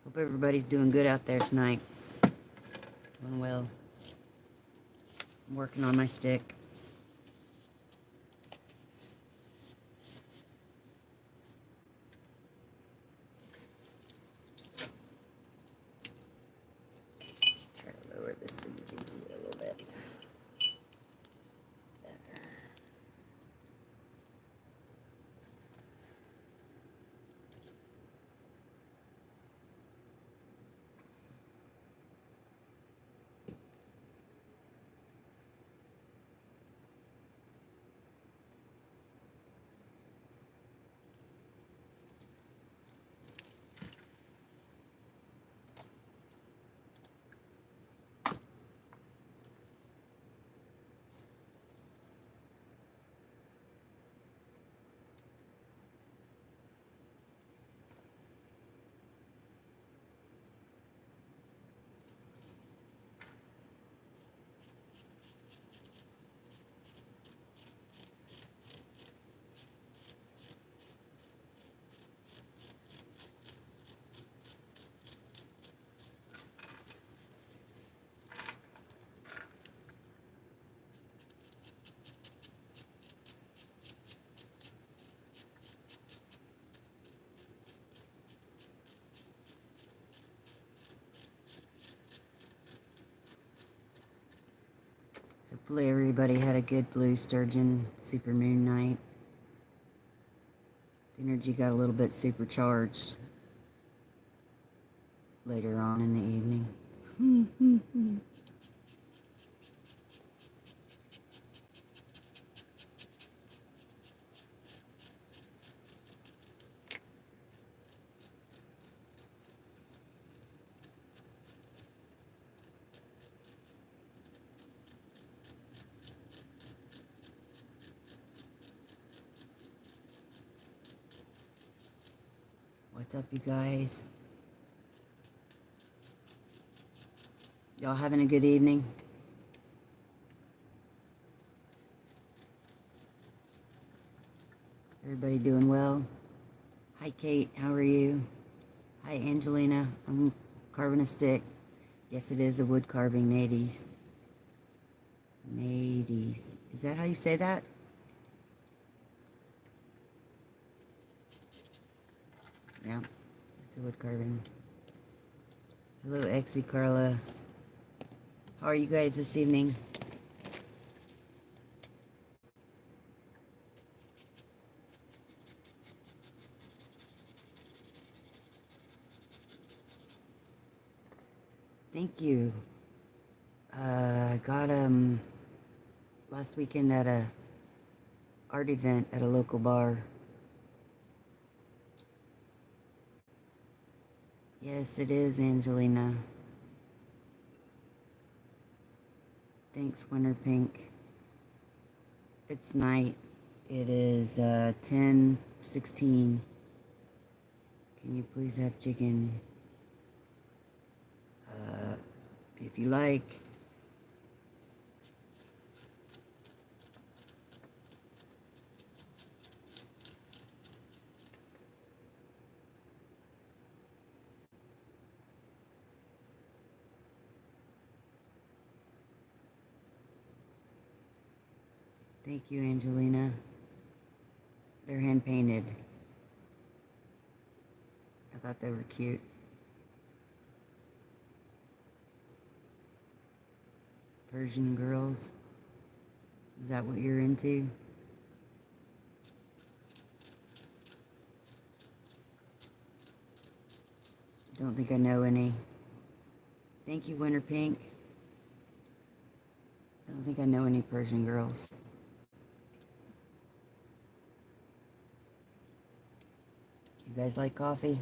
Hope everybody's doing good out there tonight. Doing well. I'm working on my stick. Try to lower this so you can see it a little bit better. Hopefully everybody had a good blue sturgeon supermoon night. The energy got a little bit supercharged later on in the evening. What's up, you guys? Y'all having a good evening? Everybody doing well? Hi, Kate. How are you? Hi, Angelina. I'm carving a stick. Yes, it is a wood carving, natives. Natives. Is that how you say that? Yeah, it's a wood carving. Hello, Exy Carla. How are you guys this evening? Thank you. I got last weekend at a art event at a local bar. Yes, it is, Angelina. Thanks, Winter Pink. It's night. It is 10:16. Can you please have chicken? If you like. Thank you, Angelina. They're hand painted. I thought they were cute. Persian girls. Is that what you're into? Don't think I know any. Thank you, Winter Pink. I don't think I know any Persian girls. You guys like coffee?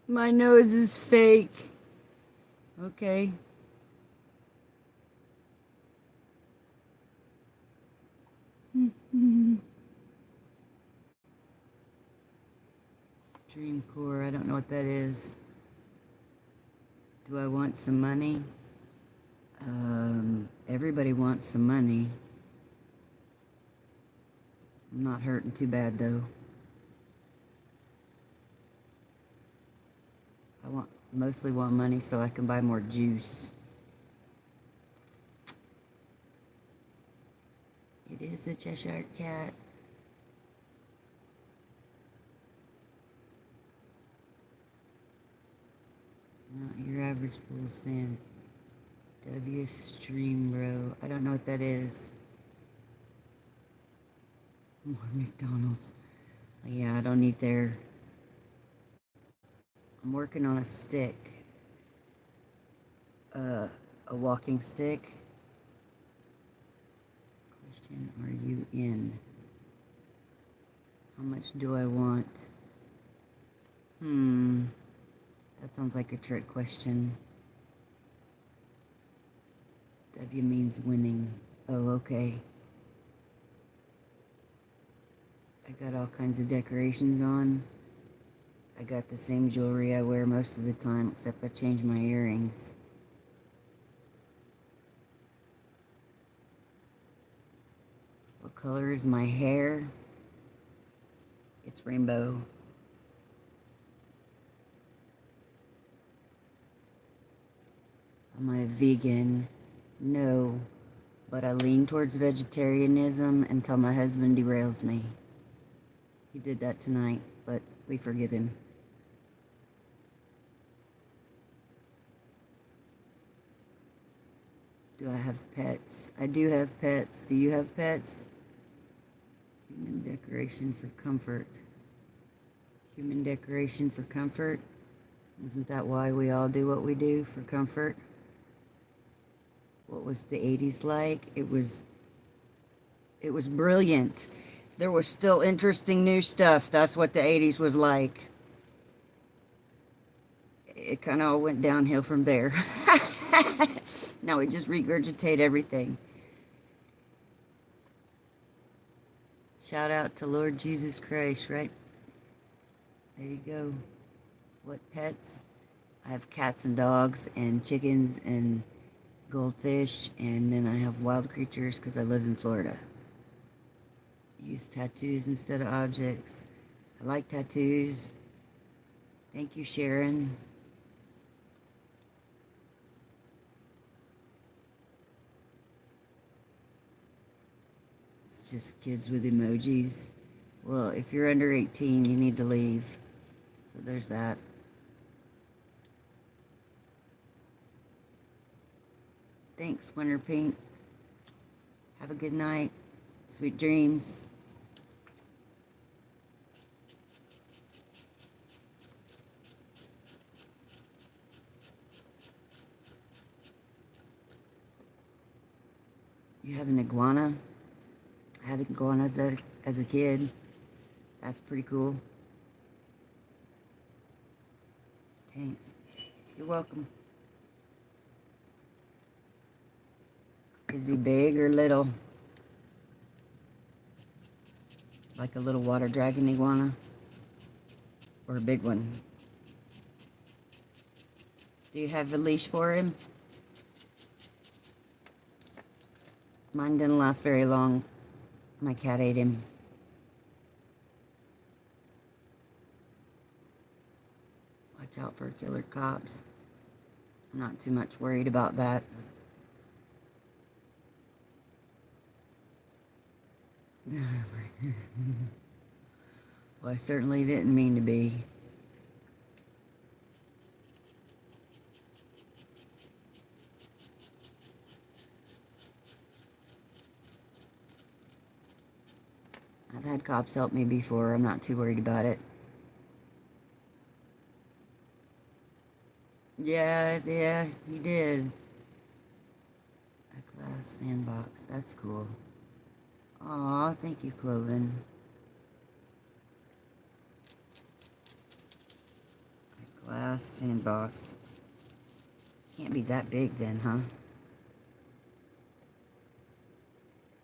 My nose is fake. Okay. Dream Core, I don't know what that is. Do I want some money? Everybody wants some money. I'm not hurting too bad though. Mostly want money so I can buy more juice. It is a Cheshire cat. Not your average Bulls fan. W Stream Bro. I don't know what that is. More McDonald's. Yeah, I don't eat there. I'm working on a stick. A walking stick. Question, are you in? How much do I want? That sounds like a trick question. W means winning. Oh, okay. I got all kinds of decorations on. I got the same jewelry I wear most of the time, except I change my earrings. What color is my hair? It's rainbow. Am I a vegan? No, but I lean towards vegetarianism until my husband derails me. He did that tonight, but we forgive him. Do I have pets? I do have pets. Do you have pets? Human decoration for comfort. Human decoration for comfort? Isn't that why we all do what we do, for comfort? What was the 80s like? It was brilliant. There was still interesting new stuff. That's what the 80s was like. It kind of all went downhill from there. Now we just regurgitate everything. Shout out to Lord Jesus Christ, right? There you go. What pets? I have cats and dogs and chickens and goldfish, and then I have wild creatures because I live in Florida. Use tattoos instead of objects. I like tattoos. Thank you, Sharon. It's just kids with emojis. Well, if you're under 18, you need to leave. So there's that. Thanks, Winter Pink. Have a good night. Sweet dreams. You have an iguana? I had iguanas as a kid. That's pretty cool. Thanks. You're welcome. Is he big or little? Like a little water dragon iguana? Or a big one? Do you have a leash for him? Mine didn't last very long. My cat ate him. Watch out for killer cops. I'm not too much worried about that. Well, I certainly didn't mean to be. I've had cops help me before. I'm not too worried about it. Yeah, he did. A glass sandbox. That's cool. Aw, thank you, Cloven. A glass sandbox. Can't be that big then, huh?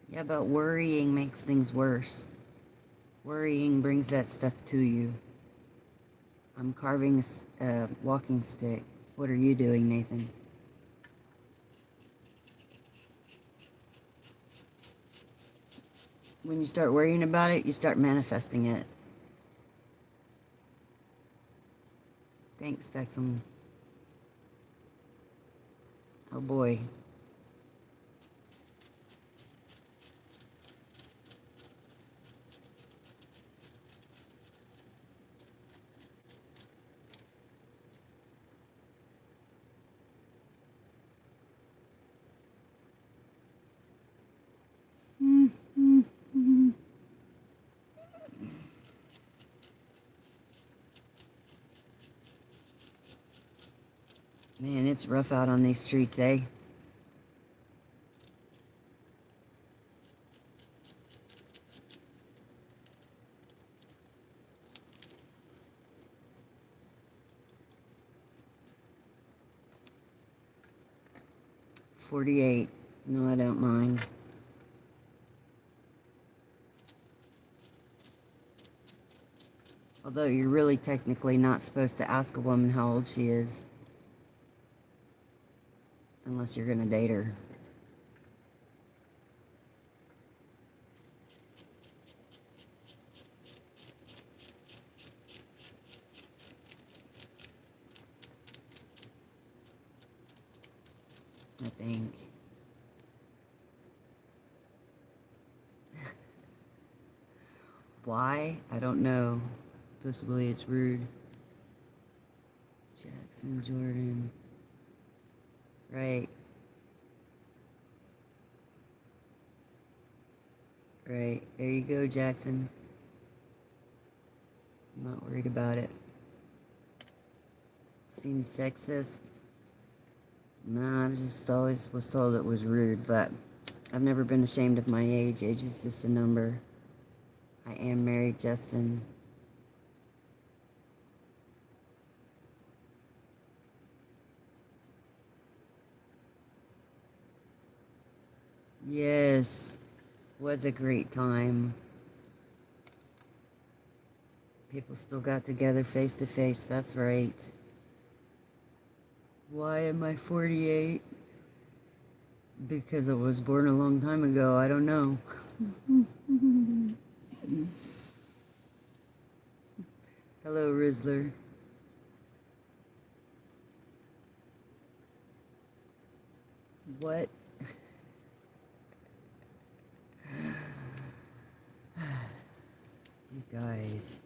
Yeah, but worrying makes things worse. Worrying brings that stuff to you. I'm carving a walking stick. What are you doing, Nathan? When you start worrying about it, you start manifesting it. Thanks, Bexum. Oh boy. Man, it's rough out on these streets, eh? $48. No, I don't mind. Although you're really technically not supposed to ask a woman how old she is. Unless you're gonna date her. I think. Why? I don't know. Supposedly it's rude. Jackson Jordan. Right. Right. There you go, Jackson. I'm not worried about it. Seems sexist. Nah, I just always was told it was rude, but I've never been ashamed of my age. Age is just a number. I am married, Justin. Yes. Was a great time. People still got together face to face, that's right. Why am I 48? Because I was born a long time ago, I don't know. Hello, Rizzler. What? You guys.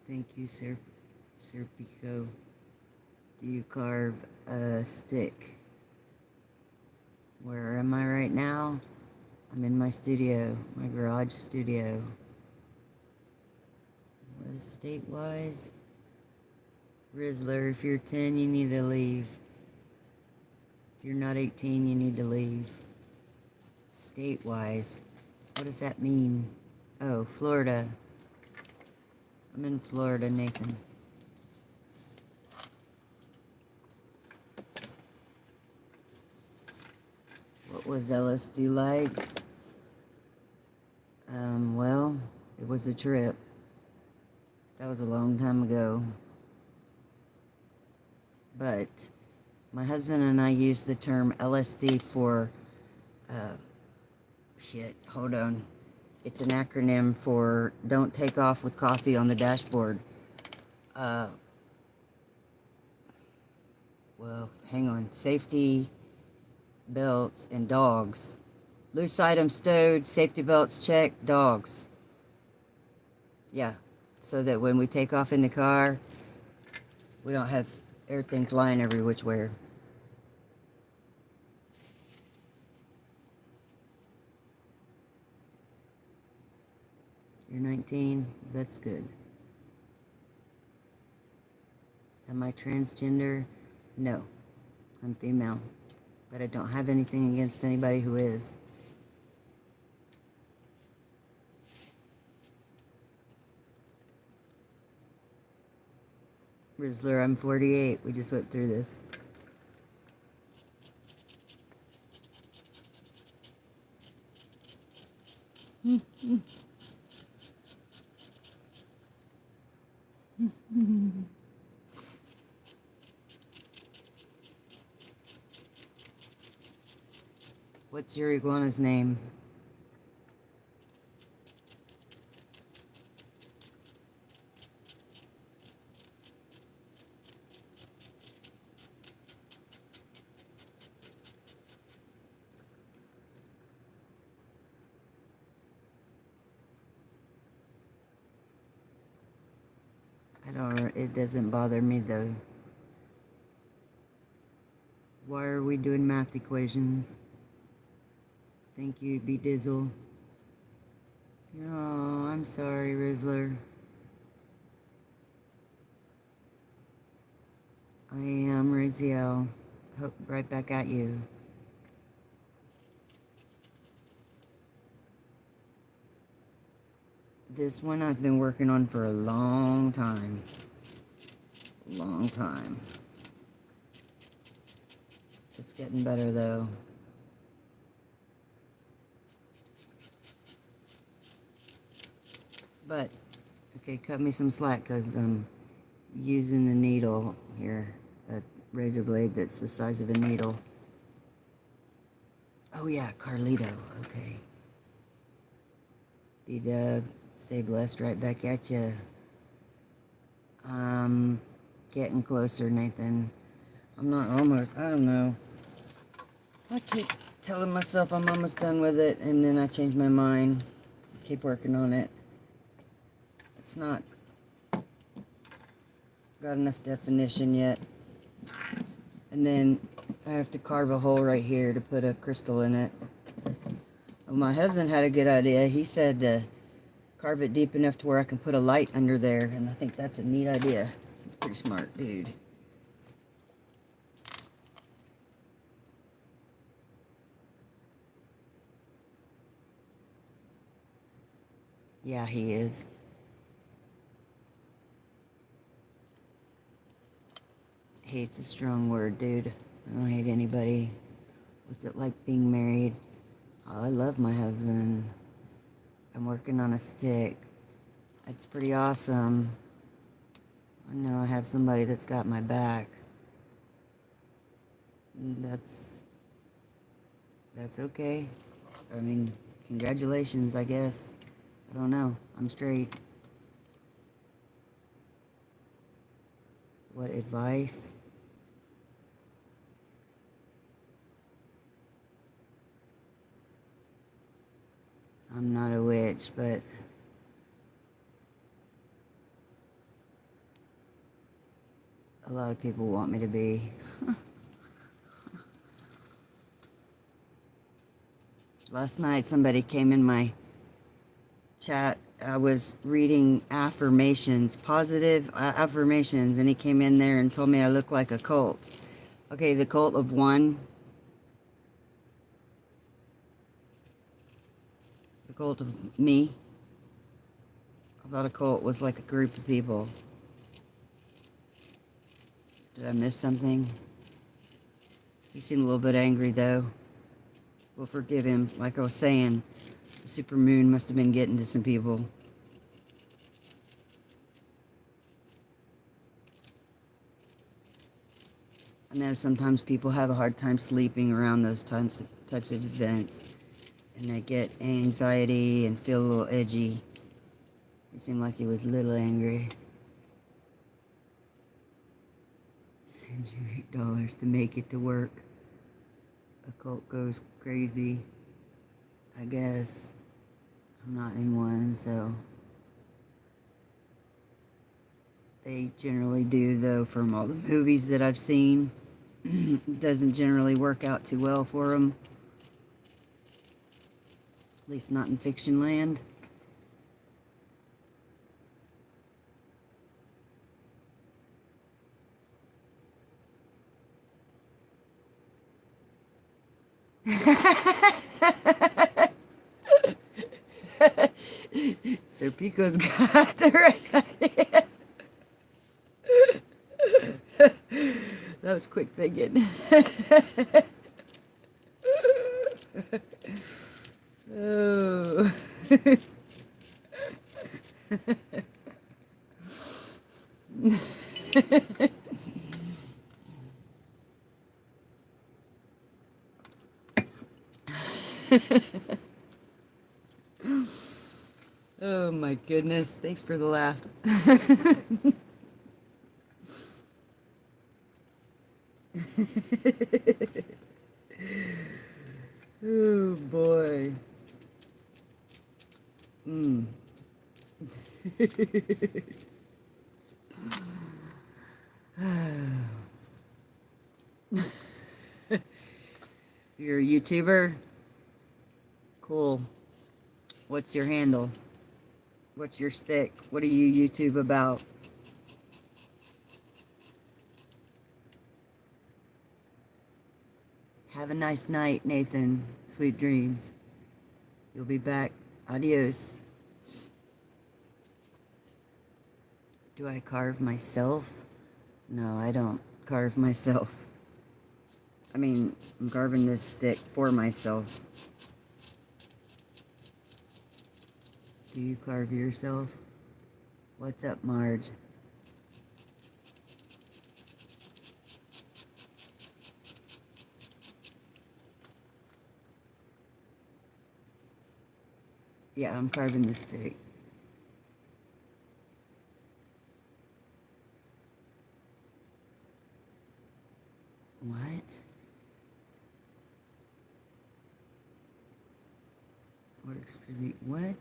Thank you, Serpico. Do you carve a stick? Where am I right now? I'm in my studio, my garage studio. What is state-wise? Rizzler, if you're 10, you need to leave. If you're not 18, you need to leave. State-wise, what does that mean? Oh, Florida. I'm in Florida, Nathan. What was LSD like? Well, it was a trip. That was a long time ago. But my husband and I use the term LSD for, hold on. It's an acronym for Don't Take Off with Coffee on the Dashboard. Well, hang on. Safety belts and dogs. Loose items stowed, safety belts checked, dogs. Yeah, so that when we take off in the car, we don't have everything flying every which way. You're 19, that's good. Am I transgender? No, I'm female. But I don't have anything against anybody who is. Rizzler, I'm 48. We just went through this. What's your iguana's name? It doesn't bother me though. Why are we doing math equations? Thank you, B Dizzle. No, I'm sorry, Rizzler. I am Raziel. Hope right back at you. This one I've been working on for a long time. Long time. It's getting better though. But, okay, cut me some slack because I'm using a needle here. A razor blade that's the size of a needle. Oh yeah, Carlito, okay. B-dub, stay blessed, right back at ya. Getting closer, Nathan. I'm not almost, I don't know. I keep telling myself I'm almost done with it, and then I change my mind. Keep working on it. It's not got enough definition yet. And then I have to carve a hole right here to put a crystal in it. Well, my husband had a good idea. He said to carve it deep enough to where I can put a light under there, and I think that's a neat idea. He's a pretty smart dude. Yeah, he is. Hate's a strong word, dude. I don't hate anybody. What's it like being married? Oh, I love my husband. I'm working on a stick. It's pretty awesome. I know I have somebody that's got my back. That's okay. I mean, congratulations, I guess. I don't know. I'm straight. What advice? I'm not a witch, but a lot of people want me to be. Last night somebody came in my chat. I was reading affirmations, positive affirmations, and he came in there and told me I look like a cult. Okay, the cult of one. The cult of me. I thought a cult was like a group of people. Did I miss something? He seemed a little bit angry though. We'll forgive him. Like I was saying, the supermoon must have been getting to some people. I know sometimes people have a hard time sleeping around those types of events, and they get anxiety and feel a little edgy. He seemed like he was a little angry. Send you $8 to make it to work. A cult goes crazy. I guess. I'm not in one, so. They generally do, though, from all the movies that I've seen. It doesn't generally work out too well for them. At least not in fiction land. So Pico's got the right idea. That was quick thinking. Oh. Oh my goodness. Thanks for the laugh. Oh boy. Mm. You're a YouTuber? Cool. What's your handle? What's your stick? What do you YouTube about? Have a nice night, Nathan. Sweet dreams. You'll be back. Adios. Do I carve myself? No, I don't carve myself. I mean, I'm carving this stick for myself. Do you carve yourself? What's up, Marge? Yeah, I'm carving the stick. What? Works for the... What?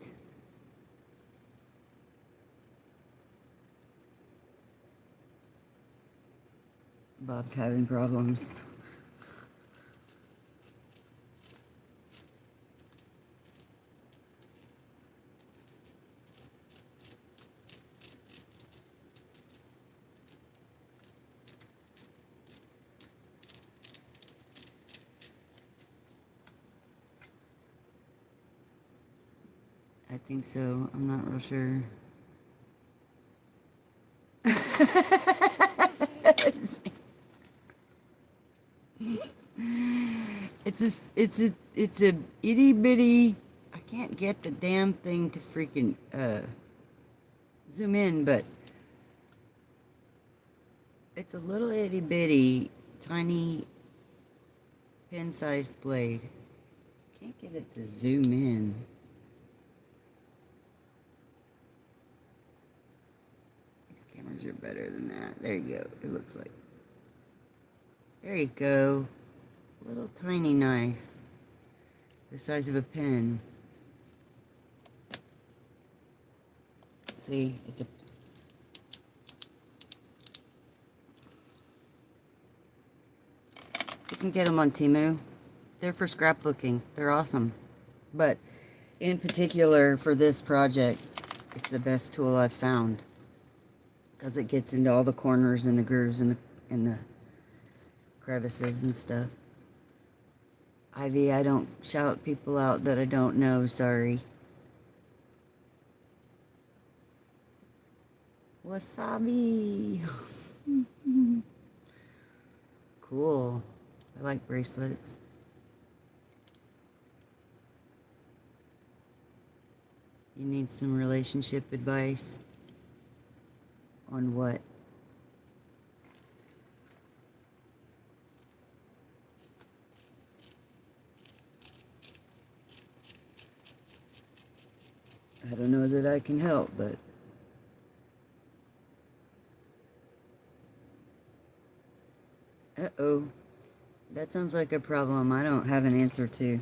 Bob's having problems. I think so. I'm not real sure. It's a itty bitty. I can't get the damn thing to freaking zoom in, but it's a little itty bitty, tiny, pin-sized blade. Can't get it to zoom in. These cameras are better than that. There you go. It looks like. There you go. Little tiny knife. The size of a pen. See, it's a... You can get them on Temu. They're for scrapbooking. They're awesome. But in particular for this project, it's the best tool I've found. Because it gets into all the corners and the grooves and the crevices and stuff. Ivy, I don't shout people out that I don't know, sorry. Wasabi! Cool. I like bracelets. You need some relationship advice? On what? I don't know that I can help, but... Uh-oh. That sounds like a problem I don't have an answer to.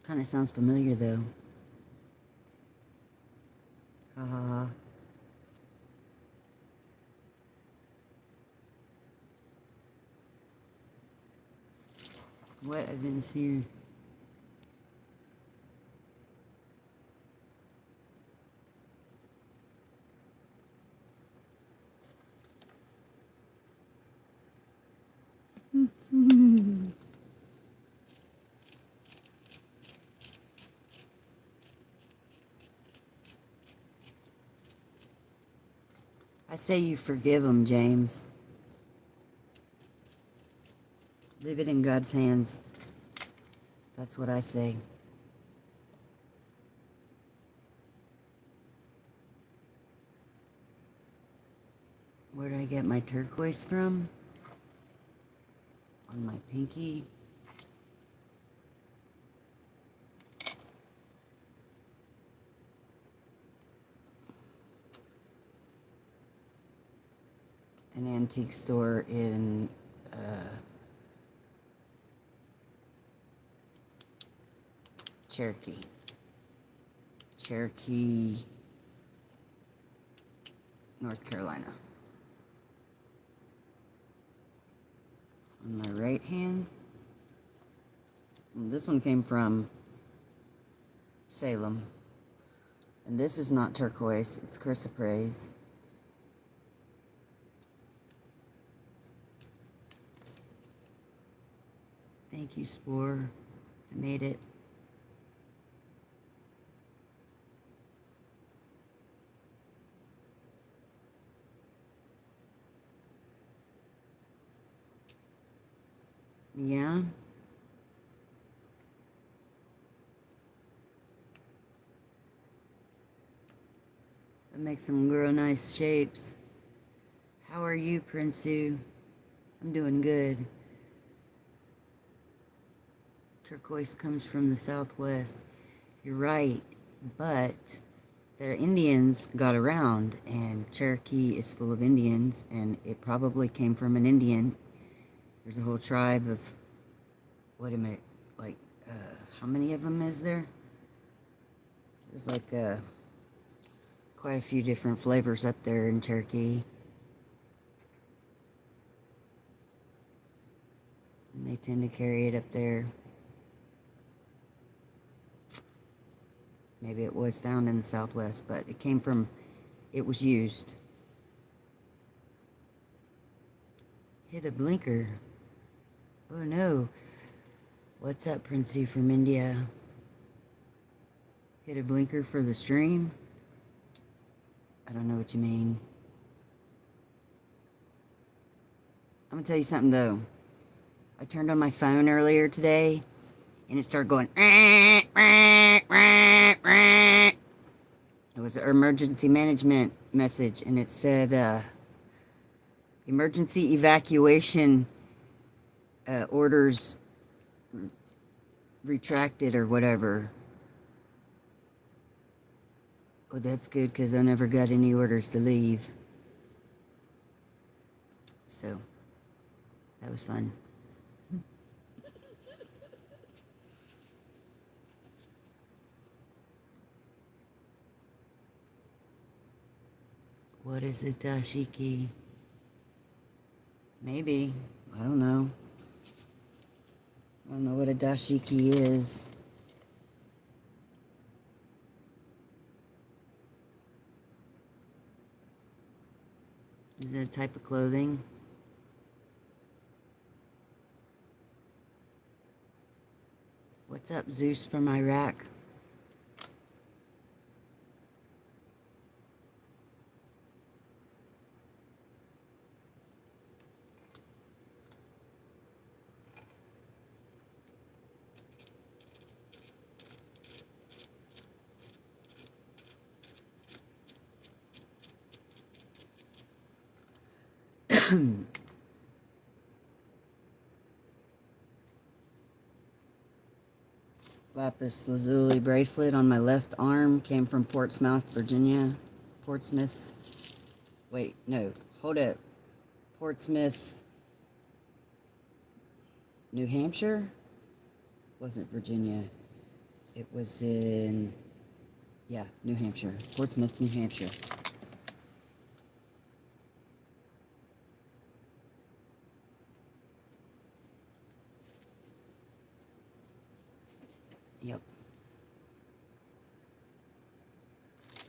Kind of sounds familiar, though. Ha ha ha. What? I didn't see you. I say you forgive him, James. Leave it in God's hands. That's what I say. Where did I get my turquoise from? On my pinky. An antique store in Cherokee, North Carolina. On my right hand. And this one came from Salem. And this is not turquoise, it's chrysoprase. Thank you, Spore. I made it. Yeah. That makes them grow nice shapes. How are you, Prinsu? I'm doing good. Turquoise comes from the southwest. You're right, but the Indians got around, and Cherokee is full of Indians, and it probably came from an Indian. There's a whole tribe of, wait a minute, like, how many of them is there? There's like quite a few different flavors up there in Cherokee. And they tend to carry it up there. Maybe it was found in the southwest, but it came from, it was used. Hit a blinker. Oh no. What's up, Princey from India? Hit a blinker for the stream? I don't know what you mean. I'm gonna tell you something though. I turned on my phone earlier today and it started going. It was an emergency management message and it said emergency evacuation orders retracted or whatever. Oh, that's good because I never got any orders to leave. So, that was fun. What is a dashiki? Maybe. I don't know. I don't know what a dashiki is. Is it a type of clothing? What's up, Zeus from Iraq? Lapis lazuli bracelet on my left arm came from Portsmouth, Virginia. Portsmouth. Wait, no. Hold up. Portsmouth, New Hampshire? Wasn't Virginia. It was in, yeah, New Hampshire. Portsmouth, New Hampshire.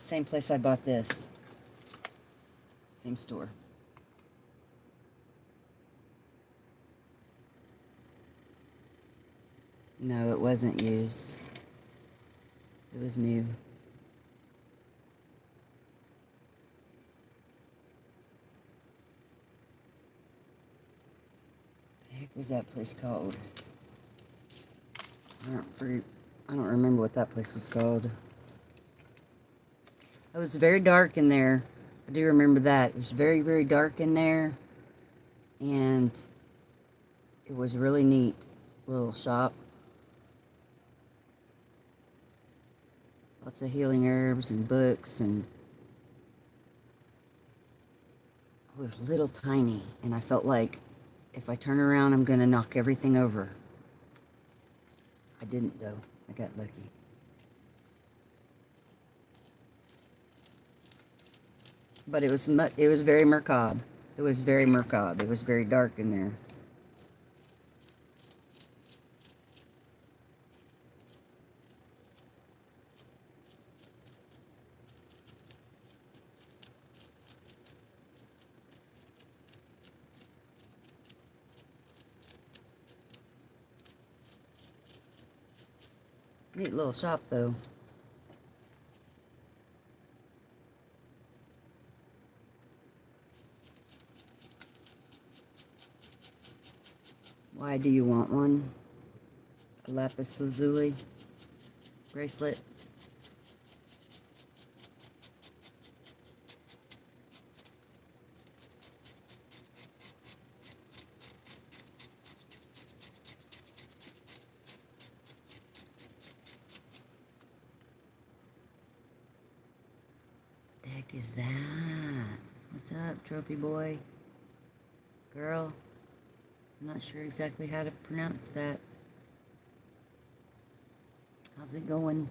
same place I bought this. Same store. No, it wasn't used. It was new. The heck was that place called? I don't remember what that place was called. It was very dark in there. I do remember that. It was very, very dark in there. And it was a really neat little shop. Lots of healing herbs and books, and it was little tiny, and I felt like if I turn around I'm gonna knock everything over. I didn't though. I got lucky. But it was very macabre. It was very macabre. It was very dark in there. Neat little shop though. Why do you want one? A lapis lazuli bracelet. What the heck is that? What's up, trophy boy? Girl? I'm not sure exactly how to pronounce that. How's it going?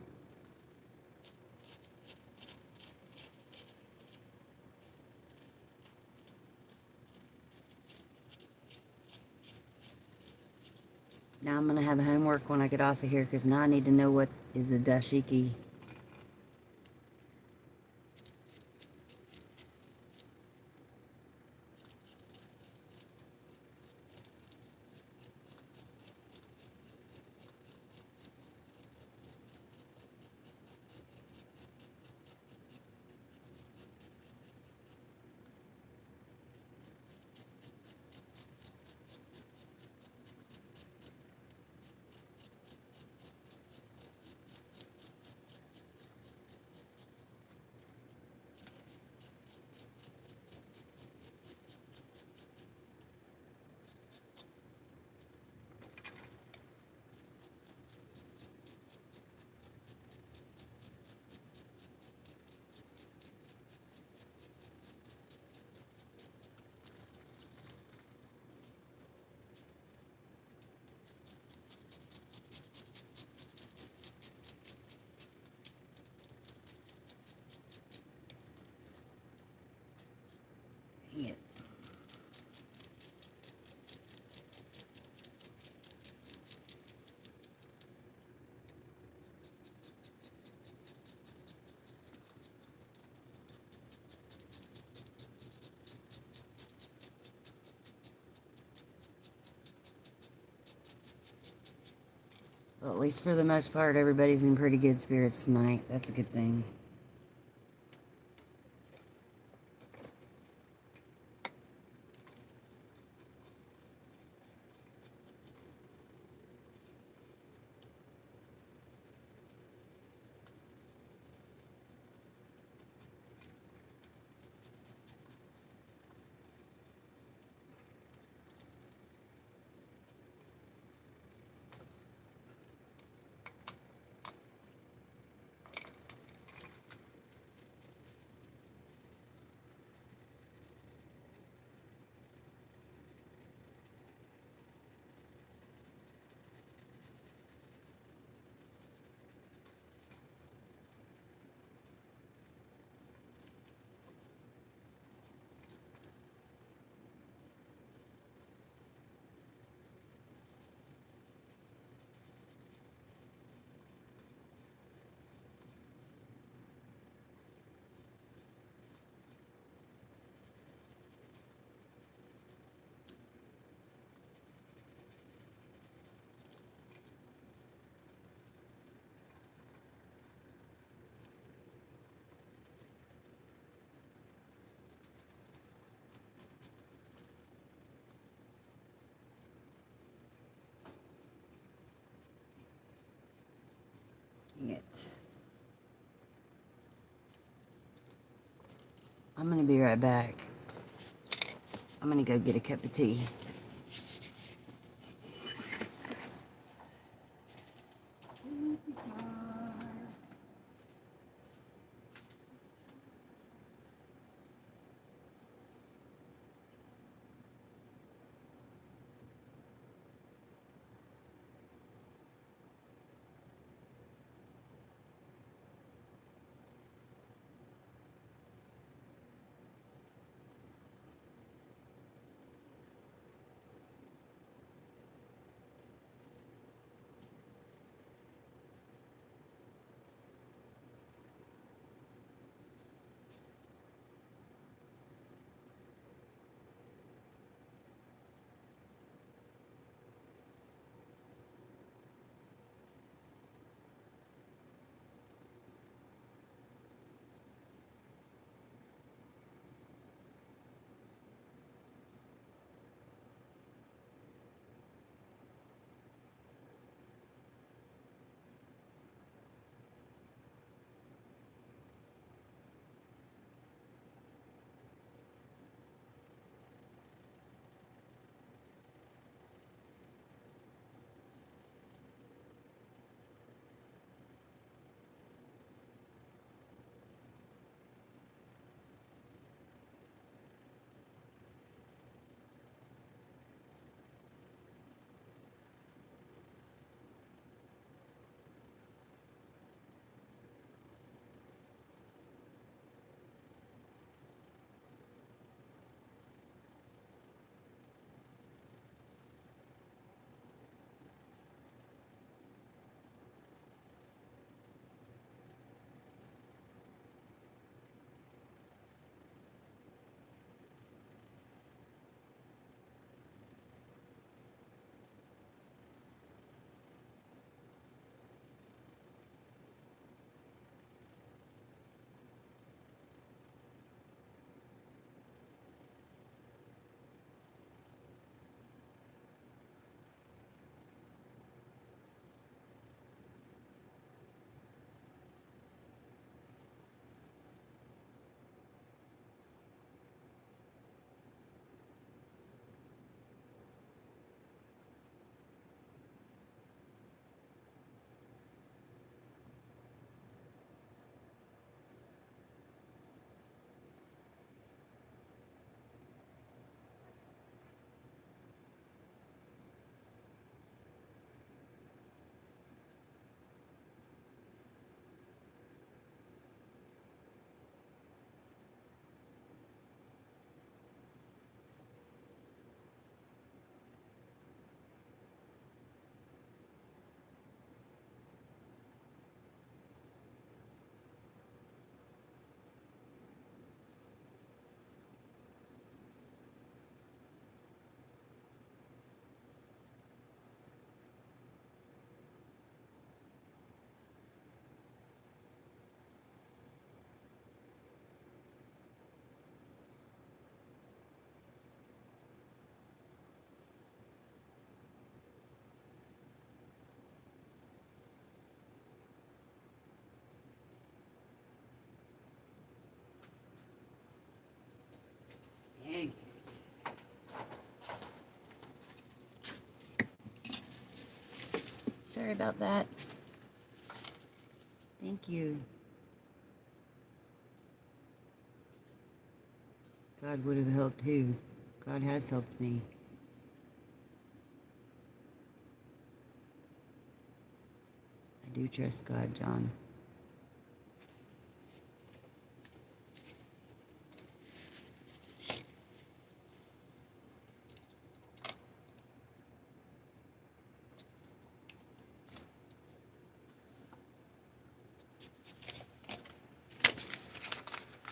Now I'm going to have homework when I get off of here, because now I need to know what is a dashiki. Dang it. Well, at least for the most part, everybody's in pretty good spirits tonight. That's a good thing. it. I'm gonna be right back. I'm gonna go get a cup of tea. Dang it. Sorry about that. Thank you. God would have helped too. God has helped me. I do trust God, John.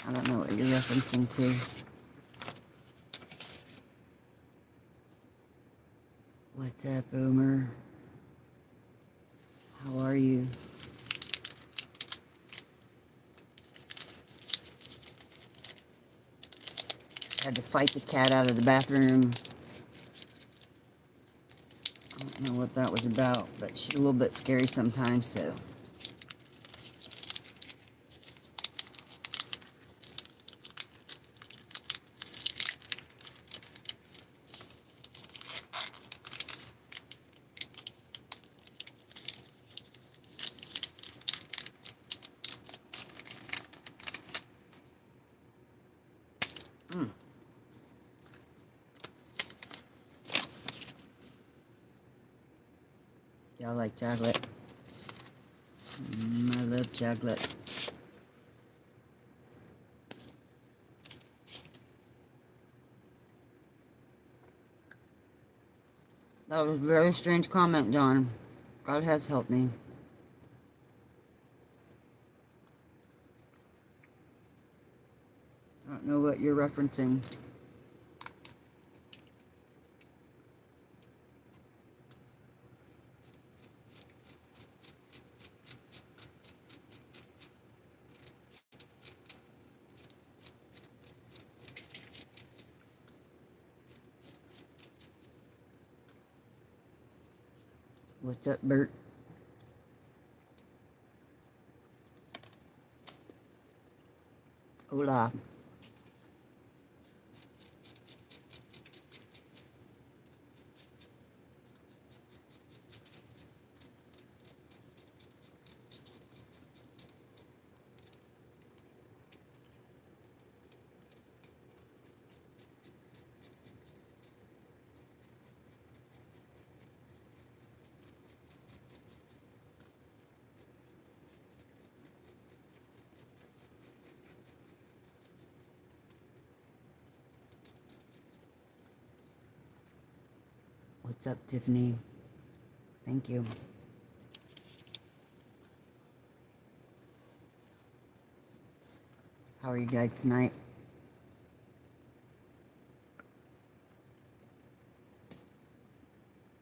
I don't know what you're referencing to. What's up, Boomer? How are you? Just had to fight the cat out of the bathroom. I don't know what that was about, but she's a little bit scary sometimes, so Y'all like chocolate? I love chocolate. That was a very strange comment, John. God has helped me. I don't know what you're referencing. What's up, Bert? Hola. What's up, Tiffany? Thank you. How are you guys tonight?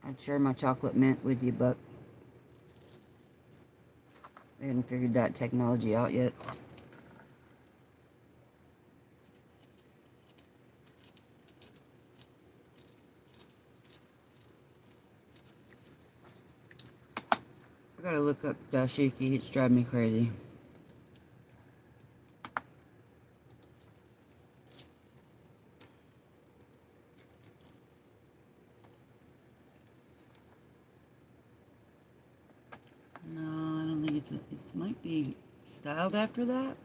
I'd share my chocolate mint with you, but I hadn't figured that technology out yet. I gotta look up dashiki. It's driving me crazy. No, I don't think it might be styled after that.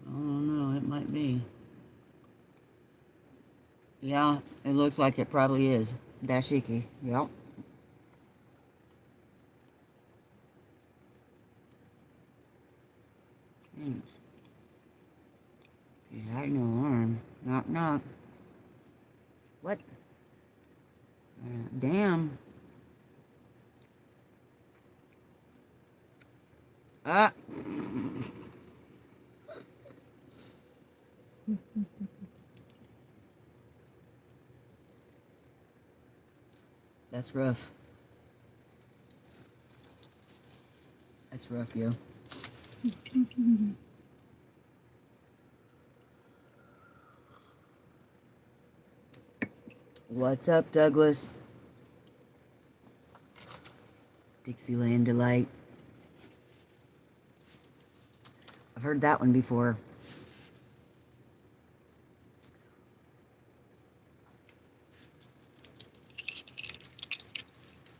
I don't know, it might be. Yeah, it looks like it probably is. Dashiki, yep. Thanks. She had no arm. Knock, knock. What? Damn. Ah. That's rough. That's rough, yo. What's up, Douglas? Dixieland Delight. I've heard that one before.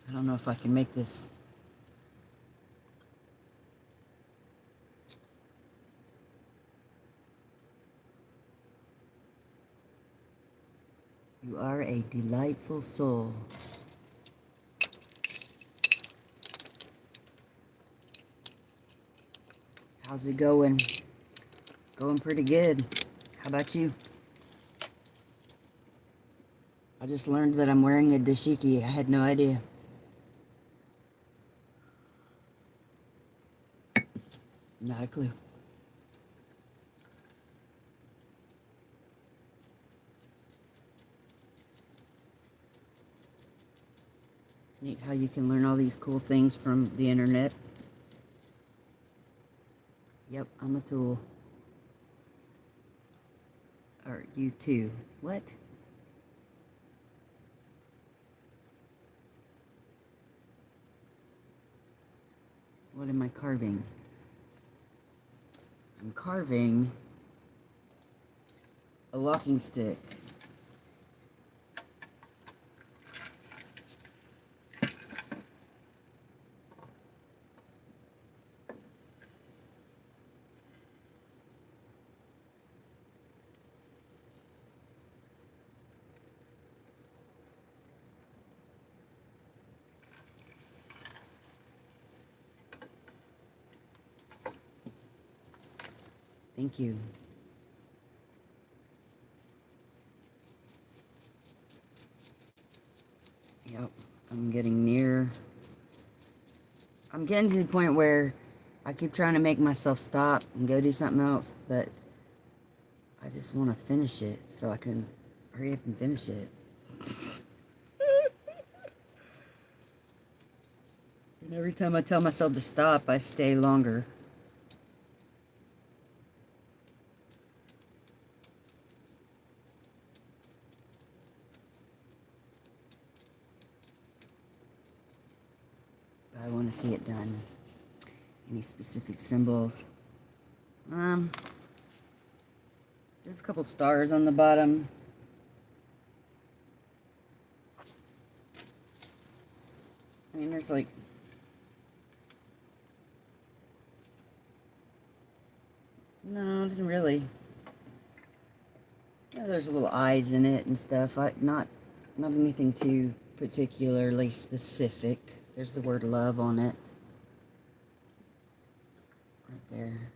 I don't know if I can make this. You are a delightful soul. How's it going? Going pretty good. How about you? I just learned that I'm wearing a dashiki. I had no idea. Not a clue. Neat how you can learn all these cool things from the internet. Yep, I'm a tool. Or you too. What? What am I carving? I'm carving a walking stick. Thank you. Yep, I'm getting near. I'm getting to the point where I keep trying to make myself stop and go do something else, but I just want to finish it so I can hurry up and finish it. And every time I tell myself to stop, I stay longer. But I want to see it done. Any specific symbols? There's a couple stars on the bottom. I mean, there's like... No, didn't really. Yeah, there's little eyes in it and stuff. Not anything too particularly specific. There's the word love on it. Right there.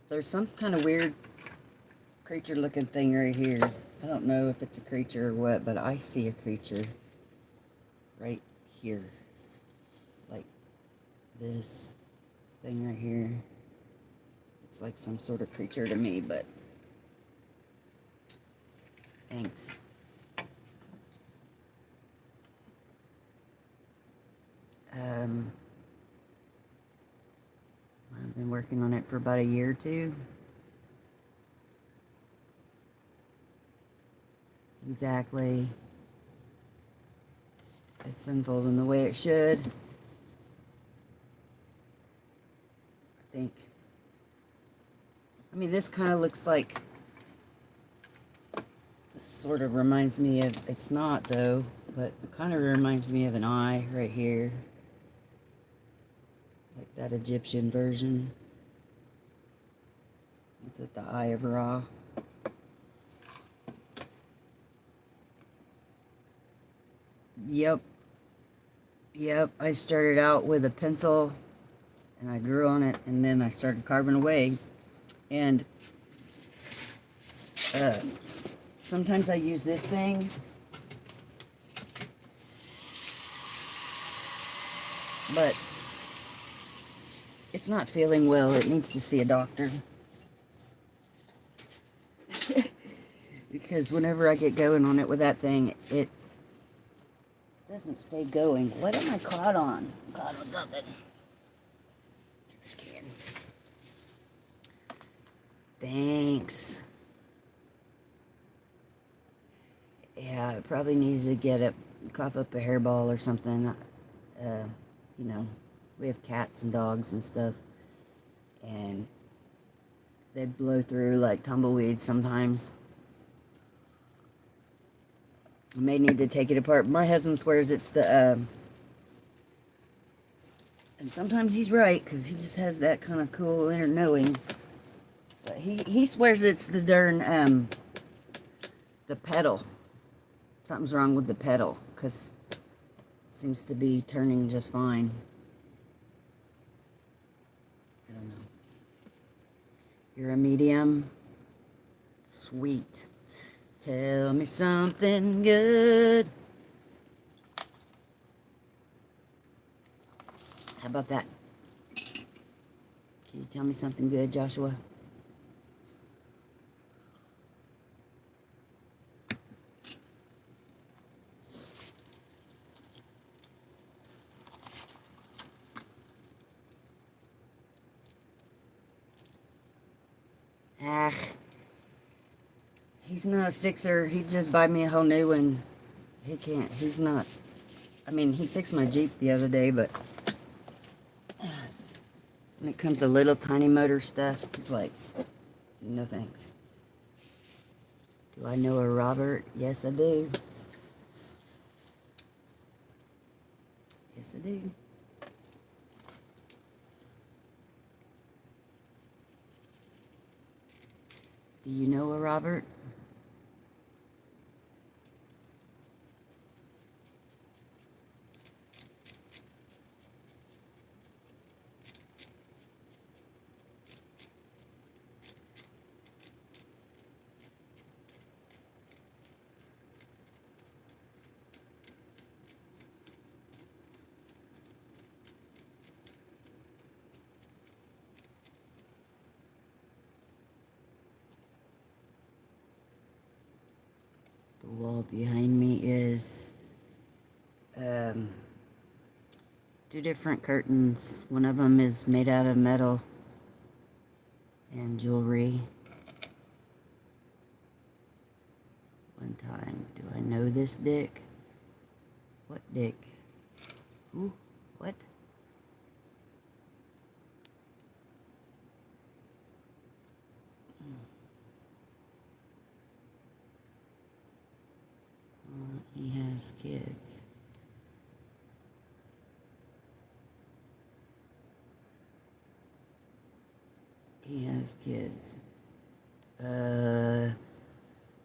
There's some kind of weird creature looking thing right here. I don't know if it's a creature or what, but I see a creature right here. Like this thing right here. It's like some sort of creature to me, but thanks. I've been working on it for about a year or two. Exactly. It's unfolding the way it should. I think. I mean, this kind of looks like... This sort of reminds me of... It's not, though, but it kind of reminds me of an eye right here. Like that Egyptian version. Is it the Eye of Ra? Yep. Yep, I started out with a pencil and I drew on it and then I started carving away. And sometimes I use this thing. But it's not feeling well. It needs to see a doctor. Because whenever I get going on it with that thing, it doesn't stay going. What am I caught on? I'm caught on something. Trash can. Thanks. Yeah, it probably needs to get cough up a hairball or something. You know, we have cats and dogs and stuff. And they blow through like tumbleweeds sometimes. I may need to take it apart. My husband swears it's the, and sometimes he's right, because he just has that kind of cool inner knowing. But he swears it's the darn, the pedal. Something's wrong with the pedal, because it seems to be turning just fine. I don't know. You're a medium? Sweet. Tell me something good. How about that? Can you tell me something good, Joshua? Ah, he's not a fixer. He'd just buy me a whole new one. He can't. He's not. I mean, he fixed my Jeep the other day, but when it comes to little tiny motor stuff, he's like, no thanks. Do I know a Robert? Yes, I do. Yes, I do. Do you know a Robert? behind me is two different curtains. One of them is made out of metal and jewelry. One time. Do I know this Dick? What Dick? Ooh, what? He has kids. He has kids.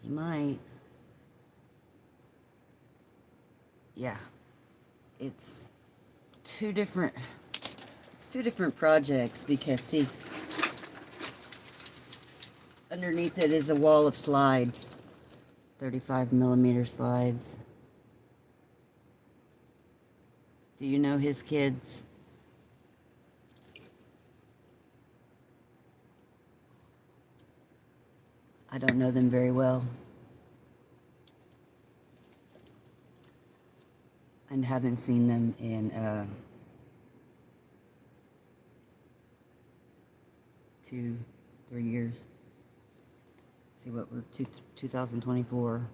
He might. Yeah. It's two different projects because, see, underneath it is a wall of slides. 35mm slides. Do you know his kids? I don't know them very well. And haven't seen them in 2-3 years. See what we're 2024,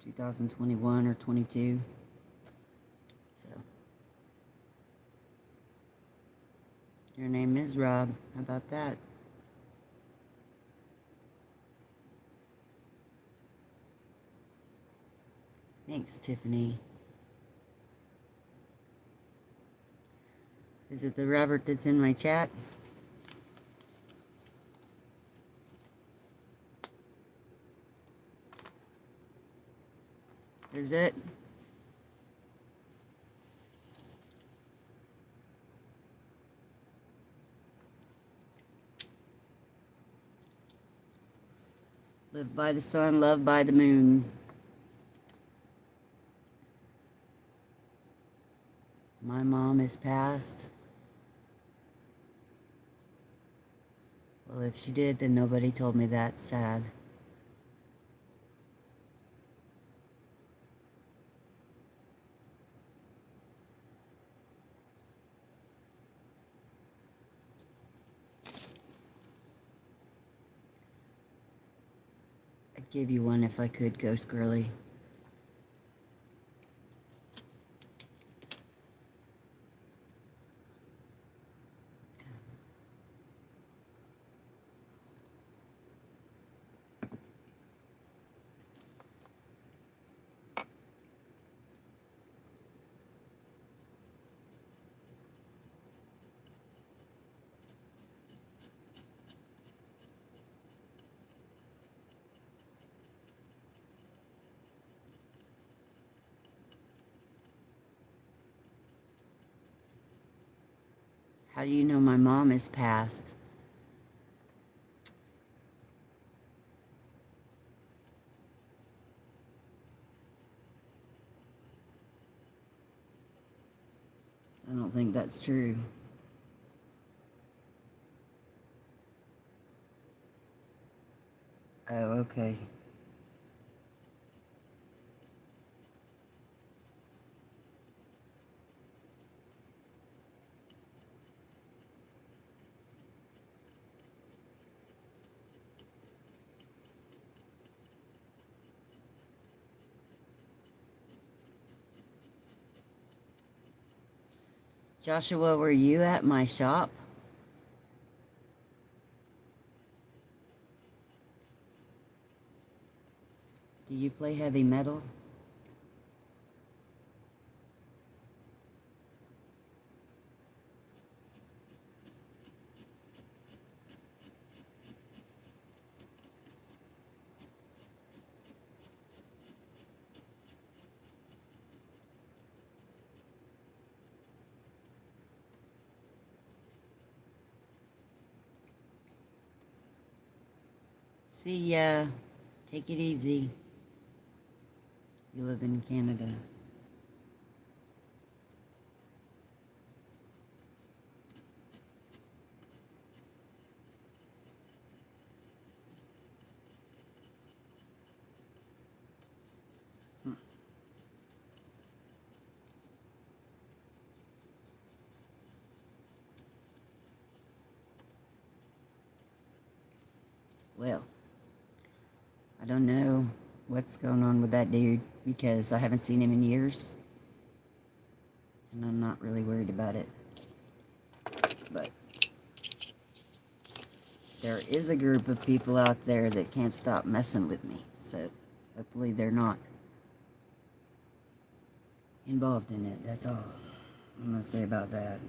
2021 or 22. So your name is Rob. How about that? Thanks, Tiffany. Is it the Robert that's in my chat? Is it? Live by the sun, love by the moon. My mom is passed. Well, if she did, then nobody told me that. Sad. I'd give you one if I could, Ghost Girly. How do you know my mom is passed? I don't think that's true. Oh, okay. Joshua, were you at my shop? Do you play heavy metal? See ya. Take it easy. You live in Canada. Well, I don't know what's going on with that dude because I haven't seen him in years. And I'm not really worried about it. But there is a group of people out there that can't stop messing with me. So hopefully they're not involved in it. That's all I'm going to say about that.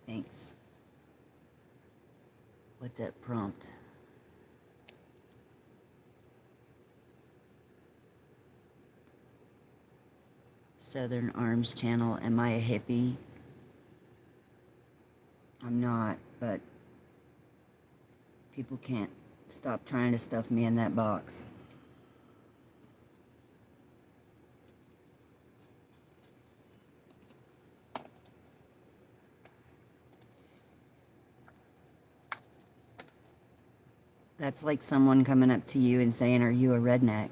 Thanks. What's that prompt? Southern Arms Channel. Am I a hippie? I'm not, but people can't stop trying to stuff me in that box. That's like someone coming up to you and saying, "Are you a redneck?"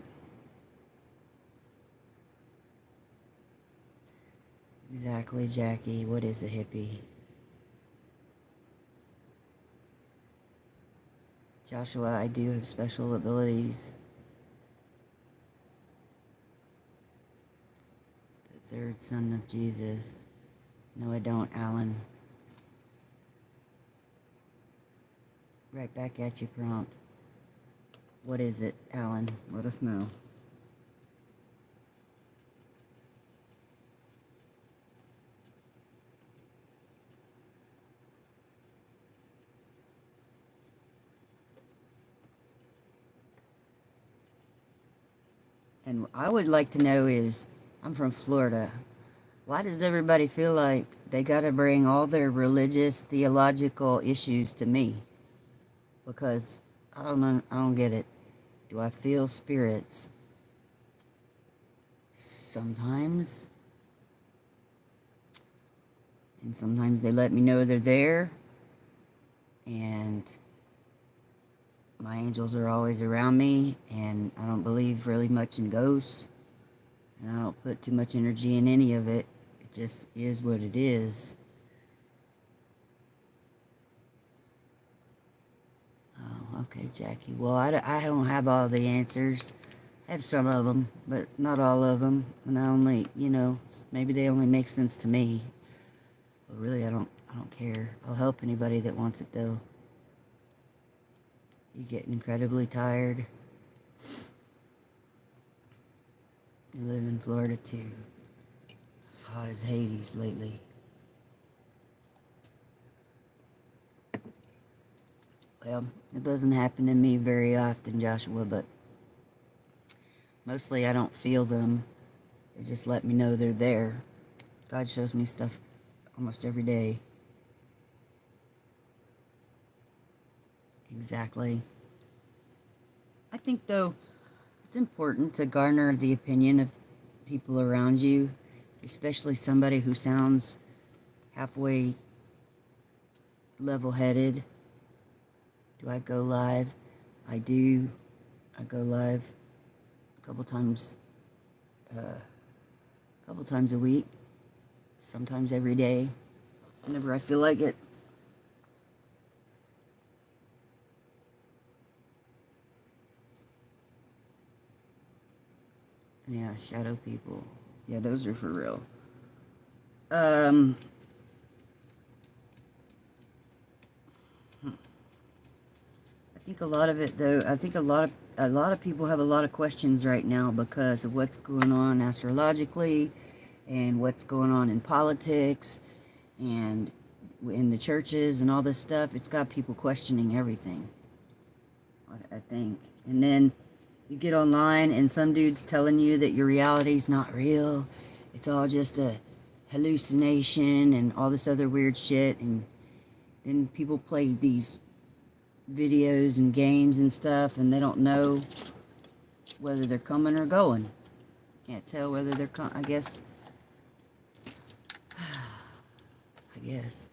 Exactly, Jackie. What is a hippie? Joshua, I do have special abilities. The third son of Jesus. No, I don't, Alan. Right back at you, prompt. What is it, Alan? Let us know. And what I would like to know is, I'm from Florida. Why does everybody feel like they got to bring all their religious, theological issues to me? Because I don't get it. Do I feel spirits? Sometimes. And sometimes they let me know they're there. And my angels are always around me. And I don't believe really much in ghosts. And I don't put too much energy in any of it. It just is what it is. Oh, okay, Jackie. Well, I don't have all the answers. I have some of them, but not all of them. And I only, maybe they only make sense to me. But really, I don't care. I'll help anybody that wants it, though. You get incredibly tired. You live in Florida, too. It's hot as Hades lately. Well, it doesn't happen to me very often, Joshua, but mostly I don't feel them. They just let me know they're there. God shows me stuff almost every day. Exactly. I think, though, it's important to garner the opinion of people around you, especially somebody who sounds halfway level-headed. Do I go live? I do. I go live a couple times a week, sometimes every day, whenever I feel like it. Yeah, shadow people. Yeah, those are for real. I think a lot of it, though, I think a lot of people have a lot of questions right now because of what's going on astrologically and what's going on in politics and in the churches and all this stuff. It's got people questioning everything, I think. And then you get online and some dude's telling you that your reality's not real. It's all just a hallucination and all this other weird shit. And then people play these videos and games and stuff, and they don't know whether they're coming or going. Can't tell whether they're I guess. I guess.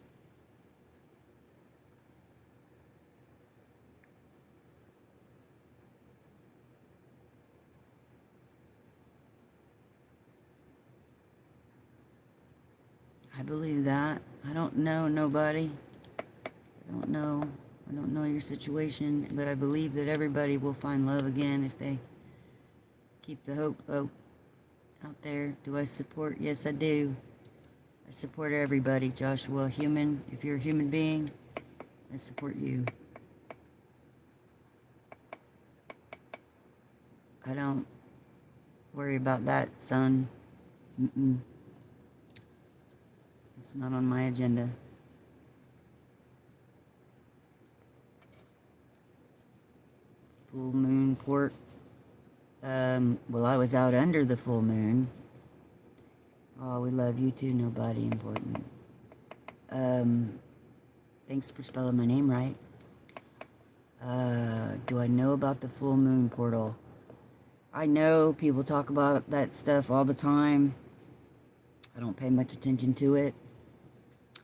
I believe that. I don't know nobody. I don't know. I don't know your situation, but I believe that everybody will find love again if they keep the hope out there. Do I support? Yes, I do. I support everybody, Joshua. Human, if you're a human being, I support you. I don't worry about that, son. It's not on my agenda. Full moon port. Well, I was out under the full moon. Oh, we love you too, nobody important. Thanks for spelling my name right. Do I know about the full moon portal? I know people talk about that stuff all the time. I don't pay much attention to it.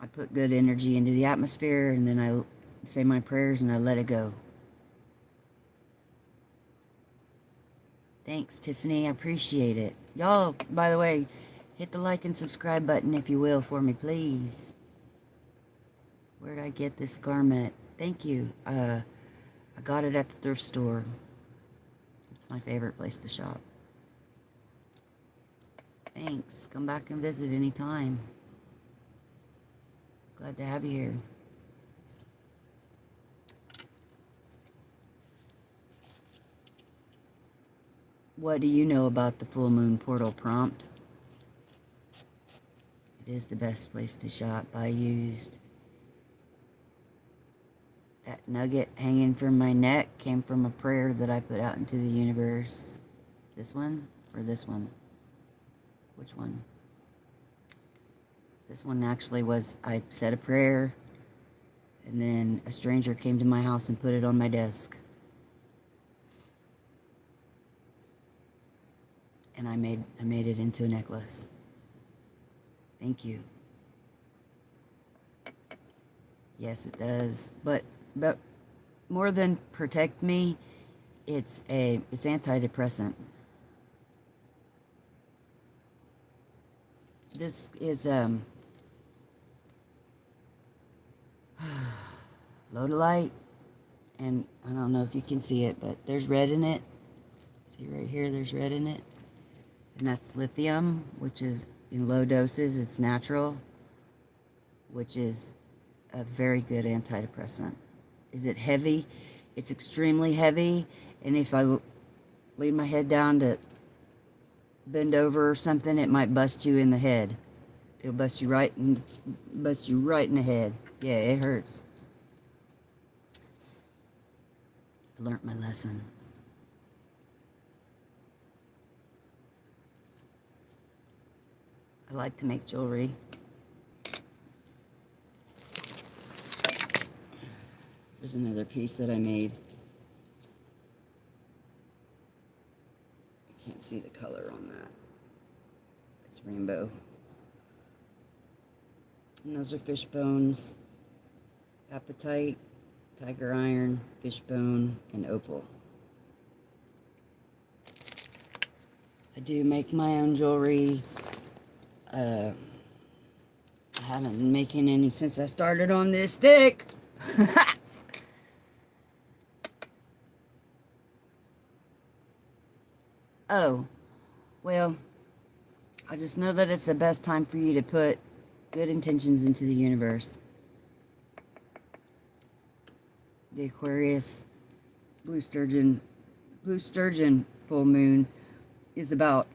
I put good energy into the atmosphere, and then I say my prayers and I let it go. Thanks, Tiffany. I appreciate it. Y'all, by the way, hit the like and subscribe button if you will for me, please. Where'd I get this garment? Thank you. I got it at the thrift store. It's my favorite place to shop. Thanks. Come back and visit anytime. Glad to have you here. What do you know about the full moon portal prompt? It is the best place to shop. Buy used. That nugget hanging from my neck came from a prayer that I put out into the universe. This one or this one? Which one? This one actually was, I said a prayer, and then a stranger came to my house and put it on my desk. And I made it into a necklace. Thank you. Yes, it does. But more than protect me, it's antidepressant. This is Lodolite, and I don't know if you can see it, but there's red in it. See right here, there's red in it. And that's lithium, which is in low doses. It's natural, which is a very good antidepressant. Is it heavy? It's extremely heavy, and if I lay my head down to bend over or something, it might bust you in the head. It'll bust you right in the head. Yeah, it hurts. I learned my lesson. I like to make jewelry. There's another piece that I made. I can't see the color on that. It's rainbow. And those are fish bones, apatite, tiger iron, fish bone, and opal. I do make my own jewelry. I haven't been making any since I started on this stick. Oh, well, I just know that it's the best time for you to put good intentions into the universe. The Aquarius blue sturgeon full moon is about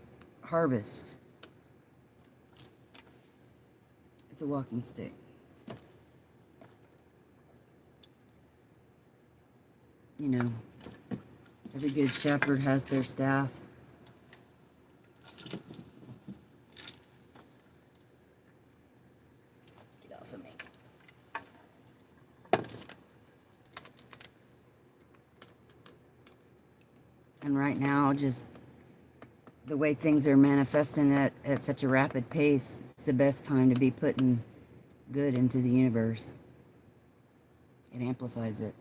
harvest. It's a walking stick. You know, every good shepherd has their staff. Get off of me. And right now, just the way things are manifesting at such a rapid pace, it's the best time to be putting good into the universe. It amplifies it.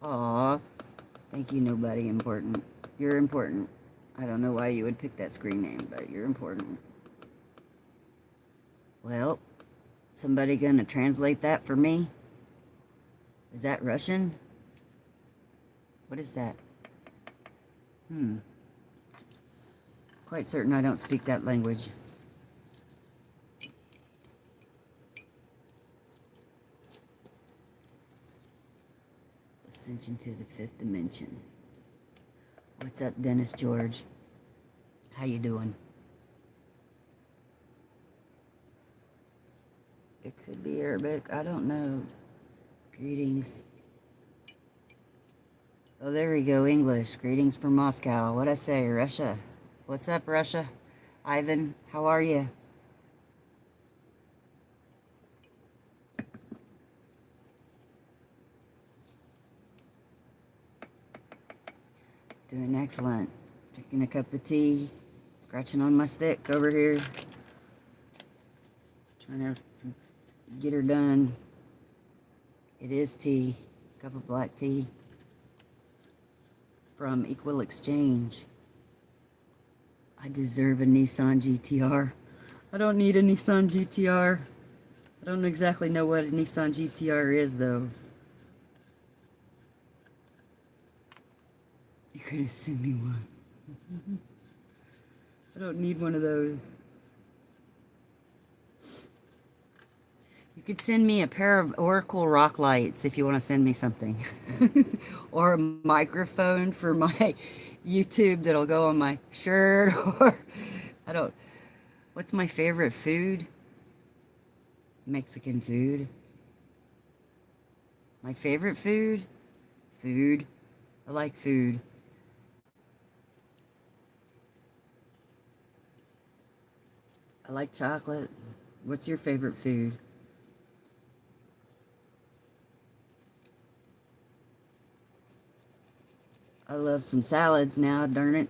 Aw, thank you, nobody important. You're important. I don't know why you would pick that screen name, but you're important. Well, somebody gonna translate that for me? Is that Russian? What is that? Quite certain I don't speak that language. Ascension to the 5th dimension. What's up, Dennis George? How you doing? It could be Arabic. I don't know. Greetings. Oh, there we go. English. Greetings from Moscow. What'd I say? Russia. What's up, Russia? Ivan, how are you? Doing excellent. Drinking a cup of tea. Scratching on my stick over here. Trying to get her done. It is tea. Cup of black tea. From Equal Exchange. I deserve a Nissan GTR. I don't need a Nissan GTR. I don't exactly know what a Nissan GTR is, though. You're gonna send me one. I don't need one of those. You could send me a pair of Oracle rock lights if you want to send me something. Or a microphone for my YouTube that'll go on my shirt. Or, I don't... What's my favorite food? Mexican food. My favorite food? Food. I like food. I like chocolate. What's your favorite food? I love some salads now, darn it.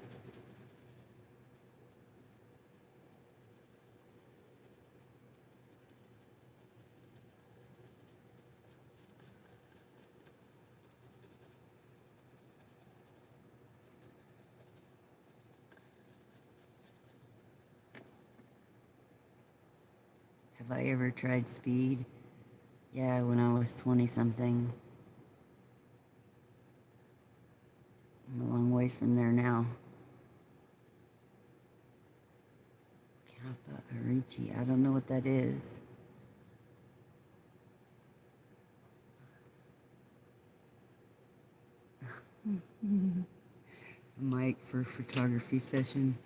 Have I ever tried speed? Yeah, when I was 20-something. I'm a long ways from there now. Kappa Arichi, I don't know what that is. A mic for a photography session.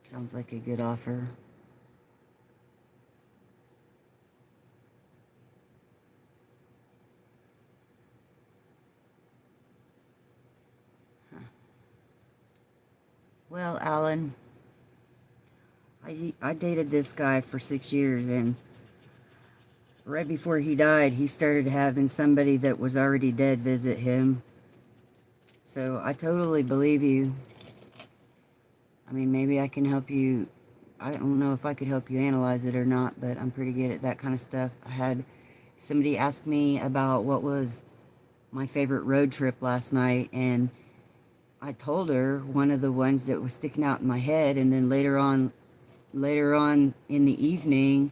Sounds like a good offer. Well, Alan, I dated this guy for 6 years, and right before he died, he started having somebody that was already dead visit him. So I totally believe you. I mean, maybe I can help you. I don't know if I could help you analyze it or not, but I'm pretty good at that kind of stuff. I had somebody ask me about what was my favorite road trip last night, and I told her one of the ones that was sticking out in my head, and then later on in the evening,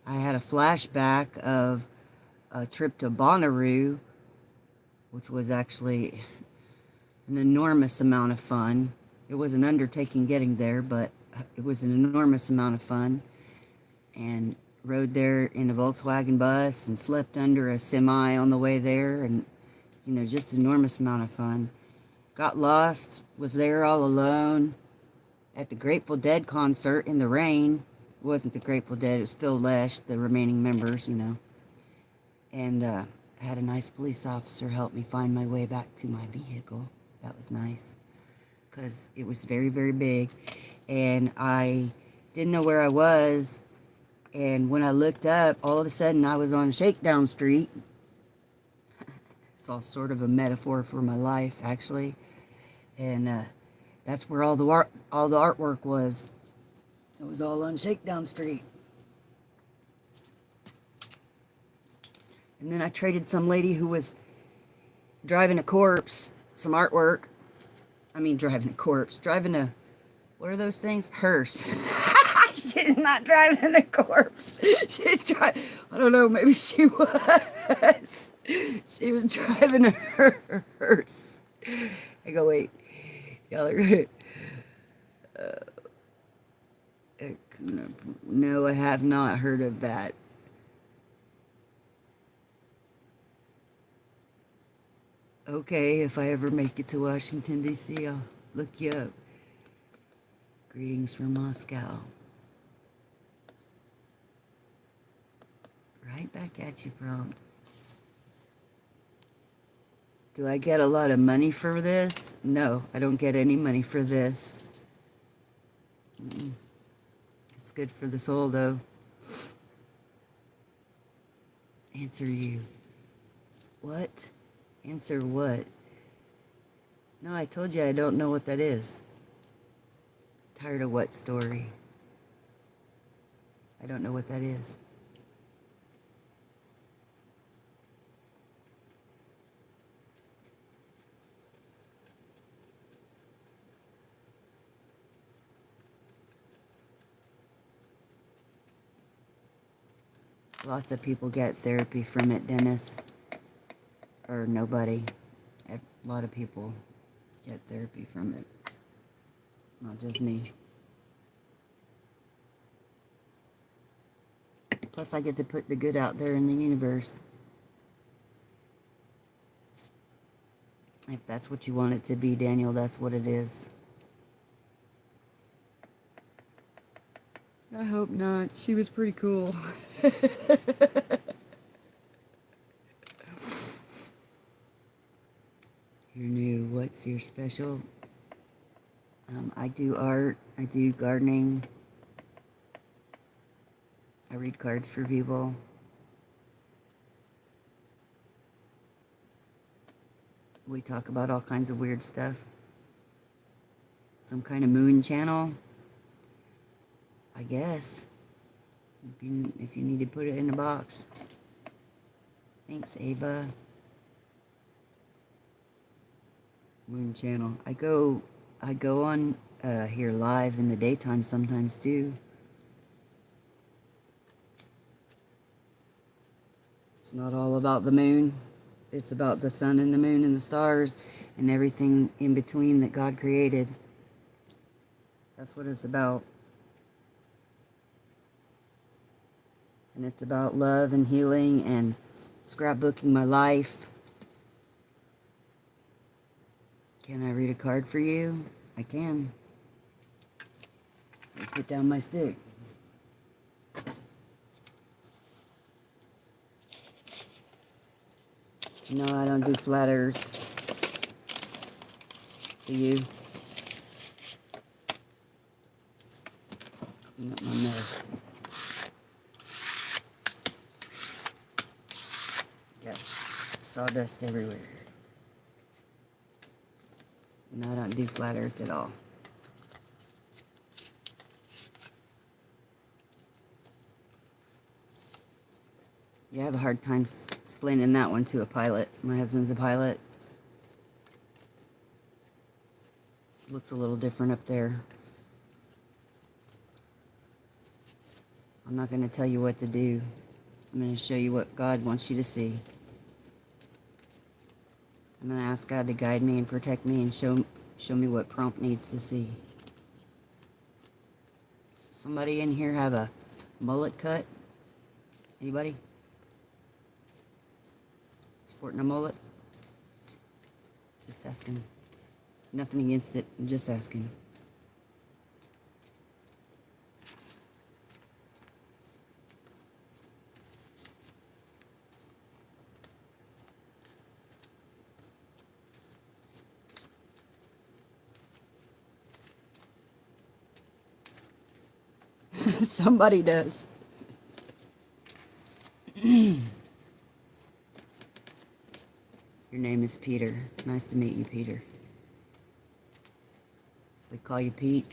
I had a flashback of a trip to Bonnaroo, which was actually an enormous amount of fun. It was an undertaking getting there, but it was an enormous amount of fun. And rode there in a Volkswagen bus and slept under a semi on the way there, and, you know, just an enormous amount of fun. Got lost, was there all alone at the Grateful Dead concert in the rain. It wasn't the Grateful Dead, it was Phil Lesh, the remaining members, you know. And had a nice police officer help me find my way back to my vehicle. That was nice, because it was very, very big, and I didn't know where I was, and when I looked up, all of a sudden I was on Shakedown Street. It's all sort of a metaphor for my life, actually, And that's where all the artwork was. It was all on Shakedown Street. And then I traded some lady who was driving a corpse some artwork. I mean, driving a corpse. Driving a, what are those things? Hearse. She's not driving a corpse. She's driving, I don't know, maybe she was. She was driving a hearse. I go, wait. Y'all are... no, I have not heard of that. Okay, if I ever make it to Washington, D.C., I'll look you up. Greetings from Moscow. Right back at you, prompt. Do I get a lot of money for this? No, I don't get any money for this. It's good for the soul, though. Answer you. What? Answer what? No, I told you I don't know what that is. Tired of what story? I don't know what that is. Lots of people get therapy from it, Dennis. Or nobody. A lot of people get therapy from it. Not just me. Plus, I get to put the good out there in the universe. If that's what you want it to be, Daniel, that's what it is. I hope not. She was pretty cool. You're new. What's your special? I do art. I do gardening. I read cards for people. We talk about all kinds of weird stuff. Some kind of moon channel, I guess. If you need to put it in a box. Thanks, Ava. Moon channel. I go on here live in the daytime sometimes too. It's not all about the moon. It's about the sun and the moon and the stars and everything in between that God created. That's what it's about. And it's about love and healing and scrapbooking my life. Can I read a card for you? I can. Let me put down my stick. No, I don't do flat earth. Do you? Clean up my mess. Got sawdust everywhere. No, I don't do flat earth at all. Yeah, I have a hard time explaining that one to a pilot. My husband's a pilot. Looks a little different up there. I'm not going to tell you what to do. I'm going to show you what God wants you to see. I'm going to ask God to guide me and protect me and show me what prompt needs to see. Somebody in here have a mullet cut? Anybody? Sporting a mullet? Just asking. Nothing against it. I'm just asking. Somebody does. Your name is Peter. Nice to meet you, Peter. call you Pete.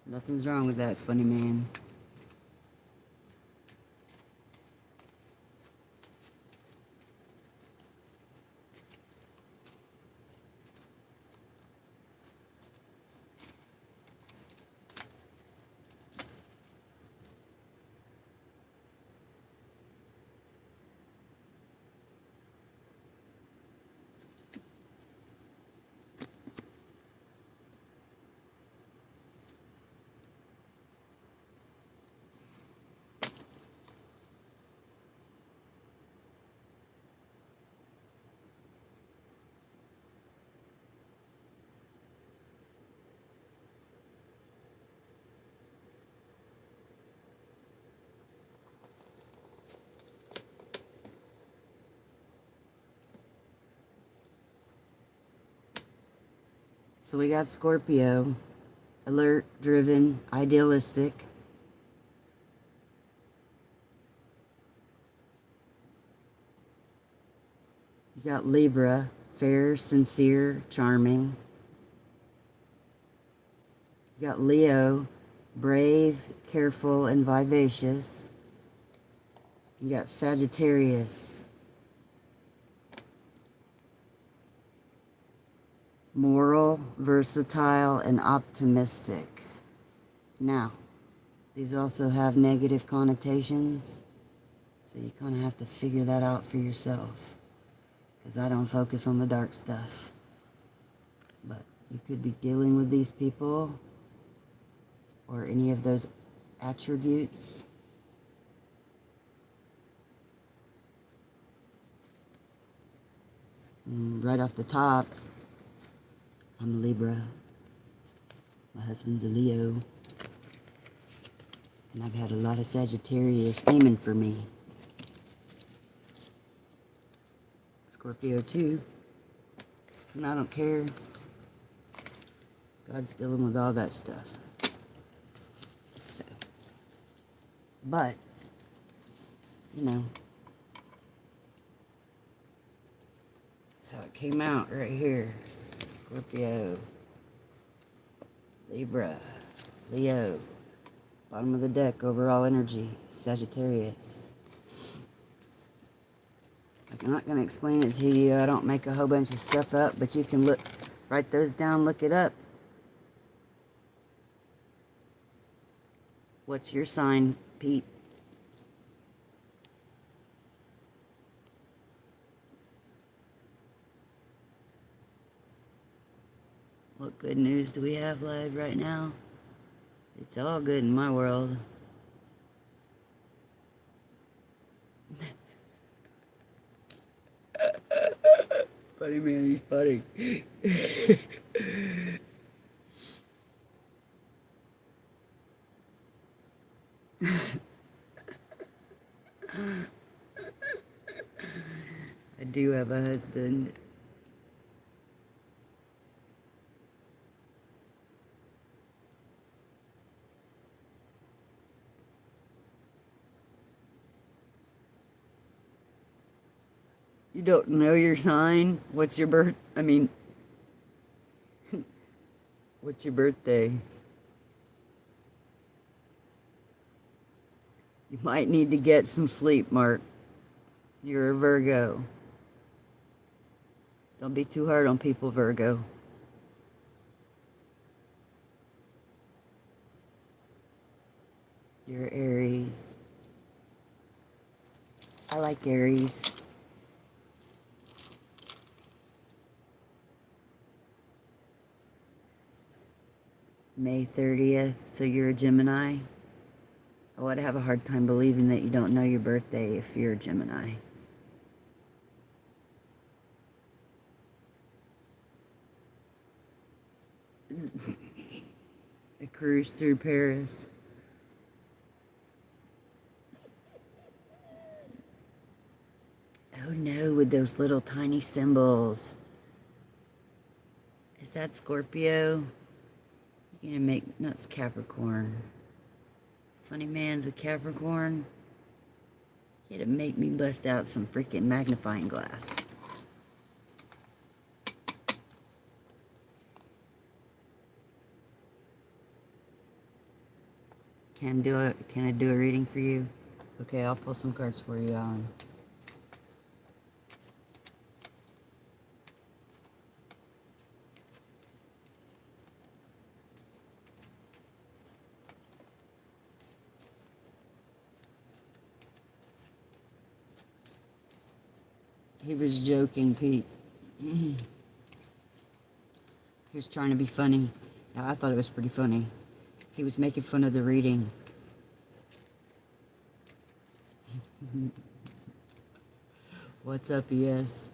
Nothing's wrong with that, funny man. So we got Scorpio, alert, driven, idealistic. You got Libra, fair, sincere, charming. You got Leo, brave, careful, and vivacious. You got Sagittarius, moral, versatile, and optimistic. Now, these also have negative connotations, so you kind of have to figure that out for yourself, because I don't focus on the dark stuff. But you could be dealing with these people or any of those attributes. Right off the top, I'm a Libra. My husband's a Leo. And I've had a lot of Sagittarius aiming for me. Scorpio too. And I don't care. God's dealing with all that stuff. So. But, you know. So it came out right here. Scorpio. Libra. Leo. Bottom of the deck, overall energy, Sagittarius. I'm not going to explain it to you. I don't make a whole bunch of stuff up, but you can write those down, look it up. What's your sign, Pete? What good news do we have live right now? It's all good in my world. Funny man, he's funny. I do have a husband. You don't know your sign? What's your what's your birthday? You might need to get some sleep, Mark. You're a Virgo. Don't be too hard on people, Virgo. You're Aries. I like Aries. May 30th, so you're a Gemini. I would have a hard time believing that you don't know your birthday if you're a Gemini. A cruise through Paris. Oh no, with those little tiny symbols. Is that Scorpio? You're gonna make nuts Capricorn. Funny man's a Capricorn. He had to make me bust out some freaking magnifying glass. Can I do a reading for you? Okay, I'll pull some cards for you, Alan. He was joking, Pete. He was trying to be funny. I thought it was pretty funny. He was making fun of the reading. What's up, ES?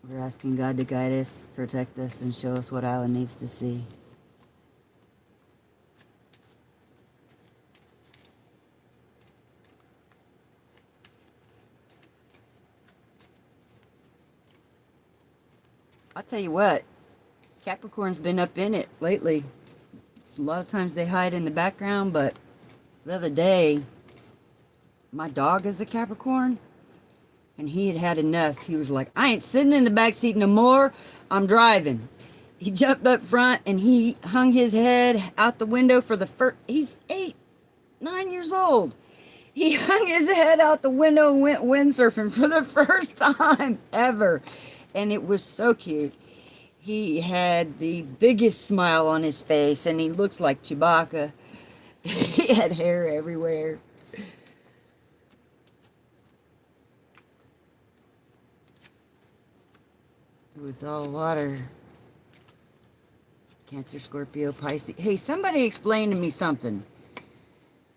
We're asking God to guide us, protect us, and show us what Alan needs to see. I'll tell you what, Capricorn's been up in it lately. It's a lot of times they hide in the background, but the other day, my dog is a Capricorn, and he had had enough. He was like, I ain't sitting in the back seat no more, I'm driving. He jumped up front, and he hung his head out the window for the first, he's 9 years old. He hung his head out the window and went windsurfing for the first time ever. And it was so cute. He had the biggest smile on his face, and he looks like Chewbacca. He had hair everywhere. It was all water. Cancer, Scorpio, Pisces. Hey, somebody explain to me something.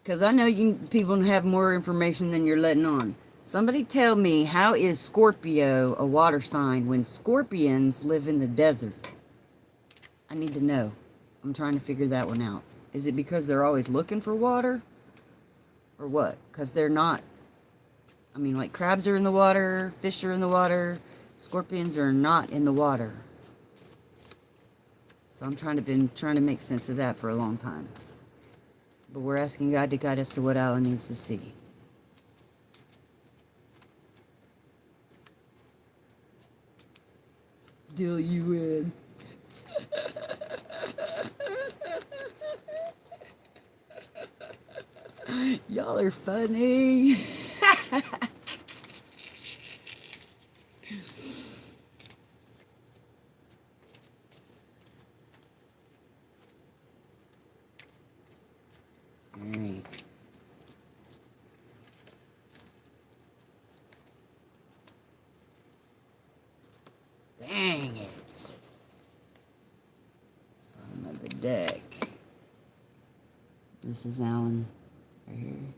Because I know people have more information than you're letting on. Somebody tell me, how is Scorpio a water sign when scorpions live in the desert? I need to know. I'm trying to figure that one out. Is it because they're always looking for water? Or what? Because they're not. I mean, like crabs are in the water, fish are in the water, scorpions are not in the water. So I'm been trying to make sense of that for a long time. But we're asking God to guide us to what Alan needs to see. Deal you in. Y'all are funny. Alright. Dang it. Bottom of the deck. This is Alan right here.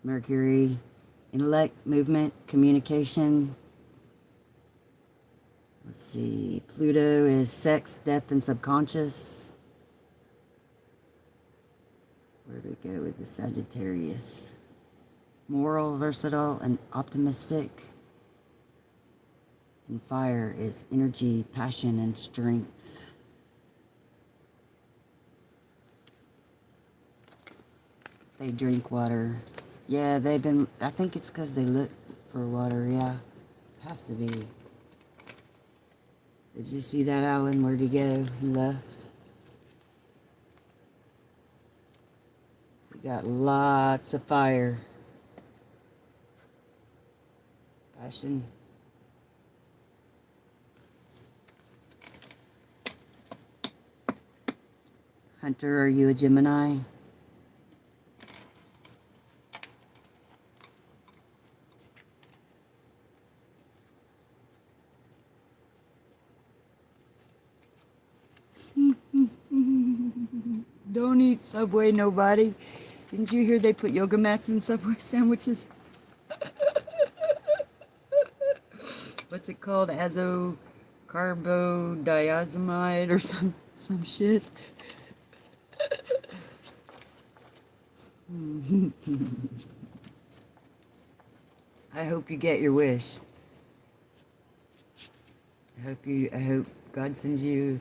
Mercury, intellect, movement, communication. Let's see. Pluto is sex, death, and subconscious. Where do we go with the Sagittarius? Moral, versatile, and optimistic. And fire is energy, passion, and strength. They drink water. Yeah, they've been, I think it's because they look for water, yeah. Has to be. Did you see that, Alan? Where'd he go? He left. We got lots of fire. Passion. Hunter, are you a Gemini? Don't eat Subway, nobody. Didn't you hear they put yoga mats in Subway sandwiches? What's it called? Azocarbodiazamide or some shit. I hope you get your wish. I hope God sends you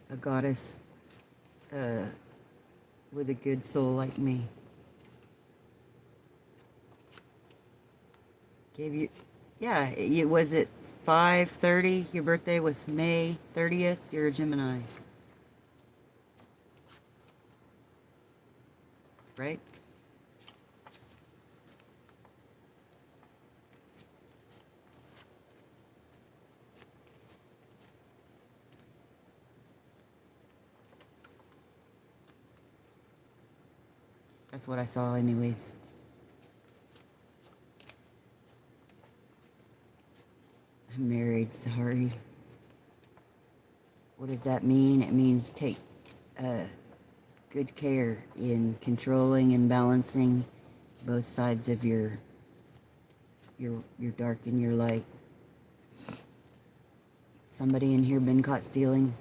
a goddess with a good soul like me. Gave you, yeah, was it 5:30? Your birthday was May 30th. You're a Gemini, right? That's what I saw anyways. I'm married, sorry. What does that mean? It means take good care in controlling and balancing both sides of your dark and your light. Somebody in here been caught stealing?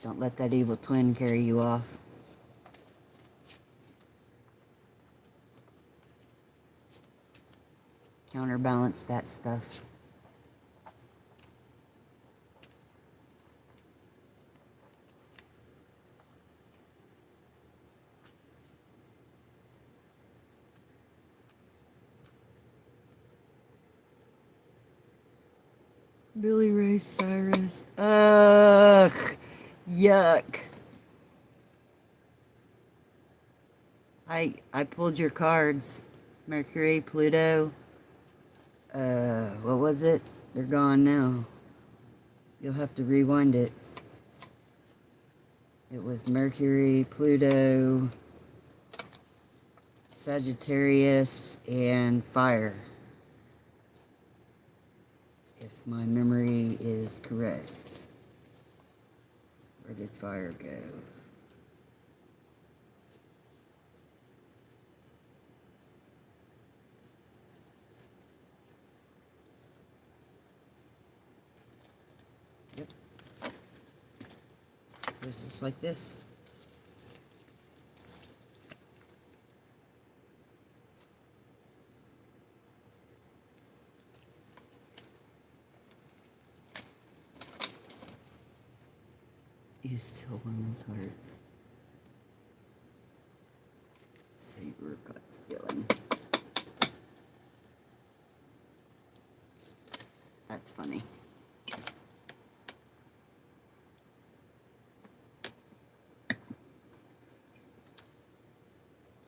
Don't let that evil twin carry you off. Counterbalance that stuff. Billy Ray Cyrus. Ugh. Yuck. I pulled your cards. Mercury, Pluto. What was it? They're gone now. You'll have to rewind it. It was Mercury, Pluto, Sagittarius, and fire. If my memory is correct. Where did fire go? Yep. It was just like this. You steal women's hearts. So you were caught stealing. That's funny.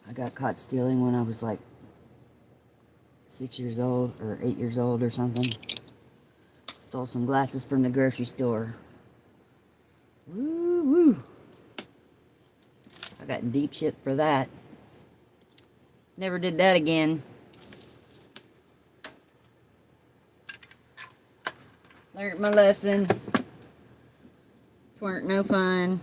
I got caught stealing when I was like 6 years old or 8 years old or something. Stole some glasses from the grocery store. Woo woo. I got deep shit for that. Never did that again. Learned my lesson. Twernt no fun.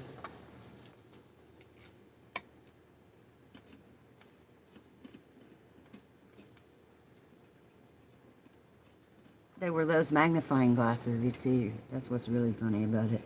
They were those magnifying glasses too. That's what's really funny about it.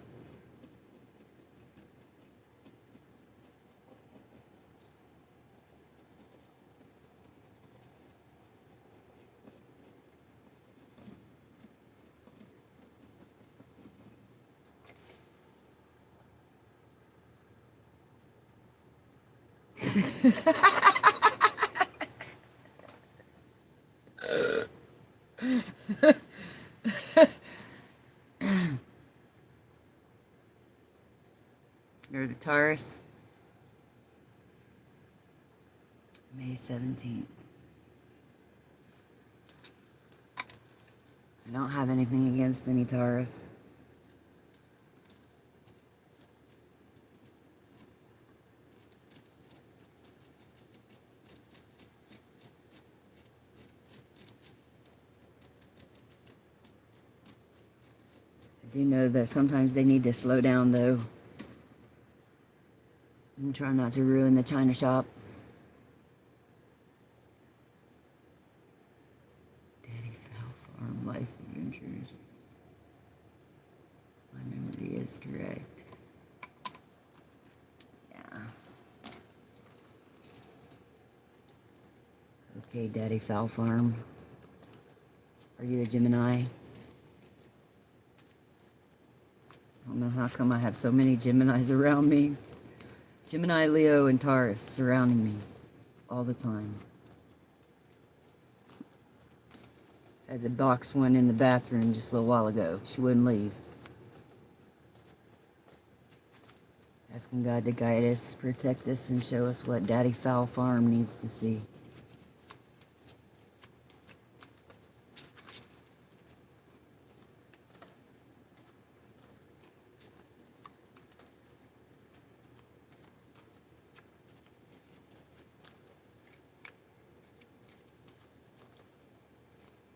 You're the Taurus. May 17th. I don't have anything against any Taurus. I do know that sometimes they need to slow down though. And try not to ruin the china shop. Daddy Fowl Farm Life Adventures. My memory is correct. Yeah. Okay, Daddy Fowl Farm. Are you a Gemini? I don't know how come I have so many Geminis around me. Gemini, Leo, and Taurus surrounding me all the time. I had to box one in the bathroom just a little while ago. She wouldn't leave. Asking God to guide us, protect us, and show us what Daddy Fowl Farm needs to see.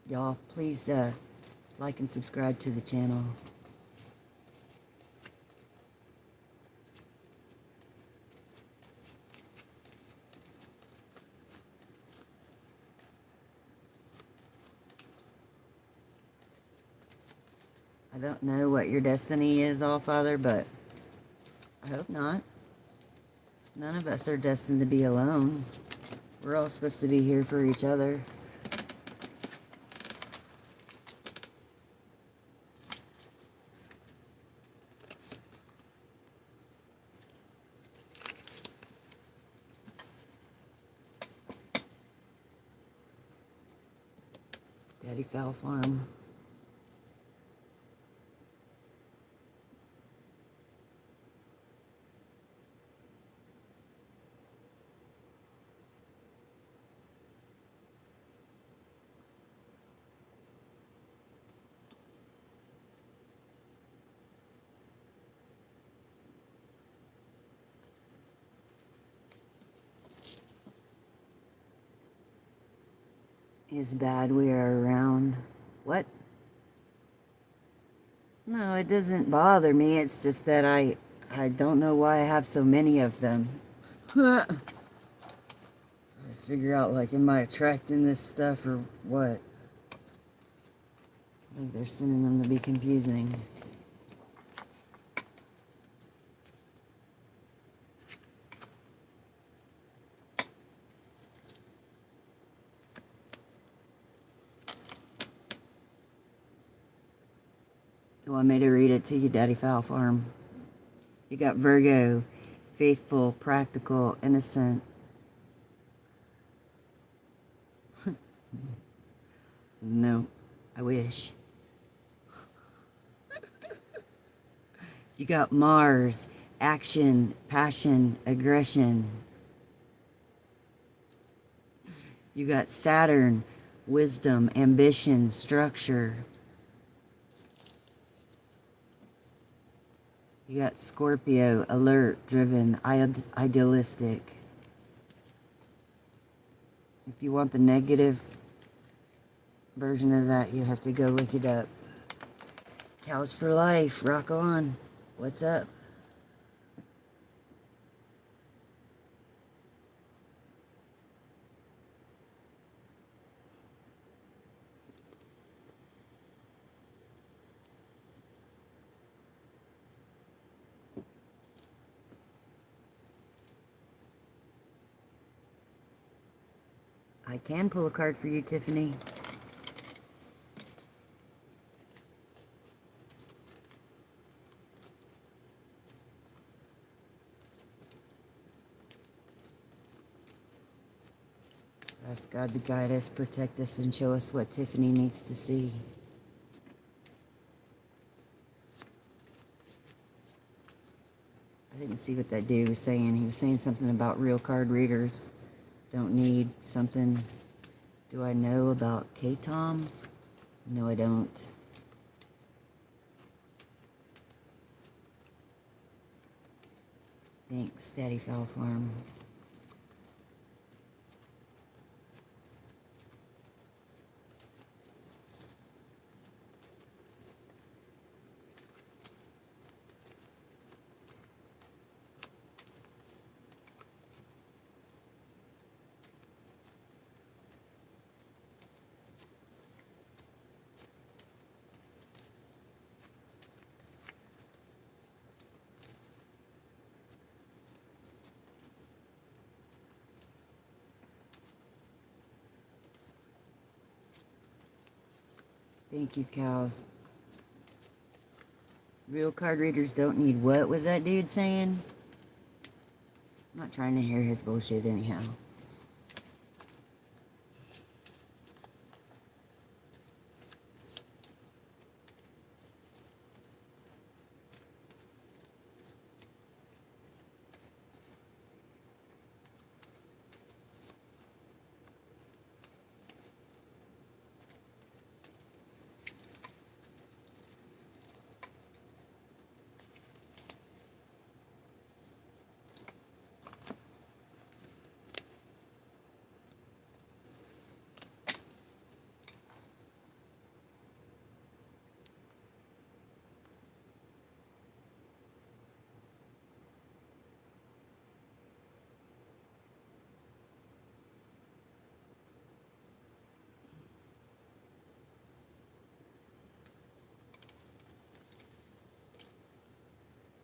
Y'all, please like and subscribe to the channel. I don't know what your destiny is, All-Father, but I hope not. None of us are destined to be alone. We're all supposed to be here for each other. Daddy Fowl Farm. It's bad we are around. What? No, it doesn't bother me. It's just that I don't know why I have so many of them. I figure out, like, am I attracting this stuff or what? I think they're sending them to be confusing. You want me to read it to you, Daddy Fowl Farm? You got Virgo, faithful, practical, innocent. No, I wish. You got Mars, action, passion, aggression. You got Saturn, wisdom, ambition, structure. You got Scorpio, alert, driven, idealistic. If you want the negative version of that, you have to go look it up. Cows for life, rock on. What's up? I can pull a card for you, Tiffany. Ask God to guide us, protect us, and show us what Tiffany needs to see. I didn't see what that dude was saying. He was saying something about real card readers don't need something. Do I know about K-Tom? No, I don't. Thanks, Daddy Fowl Farm. Thank you, cows. Real card readers don't need what was that dude saying? I'm not trying to hear his bullshit anyhow.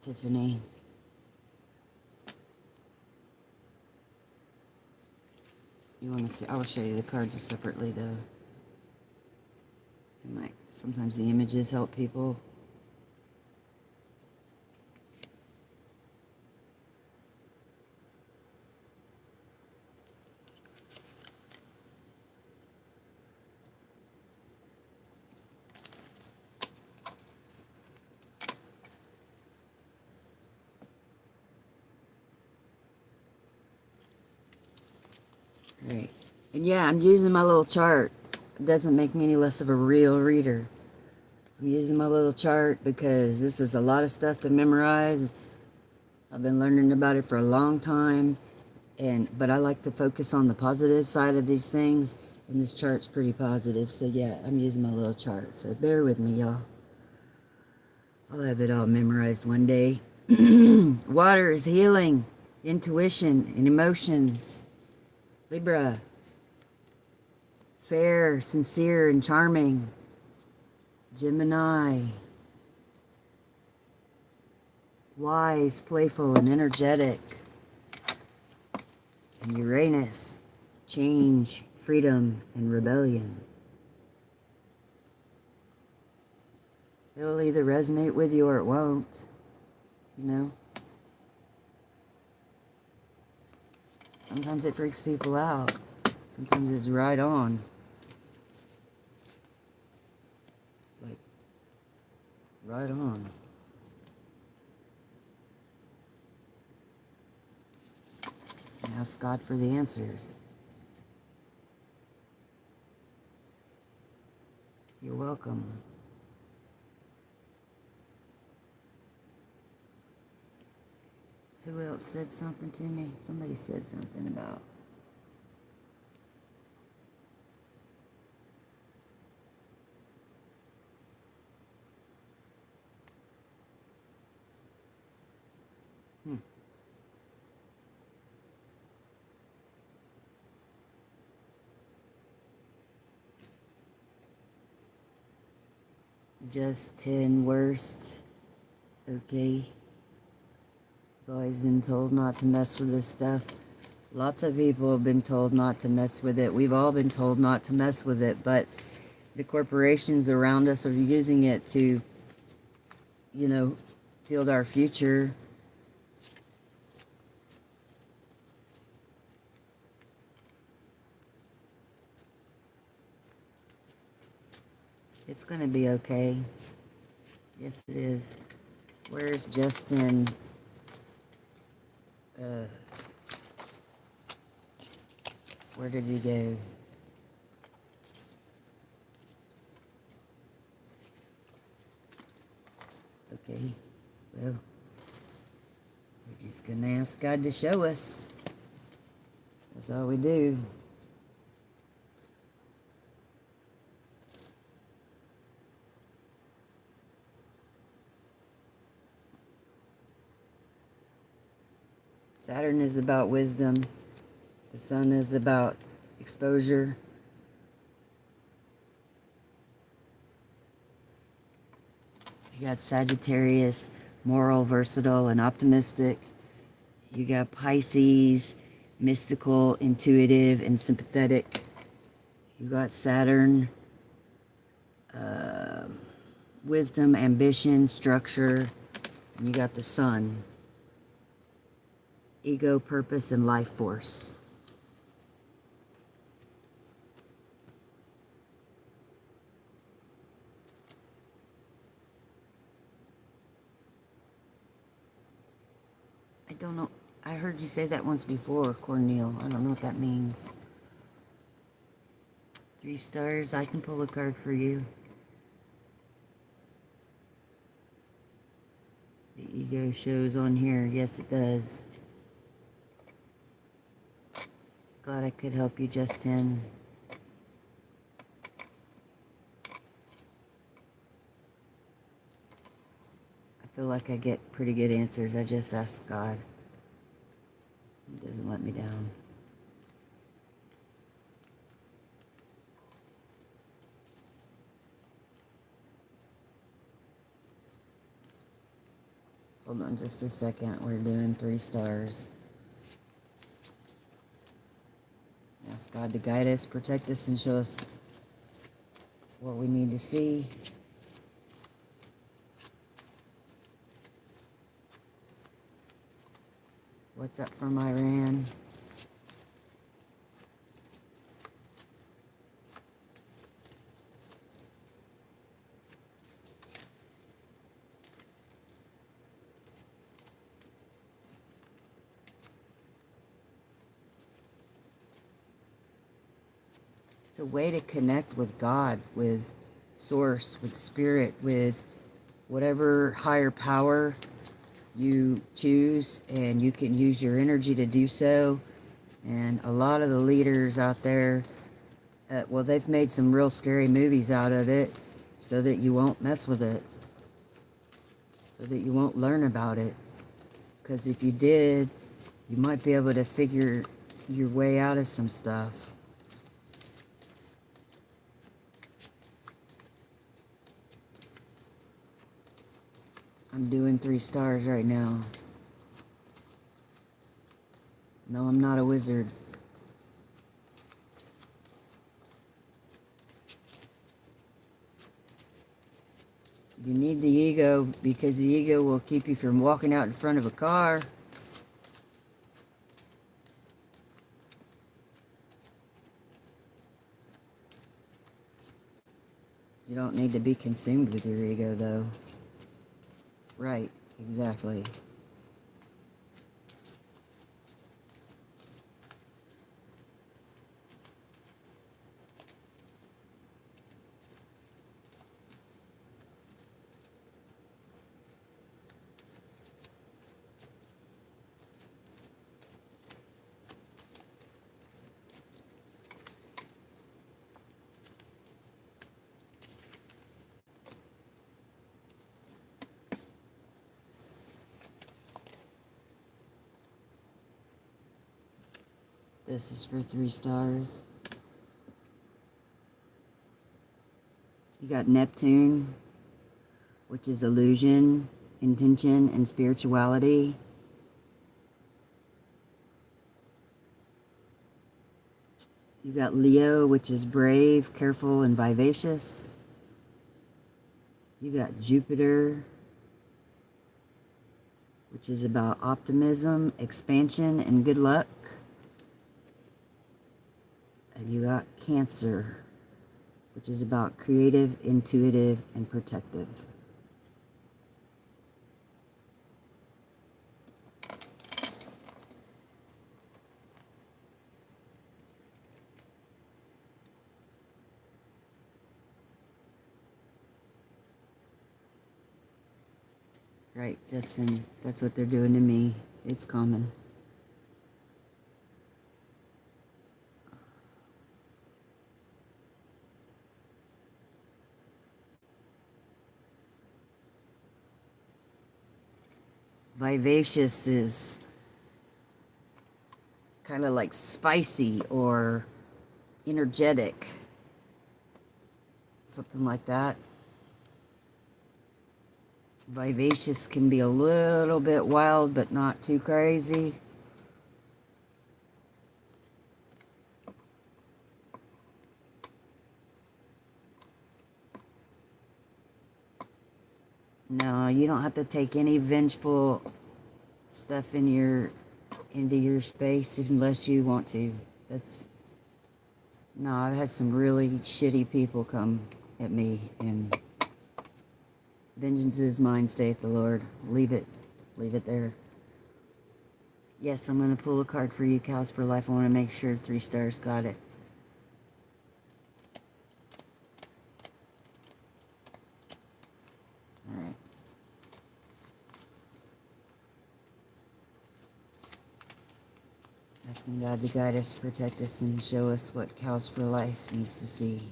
Tiffany. You want to see? I will show you the cards separately, though. Sometimes the images help people. Right. And yeah, I'm using my little chart. It doesn't make me any less of a real reader. I'm using my little chart because this is a lot of stuff to memorize. I've been learning about it for a long time, but I like to focus on the positive side of these things, and this chart's pretty positive. So yeah, I'm using my little chart. So bear with me, y'all. I'll have it all memorized one day. Water is healing, intuition, and emotions. Libra, fair, sincere, and charming. Gemini, wise, playful, and energetic. And Uranus, change, freedom, and rebellion. It'll either resonate with you or it won't, you know? Sometimes it freaks people out. Sometimes it's right on. Like, right on. And ask God for the answers. You're welcome. Who else said something to me? Somebody said something about... Just 10 worst. Okay. I've always been told not to mess with this stuff. Lots of people have been told not to mess with it. We've all been told not to mess with it, but the corporations around us are using it to, you know, build our future. It's going to be okay. Yes, it is. Where's Justin? Where did he go? Okay, well, we're just going to ask God to show us. That's all we do. Saturn is about wisdom. The sun is about exposure. You got Sagittarius, moral, versatile, and optimistic. You got Pisces, mystical, intuitive, and sympathetic. You got Saturn, wisdom, ambition, structure. And you got the sun. Ego, purpose, and life force. I don't know. I heard you say that once before, Cornel. I don't know what that means. 3 stars. I can pull a card for you. The ego shows on here. Yes, it does. Glad I could help you, Justin. I feel like I get pretty good answers. I just ask God. He doesn't let me down. Hold on just a second. We're doing 3 stars. Ask God to guide us, protect us, and show us what we need to see. What's up from Iran? It's a way to connect with God, with Source, with Spirit, with whatever higher power you choose, and you can use your energy to do so. And a lot of the leaders out there, well, they've made some real scary movies out of it so that you won't mess with it, so that you won't learn about it. Because if you did, you might be able to figure your way out of some stuff. I'm doing 3 stars right now. No, I'm not a wizard. You need the ego because the ego will keep you from walking out in front of a car. You don't need to be consumed with your ego, though. Right, exactly. This is for 3 stars. You got Neptune, which is illusion, intention, and spirituality. You got Leo, which is brave, careful, and vivacious. You got Jupiter, which is about optimism, expansion, and good luck. And you got Cancer, which is about creative, intuitive, and protective. Right, Justin, that's what they're doing to me. It's common. Vivacious is kind of like spicy or energetic. Something like that. Vivacious can be a little bit wild, but not too crazy. No, you don't have to take any vengeful stuff into your space unless you want to. No, I've had some really shitty people come at me, and vengeance is mine, saith the Lord. Leave it there. Yes, I'm going to pull a card for you, Cows for Life. I want to make sure 3 stars got it. Alright. Asking God to guide us, protect us, and show us what Cows for Life needs to see.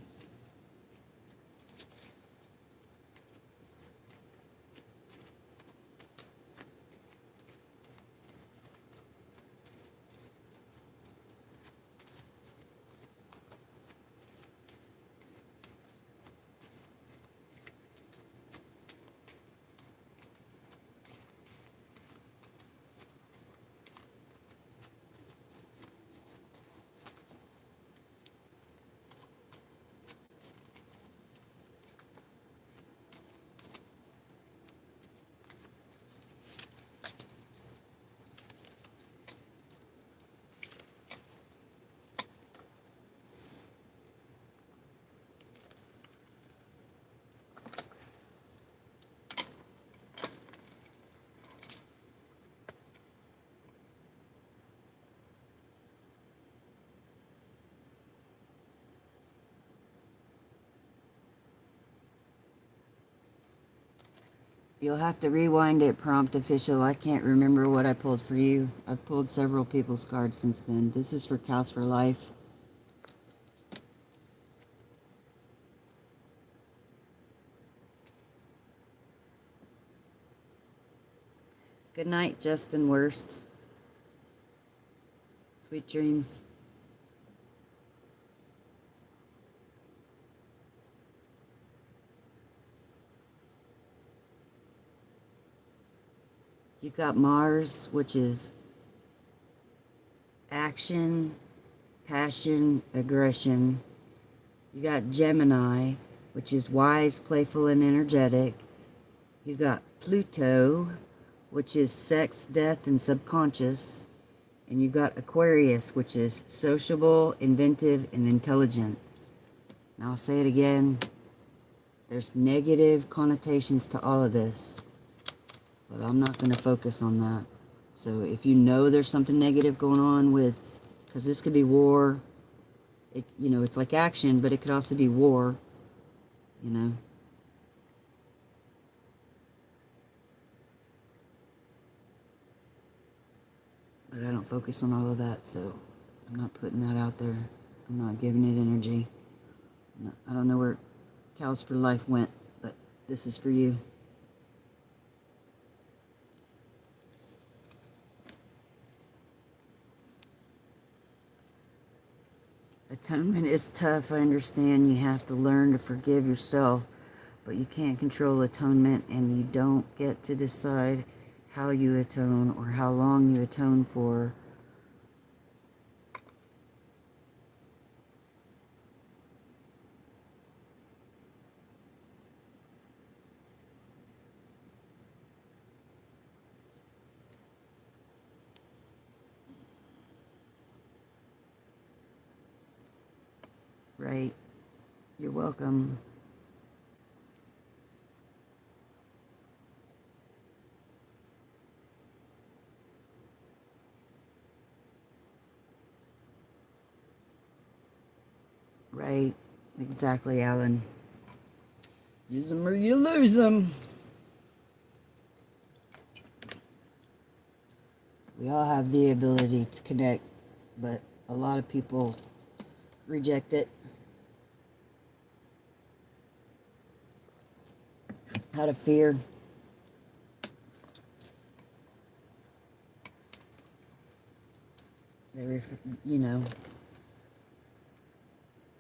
You'll have to rewind it, Prompt Official. I can't remember what I pulled for you. I've pulled several people's cards since then. This is for Cows for Life. Good night, Justin Worst. Sweet dreams. You got Mars, which is action, passion, aggression. You got Gemini, which is wise, playful, and energetic. You got Pluto, which is sex, death, and subconscious. And you got Aquarius, which is sociable, inventive, and intelligent. Now I'll say it again. There's negative connotations to all of this, but I'm not going to focus on that. So if you know there's something negative going on with, because this could be war, it's like action, but it could also be war, But I don't focus on all of that, so I'm not putting that out there. I'm not giving it energy. I don't know where Cows for Life went, but this is for you. Atonement is tough, I understand. You have to learn to forgive yourself, but you can't control atonement, and you don't get to decide how you atone or how long you atone for. Right? You're welcome. Right, exactly, Alan. Use them or you lose them. We all have the ability to connect, but a lot of people reject it. Out of fear. They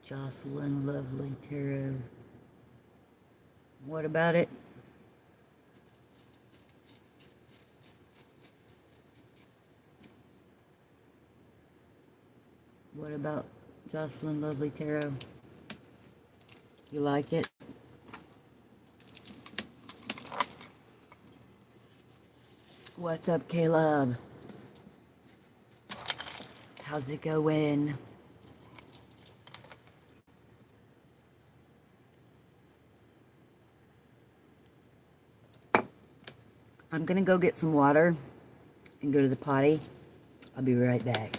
Jocelyn Lovely Tarot. What about it? What about Jocelyn Lovely Tarot? You like it? What's up, Caleb? How's it going? I'm gonna go get some water and go to the potty. I'll be right back.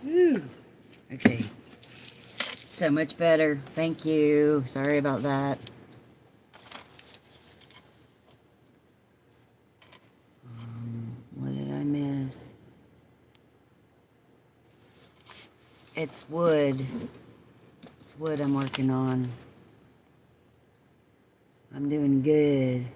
Woo. Okay. So much better. Thank you. Sorry about that. What did I miss? It's wood. It's wood I'm working on. I'm doing good.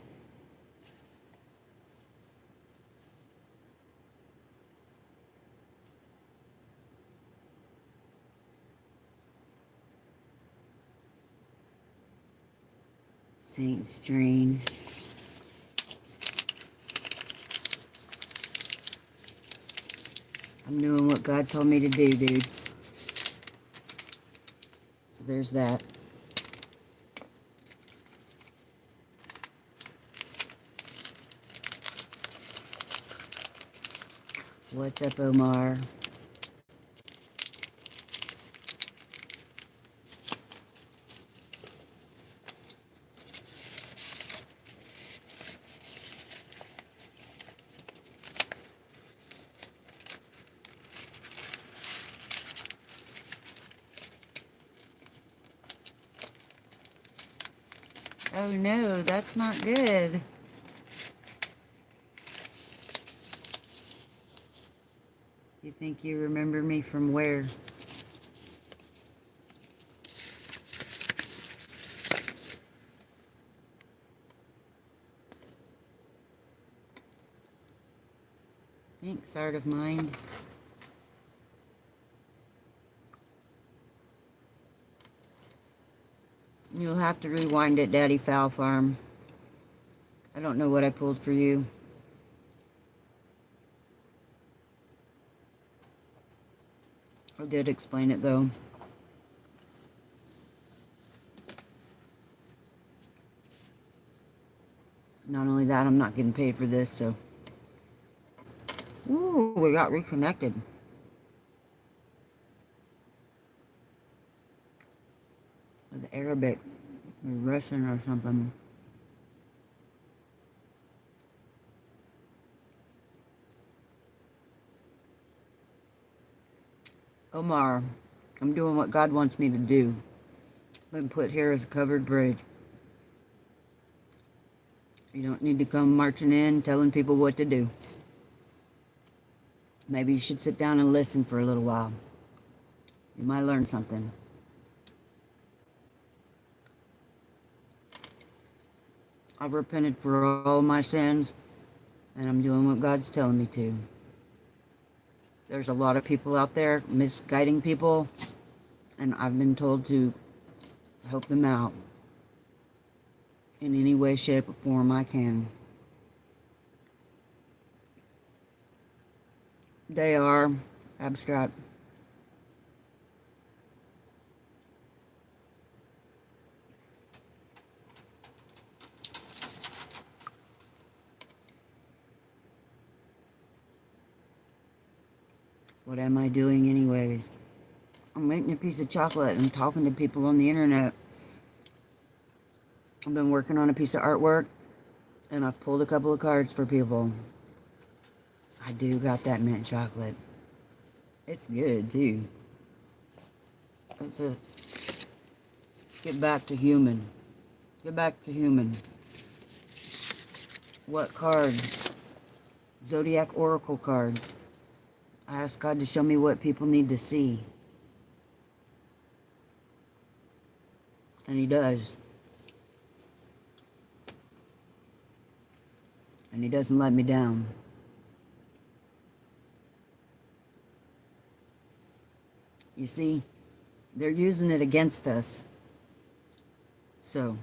Saint Strain. I'm doing what God told me to do, dude. So there's that. What's up, Omar? Oh no, that's not good. You think you remember me from where? Thanks, Art of Mind. You'll have to rewind it, Daddy Fowl Farm. I don't know what I pulled for you. I did explain it, though. Not only that, I'm not getting paid for this, so... Ooh, we got reconnected. With Arabic or Russian or something. Omar, I'm doing what God wants me to do. Been put here as a covered bridge. You don't need to come marching in telling people what to do. Maybe you should sit down and listen for a little while. You might learn something. I've repented for all my sins, and I'm doing what God's telling me to. There's a lot of people out there misguiding people, and I've been told to help them out in any way, shape, or form I can. They are abstract. What am I doing anyways? I'm making a piece of chocolate and talking to people on the internet. I've been working on a piece of artwork, and I've pulled a couple of cards for people. I do got that mint chocolate. It's good, too. It's a... Get back to human. Get back to human. What cards? Zodiac Oracle cards. I asked God to show me what people need to see. And He does. And He doesn't let me down. You see, they're using it against us. So,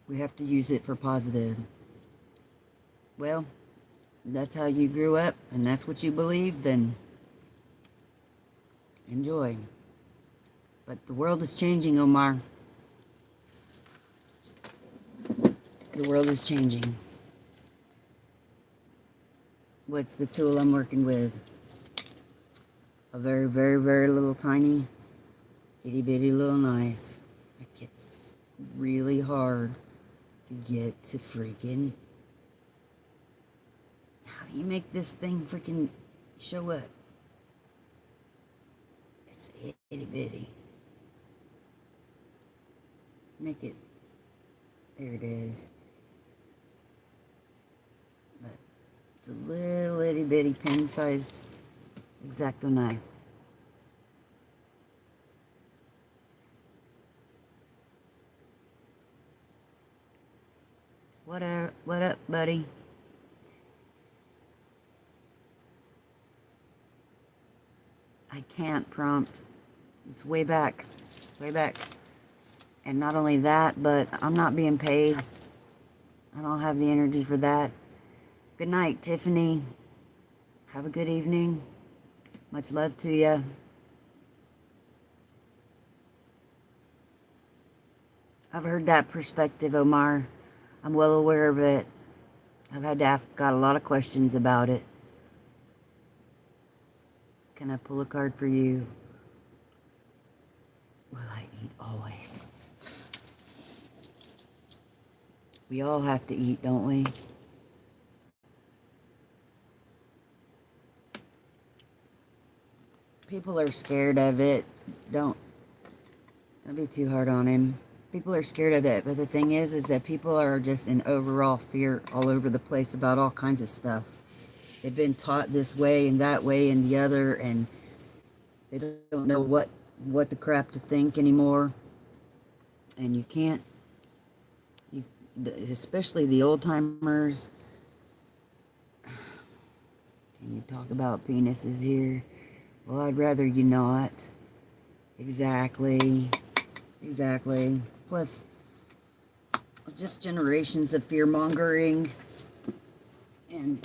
we have to use it for positive. Well, that's how you grew up, and that's what you believe, then enjoy. But the world is changing, Omar. The world is changing. What's the tool I'm working with? A very, very, very little tiny, itty bitty little knife. It gets really hard to get to freaking... How do you make this thing freaking show up? It's itty bitty. Make it... There it is. But it's a little itty bitty pen-sized X-Acto knife. What up, buddy? I can't prompt. It's way back. Way back. And not only that, but I'm not being paid. I don't have the energy for that. Good night, Tiffany. Have a good evening. Much love to you. I've heard that perspective, Omar. I'm well aware of it. I've had to ask God a lot of questions about it. Can I pull a card for you? Will I eat always? We all have to eat, don't we? People are scared of it. Don't be too hard on him. People are scared of it, but the thing is that people are just in overall fear all over the place about all kinds of stuff. They've been taught this way and that way and the other, and they don't know what the crap to think anymore. And you can't, especially the old timers. Can you talk about penises here? Well, I'd rather you not. Exactly. Plus, just generations of fear-mongering and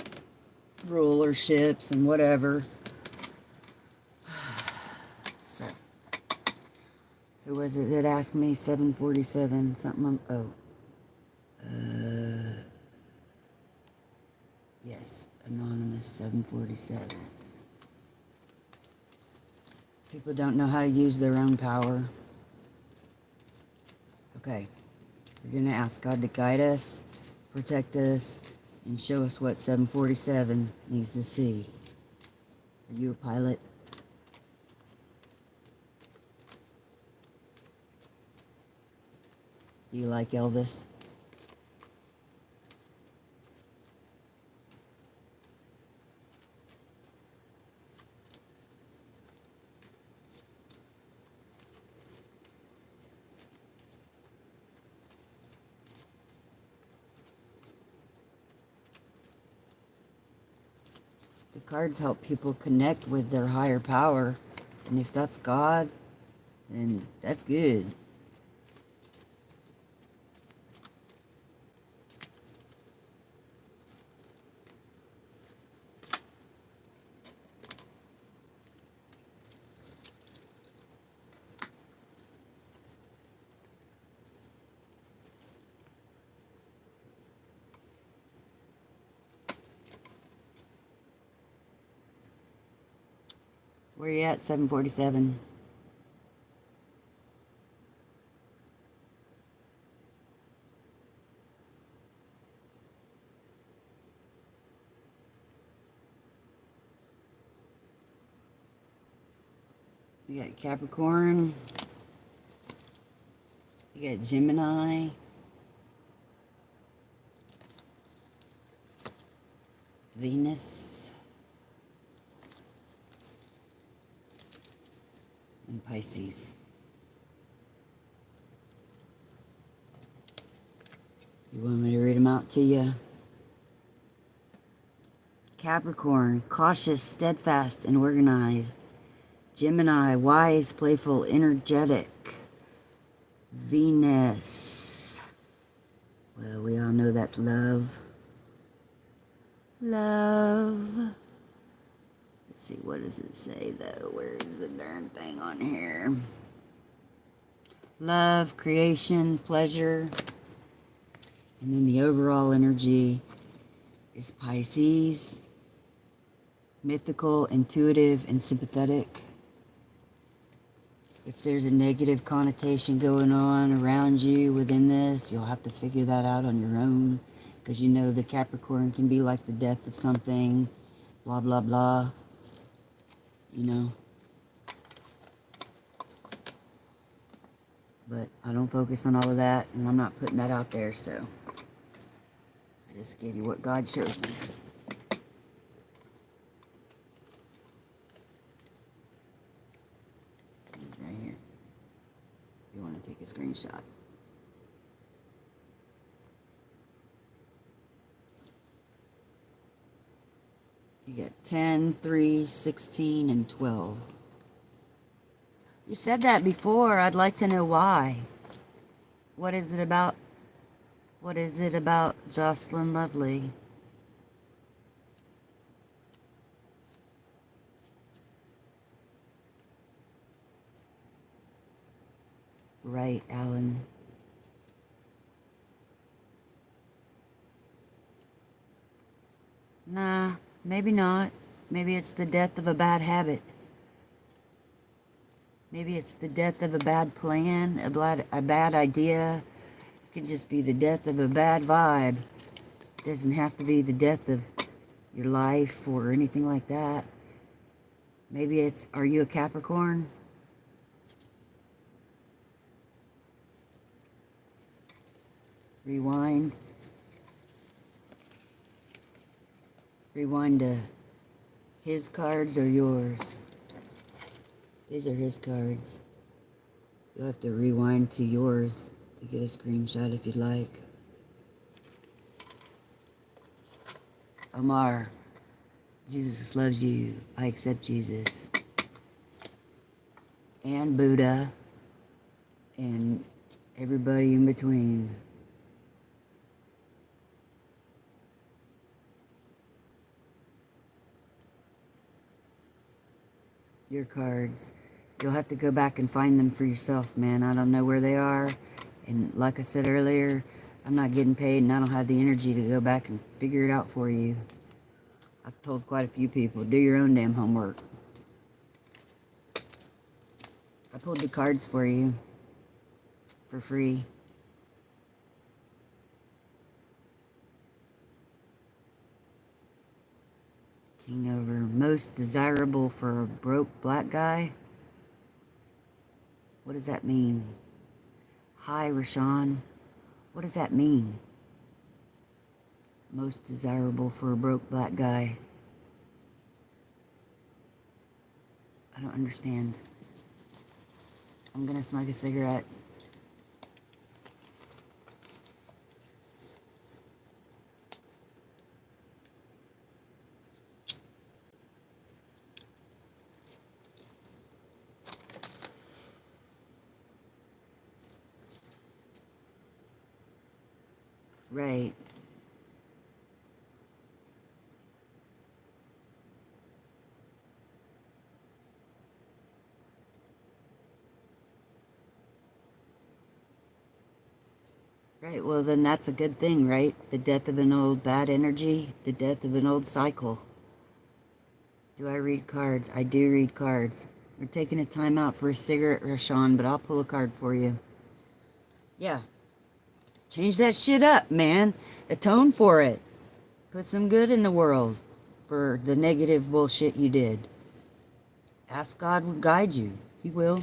rulerships and whatever. So, who was it that asked me? 747 something. Yes, anonymous 747. People don't know how to use their own power. Okay, we're going to ask God to guide us, protect us, and show us what 747 needs to see. Are you a pilot? Do you like Elvis? The cards help people connect with their higher power, and if that's God, then that's good. Where you at, 747? You got Capricorn. You got Gemini. Venus. And Pisces. You want me to read them out to you? Capricorn, cautious, steadfast, and organized. Gemini, wise, playful, energetic. Venus. Well, we all know that's love. Love. Let's see, what does it say, though? Where is the darn thing on here? Love, creation, pleasure. And then the overall energy is Pisces. Mythical, intuitive, and sympathetic. If there's a negative connotation going on around you within this, you'll have to figure that out on your own. Because you know the Capricorn can be like the death of something, blah, blah, blah. You know. But I don't focus on all of that, and I'm not putting that out there, so I just gave you what God shows me. It's right here. If you want to take a screenshot. You got 10, 3, 16, and 12. You said that before. I'd like to know why. What is it about? What is it about Jocelyn Lovely? Right, Alan. Nah, maybe not. Maybe it's the death of a bad habit. Maybe it's the death of a bad plan, a bad idea. It could just be the death of a bad vibe. It doesn't have to be the death of your life or anything like that. Maybe it's, are you a Capricorn? Rewind. Rewind to his cards or yours. These are his cards. You'll have to rewind to yours to get a screenshot if you'd like. Omar, Jesus loves you. I accept Jesus. And Buddha. And everybody in between. Your cards. You'll have to go back and find them for yourself, man. I don't know where they are. And like I said earlier, I'm not getting paid and I don't have the energy to go back and figure it out for you. I've told quite a few people, do your own damn homework. I pulled the cards for you for free. King over. Most desirable for a broke black guy? What does that mean? Hi, Rashawn. What does that mean? Most desirable for a broke black guy. I don't understand. I'm gonna smoke a cigarette. Right. Right, well then that's a good thing, right? The death of an old bad energy, the death of an old cycle. Do I read cards? I do read cards. We're taking a time out for a cigarette, Rashawn, but I'll pull a card for you. Yeah. Change that shit up, man. Atone for it. Put some good in the world for the negative bullshit you did. Ask God will guide you. He will.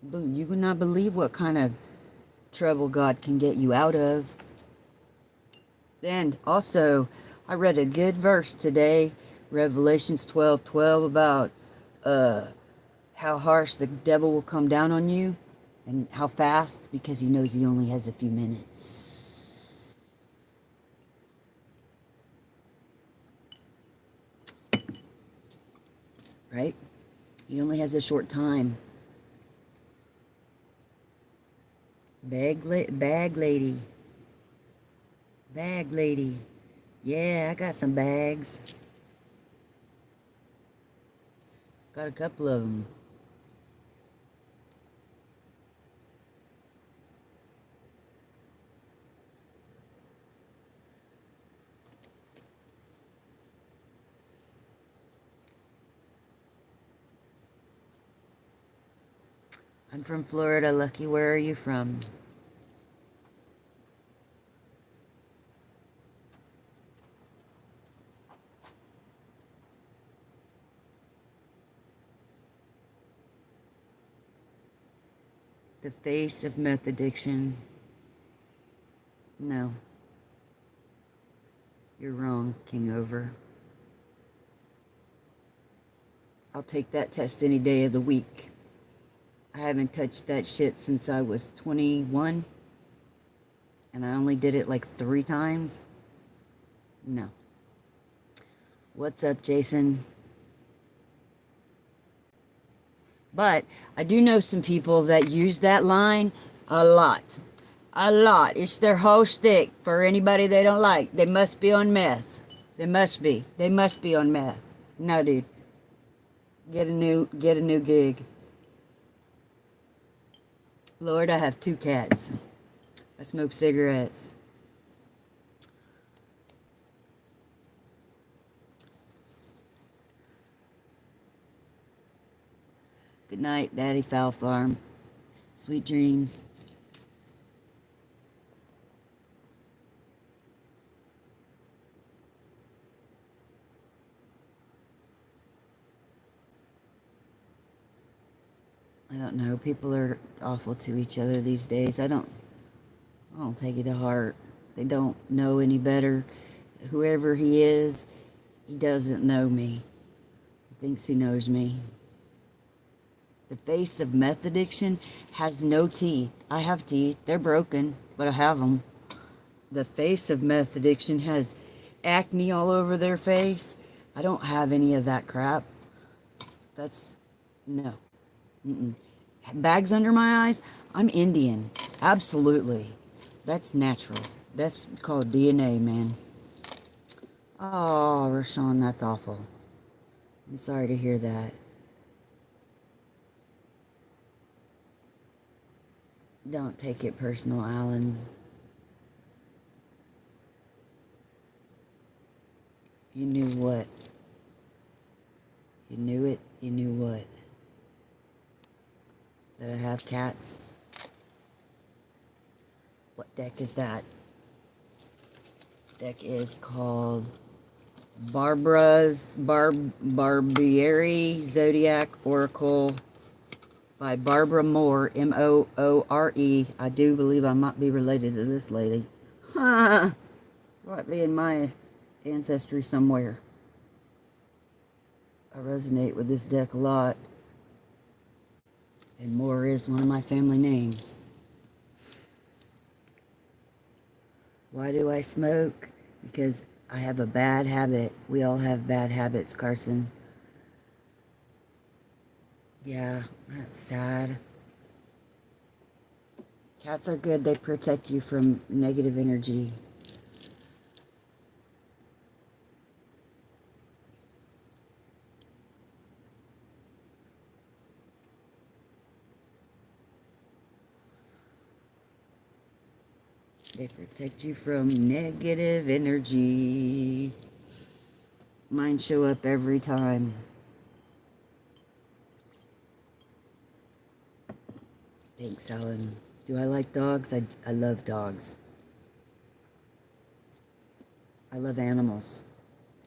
But you would not believe what kind of trouble God can get you out of. And also, I read a good verse today, Revelations 12:12, about how harsh the devil will come down on you and how fast, because he knows he only has a few minutes. Right? He only has a short time. Bag lady. Bag lady. Yeah, I got some bags. Got a couple of them. I'm from Florida, Lucky. Where are you from? The face of meth addiction. No. You're wrong, King Over. I'll take that test any day of the week. I haven't touched that shit since I was 21. And I only did it like 3 times. No. What's up, Jason? But I do know some people that use that line a lot. A lot. It's their whole shtick for anybody they don't like. They must be on meth. They must be. They must be on meth. No, dude. Get a new gig. Lord, I have 2 cats. I smoke cigarettes. Good night, Daddy Fowl Farm. Sweet dreams. I don't know. People are awful to each other these days. I don't take it to heart. They don't know any better. Whoever he is, he doesn't know me. He thinks he knows me. The face of meth addiction has no teeth. I have teeth. They're broken, but I have them. The face of meth addiction has acne all over their face. I don't have any of that crap. That's, no. Mm-mm. Bags under my eyes? I'm Indian. Absolutely. That's natural. That's called DNA, man. Oh, Rashawn, that's awful. I'm sorry to hear that. Don't take it personal, Alan. You knew what? You knew it? You knew what? That I have cats? What deck is that? Deck is called Barbieri Zodiac Oracle by Barbara Moore, Moore. I do believe I might be related to this lady. Might be in my ancestry somewhere. I resonate with this deck a lot. And Moore is one of my family names. Why do I smoke? Because I have a bad habit. We all have bad habits, Carson. Yeah, that's sad. Cats are good. They protect you from negative energy. They protect you from negative energy. Mine show up every time. Thanks, Alan. Do I like dogs? I love dogs. I love animals.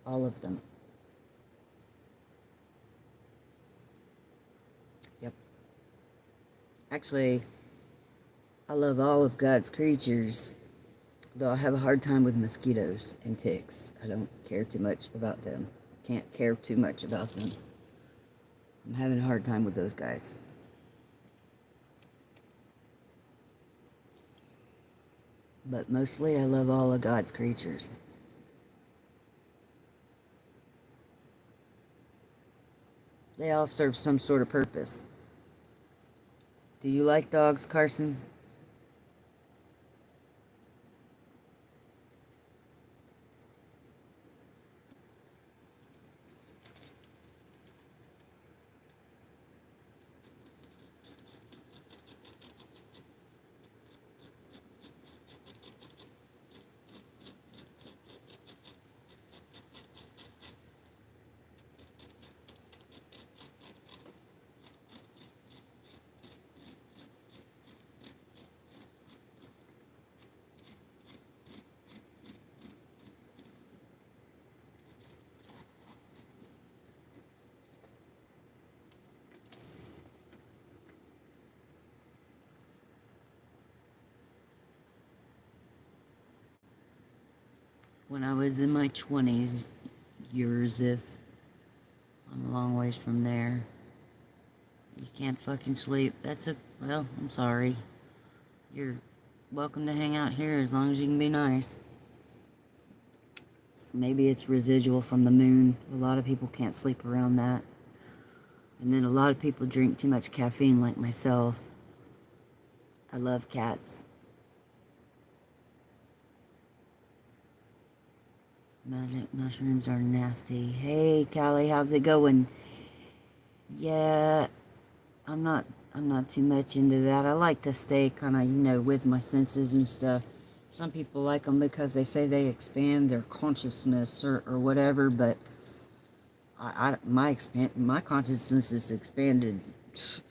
All of them. Yep. Actually, I love all of God's creatures, though I have a hard time with mosquitoes and ticks. I don't care too much about them. Can't care too much about them. I'm having a hard time with those guys. But mostly I love all of God's creatures. They all serve some sort of purpose. Do you like dogs, Carson? When I was in my 20s, I'm a long ways from there. You can't fucking sleep. Well, I'm sorry. You're welcome to hang out here as long as you can be nice. Maybe it's residual from the moon. A lot of people can't sleep around that. And then a lot of people drink too much caffeine like myself. I love cats. Magic mushrooms are nasty. Hey, Callie, how's it going? Yeah, I'm not too much into that. I like to stay kind of, with my senses and stuff. Some people like them because they say they expand their consciousness or whatever, but my consciousness is expanded as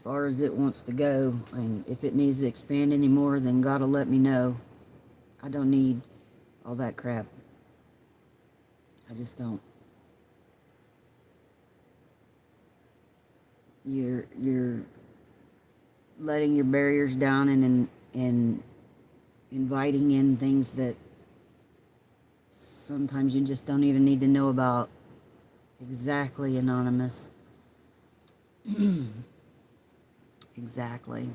far as it wants to go. And if it needs to expand anymore, then God will let me know. I don't need all that crap. I just don't. You're letting your barriers down and inviting in things that sometimes you just don't even need to know about. Exactly, Anonymous. Exactly.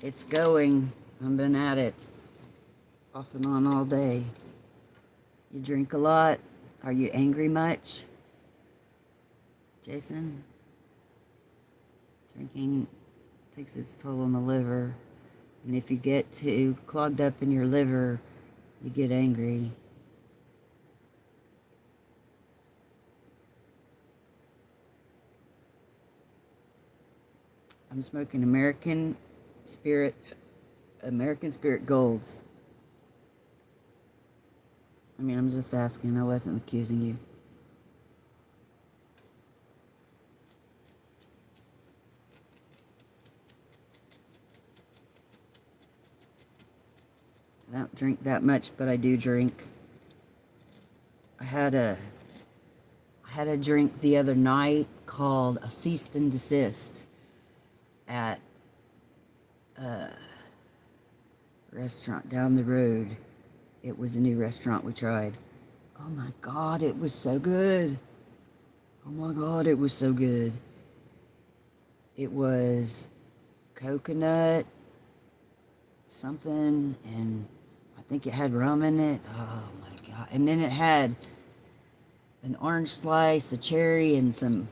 It's going. I've been at it off and on all day. You drink a lot? Are you angry much? Jason? Drinking takes its toll on the liver. And if you get too clogged up in your liver, you get angry. I'm smoking American Spirit Golds. I mean, I'm just asking. I wasn't accusing you. I don't drink that much, but I do drink. I had a drink the other night called a cease and desist at a restaurant down the road. It was a new restaurant we tried. Oh my God, it was so good. Oh my God, it was so good. It was coconut something, and I think it had rum in it. Oh my God. And then it had an orange slice, a cherry, and some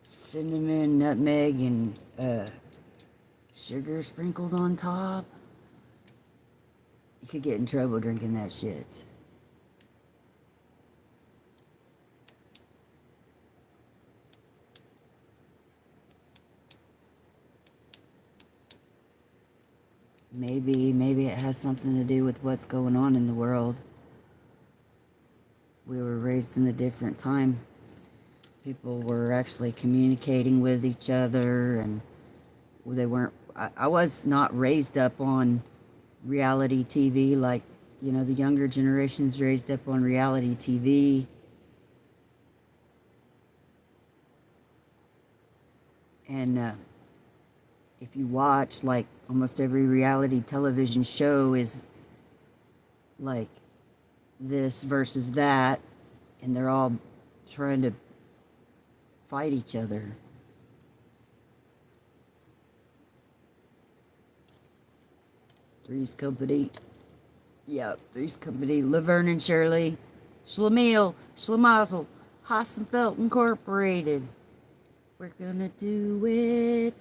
cinnamon, nutmeg, and sugar sprinkled on top. You could get in trouble drinking that shit. Maybe it has something to do with what's going on in the world. We were raised in a different time. People were actually communicating with each other, and they weren't. I was not raised up on reality TV like, the younger generation's raised up on reality TV. And if you watch, like, almost every reality television show is like this versus that, and they're all trying to fight each other. Three's Company. Yeah, Three's Company. Laverne and Shirley. Schlemiel. Schlemazel. Hassenfeld Incorporated. We're gonna do it.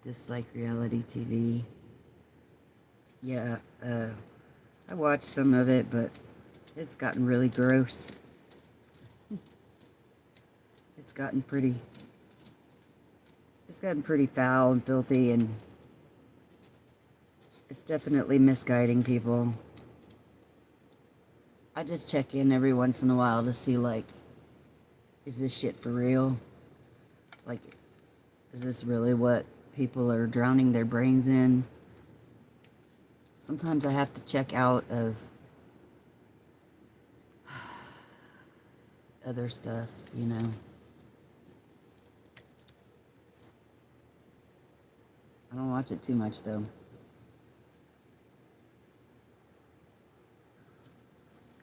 Dislike reality TV. Yeah, I watched some of it, but it's gotten really gross. It's gotten pretty foul and filthy, and it's definitely misguiding people. I just check in every once in a while to see, like, is this shit for real? Like, is this really what people are drowning their brains in? Sometimes I have to check out of other stuff, I don't watch it too much, though.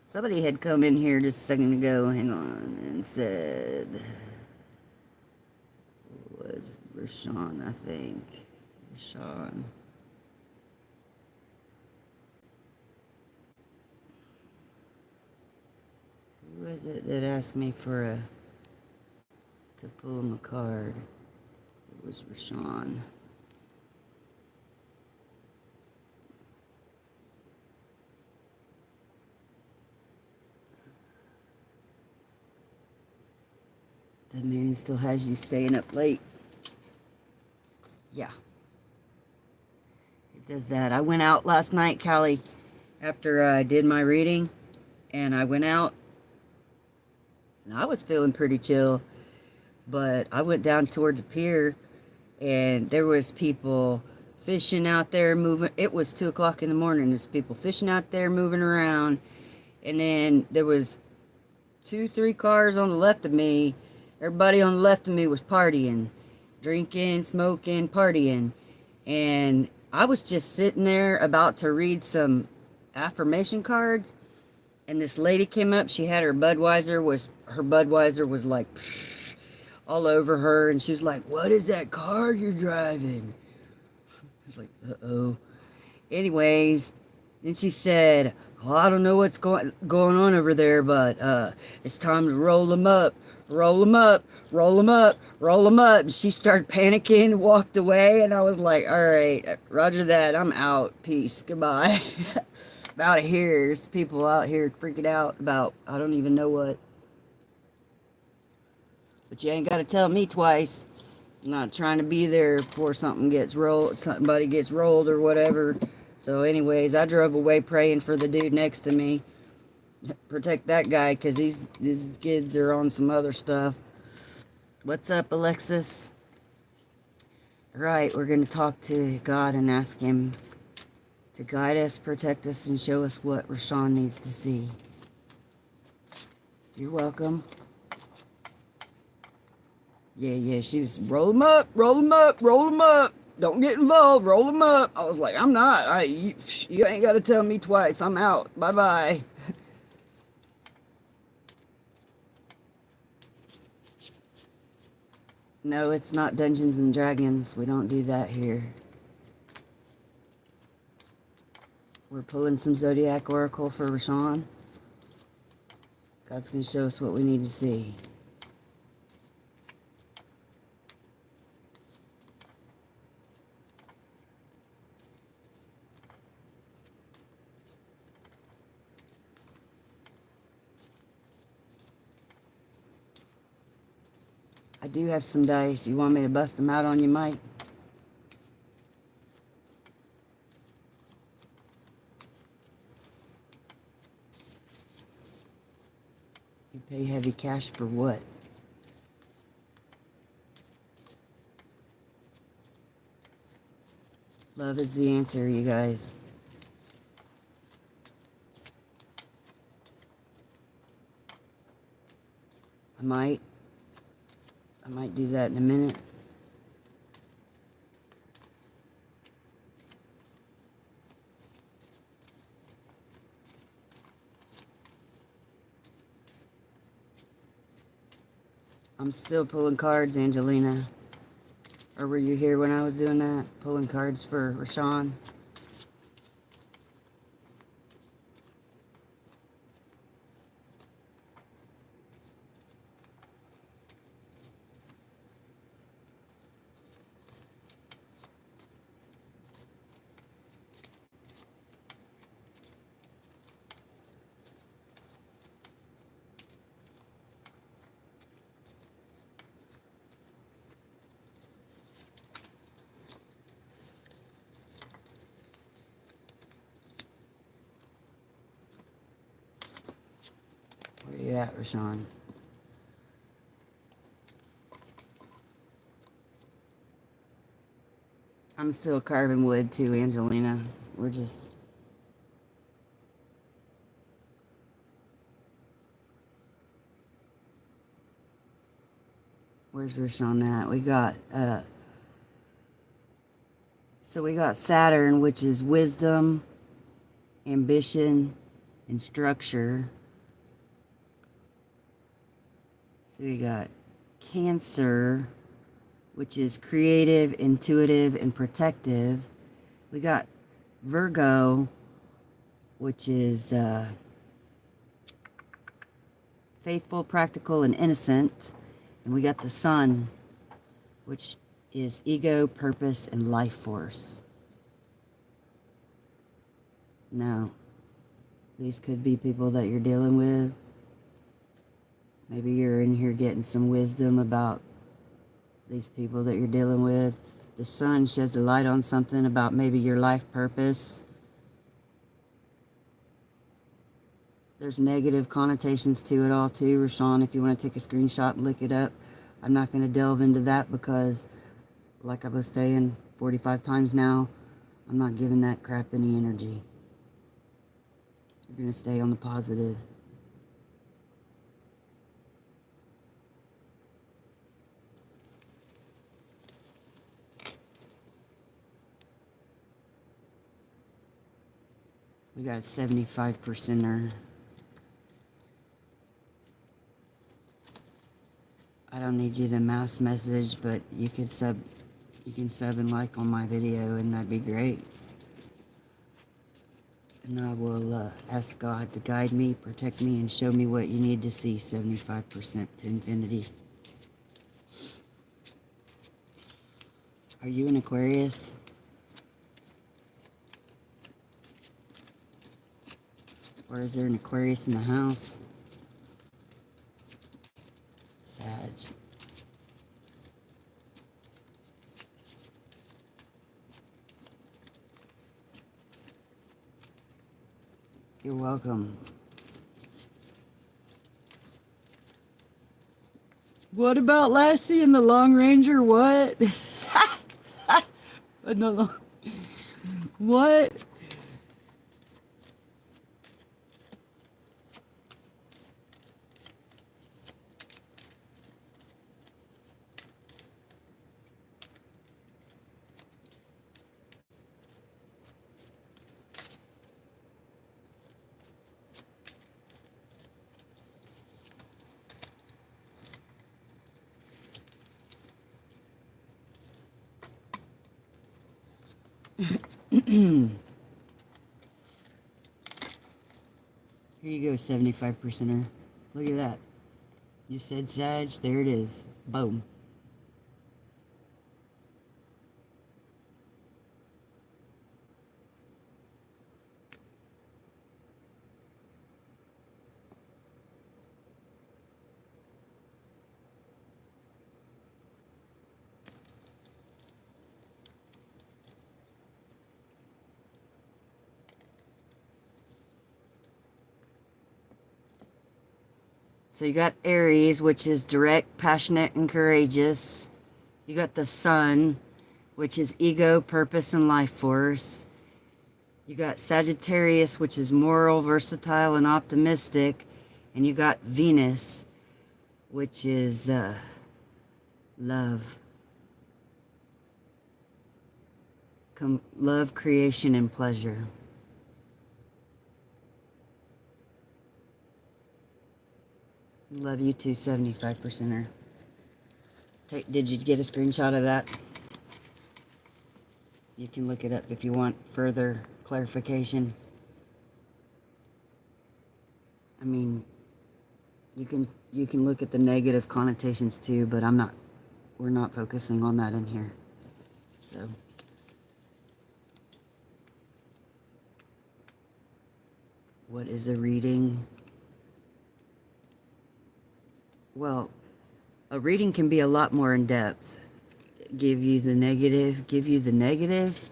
Somebody had come in here just a second ago, hang on, and said, was Rashawn, I think. Rashawn. Who was it that asked me to pull him a card? It was Rashawn. That man still has you staying up late. Yeah. It does that. I went out last night, Callie, after I did my reading, and I went out, and I was feeling pretty chill, but I went down toward the pier, and there was people fishing out there, moving. It was 2 o'clock in the morning. There's people fishing out there, moving around, and then there was 2-3 cars on the left of me. Everybody on the left of me was partying, drinking, smoking, partying. And I was just sitting there about to read some affirmation cards. And this lady came up. She had her Budweiser was like psh, all over her. And she was like, "What is that car you're driving?" I was like, uh-oh. Anyways, then she said, "Oh, I don't know what's going on over there, but it's time to roll them up. Roll them up, roll them up, roll them up." She started panicking, walked away, and I was like, all right, roger that, I'm out, peace, goodbye. I'm out of here. There's people out here freaking out about, I don't even know what. But you ain't got to tell me twice. I'm not trying to be there before somebody gets rolled or whatever. So anyways, I drove away praying for the dude next to me. Protect that guy, because these kids are on some other stuff. What's up, Alexis? Right, we're going to talk to God and ask him to guide us, protect us, and show us what Rashawn needs to see. You're welcome. Yeah, she was, roll them up, roll them up, roll them up. Don't get involved, roll them up. I was like, I'm not. You ain't got to tell me twice. I'm out. Bye-bye. No, it's not Dungeons and Dragons. We don't do that here. We're pulling some Zodiac Oracle for Rashawn. God's going to show us what we need to see. I do have some dice. You want me to bust them out on you, Mike? You pay heavy cash for what? Love is the answer, you guys. I might do that in a minute. I'm still pulling cards, Angelina. Or were you here when I was doing that? Pulling cards for Rashawn? Where you at, Rashawn? I'm still carving wood too, Angelina. We're just... Where's Rashawn at? We got, so we got Saturn, which is wisdom, ambition, and structure. So we got Cancer, which is creative, intuitive, and protective. We got Virgo, which is faithful, practical, and innocent. And we got the Sun, which is ego, purpose, and life force. Now, these could be people that you're dealing with. Maybe you're in here getting some wisdom about these people that you're dealing with. The Sun sheds a light on something about maybe your life purpose. There's negative connotations to it all too, Rashawn, if you want to take a screenshot and look it up. I'm not going to delve into that because, like I was saying 45 times now, I'm not giving that crap any energy. You're going to stay on the positive. We got 75%er. I don't need you to mass message, but you can sub and like on my video, and that'd be great. And I will ask God to guide me, protect me, and show me what you need to see. 75% to infinity. Are you an Aquarius? Or is there an Aquarius in the house? Sag. You're welcome. What about Lassie and the Long Ranger? What? What? Here you go, 75%er. Look at that. You said Sag, there it is. Boom. So you got Aries, which is direct, passionate, and courageous. You got the Sun, which is ego, purpose, and life force. You got Sagittarius, which is moral, versatile, and optimistic. And you got Venus, which is love. Love, creation, and pleasure. Love you too, 75%er. Did you get a screenshot of that? You can look it up if you want further clarification. I mean, you can look at the negative connotations too, but we're not focusing on that in here. So what is a reading? Well, a reading can be a lot more in depth. Give you the negative.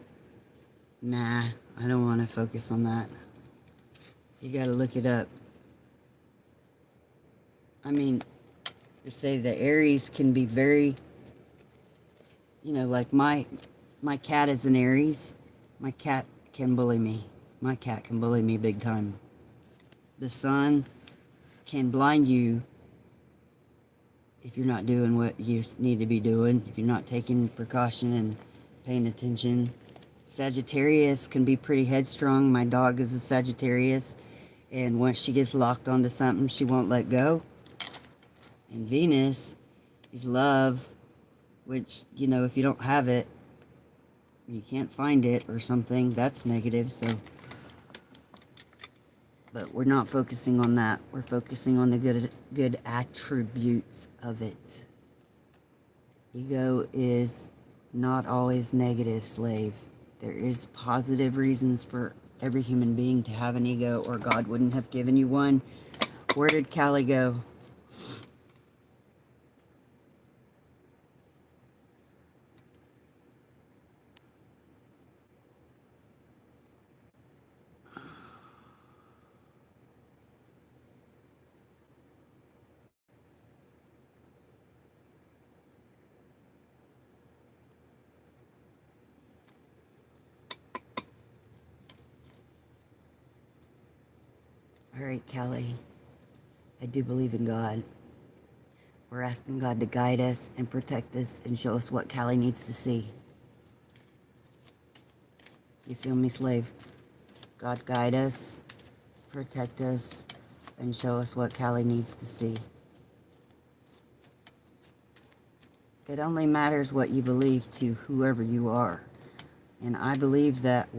Nah, I don't want to focus on that. You got to look it up. I mean, to say the Aries can be very, like my cat is an Aries. My cat can bully me. My cat can bully me big time. The sun can blind you if you're not doing what you need to be doing, if you're not taking precaution and paying attention. Sagittarius can be pretty headstrong. My dog is a Sagittarius, and once she gets locked onto something, she won't let go. And Venus is love, which, if you don't have it, you can't find it or something, that's negative, so. But we're not focusing on that. We're focusing on the good attributes of it. Ego is not always negative, slave. There is positive reasons for every human being to have an ego, or God wouldn't have given you one. Where did Callie go? All right, Callie, I do believe in God. We're asking God to guide us and protect us and show us what Callie needs to see. You feel me, slave? God, guide us, protect us, and show us what Callie needs to see. It only matters what you believe to whoever you are. And I believe that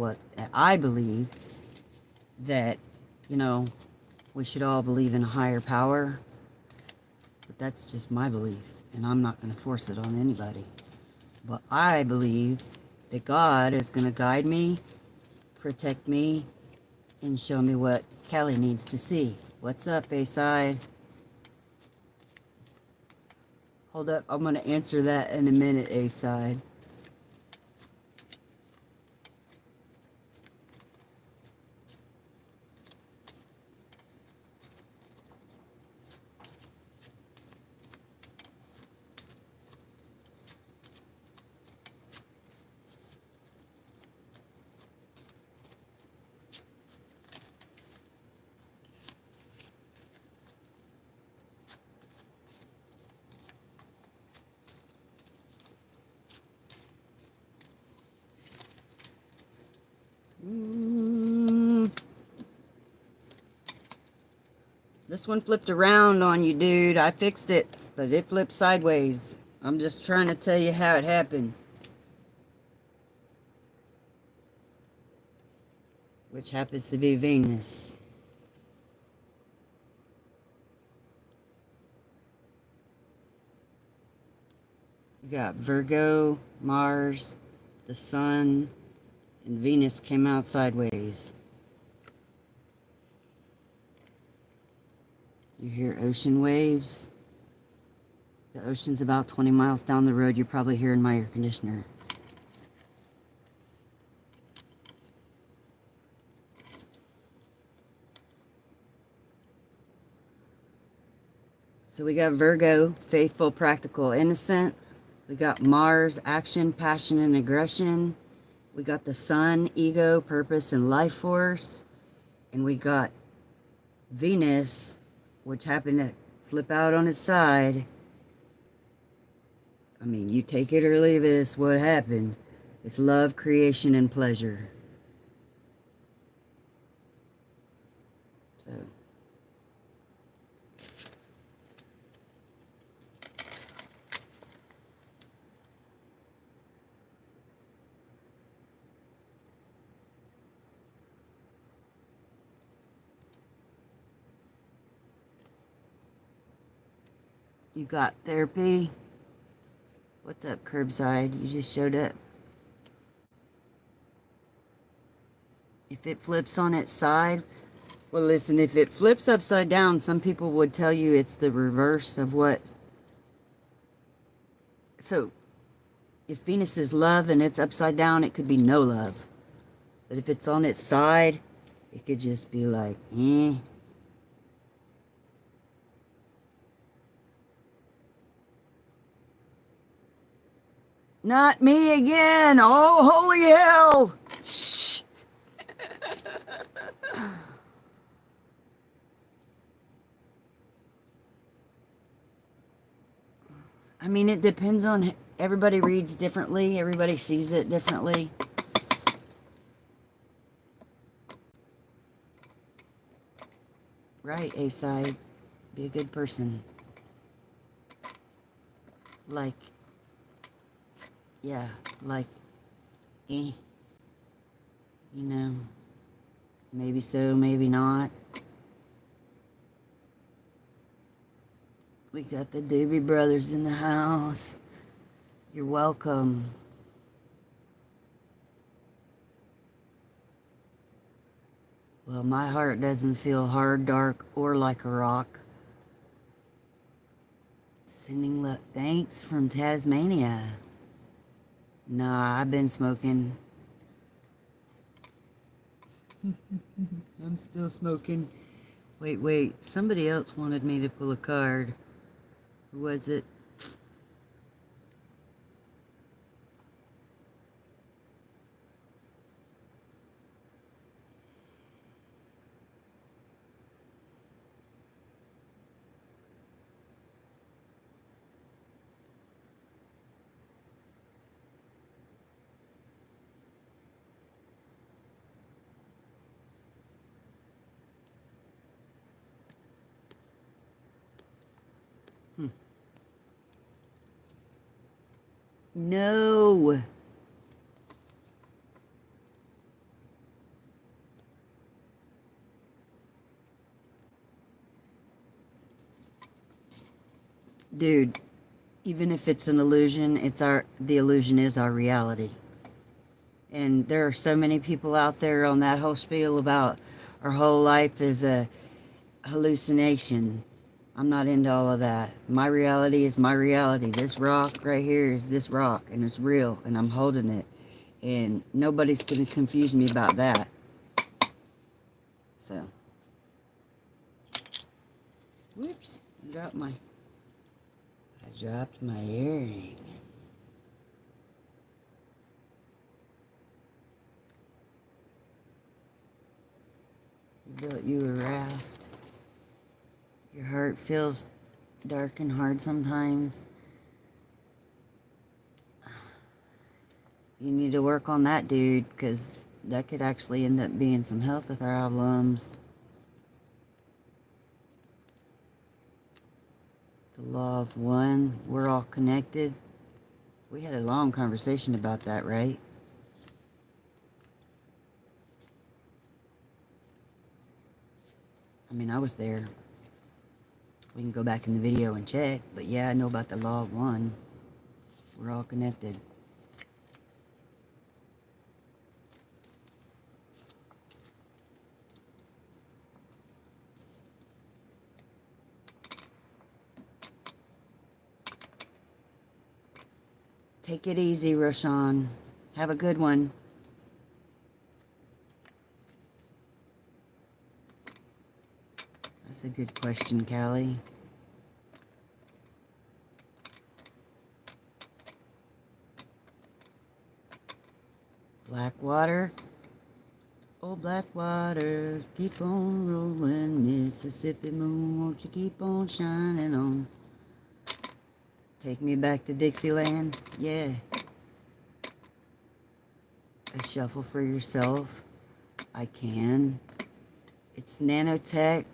we should all believe in a higher power. But that's just my belief, and I'm not going to force it on anybody. But I believe that God is going to guide me, protect me, and show me what Kelly needs to see. What's up, A-side? Hold up, I'm going to answer that in a minute, A-side. This one flipped around on you, dude. I fixed it, but it flipped sideways. I'm just trying to tell you how it happened. Which happens to be Venus. You got Virgo, Mars, the Sun, and Venus came out sideways. You hear ocean waves. The ocean's about 20 miles down the road. You're probably hearing my air conditioner. So we got Virgo, faithful, practical, innocent. We got Mars, action, passion, and aggression. We got the Sun, ego, purpose, and life force. And we got Venus, which happened to flip out on its side. I mean, you take it or leave it, it's what happened. It's love, creation, and pleasure. So. You got therapy. What's up, curbside? You just showed up. If it flips on its side, well, listen, if it flips upside down, some people would tell you it's the reverse of what. So, if Venus is love and it's upside down, it could be no love. But if it's on its side, it could just be like, eh. Not me again. Oh, holy hell. Shh. I mean, it depends on, everybody reads differently. Everybody sees it differently. Right, A-side. Be a good person. Like, yeah, like, eh. You know, maybe so, maybe not. We got the Doobie Brothers in the house. You're welcome. Well, my heart doesn't feel hard, dark, or like a rock. Sending love. Thanks from Tasmania. Nah, I've been smoking. I'm still smoking. Wait. Somebody else wanted me to pull a card. Who was it? No. Dude, even if it's an illusion, the illusion is our reality. And there are so many people out there on that whole spiel about our whole life is a hallucination. I'm not into all of that. My reality is my reality. This rock right here is this rock, and it's real, and I'm holding it. And nobody's going to confuse me about that. So. Whoops. I dropped my earring. You built you a raft. Your heart feels dark and hard sometimes. You need to work on that, dude, because that could actually end up being some health problems. The law of one, we're all connected. We had a long conversation about that, right? I mean, I was there. We can go back in the video and check, but yeah, I know about the law of one. We're all connected. Take it easy, Roshan. Have a good one. That's a good question, Callie. Black water. Oh, black water, keep on rolling, Mississippi moon, won't you keep on shining on? Take me back to Dixieland, yeah. A shuffle for yourself, I can. It's nanotech,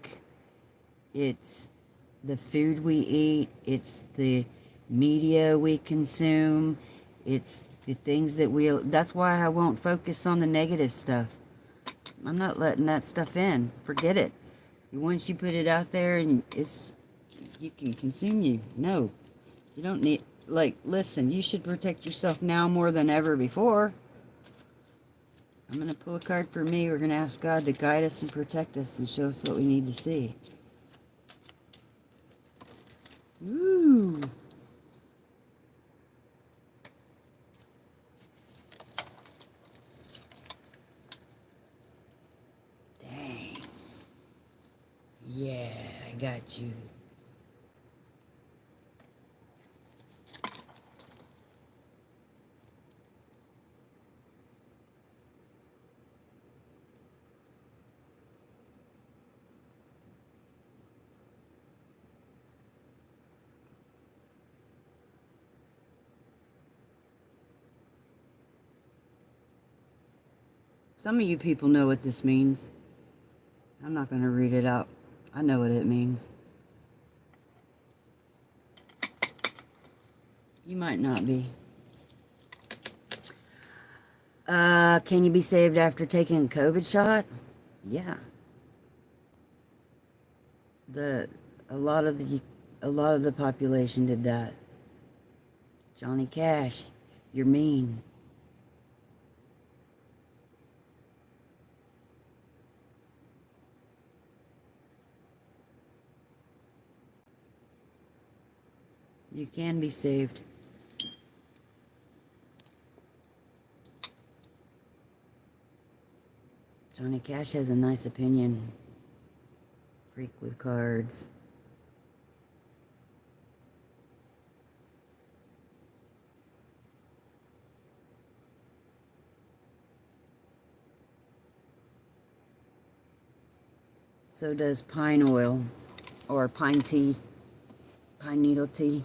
it's the food we eat, it's the media we consume, it's the things that that's why I won't focus on the negative stuff. I'm not letting that stuff in. Forget it. Once you put it out there and you can consume you. No, you don't need, listen, you should protect yourself now more than ever before. I'm going to pull a card for me. We're going to ask God to guide us and protect us and show us what we need to see. Ooh. Yeah, I got you. Some of you people know what this means. I'm not going to read it out. I know what it means. You might not be. Can you be saved after taking a COVID shot? Yeah. A lot of the population did that. Johnny Cash, you're mean. You can be saved. Johnny Cash has a nice opinion. Freak with cards. So does pine oil or pine tea, pine needle tea.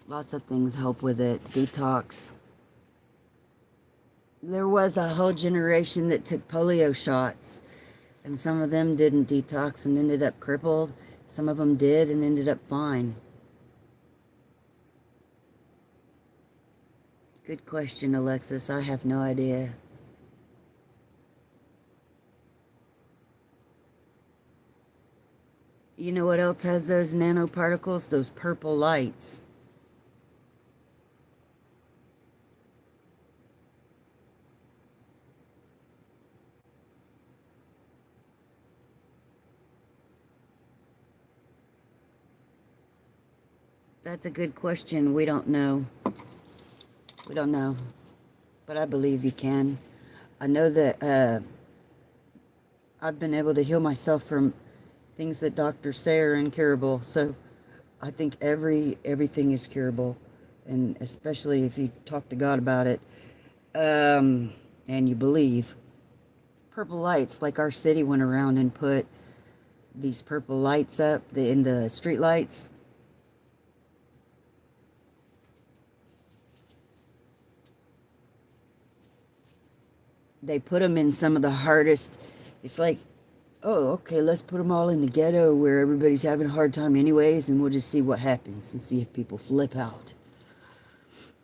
Lots of things help with it. Detox. There was a whole generation that took polio shots, and some of them didn't detox and ended up crippled. Some of them did and ended up fine. Good question, Alexis. I have no idea. You know what else has those nanoparticles? Those purple lights. That's a good question. We don't know. We don't know. But I believe you can. I know that I've been able to heal myself from things that doctors say are incurable. So I think everything is curable. And especially if you talk to God about it and you believe. Purple lights, like our city went around and put these purple lights up in the street lights. They put them in some of the hardest, it's like, oh, okay, let's put them all in the ghetto where everybody's having a hard time anyways, and we'll just see what happens and see if people flip out.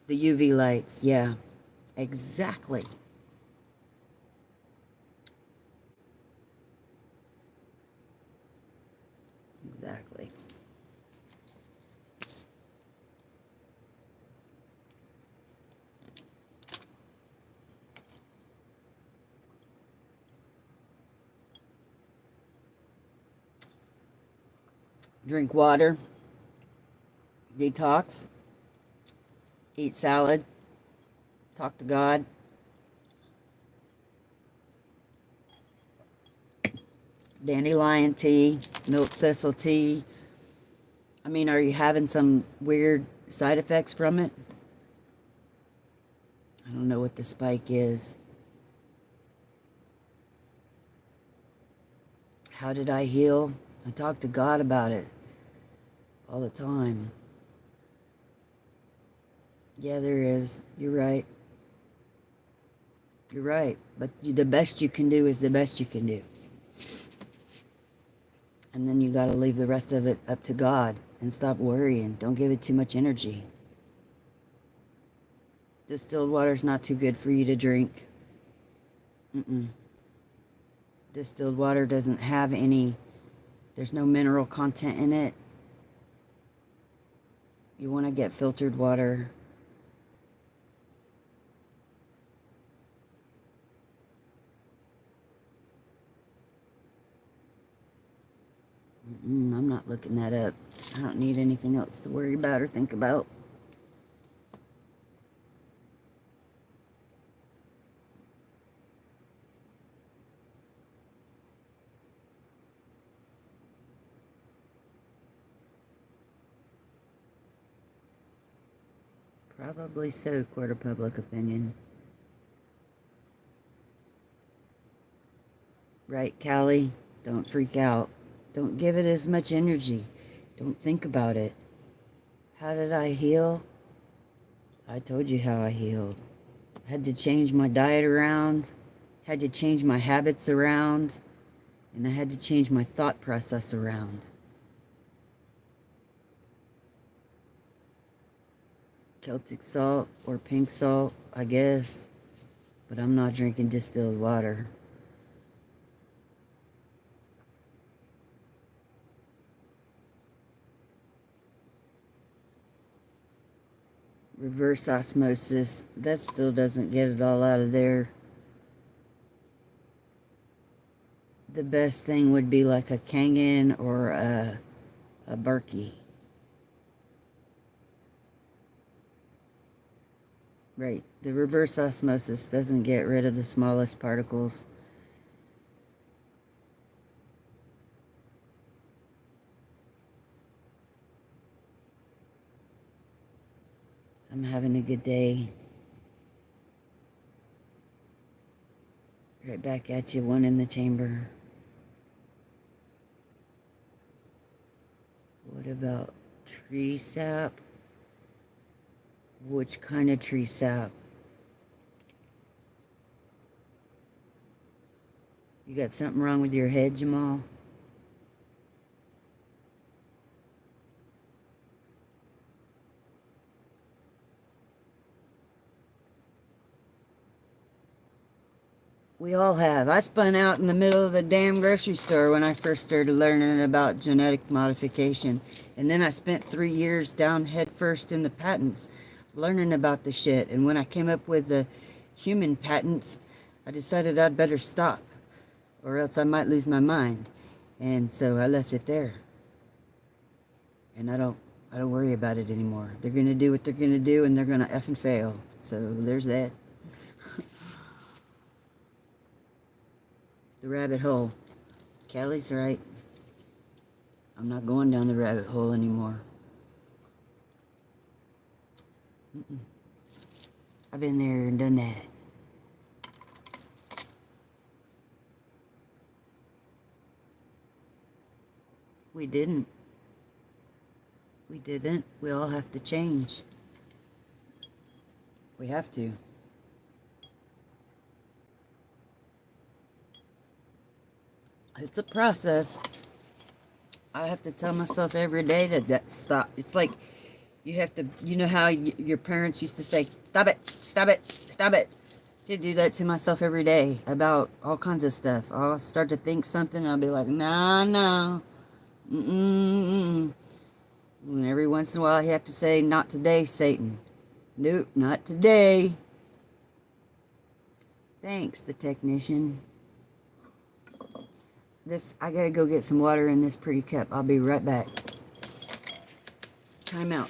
The UV lights, yeah, exactly. Exactly. Drink water, detox, eat salad, talk to God. Dandelion tea, milk thistle tea. I mean, are you having some weird side effects from it? don't know what the spike is. How did I heal? I talk to God about it all the time. Yeah, there is. You're right. You're right. But the best you can do is the best you can do. And then you got to leave the rest of it up to God and stop worrying. Don't give it too much energy. Distilled water's not too good for you to drink. Distilled water doesn't have there's no mineral content in it. You want to get filtered water. I'm not looking that up. I don't need anything else to worry about or think about. Probably so, court of public opinion. Right, Callie? Don't freak out. Don't give it as much energy. Don't think about it. How did I heal? I told you how I healed. Had to change my diet around, had to change my habits around, and I had to change my thought process around. Celtic salt or pink salt, I guess, but I'm not drinking distilled water. Reverse osmosis, that still doesn't get it all out of there. The best thing would be like a Kangen or a Berkey. Right, the reverse osmosis doesn't get rid of the smallest particles. I'm having a good day. Right back at you, one in the chamber. What about tree sap? Which kind of tree sap? You got something wrong with your head, Jamal? We all have. I spun out in the middle of the damn grocery store when I first started learning about genetic modification. And then I spent 3 years down head first in the patents learning about the shit. And when I came up with the human patents, I decided I'd better stop, or else I might lose my mind. And so I left it there. And I don't worry about it anymore. They're gonna do what they're gonna do, and they're gonna effing fail. So there's that. The rabbit hole. Callie's right. I'm not going down the rabbit hole anymore. I've been there and done that. We didn't. We didn't. We all have to change. We have to. It's a process. I have to tell myself every day that stop. It's like you have to, you know how your parents used to say, stop it, stop it, stop it. I do that to myself every day about all kinds of stuff. I'll start to think something, and I'll be like, nah, no. And every once in a while, you have to say, not today, Satan. Nope, not today. Thanks, the technician. I gotta go get some water in this pretty cup. I'll be right back. Time out.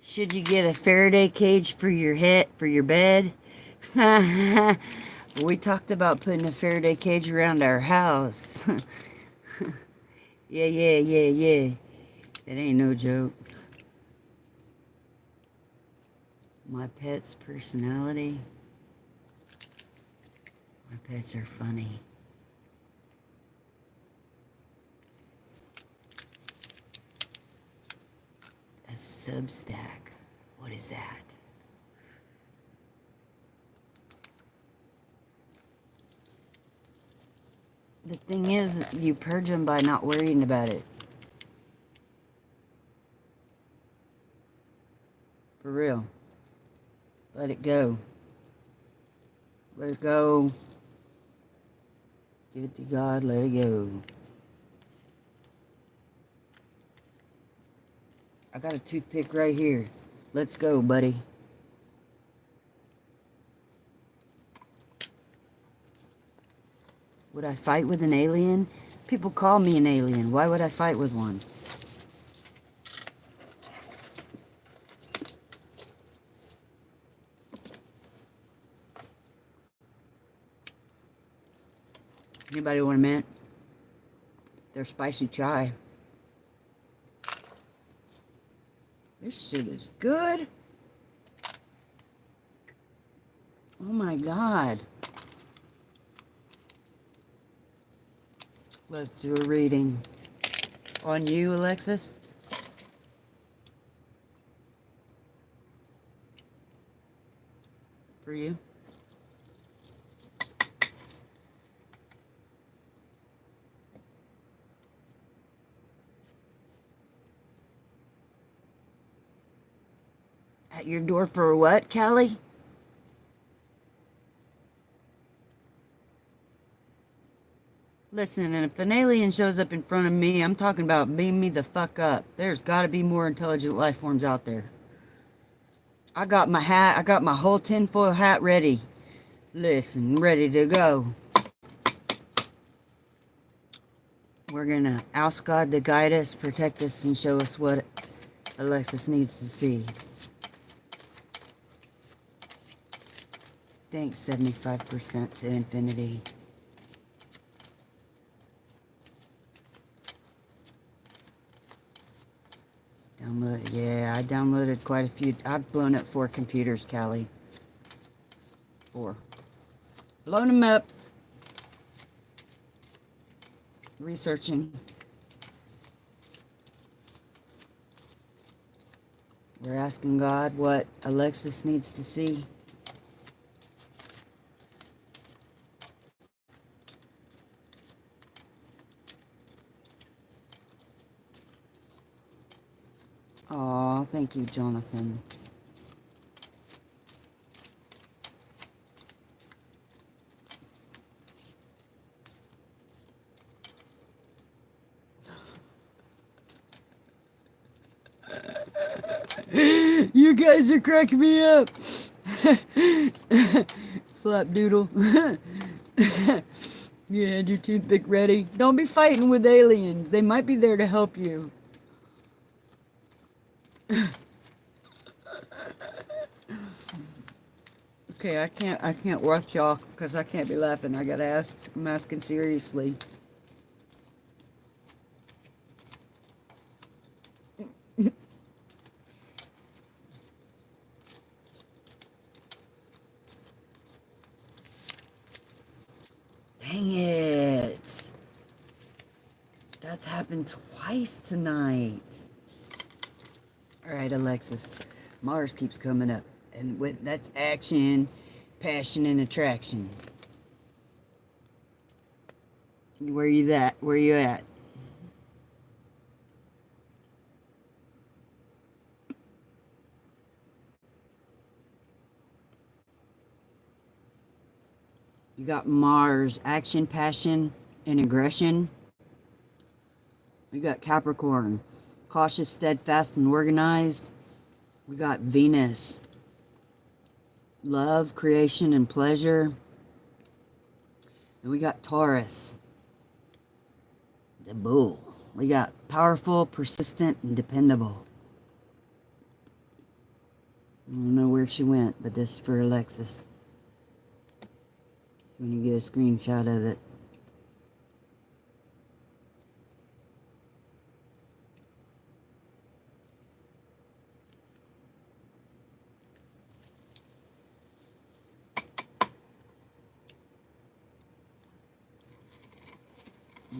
Should you get a Faraday cage for your head, for your bed? We talked about putting a Faraday cage around our house. Yeah. It ain't no joke. My pet's personality. My pets are funny. A Substack. What is that? The thing is, you purge them by not worrying about it. For real. Let it go. Let it go. Give it to God, let it go. I got a toothpick right here. Let's go, buddy. Would I fight with an alien? People call me an alien. Why would I fight with one? Anybody want a mint? They're spicy chai. This shit is good. Oh my God. Let's do a reading. On you, Alexis? For you? At your door for what, Callie? Listen, and if an alien shows up in front of me, I'm talking about beam me the fuck up. There's got to be more intelligent life forms out there. I got my hat, I got my whole tinfoil hat ready. Listen, ready to go. We're gonna ask God to guide us, protect us, and show us what Alexis needs to see. Thanks, 75% to infinity. Download, yeah, I downloaded quite a few. I've blown up 4 computers, Callie. 4. Blown them up. Researching. We're asking God what Alexis needs to see. Aw, thank you, Jonathan. You guys are cracking me up. Flapdoodle. You had your toothpick ready. Don't be fighting with aliens. They might be there to help you. Okay, I can't watch y'all because I can't be laughing. I gotta ask. I'm asking seriously. Dang it. That's happened twice tonight. Alright, Alexis. Mars keeps coming up. And that's action, passion, and attraction. Where you at? Where you at? You got Mars, action, passion, and aggression. We got Capricorn, cautious, steadfast, and organized. We got Venus, love, creation, and pleasure. And we got Taurus, the bull. We got powerful, persistent, and dependable. I don't know where she went, but this is for Alexis. When you get a screenshot of it.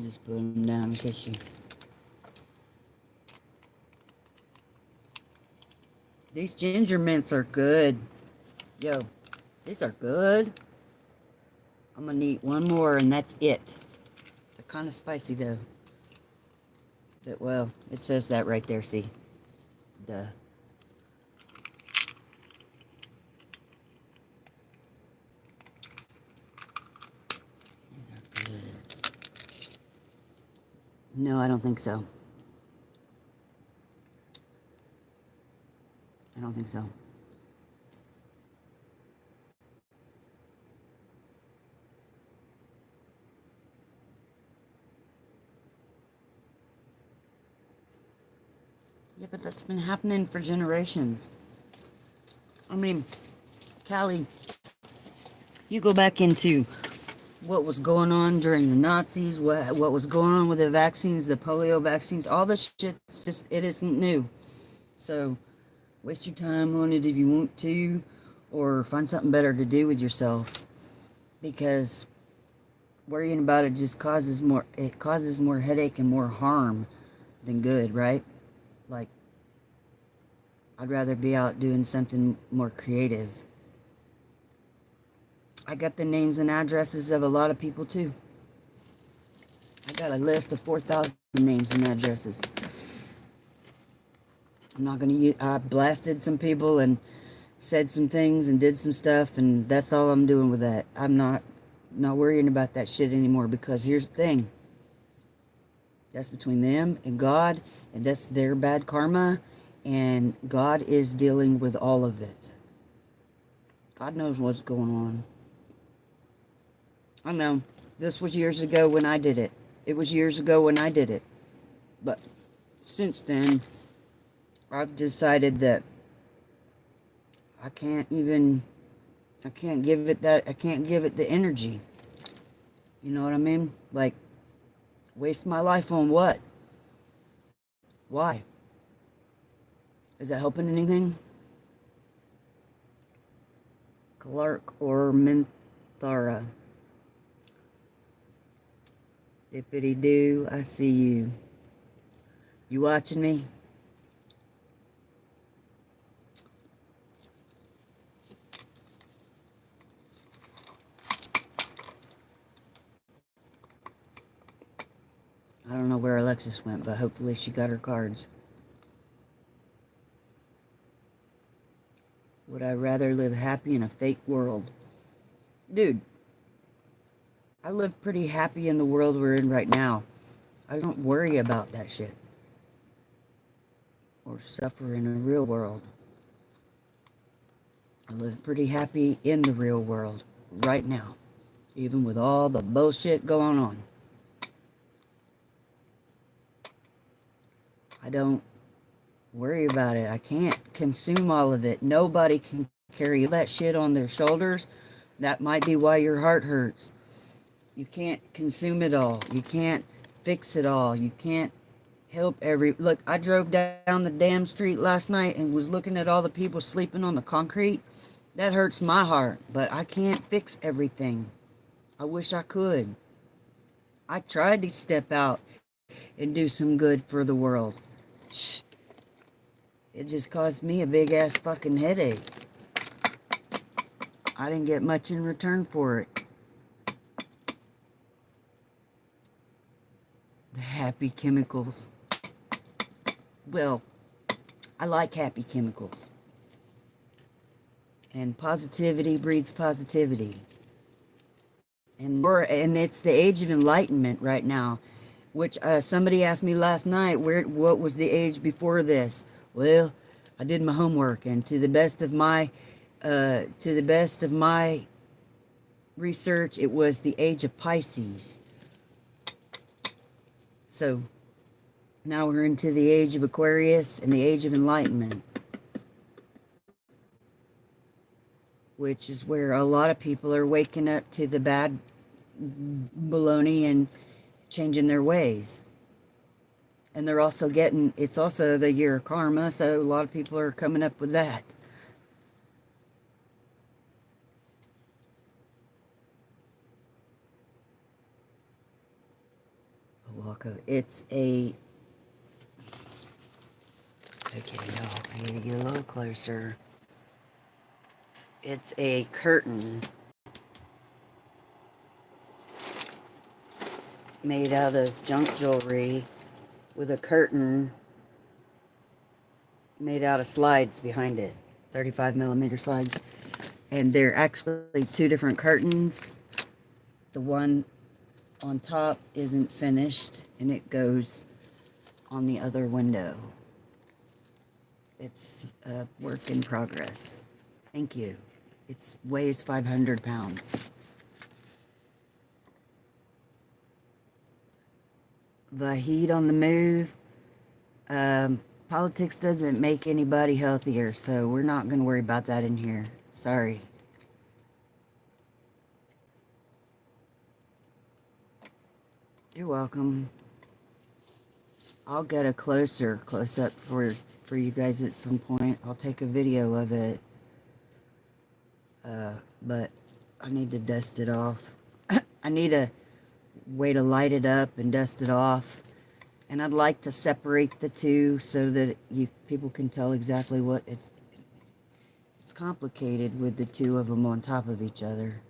Just put them down in case you. These ginger mints are good. Yo, these are good. I'm gonna eat one more and that's it. They're kind of spicy though. Well, it says that right there, see? Duh. They're good. No, I don't think so. I don't think so. Yeah, but that's been happening for generations. I mean, Callie, you go back into what was going on during the Nazis, what was going on with the vaccines, the polio vaccines, all this shit's just, it isn't new. So, waste your time on it if you want to, or find something better to do with yourself. Because worrying about it just causes more headache and more harm than good, right? Like, I'd rather be out doing something more creative. I got the names and addresses of a lot of people too. I got a list of 4,000 names and addresses. I'm not gonna use, I blasted some people and said some things and did some stuff, and that's all I'm doing with that. I'm not worrying about that shit anymore, because here's the thing. That's between them and God, and that's their bad karma, and God is dealing with all of it. God knows what's going on. I know. This was years ago when I did it. It was years ago when I did it. But since then, I've decided that I can't give it the energy. You know what I mean? Like, waste my life on what? Why? Is that helping anything? Clark or Minthara. Dippity doo, I see you. You watching me? I don't know where Alexis went, but hopefully she got her cards. Would I rather live happy in a fake world? Dude, I live pretty happy in the world we're in right now. I don't worry about that shit. Or suffer in a real world. I live pretty happy in the real world right now. Even with all the bullshit going on. I don't worry about it. I can't consume all of it. Nobody can carry that shit on their shoulders. That might be why your heart hurts. You can't consume it all. You can't fix it all. You can't help look, I drove down the damn street last night and was looking at all the people sleeping on the concrete. That hurts my heart, but I can't fix everything. I wish I could. I tried to step out and do some good for the world. It just caused me a big ass fucking headache. I didn't get much in return for it. The happy chemicals. Well, I like happy chemicals. And positivity breeds positivity. And it's the age of enlightenment right now. Which somebody asked me last night, what was the age before this? Well, I did my homework, and to the best of my research, it was the age of Pisces. So, Now we're into the age of Aquarius and the age of enlightenment, which is where a lot of people are waking up to the bad baloney and changing their ways. And they're also getting, it's also the year of karma, so a lot of people are coming up with that. It's a, okay, no, I need to get a little closer. It's a curtain made out of junk jewelry with a curtain made out of slides behind it, 35mm slides. And they're actually two different curtains. The one on top isn't finished, and it goes on the other window. It's a work in progress. Thank you. It weighs 500 pounds. The heat on the move. Politics doesn't make anybody healthier, so we're not going to worry about that in here. Sorry. You're welcome. I'll get a close up for you guys at some point. I'll take a video of it. But I need to dust it off. I need a way to light it up and dust it off. And I'd like to separate the two so that people can tell exactly what it's complicated with the two of them on top of each other.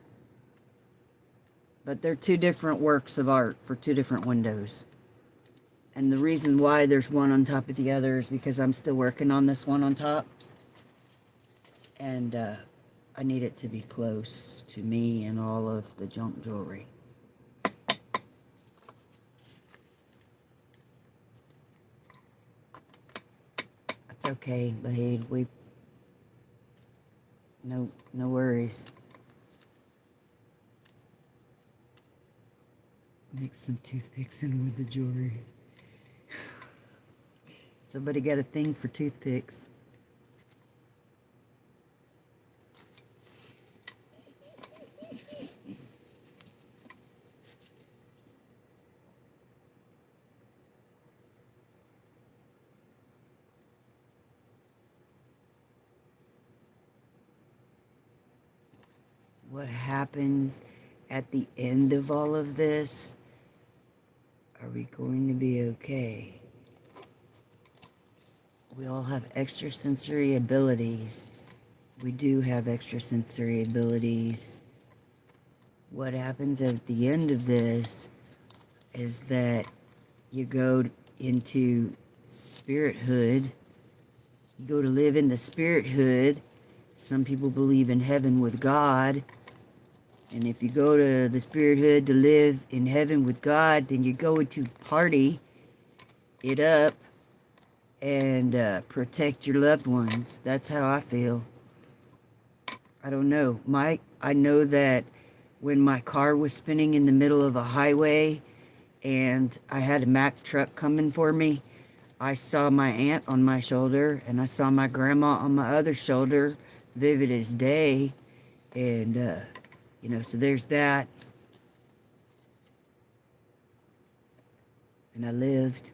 But they're two different works of art for two different windows. And the reason why there's one on top of the other is because I'm still working on this one on top. And I need it to be close to me and all of the junk jewelry. That's okay, Bahid. No worries. Mix some toothpicks in with the jewelry. Somebody got a thing for toothpicks. What happens at the end of all of this? Are we going to be okay? We all have extrasensory abilities. We do have extrasensory abilities. What happens at the end of this is that you go into spirithood. You go to live in the spirithood. Some people believe in heaven with God. And if you go to the spirithood to live in heaven with God, then you're going to party it up and protect your loved ones. That's how I feel. I don't know. I know that when my car was spinning in the middle of a highway and I had a Mack truck coming for me, I saw my aunt on my shoulder and I saw my grandma on my other shoulder, vivid as day. And, so there's that. And I lived.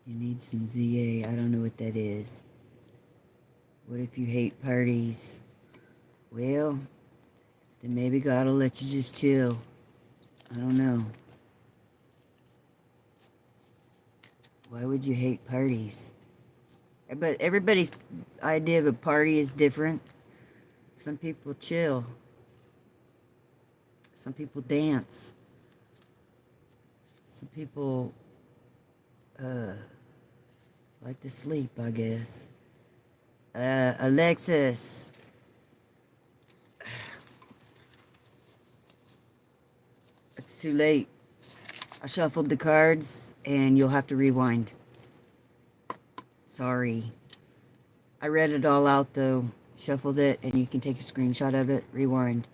You need some ZA. I don't know what that is. What if you hate parties? Well, then maybe God will let you just chill. I don't know. Why would you hate parties? But everybody's idea of a party is different. Some people chill. Some people dance. Some people like to sleep, I guess. Alexis. It's too late. I shuffled the cards and you'll have to rewind. Sorry. I read it all out though. Shuffled it and you can take a screenshot of it. Rewind.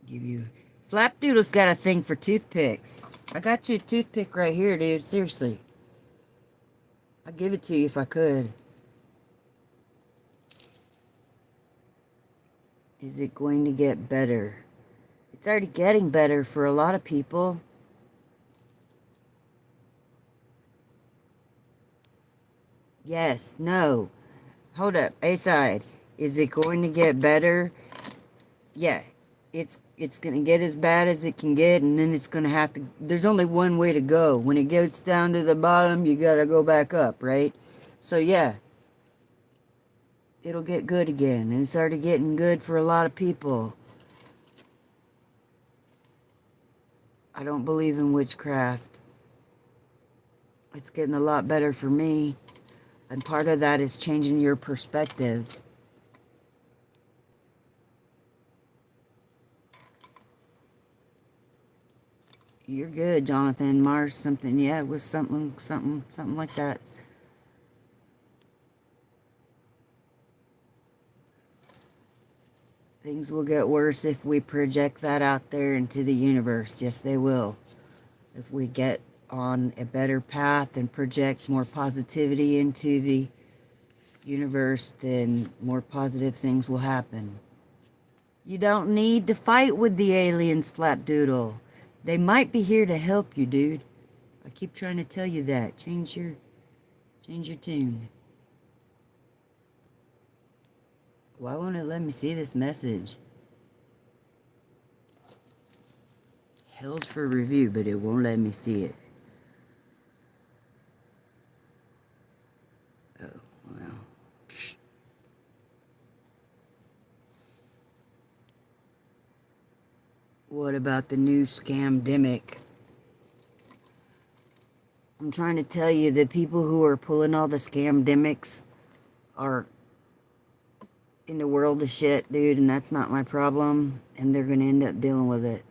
Give you Flapdoodle's got a thing for toothpicks. I got you a toothpick right here, dude. Seriously. I'd give it to you if I could. Is it going to get better? It's already getting better for a lot of people. Yes, no. Hold up, A-side. Is it going to get better? Yeah. It's going to get as bad as it can get, and then it's going to have to... There's only one way to go. When it gets down to the bottom, you got to go back up, right? So, yeah. It'll get good again, and it's already getting good for a lot of people. I don't believe in witchcraft. It's getting a lot better for me, and part of that is changing your perspective. You're good, Jonathan. Mars, something, yeah, it was something like that. Things will get worse if we project that out there into the universe. Yes, they will. If we get on a better path and project more positivity into the universe, then more positive things will happen. You don't need to fight with the aliens, Flapdoodle. They might be here to help you, dude. I keep trying to tell you that. Change your tune. Why won't it let me see this message? Held for review, but it won't let me see it. Oh, well. What about the new scamdemic? I'm trying to tell you, the people who are pulling all the scamdemics are in the world of shit, dude, and that's not my problem, and they're gonna end up dealing with it.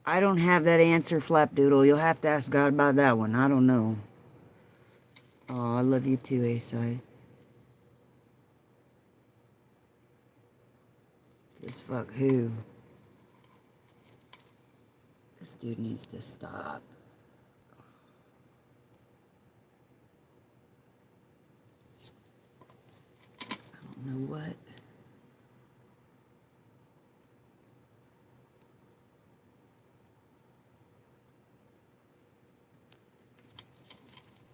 I don't have that answer, Flapdoodle. You'll have to ask God about that one. I don't know. Oh, I love you too, A-side. Just fuck who? This dude needs to stop. I don't know what.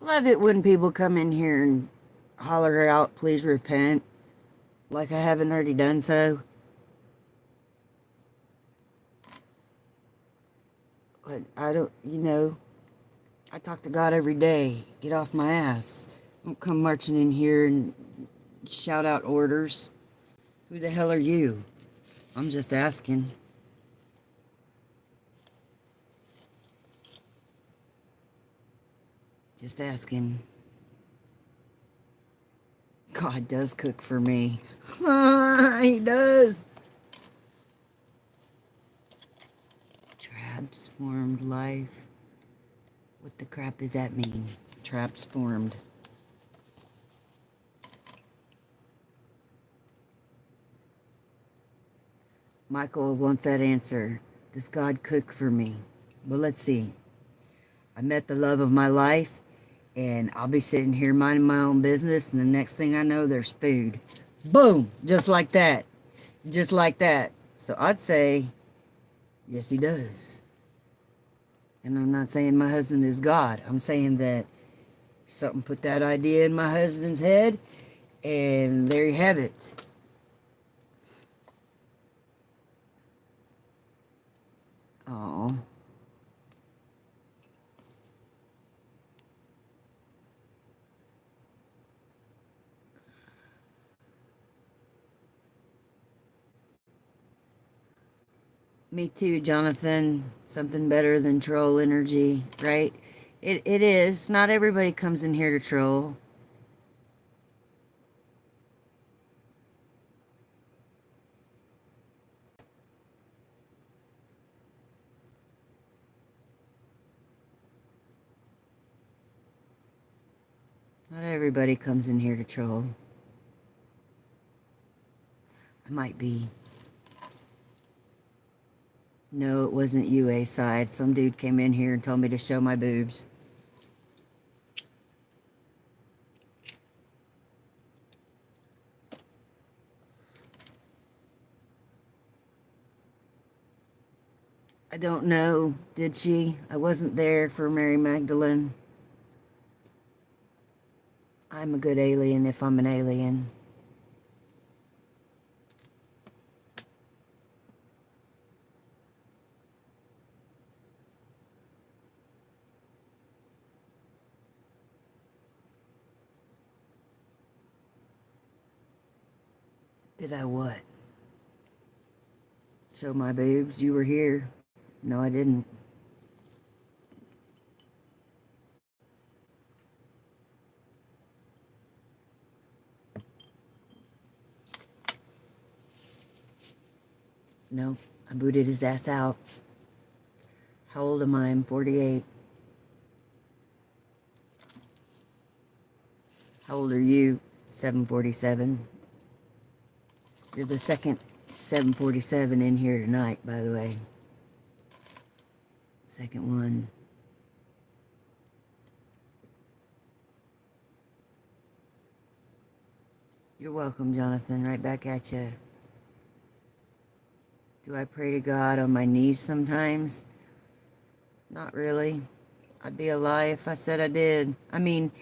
Love it when people come in here and holler out, please repent, like I haven't already done so. Like, I don't, you know, I talk to God every day. Get off my ass. Don't come marching in here and shout out orders. Who the hell are you? I'm just asking. Just asking. God does cook for me. He does. Transformed life. What the crap does that mean? Transformed. Michael wants that answer. Does God cook for me? Well, let's see. I met the love of my life, and I'll be sitting here minding my own business, and the next thing I know, there's food. Boom! Just like that. Just like that. So I'd say, yes, he does. And I'm not saying my husband is God. I'm saying that something put that idea in my husband's head, and there you have it. Oh. Me too, Jonathan. Something better than troll energy, right? It is. Not everybody comes in here to troll. Not everybody comes in here to troll. I might be. No, it wasn't you, A-side. Some dude came in here and told me to show my boobs. I don't know. Did she? I wasn't there for Mary Magdalene. I'm a good alien if I'm an alien. Did I what? Show my boobs? You were here. No, I didn't. No, I booted his ass out. How old am I? I'm 48. How old are you? 747. You're the second 747 in here tonight, by the way. Second one. You're welcome, Jonathan. Right back at you. Do I pray to God on my knees sometimes? Not really. I'd be a lie if I said I did. I mean,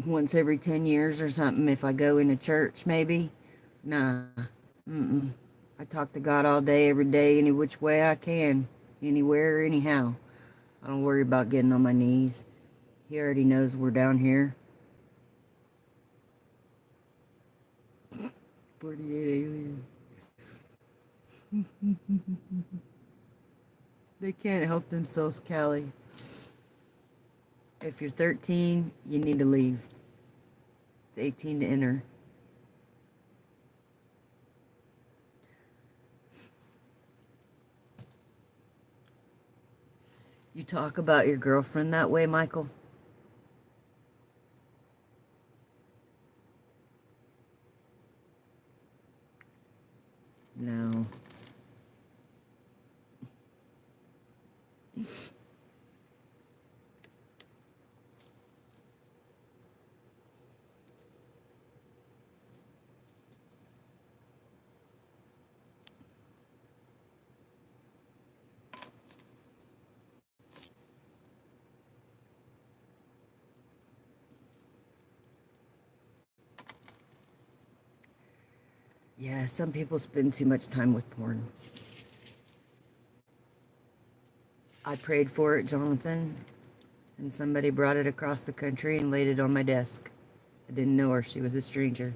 once every 10 years or something, if I go into church, maybe. Nah. Mm-mm. I talk to God all day, every day, any which way I can. Anywhere, anyhow. I don't worry about getting on my knees. He already knows we're down here. 48 aliens. They can't help themselves, Callie. If you're 13, you need to leave. It's 18 to enter. You talk about your girlfriend that way, Michael? No. Yeah, some people spend too much time with porn. I prayed for it, Jonathan, and somebody brought it across the country and laid it on my desk. I didn't know her. She was a stranger.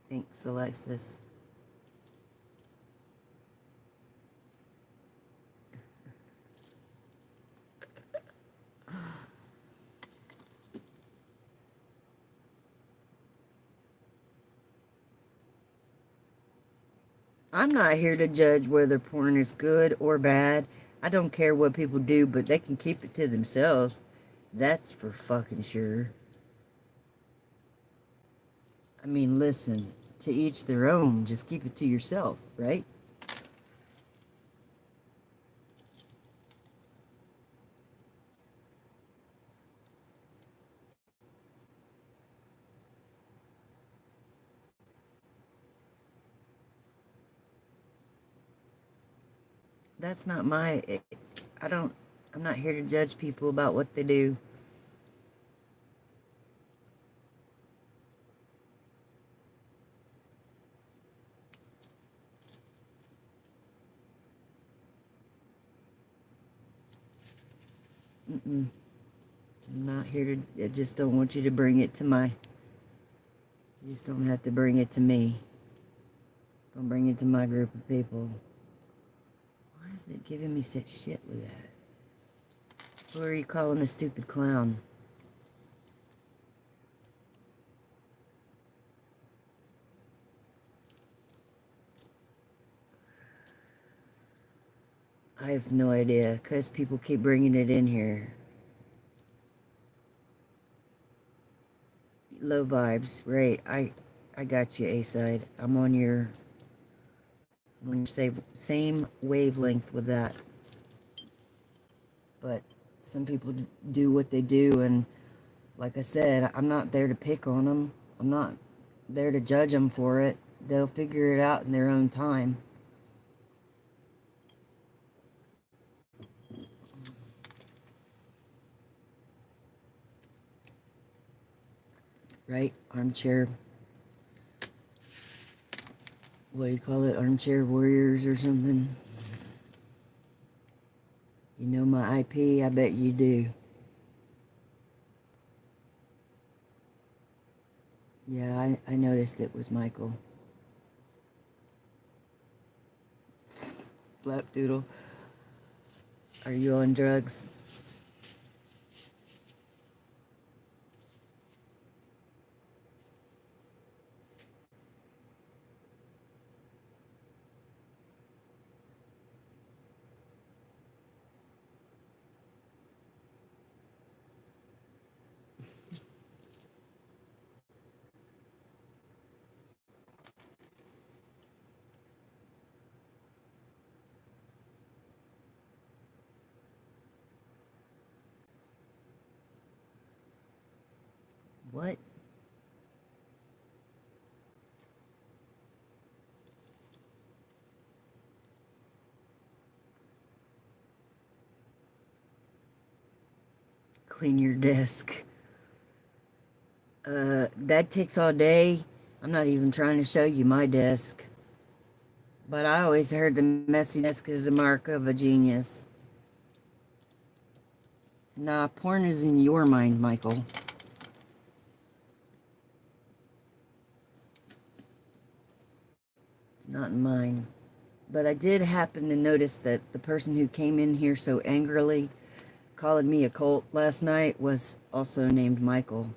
Thanks, Alexis. I'm not here to judge whether porn is good or bad. I don't care what people do, but they can keep it to themselves. That's for fucking sure. I mean, listen, to each their own. Just keep it to yourself, right? That's not my... I'm not here to judge people about what they do. Mm-mm. I'm not here to... I just don't want you to bring it to my... You just don't have to bring it to me. Don't bring it to my group of people. Why is it giving me such shit with that? Who are you calling a stupid clown? I have no idea, because people keep bringing it in here. Low vibes, right? I got you, A-side. I'm on your same wavelength with that. But some people do what they do, and like I said, I'm not there to pick on them. I'm not there to judge them for it. They'll figure it out in their own time. Right? Armchair, what do you call it? Armchair warriors or something? You know my IP? I bet you do. Yeah, I noticed it was Michael. Flapdoodle. Are you on drugs? What? Clean your desk. That takes all day. I'm not even trying to show you my desk. But I always heard the messy desk is a mark of a genius. Nah, porn is in your mind, Michael. It's not in mine. But I did happen to notice that the person who came in here so angrily calling me a cult last night was also named Michael.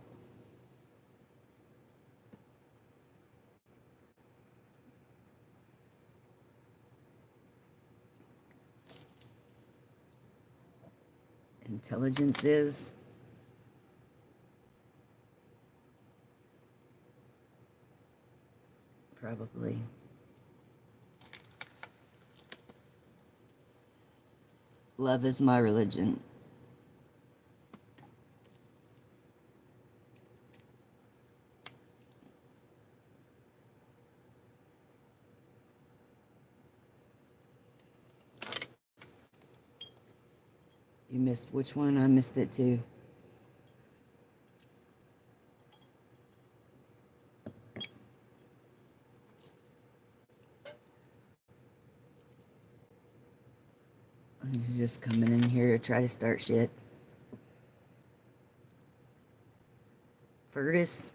Intelligence is... probably. Love is my religion. You missed which one? I missed it too. He's just coming in here to try to start shit. Furtis.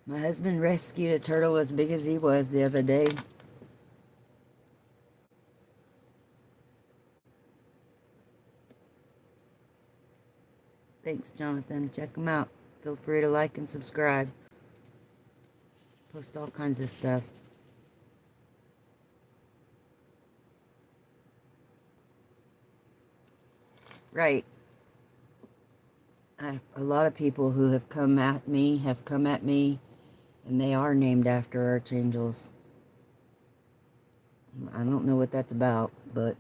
My husband rescued a turtle as big as he was the other day. Thanks, Jonathan. Check him out. Feel free to like and subscribe. Post all kinds of stuff. Right. A lot of people who have come at me, and they are named after archangels. I don't know what that's about, but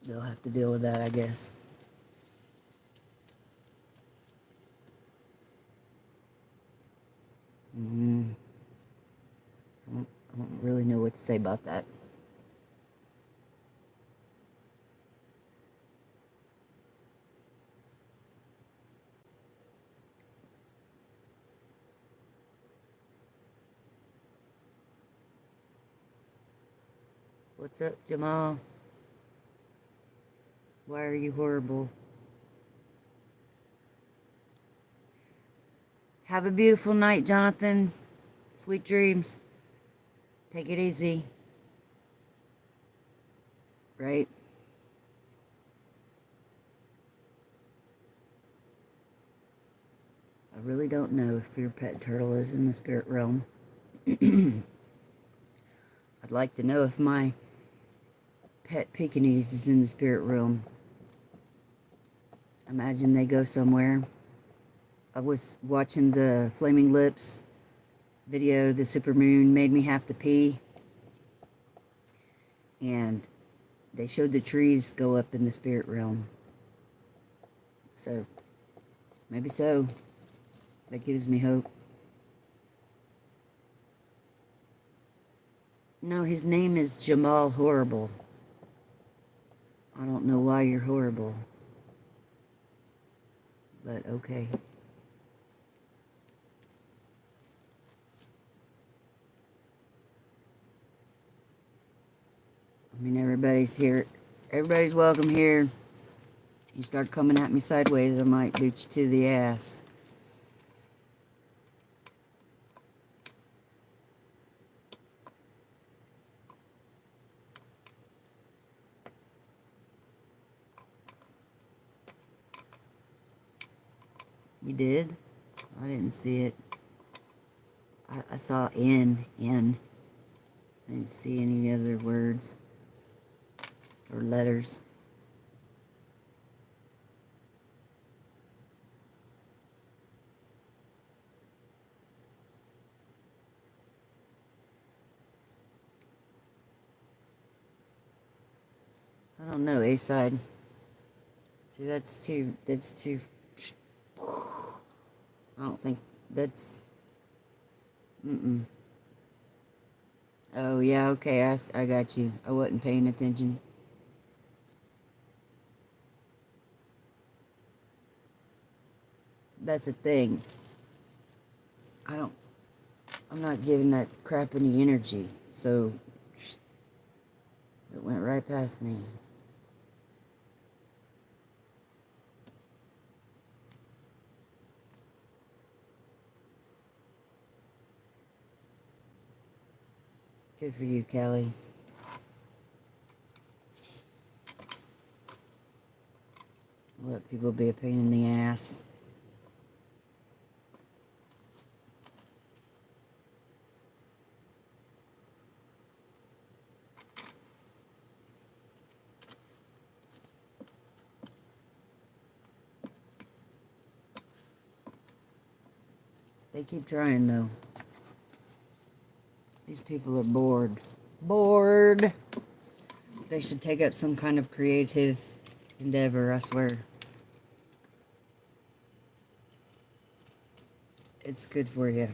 they'll have to deal with that, I guess. I don't really know what to say about that. What's up, Jamal? Why are you horrible? Have a beautiful night, Jonathan. Sweet dreams. Take it easy. Right? I really don't know if your pet turtle is in the spirit realm. I'd like to know if my pet Pekingese is in the spirit realm. Imagine they go somewhere. I was watching the Flaming Lips video, the supermoon made me have to pee. And they showed the trees go up in the spirit realm. So, maybe so. That gives me hope. No, his name is Jamal Horrible. I don't know why you're horrible. But okay. I mean, everybody's here. Everybody's welcome here. You start coming at me sideways, I might boot you to the ass. You did? I didn't see it. I saw N. I didn't see any other words or letters. I don't know, A-side. See, that's too, I don't think, that's, Oh, yeah, okay, I got you. I wasn't paying attention. That's the thing. I'm not giving that crap any energy, so it went right past me. Good for you, Kelly. Let people be a pain in the ass. They keep trying, though. These people are bored. Bored! They should take up some kind of creative endeavor, I swear. It's good for you.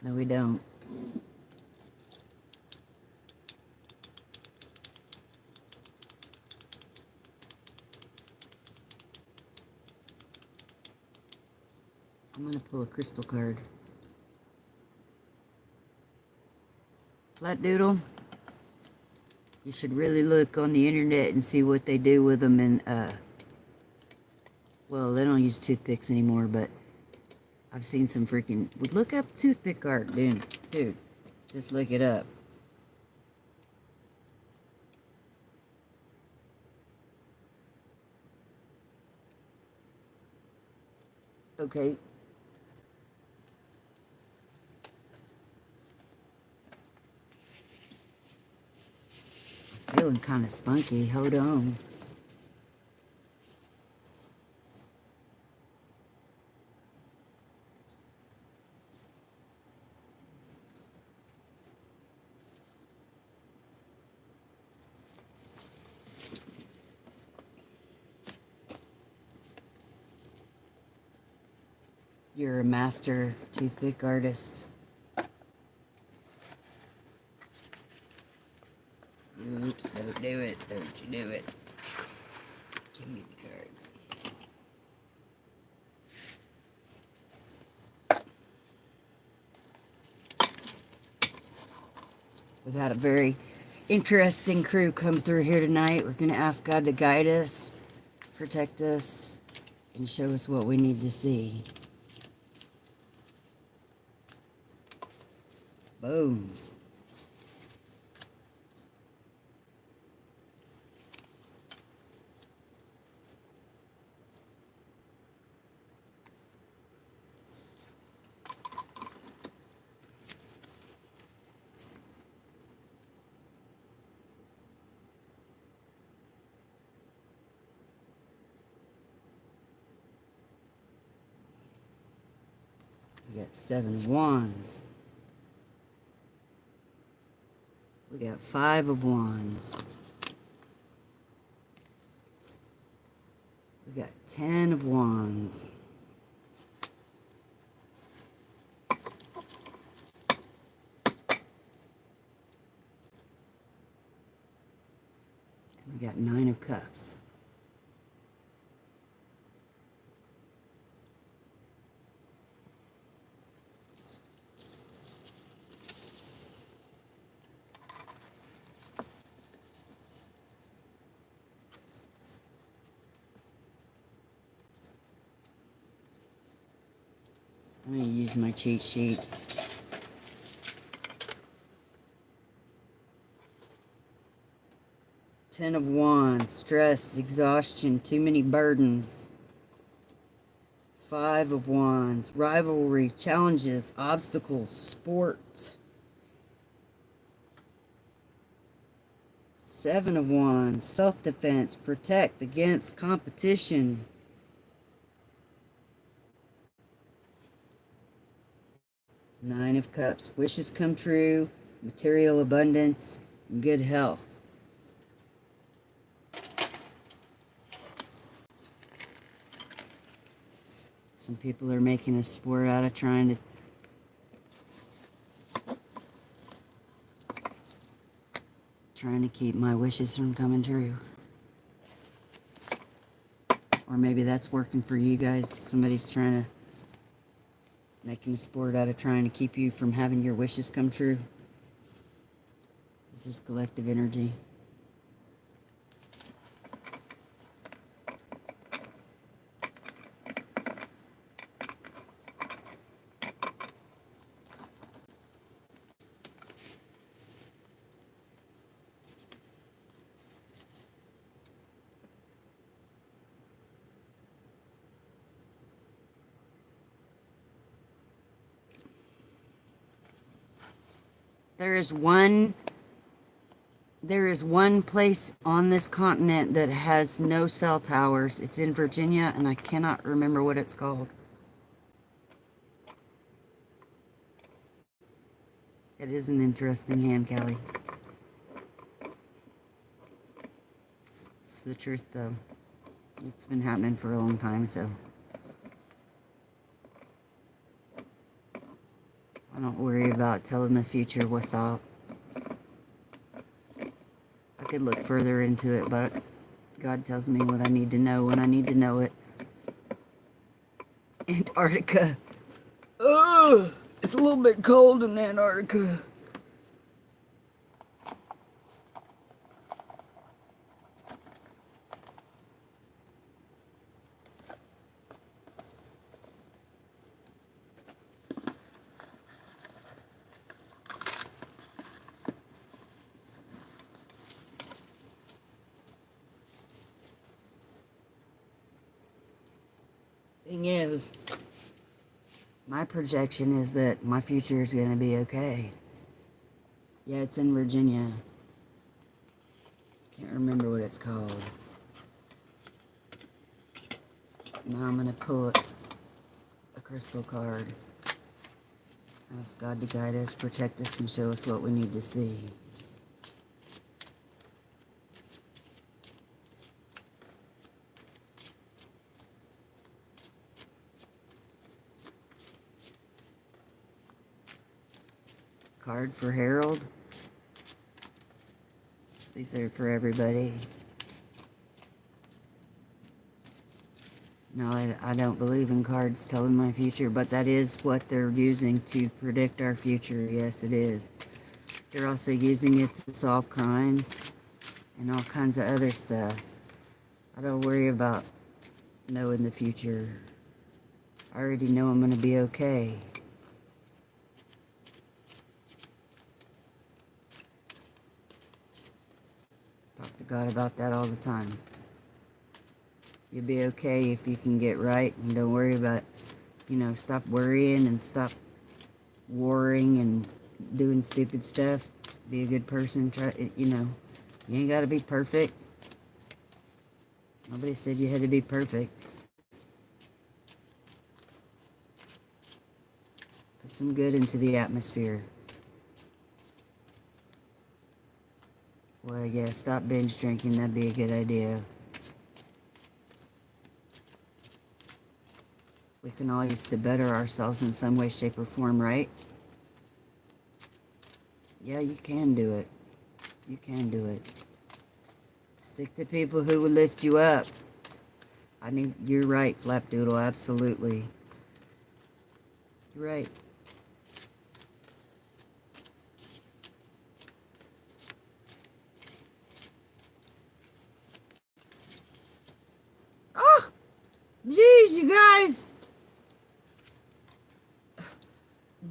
No, we don't. I'm going to pull a crystal card. Flat Doodle, you should really look on the internet and see what they do with them. And well, they don't use toothpicks anymore, but I've seen some freaking... Look up toothpick art, dude. Dude, just look it up. Okay. Feeling kind of spunky. Hold on. You're a master toothpick artist. Oops, don't do it. Don't you do it. Give me the cards. We've had a very interesting crew come through here tonight. We're going to ask God to guide us, protect us, and show us what we need to see. Boom. We got 7 of Wands. We got 5 of Wands. We got 10 of Wands. And we got 9 of Cups. I'm going to use my cheat sheet. Ten of Wands, stress, exhaustion, too many burdens. 5 of Wands, rivalry, challenges, obstacles, sport. 7 of Wands, self-defense, protect against competition. 9 of Cups, wishes come true, material abundance, good health. Some people are making a sport out of trying to keep my wishes from coming true. Or maybe that's working for you guys. Somebody's making a sport out of trying to keep you from having your wishes come true. This is collective energy. There is one place on this continent that has no cell towers. It's in Virginia, and I cannot remember what it's called. It is an interesting hand, Kelly. It's the truth, though. It's been happening for a long time, so I don't worry about telling the future what's up. I could look further into it, but God tells me what I need to know when I need to know it. Antarctica. Ugh! It's a little bit cold in Antarctica. Thing is, my projection is that my future is going to be okay. Yeah, it's in Virginia. Can't remember what it's called. Now I'm going to pull a crystal card. Ask God to guide us, protect us, and show us what we need to see. Card for Harold. These are for everybody. No, I don't believe in cards telling my future, but that is what they're using to predict our future. Yes, it is. They're also using it to solve crimes and all kinds of other stuff. I don't worry about knowing the future. I already know I'm going to be okay. Talk to God about that all the time. You'll be okay if you can get right and don't worry about, stop worrying and stop worrying and doing stupid stuff. Be a good person. You ain't got to be perfect. Nobody said you had to be perfect. some good into the atmosphere. Well, yeah, stop binge drinking. That'd be a good idea. We can all use to better ourselves in some way, shape, or form, right? Yeah, you can do it. You can do it. Stick to people who will lift you up. I mean, you're right, Flapdoodle, absolutely. You're right. Oh! Jeez, you guys!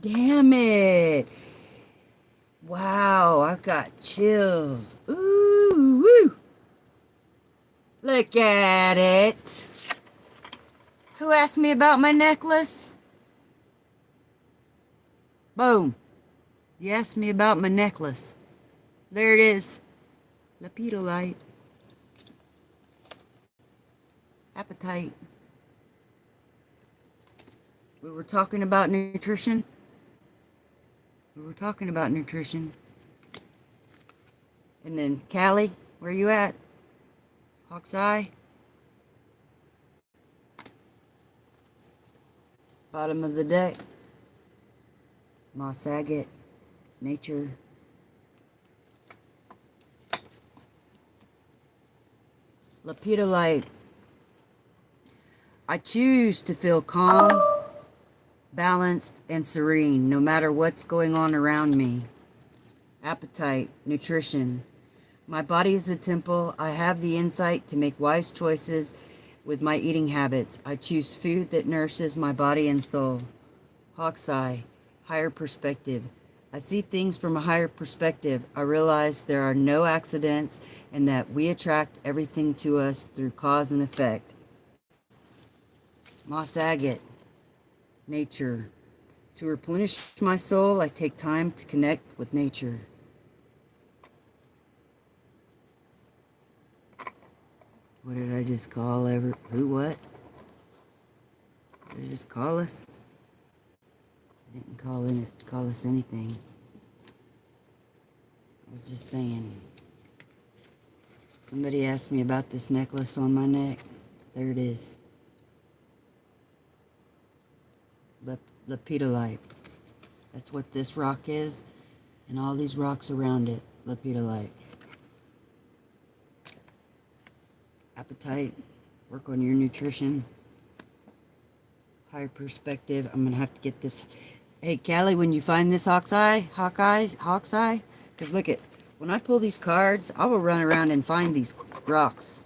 Damn it! Wow, I've got chills. Ooh, woo! Look at it. Who asked me about my necklace? Boom. You asked me about my necklace. There it is. Lepidolite. Appetite. We were talking about nutrition. And then, Callie, where you at? Hawk's Eye. Bottom of the deck. Moss agate. Nature. Lepidolite. I choose to feel calm, balanced, and serene no matter what's going on around me. Appetite, nutrition. My body is a temple. I have the insight to make wise choices with my eating habits. I choose food that nourishes my body and soul. Hawk's Eye, higher perspective. I see things from a higher perspective. I realize there are no accidents and that we attract everything to us through cause and effect. Moss agate, nature. To replenish my soul, I take time to connect with nature. What did I just call who what? Did I just call us? I didn't call us anything. I was just saying. Somebody asked me about this necklace on my neck. There it is. Lepidolite. That's what this rock is, and all these rocks around it. Lepidolite. Appetite. Work on your nutrition. Higher perspective. I'm gonna have to get this. Hey, Callie, when you find this Hawk's Eye, because look at, when I pull these cards, I will run around and find these rocks.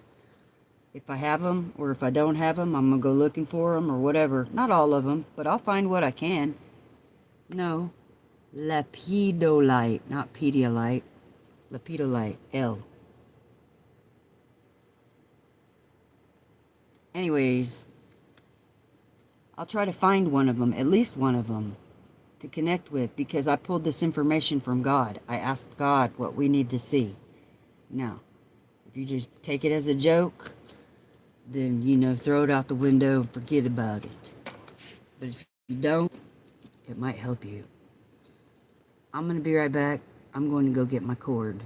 If I have them, or if I don't have them, I'm going to go looking for them, or whatever. Not all of them, but I'll find what I can. No. Lepidolite, not Pedialyte. Lepidolite, L. Anyways, I'll try to find one of them, at least one of them, to connect with, because I pulled this information from God. I asked God what we need to see. Now, if you just take it as a joke, then, throw it out the window and forget about it. But if you don't, it might help you. I'm going to be right back. I'm going to go get my cord.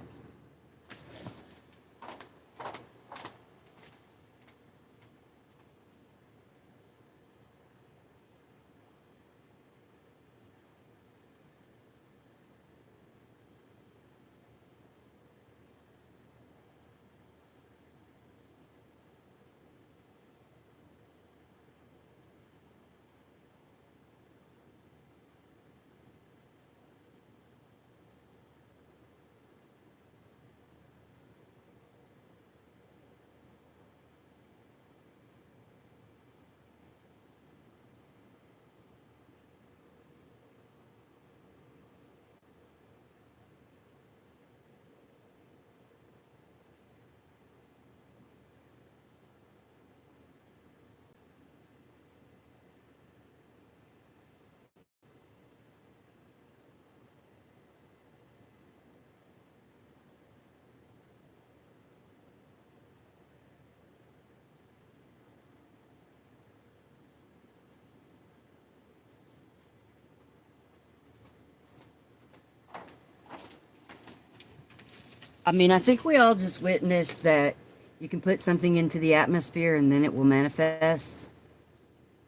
I mean, I think we all just witnessed that you can put something into the atmosphere and then it will manifest.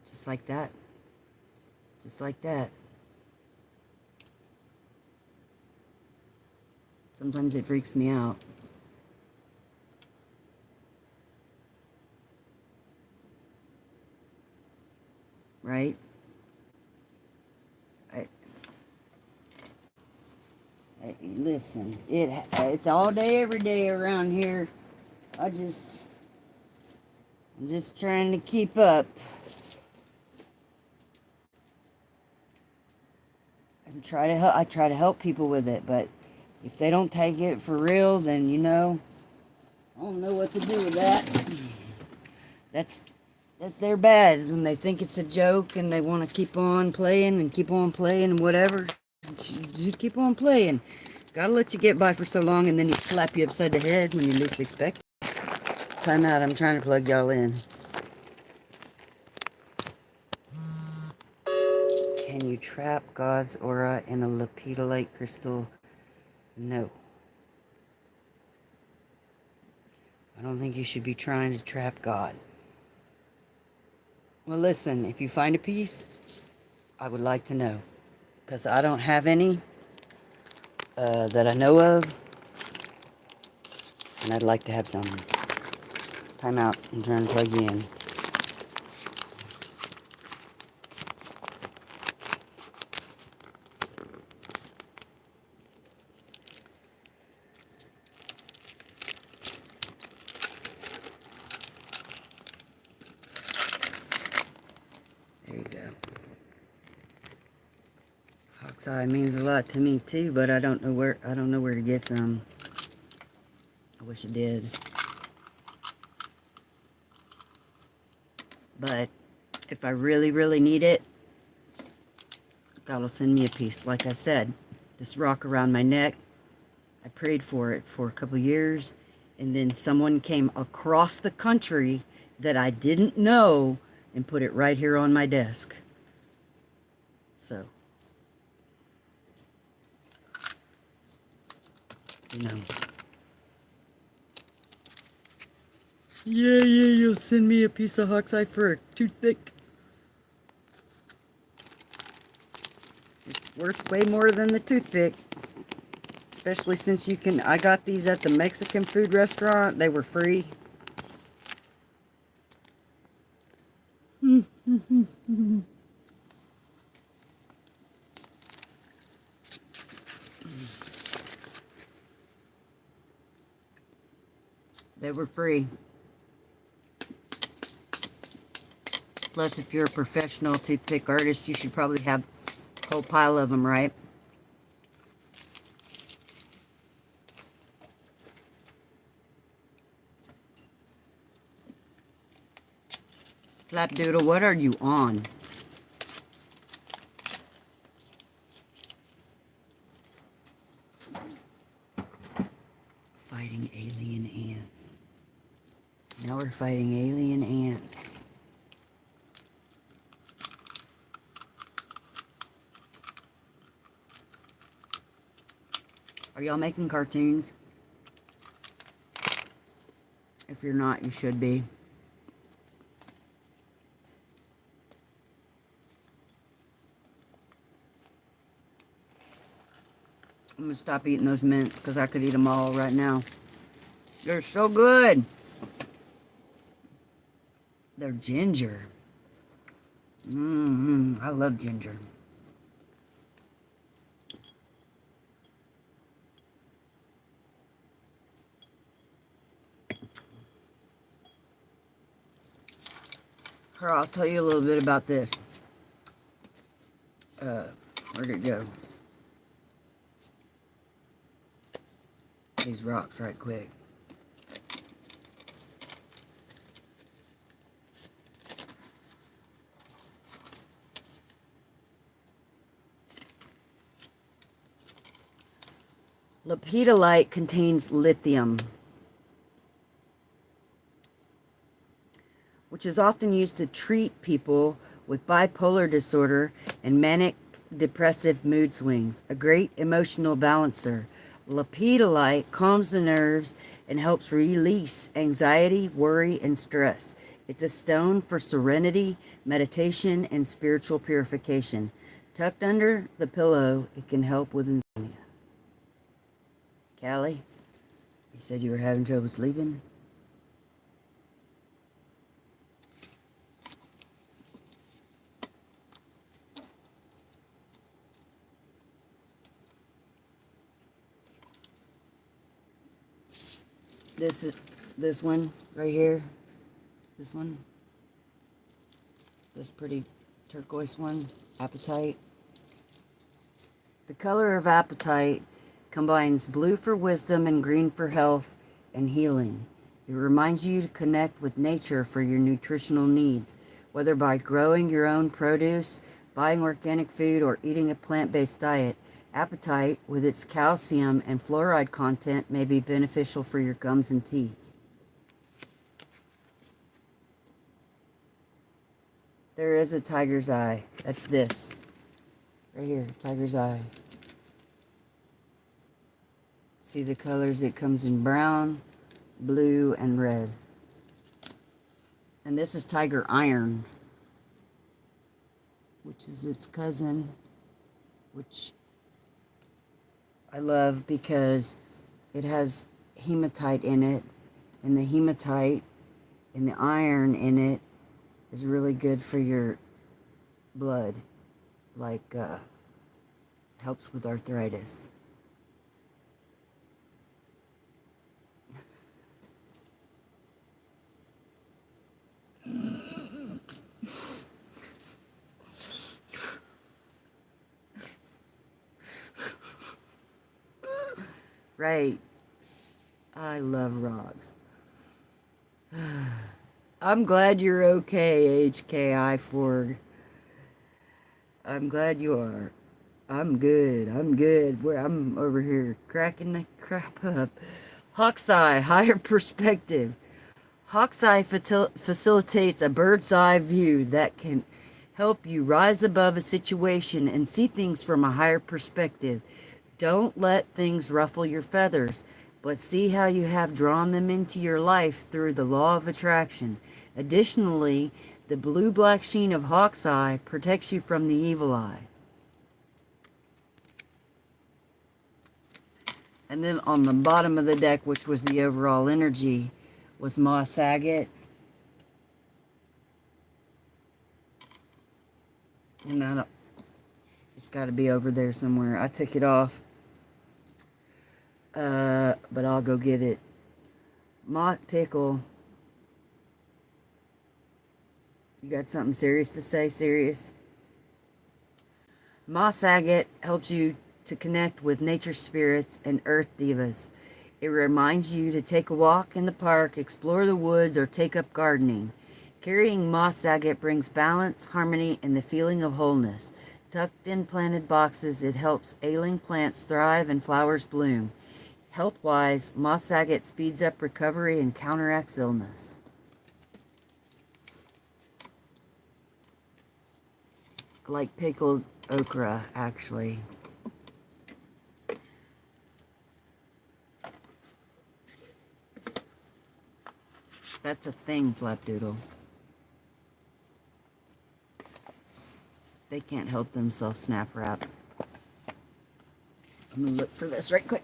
Just like that. Just like that. Sometimes it freaks me out. Right? Listen, it's all day, every day around here. I'm just trying to keep up. I try to help people with it, but if they don't take it for real, then I don't know what to do with that. That's their bad. When they think it's a joke and they want to keep on playing and whatever, you keep on playing. Gotta let you get by for so long, and then he slap you upside the head when you least expect it. Time out, I'm trying to plug y'all in. Can you trap God's aura in a lepidolite crystal? No. I don't think you should be trying to trap God. Well, listen, if you find a piece, I would like to know. Because I don't have any that I know of. And I'd like to have some. Time out. I'm trying to plug you in. There you go. Hawk's eye means a lot to me too, but I don't know where to get some. I wish I did. But if I really, really need it, God will send me a piece. Like I said, this rock around my neck, I prayed for it for a couple years, and then someone came across the country that I didn't know and put it right here on my desk. So, Yeah, you'll send me a piece of hawk's eye for a toothpick. It's worth way more than the toothpick. Especially since I got these at the Mexican food restaurant. They were free. They were free. Plus, if you're a professional toothpick artist, you should probably have a whole pile of them, right? Flapdoodle, what are you on? Fighting alien ants. Now we're fighting alien ants. Are y'all making cartoons? If you're not, you should be. I'm gonna stop eating those mints because I could eat them all right now. They're so good. They're ginger. I love ginger. Here, I'll tell you a little bit about this. Where'd it go? These rocks right quick. Lepidolite contains lithium, which is often used to treat people with bipolar disorder and manic depressive mood swings. A great emotional balancer. Lepidolite calms the nerves and helps release anxiety, worry, and stress. It's a stone for serenity, meditation, and spiritual purification. Tucked under the pillow, it can help with insomnia. Callie, you said you were having trouble sleeping? This one right here. This one. This pretty turquoise one. Apatite. The color of apatite combines blue for wisdom and green for health and healing. It reminds you to connect with nature for your nutritional needs, whether by growing your own produce, buying organic food, or eating a plant-based diet. Apatite, with its calcium and fluoride content, may be beneficial for your gums and teeth. There is a tiger's eye. That's this. Right here, tiger's eye. See the colors? It comes in brown, blue, and red. And this is tiger iron, which is its cousin, which I love because it has hematite in it, and the hematite and the iron in it is really good for your blood, like helps with arthritis. Right. I love rocks. I'm glad you're okay, HKI4. I'm glad you are. I'm good. I'm good. I'm over here cracking the crap up. Hawk's eye, higher perspective. Hawk's eye facilitates a bird's eye view that can help you rise above a situation and see things from a higher perspective. Don't let things ruffle your feathers, but see how you have drawn them into your life through the law of attraction. Additionally, the blue-black sheen of Hawk's eye protects you from the evil eye. And then on the bottom of the deck, which was the overall energy, was moss agate. And it's got to be over there somewhere. I took it off. But I'll go get it. Mott pickle. You got something serious to say? Serious? Moss agate helps you to connect with nature spirits and earth divas. It reminds you to take a walk in the park, explore the woods, or take up gardening. Carrying moss agate brings balance, harmony, and the feeling of wholeness. Tucked in planted boxes, it helps ailing plants thrive and flowers bloom. Health-wise, moss agate speeds up recovery and counteracts illness. Like pickled okra, actually. That's a thing, Flapdoodle. They can't help themselves, snap wrap. I'm gonna look for this right quick.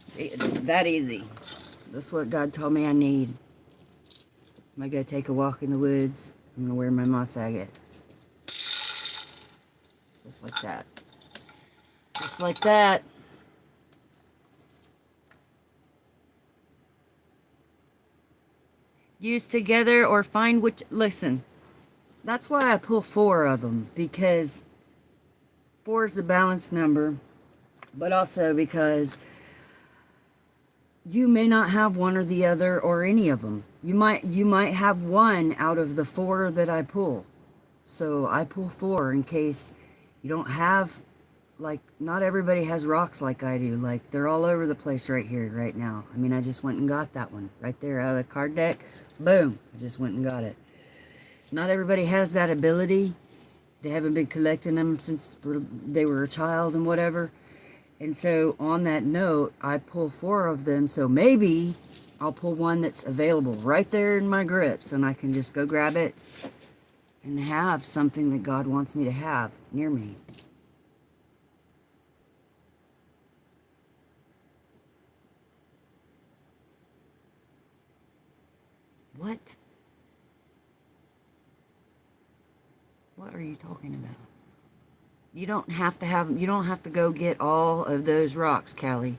See, it's that easy. That's what God told me I need. I'm gonna go take a walk in the woods. I'm gonna wear my moss agate. Just like that. Just like that. Use together or find which... Listen, that's why I pull 4 of them. Because 4 is the balanced number. But also because you may not have one or the other or any of them. You might have one out of the 4 that I pull. So I pull 4 in case you don't have like, not everybody has rocks like I do. Like, they're all over the place right here, right now. I mean, I just went and got that one right there out of the card deck. Boom. I just went and got it. Not everybody has that ability. They haven't been collecting them since they were a child and whatever. And so, on that note, I pull 4 of them. So, maybe I'll pull one that's available right there in my grips. And I can just go grab it and have something that God wants me to have near me. What? What are you talking about? You don't have to go get all of those rocks, Callie,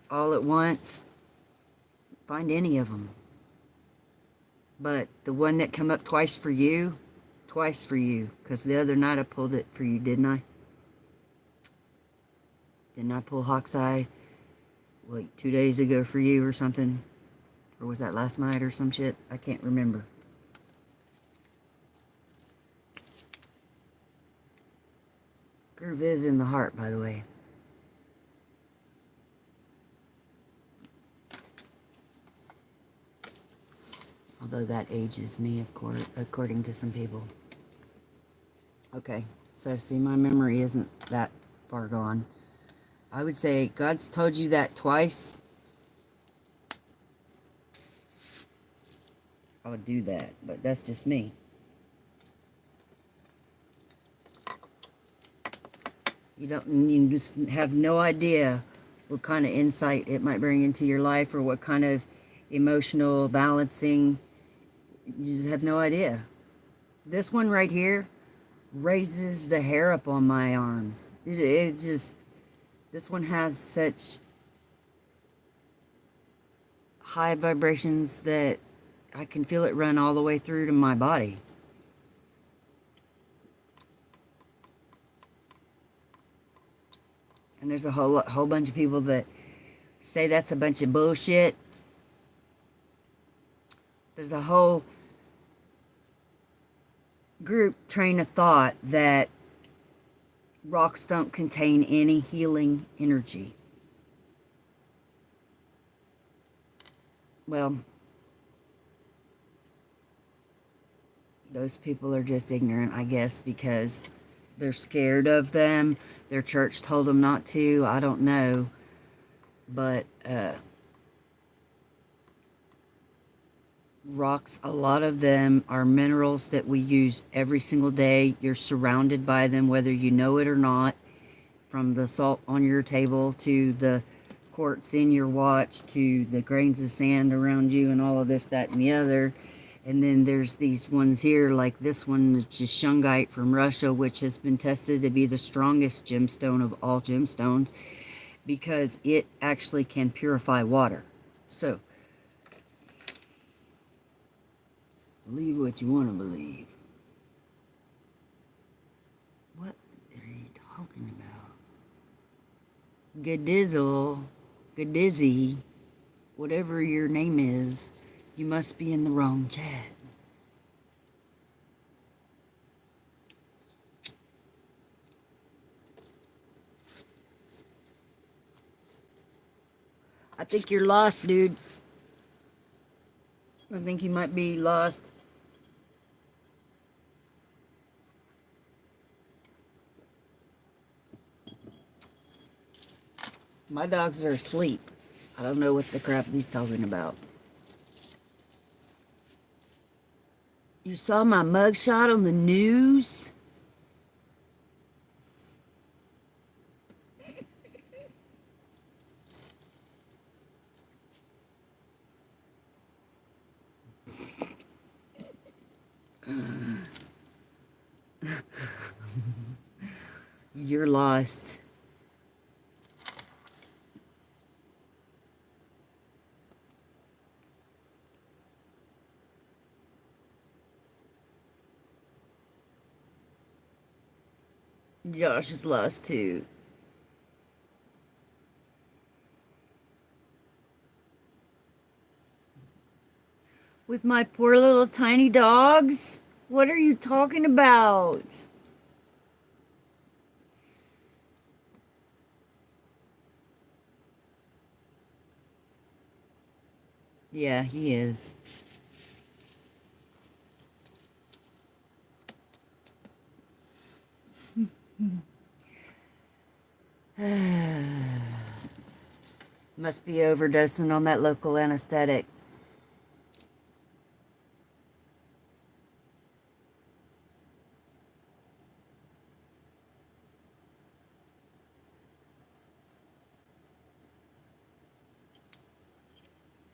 all at once. Find any of them. But the one that come up twice for you, because the other night I pulled it for you, didn't I? Didn't I pull Hawk's Eye, like 2 days ago for you or something? Or was that last night or some shit? I can't remember. Groove is in the heart, by the way. Although that ages me, of course, according to some people. Okay, so see, my memory isn't that far gone. I would say God's told you that twice. I would do that, but that's just me. You just have no idea what kind of insight it might bring into your life or what kind of emotional balancing. You just have no idea. This one right here raises the hair up on my arms. It just, this one has such high vibrations that I can feel it run all the way through to my body. And there's a whole bunch of people that say that's a bunch of bullshit. There's a whole group train of thought that rocks don't contain any healing energy. Well, those people are just ignorant, I guess, because they're scared of them. Their church told them not to. I don't know. But rocks, a lot of them are minerals that we use every single day. You're surrounded by them, whether you know it or not. From the salt on your table to the quartz in your watch to the grains of sand around you and all of this, that, and the other. And then there's these ones here, like this one, which is shungite from Russia, which has been tested to be the strongest gemstone of all gemstones because it actually can purify water. So, believe what you want to believe. What are you talking about? Gadizzle, Gadizzy, whatever your name is, you must be in the wrong chat. I think you're lost, dude. I think you might be lost. My dogs are asleep. I don't know what the crap he's talking about. You saw my mugshot on the news? You're lost. Josh is lost too. With my poor little tiny dogs? What are you talking about? Yeah, he is. Must be overdosing on that local anesthetic.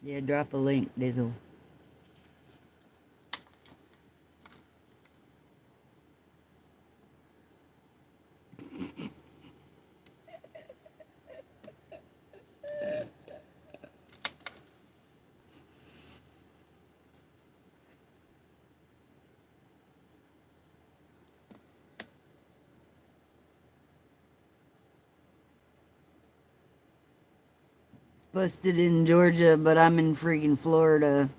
Yeah, drop a link, Dizzle. Busted in Georgia, but I'm in freaking Florida.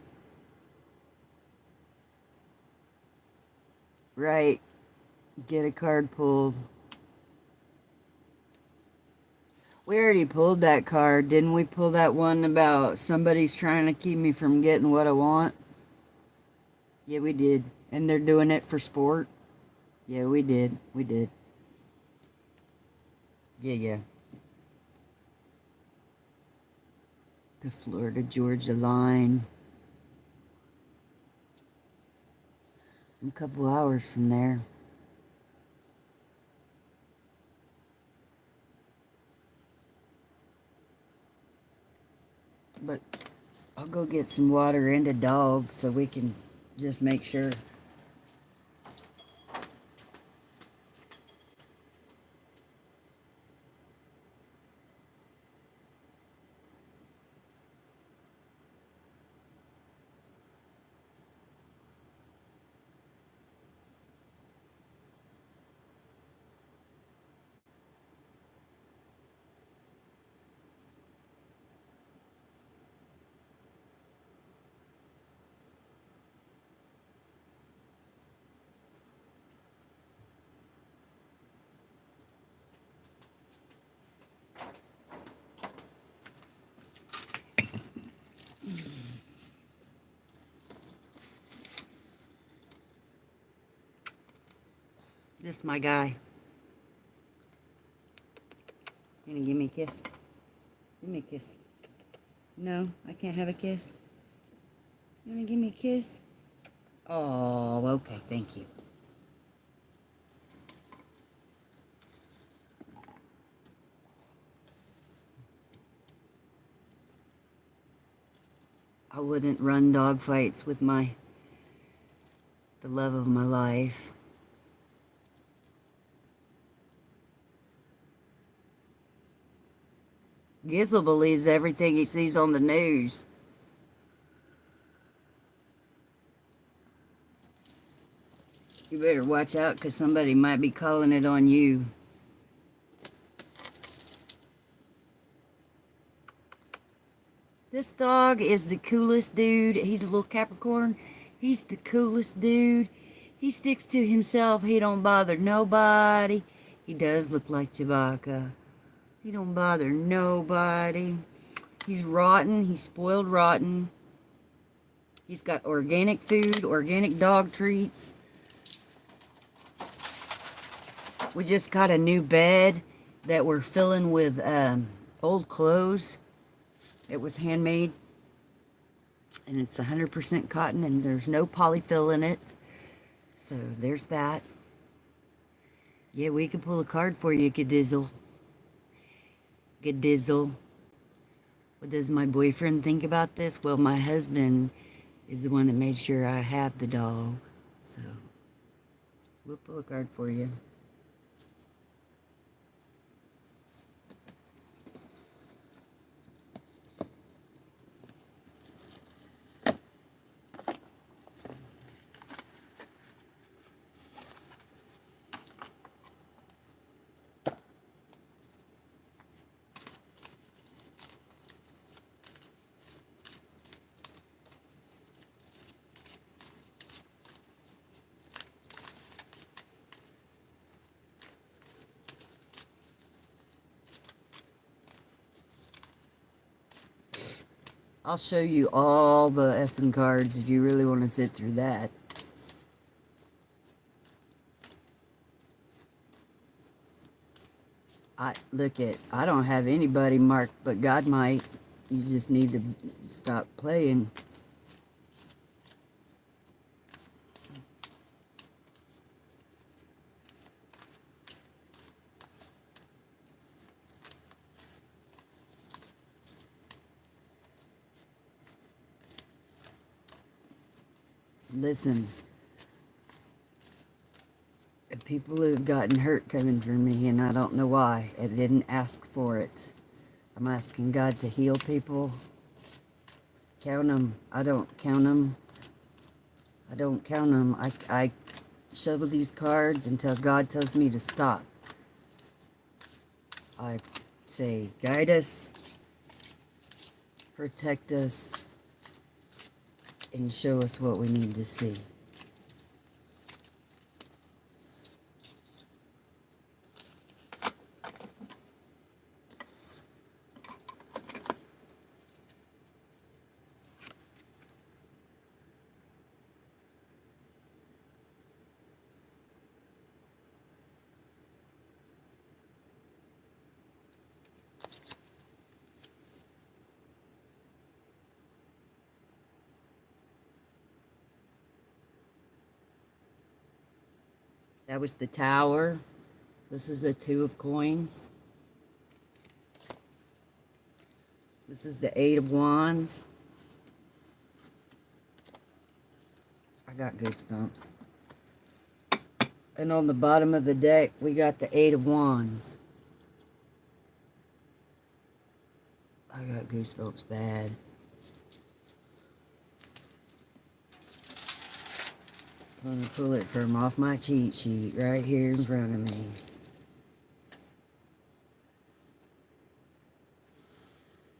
Right. Get a card pulled. We already pulled that card. Didn't we pull that one about somebody's trying to keep me from getting what I want? Yeah, we did. And they're doing it for sport? Yeah, we did. We did. Yeah. The Florida-Georgia line. I'm a couple hours from there. But I'll go get some water and a dog so we can just make sure. This is my guy. You gonna give me a kiss? Give me a kiss. No, I can't have a kiss. You wanna give me a kiss? Oh, okay, thank you. I wouldn't run dog fights with the love of my life. Gizzle believes everything he sees on the news. You better watch out, because somebody might be calling it on you. This dog is the coolest dude. He's a little Capricorn. He's the coolest dude. He sticks to himself. He don't bother nobody. He does look like Chewbacca. He don't bother nobody. He's rotten. He's spoiled rotten. He's got organic food, organic dog treats. We just got a new bed that we're filling with old clothes. It was handmade. And it's 100% cotton, and there's no polyfill in it. So there's that. Yeah, we can pull a card for you, Gadizzle. Gadizzle. What does my boyfriend think about this? Well, my husband is the one that made sure I have the dog. So we'll pull a card for you. I'll show you all the effing cards if you really want to sit through that. I don't have anybody marked, but God might. You just need to stop playing. Listen, people have gotten hurt coming from me, and I don't know why. I didn't ask for it. I'm asking God to heal people. Count them. I don't count them. I don't count them. I shovel these cards until God tells me to stop. I say, guide us, protect us, and show us what we need to see. That was the Tower. This is the Two of Coins. This is the Eight of Wands. I got goosebumps. And on the bottom of the deck, we got the Eight of Wands. I got goosebumps bad. I'm going to pull it from off my cheat sheet right here in front of me.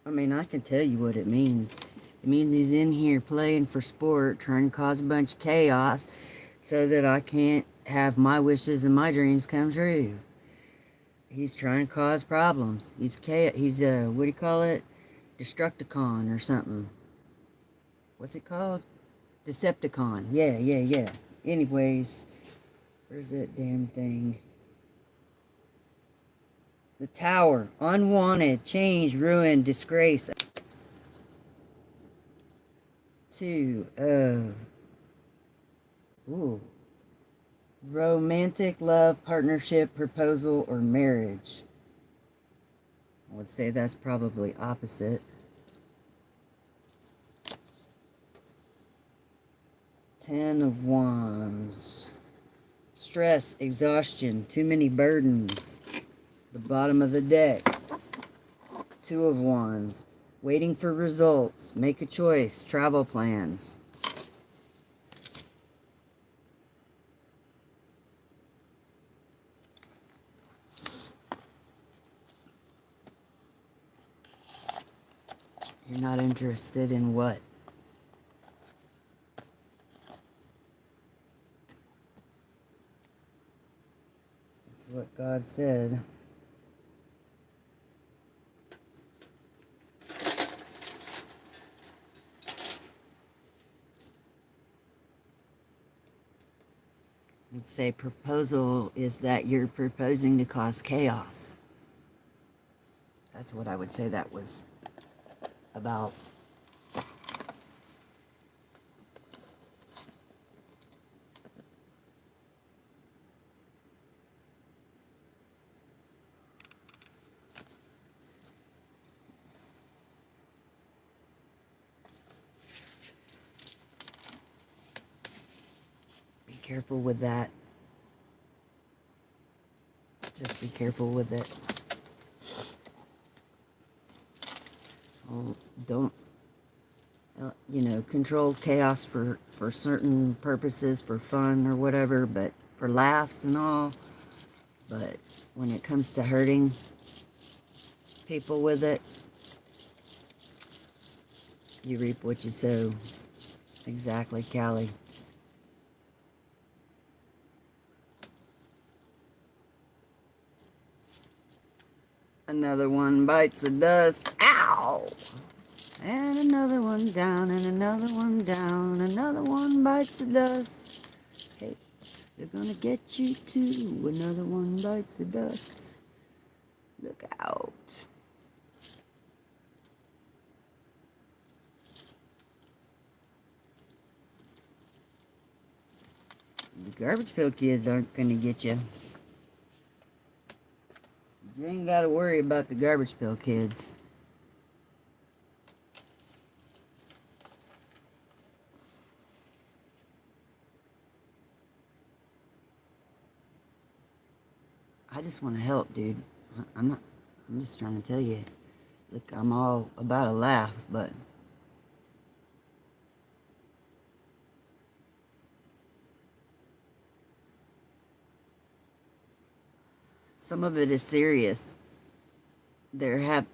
I mean, I can tell you what it means. It means he's in here playing for sport, trying to cause a bunch of chaos so that I can't have my wishes and my dreams come true. He's trying to cause problems. He's what do you call it? Destructicon or something. What's it called? Decepticon. Yeah. Anyways, where's that damn thing? The Tower. Unwanted. Change. Ruin. Disgrace. Two of... Ooh. Romantic love, partnership, proposal, or marriage. I would say that's probably opposite. Ten of Wands. Stress, exhaustion, too many burdens. The bottom of the deck. Two of Wands. Waiting for results. Make a choice. Travel plans. You're not interested in what? That's what God said. Let's say proposal is that you're proposing to cause chaos. That's what I would say that was about. Be careful with that. Just be careful with it. Don't, control chaos for certain purposes, for fun or whatever, but for laughs and all. But when it comes to hurting people with it, you reap what you sow. Exactly, Callie. Another one bites the dust. Ow! And another one down, and another one down, another one bites the dust. Hey, they're gonna get you too. Another one bites the dust. Look out. The garbage pail kids aren't gonna get you. You ain't gotta worry about the garbage pail kids. I just want to help, dude. I'm just trying to tell you. Look, I'm all about a laugh, but some of it is serious. I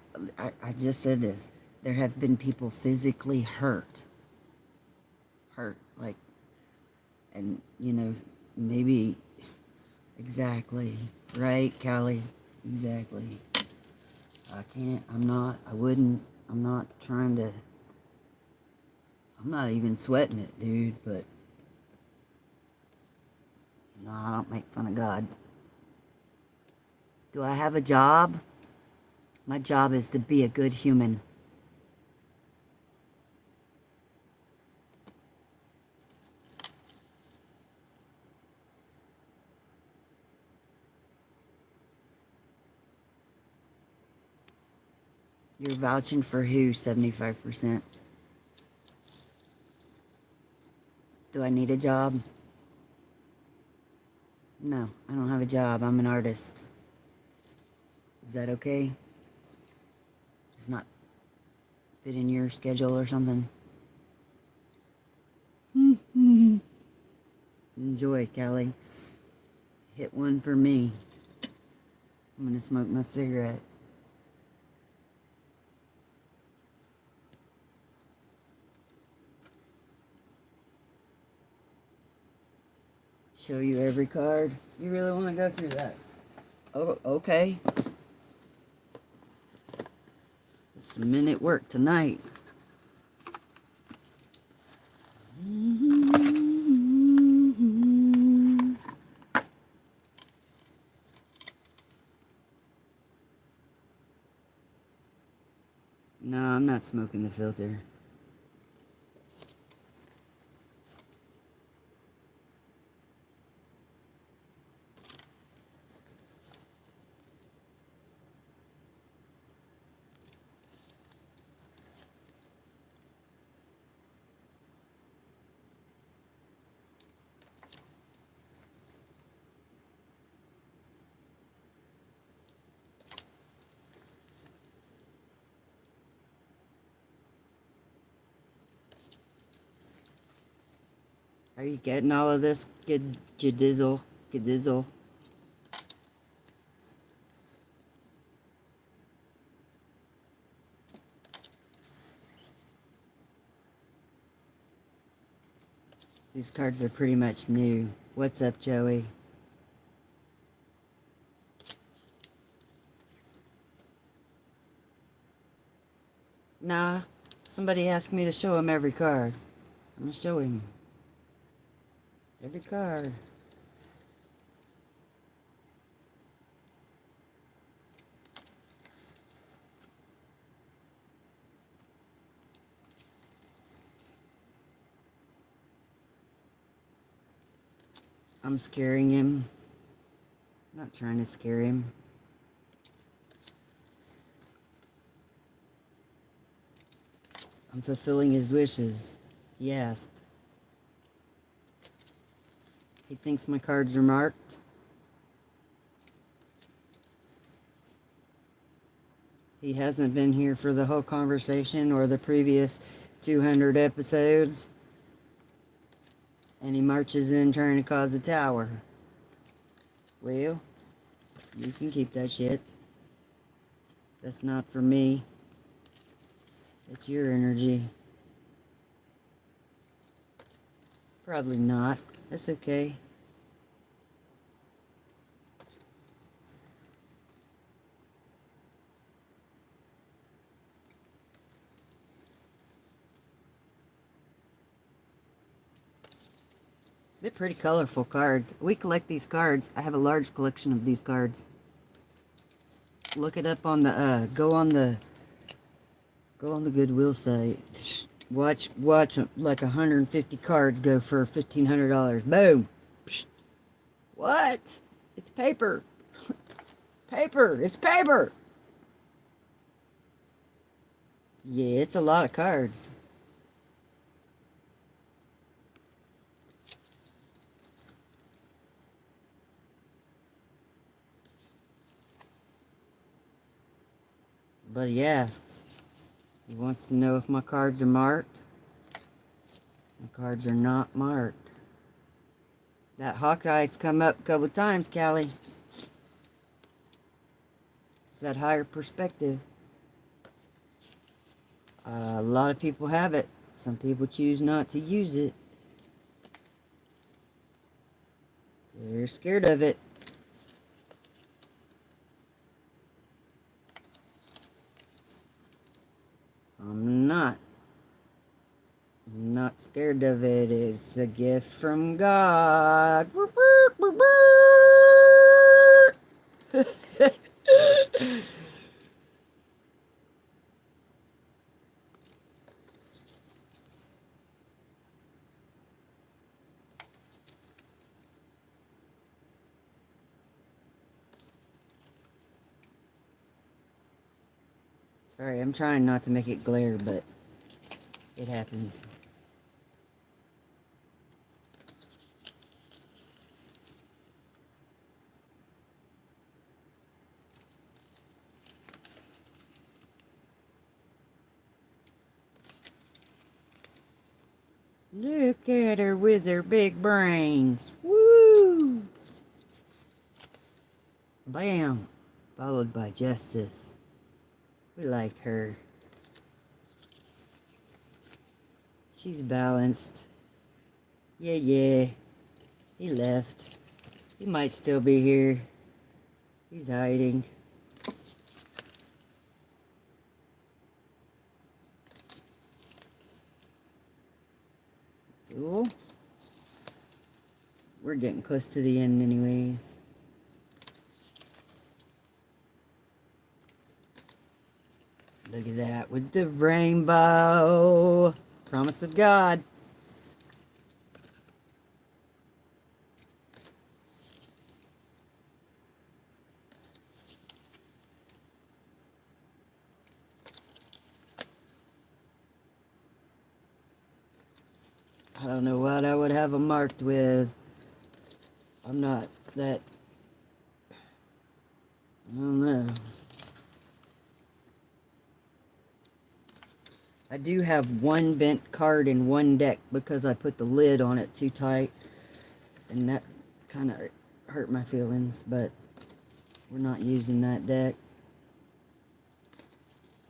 just said this. There have been people physically hurt. Like, and, maybe, exactly, right, Callie? Exactly. I'm not trying to, I'm not even sweating it, dude, but, I don't make fun of God. Do I have a job? My job is to be a good human. You're vouching for who, 75%? Do I need a job? No, I don't have a job. I'm an artist. Is that okay? Does not fit in your schedule or something? Enjoy, Kelly. Hit one for me. I'm gonna smoke my cigarette. Show you every card. You really want to go through that? Oh, okay. It's a minute work tonight. No, I'm not smoking the filter. Are you getting all of this? Gedizzle. These cards are pretty much new. What's up, Joey? Nah, somebody asked me to show him every card. I'm gonna show him every card. I'm scaring him. Not trying to scare him. I'm fulfilling his wishes. He asked. He thinks my cards are marked. He hasn't been here for the whole conversation or the previous 200 episodes. And he marches in trying to cause a tower. Well, you can keep that shit. That's not for me. It's your energy. Probably not. That's okay. They're pretty colorful cards. We collect these cards. I have a large collection of these cards. Look it up on the, go on the Goodwill site. Watch like 150 cards go for $1,500. Boom. Psh. What? It's paper. Paper. It's paper. Yeah, it's a lot of cards. But he asked. He wants to know if my cards are marked. My cards are not marked. That Hawkeye's come up a couple times, Callie. It's that higher perspective. A lot of people have it. Some people choose not to use it. They're scared of it. I'm not. I'm not scared of it. It's a gift from God. Sorry, I'm trying not to make it glare, but it happens. Look at her with her big brains. Woo! Bam! Followed by Justice. We like her. She's balanced. Yeah. He left. He might still be here. He's hiding. Cool. We're getting close to the end anyways. Look at that with the rainbow. Promise of God. I don't know what I would have them marked with. I'm not that... I don't know. I do have one bent card in one deck because I put the lid on it too tight. And that kind of hurt my feelings, but we're not using that deck.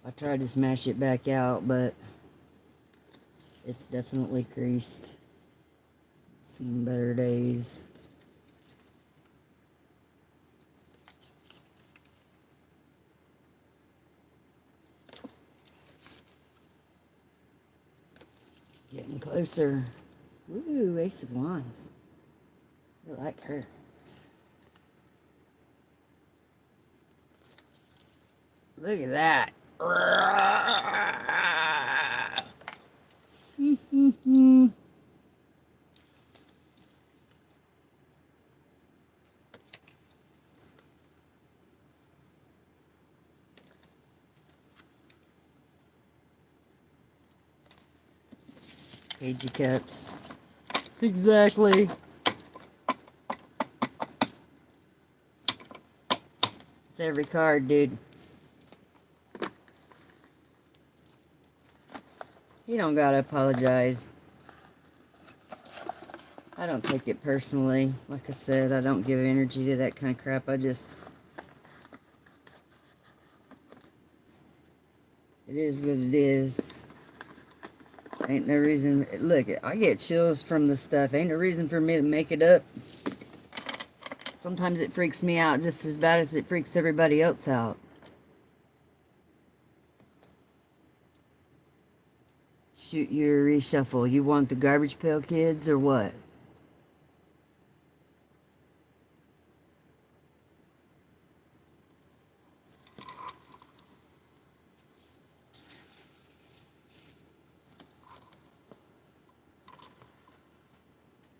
I tried to smash it back out, but it's definitely creased. Seen better days. Getting closer. Ooh, Ace of Wands. I like her. Look at that. Page of Cups. Exactly. It's every card, dude. You don't gotta apologize. I don't take it personally. Like I said, I don't give energy to that kind of crap. It is what it is. Ain't no reason. Look, I get chills from the stuff. Ain't no reason for me to make it up. Sometimes it freaks me out just as bad as it freaks everybody else out. Shoot your reshuffle. You want the garbage pail kids or what?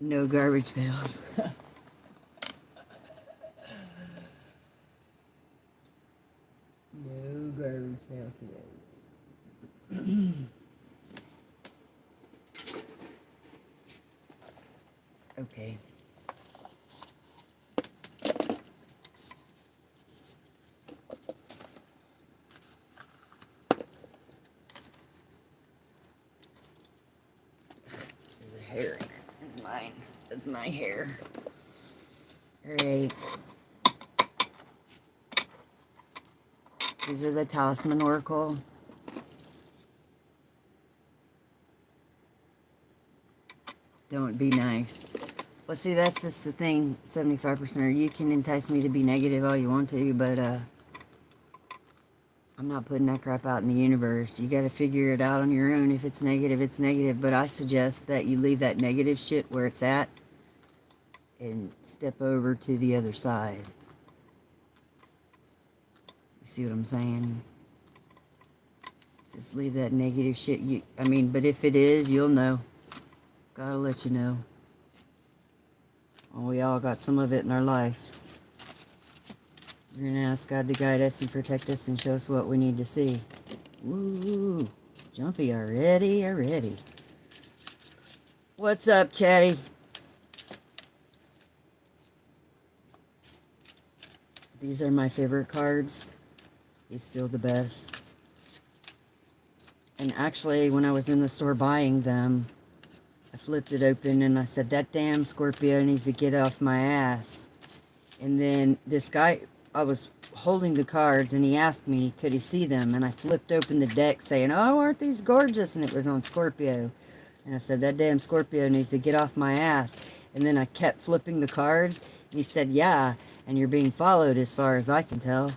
No garbage pails. No garbage pail kiddos. Okay. There's a hair in it. It's mine. That's my hair. Alright. These are the Talisman Oracle. Don't be nice. Well, see, that's just the thing, 75%. You can entice me to be negative all you want to, but I'm not putting that crap out in the universe. You got to figure it out on your own. If it's negative, it's negative. But I suggest that you leave that negative shit where it's at and step over to the other side. You see what I'm saying? Just leave that negative shit. But if it is, you'll know. Gotta let you know. Well, we all got some of it in our life. We're gonna ask God to guide us and protect us and show us what we need to see. Woo! Jumpy already. What's up, Chatty? These are my favorite cards. These feel the best. And actually, when I was in the store buying them, I flipped it open and I said, that damn Scorpio needs to get off my ass. And then this guy, I was holding the cards and he asked me, could he see them? And I flipped open the deck saying, oh, aren't these gorgeous? And it was on Scorpio. And I said, that damn Scorpio needs to get off my ass. And then I kept flipping the cards. And he said, yeah, and you're being followed as far as I can tell.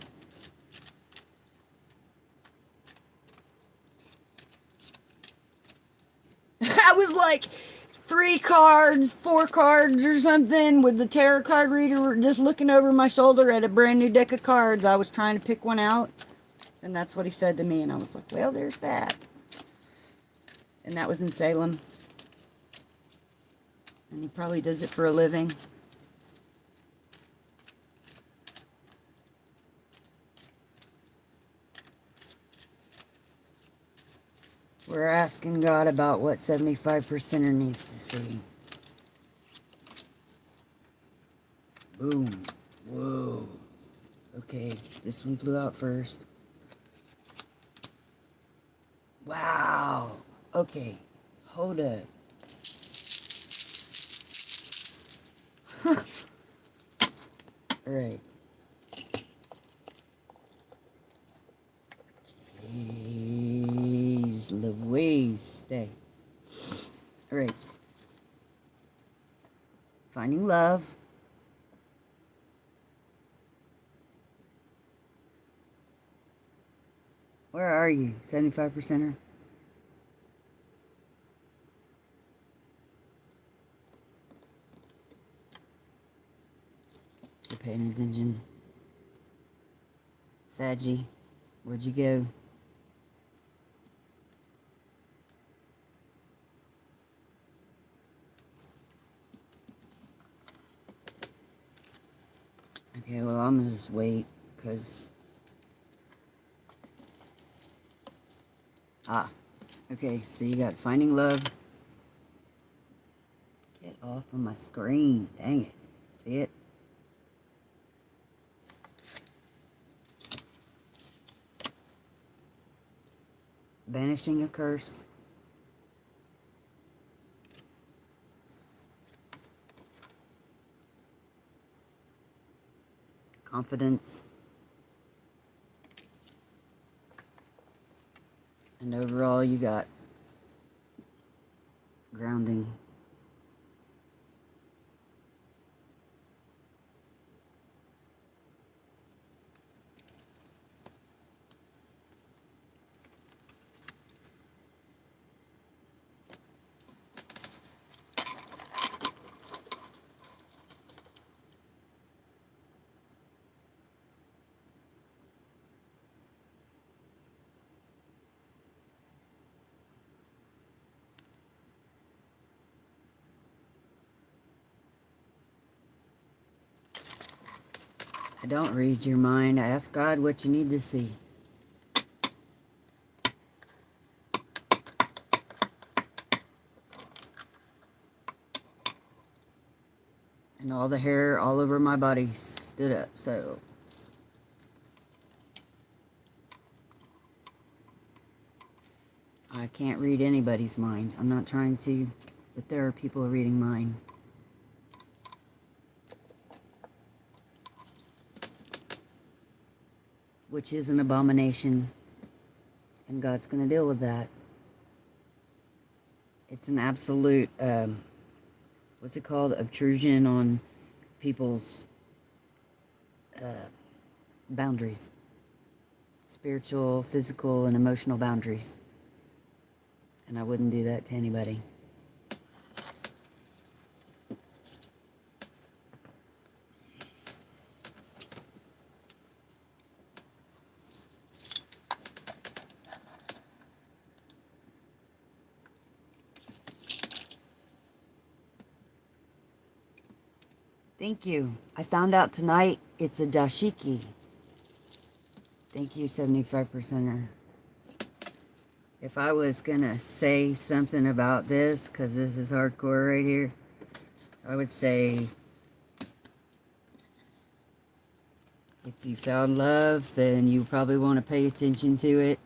I was like 3 cards, 4 cards or something with the tarot card reader just looking over my shoulder at a brand new deck of cards. I was trying to pick one out. And that's what he said to me. And I was like, well, there's that. And that was in Salem. And he probably does it for a living. We're asking God about what 75%er needs to see. Boom. Whoa. Okay, this one flew out first. Wow. Okay, hold up. Alright. Jeez Louise. Stay. Alright. Finding love. Where are you? 75%er? You're paying attention. Saggy, where'd you go? Okay, well, I'm gonna just wait, because... okay, so you got Finding Love. Get off of my screen, dang it. See it? Banishing a curse. Confidence. And overall, you got grounding. I don't read your mind. I ask God what you need to see. And all the hair all over my body stood up, so... I can't read anybody's mind. I'm not trying to, but there are people reading mine. Which is an abomination, and God's going to deal with that. It's an absolute, what's it called? Obtrusion on people's boundaries. Spiritual, physical, and emotional boundaries. And I wouldn't do that to anybody. Thank you. I found out tonight it's a dashiki. Thank you, 75%er. If I was going to say something about this, because this is hardcore right here, I would say, if you found love, then you probably want to pay attention to it,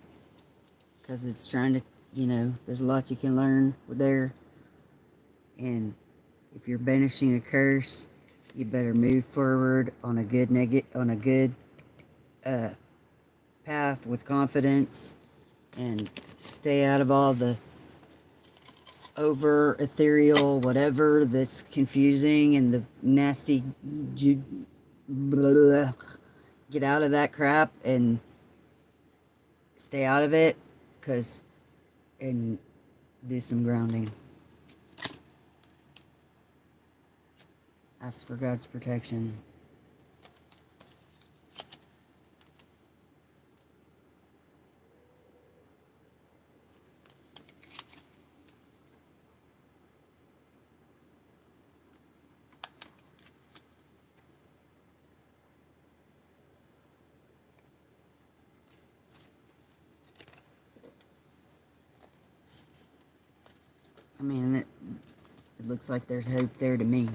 because it's trying to, you know, there's a lot you can learn there. And if you're banishing a curse, you better move forward on a good path with confidence, and stay out of all the over ethereal whatever that's confusing and the nasty blah. Get out of that crap and stay out of it, and do some grounding. Ask for God's protection. I mean, it looks like there's hope there to me.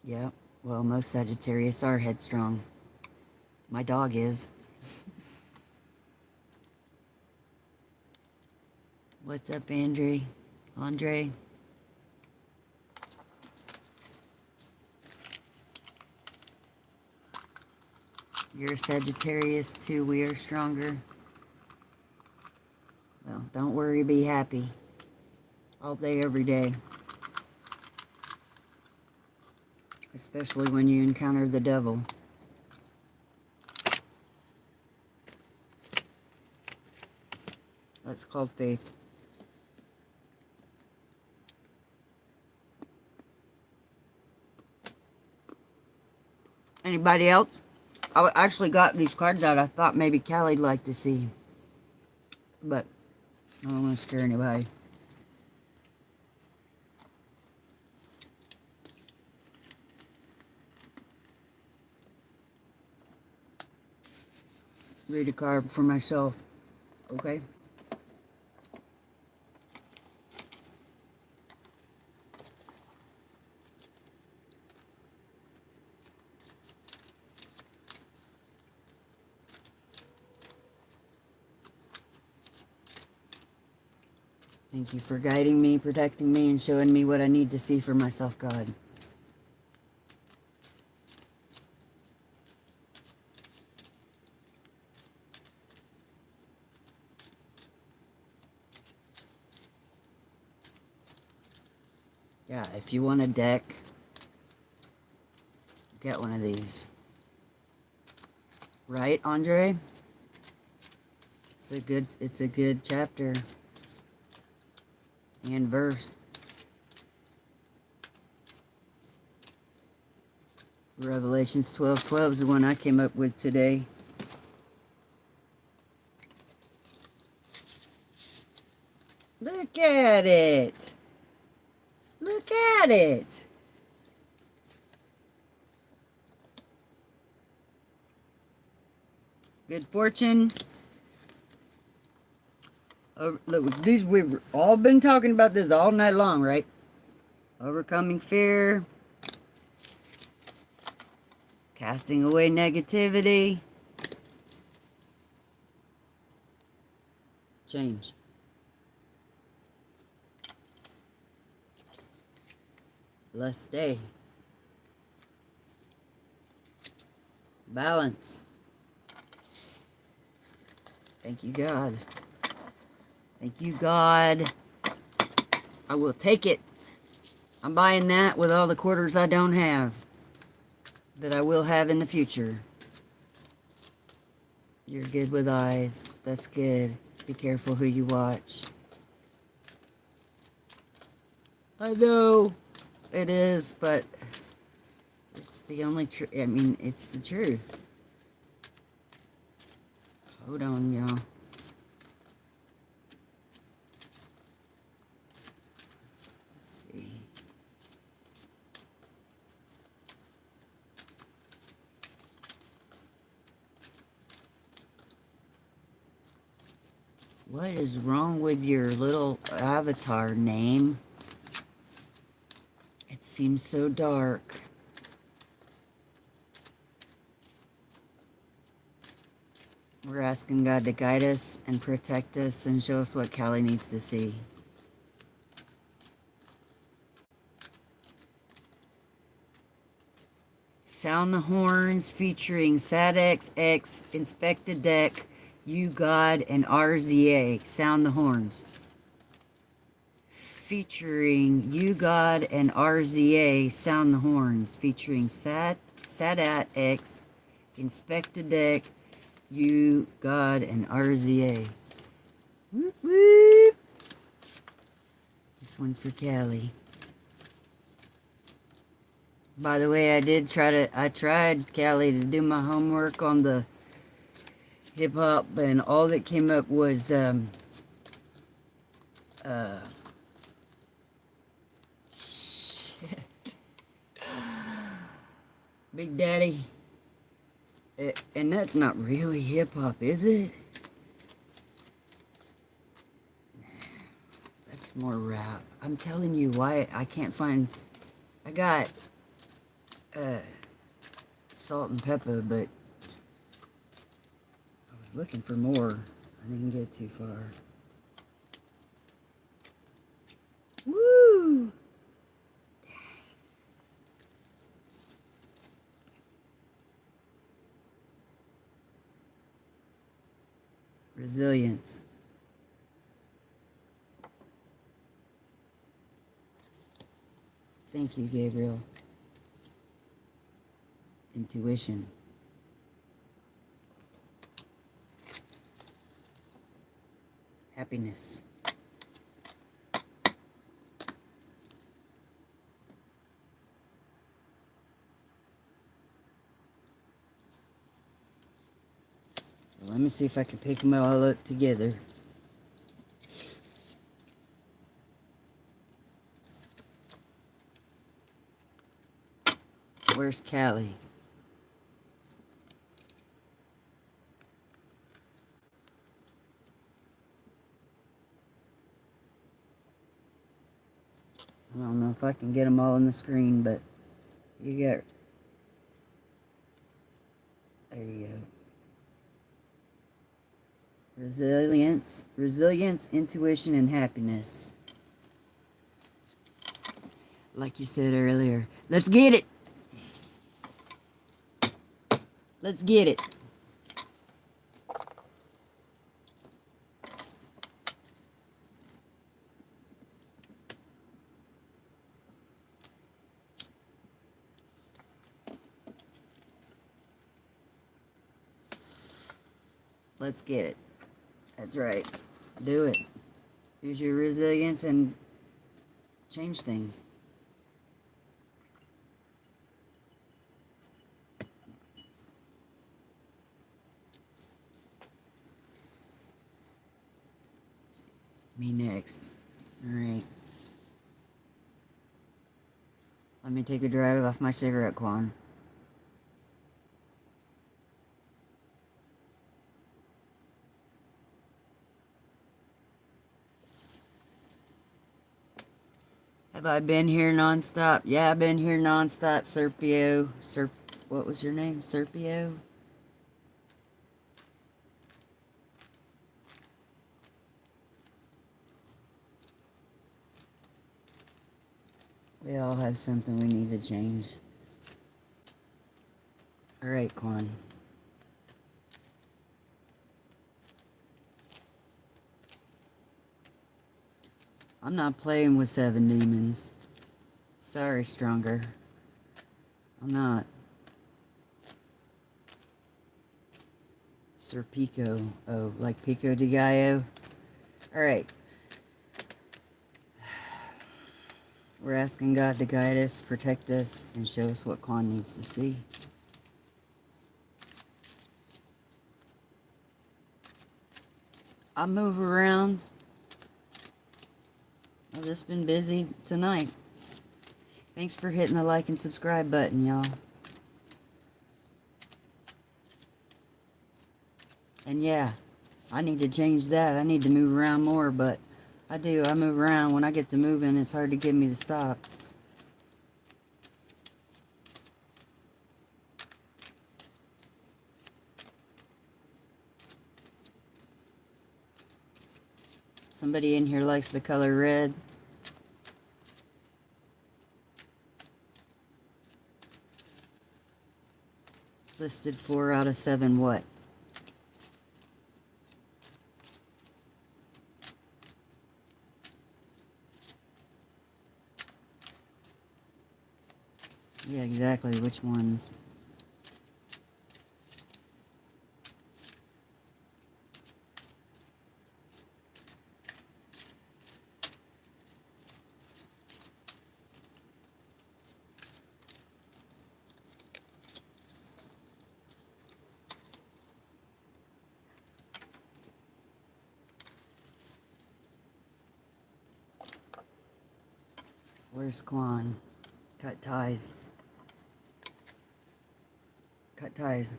Yeah, well, most Sagittarius are headstrong. My dog is. What's up, Andre? You're a Sagittarius too. We are stronger. Well, don't worry, be happy. All day, every day. Especially when you encounter the devil. That's called faith. Anybody else? I actually got these cards out. I thought maybe Callie'd like to see. But I don't want to scare anybody. Read a card for myself. Okay? Thank you for guiding me, protecting me, and showing me what I need to see for myself, God. Yeah, if you want a deck, get one of these. Right, Andre? It's a good chapter and verse. Revelations 12:12 is the one I came up with today. Look, Look at it. Look at it. Good fortune. Oh, look, these we've all been talking about this all night long, right? Overcoming fear. Casting away negativity. Change. Blessed day. Balance. Thank you, God. Thank you, God. I will take it. I'm buying that with all the quarters I don't have, that I will have in the future. You're good with eyes. That's good. Be careful who you watch. I know it is, but it's the only truth. I mean, it's the truth. Hold on, y'all. Let's see. What is wrong with your little avatar name? It seems so dark. We're asking God to guide us and protect us and show us what Callie needs to see. Sound the Horns featuring SADXX, Inspect the Deck, You God, and RZA. Sound the Horns. Featuring You God and RZA. Sound the Horns. Featuring SADXX, Inspect the Deck, You God, and RZA. Whoop, whoop. This one's for Callie. By the way, I tried, Callie, to do my homework on the hip-hop, and all that came up was, shit. Big Daddy. And that's not really hip-hop, is it? That's more rap. I'm telling you why I can't find... I got... salt and pepper, but I was looking for more. I didn't get too far. Woo! Dang. Resilience. Thank you, Gabriel. Intuition. Happiness. Well, let me see if I can pick them all up together. Where's Callie? I don't know if I can get them all on the screen, but you got... There you go. Resilience, intuition, and happiness. Like you said earlier. Let's get it. Let's get it. Let's get it. That's right. Do it. Use your resilience and change things. Me next. Alright. Let me take a drag off my cigarette, Quan. Have I been here nonstop? Yeah, I've been here nonstop, Serpio. What was your name? Serpio? We all have something we need to change. Alright, Quan. I'm not playing with 7 demons. Sorry, Stronger. I'm not. Sir Pico. Oh, like Pico de Gallo? Alright. We're asking God to guide us, protect us, and show us what Quan needs to see. I move around. I've just been busy tonight. Thanks for hitting the like and subscribe button, y'all. And yeah, I need to change that. I need to move around more, but I do. I move around. When I get to moving, it's hard to get me to stop. Somebody in here likes the color red. Listed 4 out of 7 what? Yeah, exactly. Which ones? Where's Quan? Cut ties. Cut ties.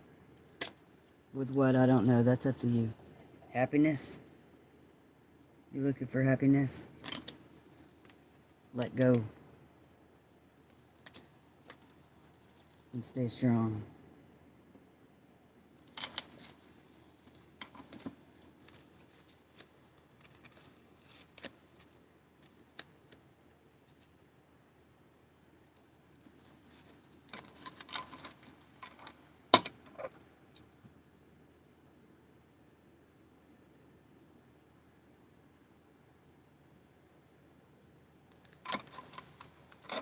With what? I don't know. That's up to you. Happiness? You looking for happiness? Let go. And stay strong.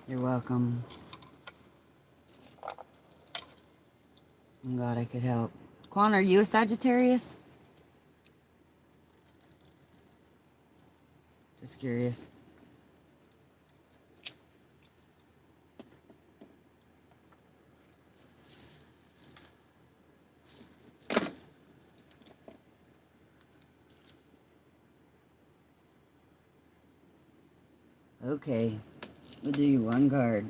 You're welcome. I'm glad I could help. Quan, are you a Sagittarius? Just curious. Okay. We'll do you one card.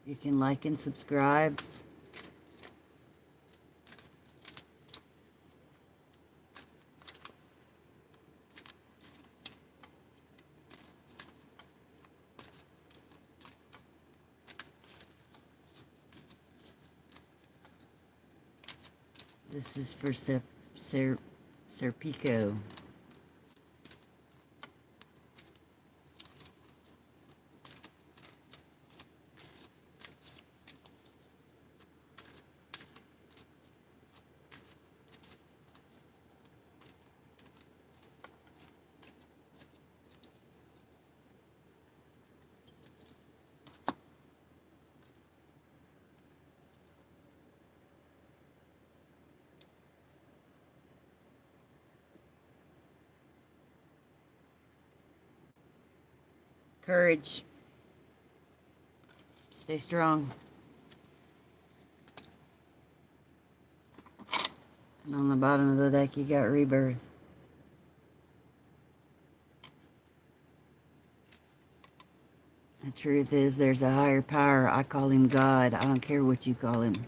You can like and subscribe. This is for Serpico. Courage. Stay Stay strong. And on the bottom of the deck, you got rebirth. The truth is, there's a higher power. I call him God. I don't care what you call him.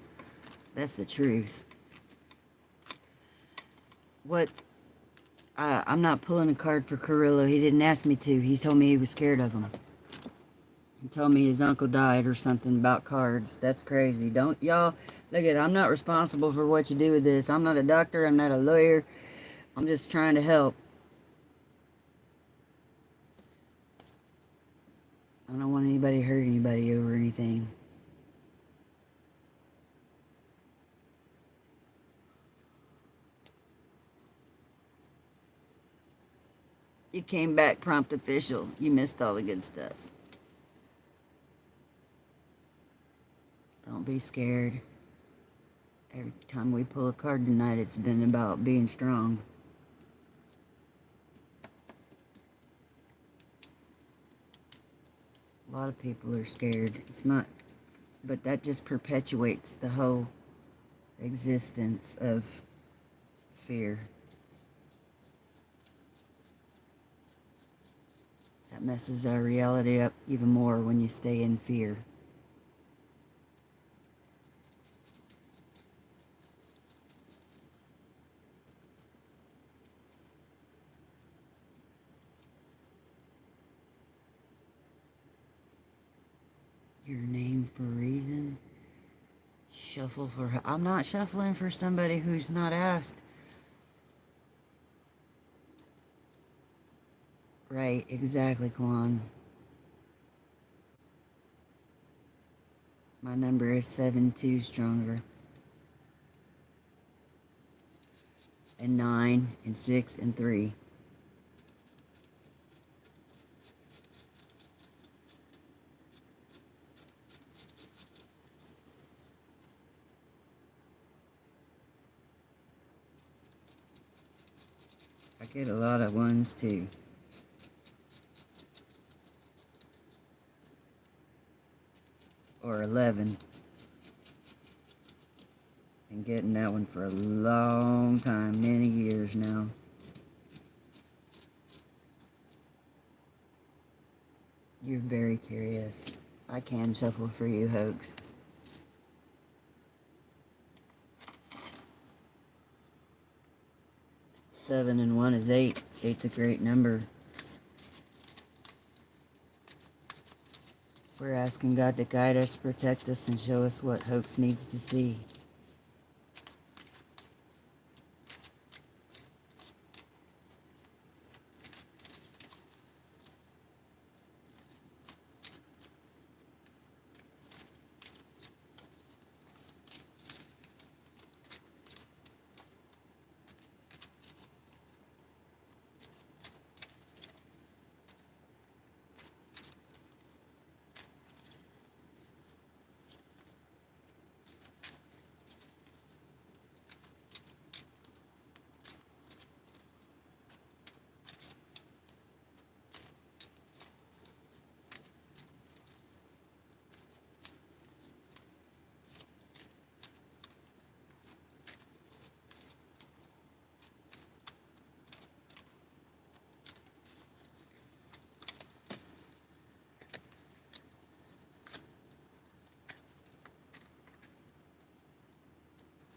That's the truth. I'm not pulling a card for Carrillo. He didn't ask me to. He told me he was scared of him. He told me his uncle died or something about cards. That's crazy. Don't, y'all, look at it. I'm not responsible for what you do with this. I'm not a doctor. I'm not a lawyer. I'm just trying to help. I don't want anybody to hurt anybody over anything. You came back prompt official. You missed all the good stuff. Don't be scared. Every time we pull a card tonight, it's been about being strong. A lot of people are scared. It's not, but that just perpetuates the whole existence of fear. That messes our reality up even more when you stay in fear. Your name for a reason. Shuffle for... I'm not shuffling for somebody who's not asked. Right, exactly, Kwan. My number is 7-2 stronger. And 9, and 6, and 3. I get a lot of ones too. Or 11. And getting that one for a long time, many years now. You're very curious. I can shuffle for you, Hoax. Seven and 1 is 8. 8's a great number. We're asking God to guide us, protect us, and show us what Hoax needs to see.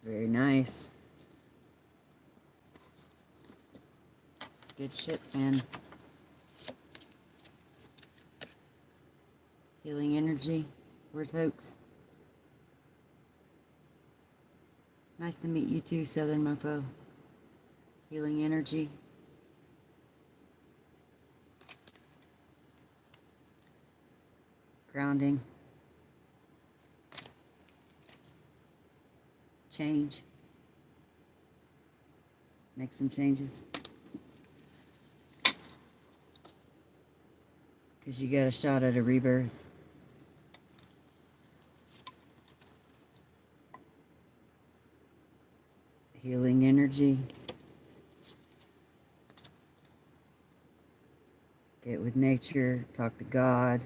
Very nice. It's good shit, man. Healing energy. Where's Hoax? Nice to meet you too, Southern Mofo. Healing energy. Grounding. Change. Make some changes. Because you got a shot at a rebirth. Healing energy. Get with nature. Talk to God.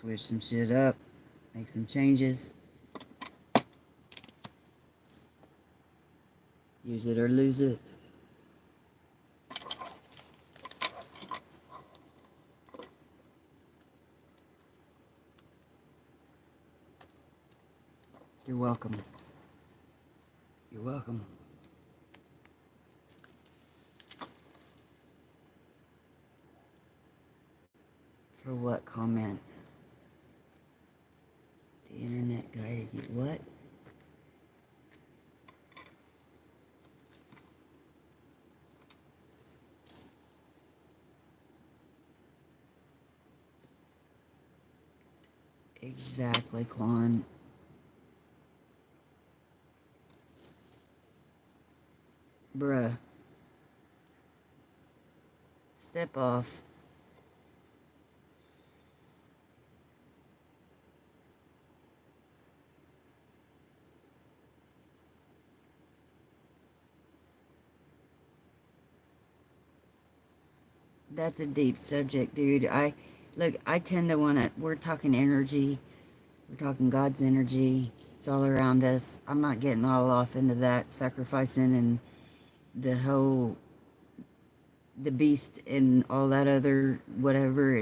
Switch some shit up. Make some changes. Use it or lose it. You're welcome. You're welcome. For what comment? The internet guided you. What? Exactly, Quan. Bruh. Step off. That's a deep subject, dude. I tend to want to, we're talking energy. We're talking God's energy. It's all around us. I'm not getting all off into that, sacrificing and the whole, the beast and all that other whatever.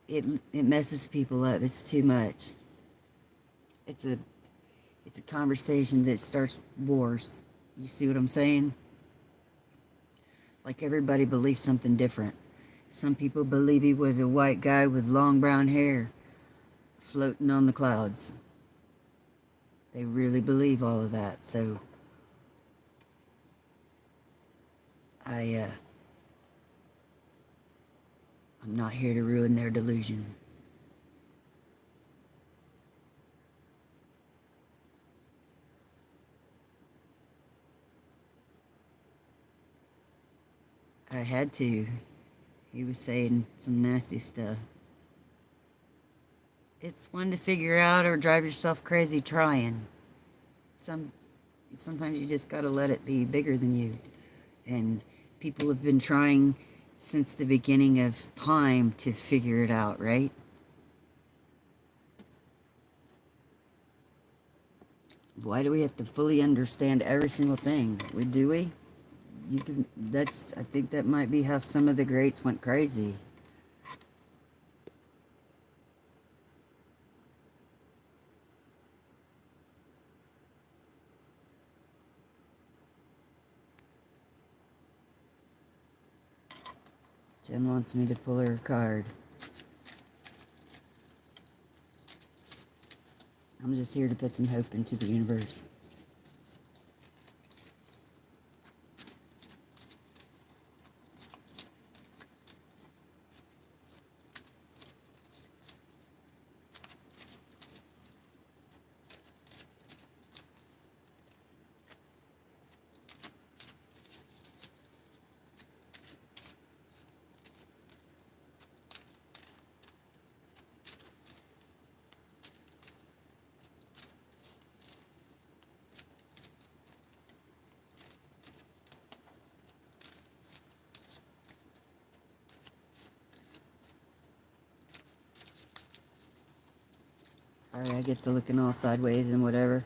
It messes people up. It's too much. It's a conversation that starts wars. You see what I'm saying? Like everybody believes something different. Some people believe he was a white guy with long brown hair floating on the clouds. They really believe all of that. So I'm not here to ruin their delusion. I had to. He was saying some nasty stuff. It's one to figure out or drive yourself crazy trying. Sometimes you just gotta let it be bigger than you. And people have been trying since the beginning of time to figure it out, right? Why do we have to fully understand every single thing? Do we? I think that might be how some of the greats went crazy. Jen wants me to pull her a card. I'm just here to put some hope into the universe. Sorry, I get to looking all sideways and whatever.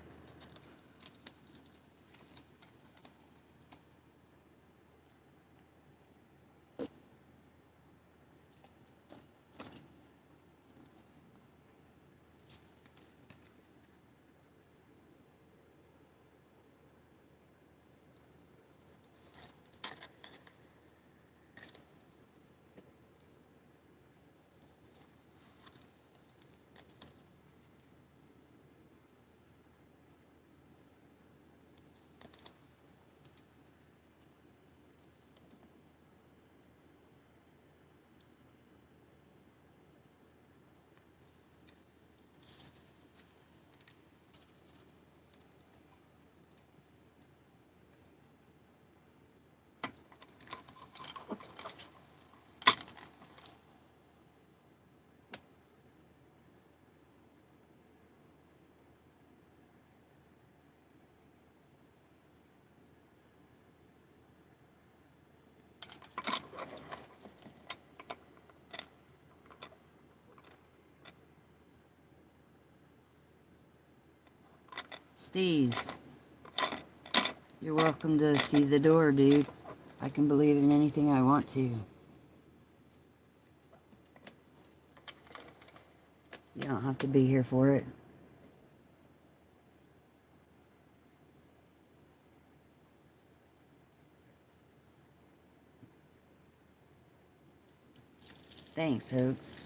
Steez, you're welcome to see the door, dude. I can believe in anything I want to. You don't have to be here for it. Thanks, Hoax.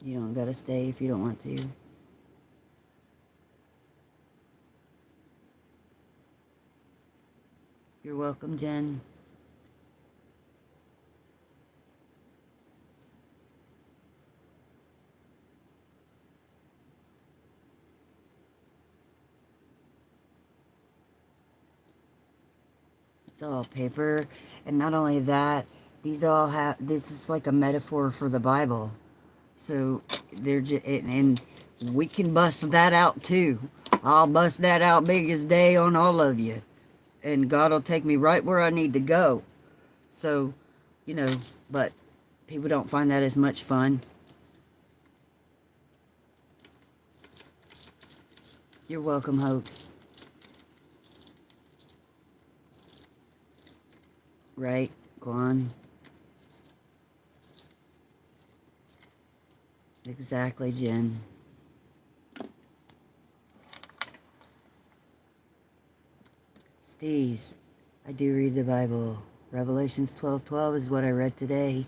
You don't gotta stay if you don't want to. You're welcome, Jen. It's all paper, and not only that, these all have, this is like a metaphor for the Bible. So they're just, and we can bust that out too. I'll bust that out big as day on all of you, and God will take me right where I need to go. So, you know, but people don't find that as much fun. You're welcome, Hoax. Right, Quan? Exactly, Jen. Steez, I do read the Bible. Revelations 12:12 is what I read today.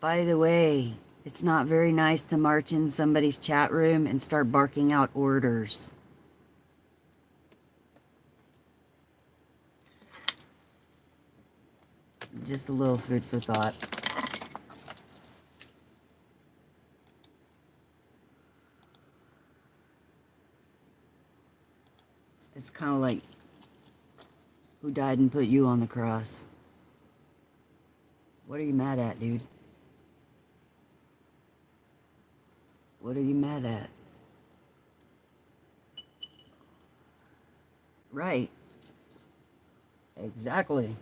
By the way, it's not very nice to march in somebody's chat room and start barking out orders. Just a little food for thought. It's kind of like, who died and put you on the cross? What are you mad at, dude? What are you mad at? Right. Exactly.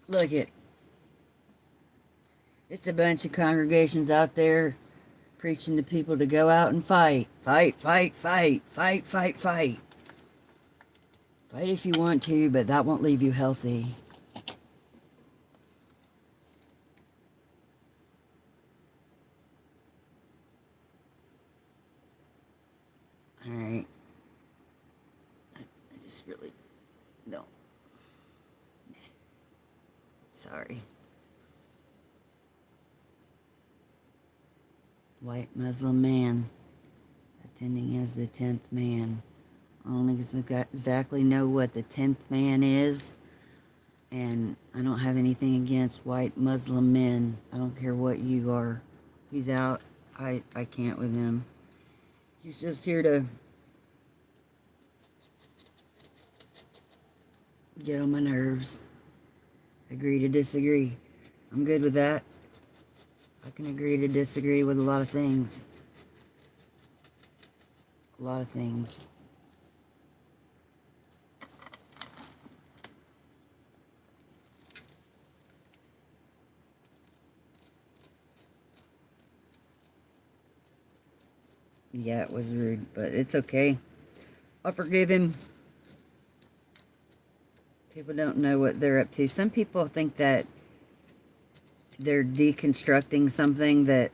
Look it. It's a bunch of congregations out there preaching to people to go out and fight. Fight, fight, fight, fight, fight, fight. Fight if you want to, but that won't leave you healthy. Alright. I just really don't. Sorry. White Muslim man attending as the 10th man. I don't exactly know what the 10th man is, and I don't have anything against white Muslim men. I don't care what you are. He's out. I can't with him. He's just here to get on my nerves. Agree to disagree. I'm good with that. I can agree to disagree with a lot of things. A lot of things. Yeah, it was rude, but it's okay. I'll forgive him. People don't know what they're up to. Some people think that they're deconstructing something that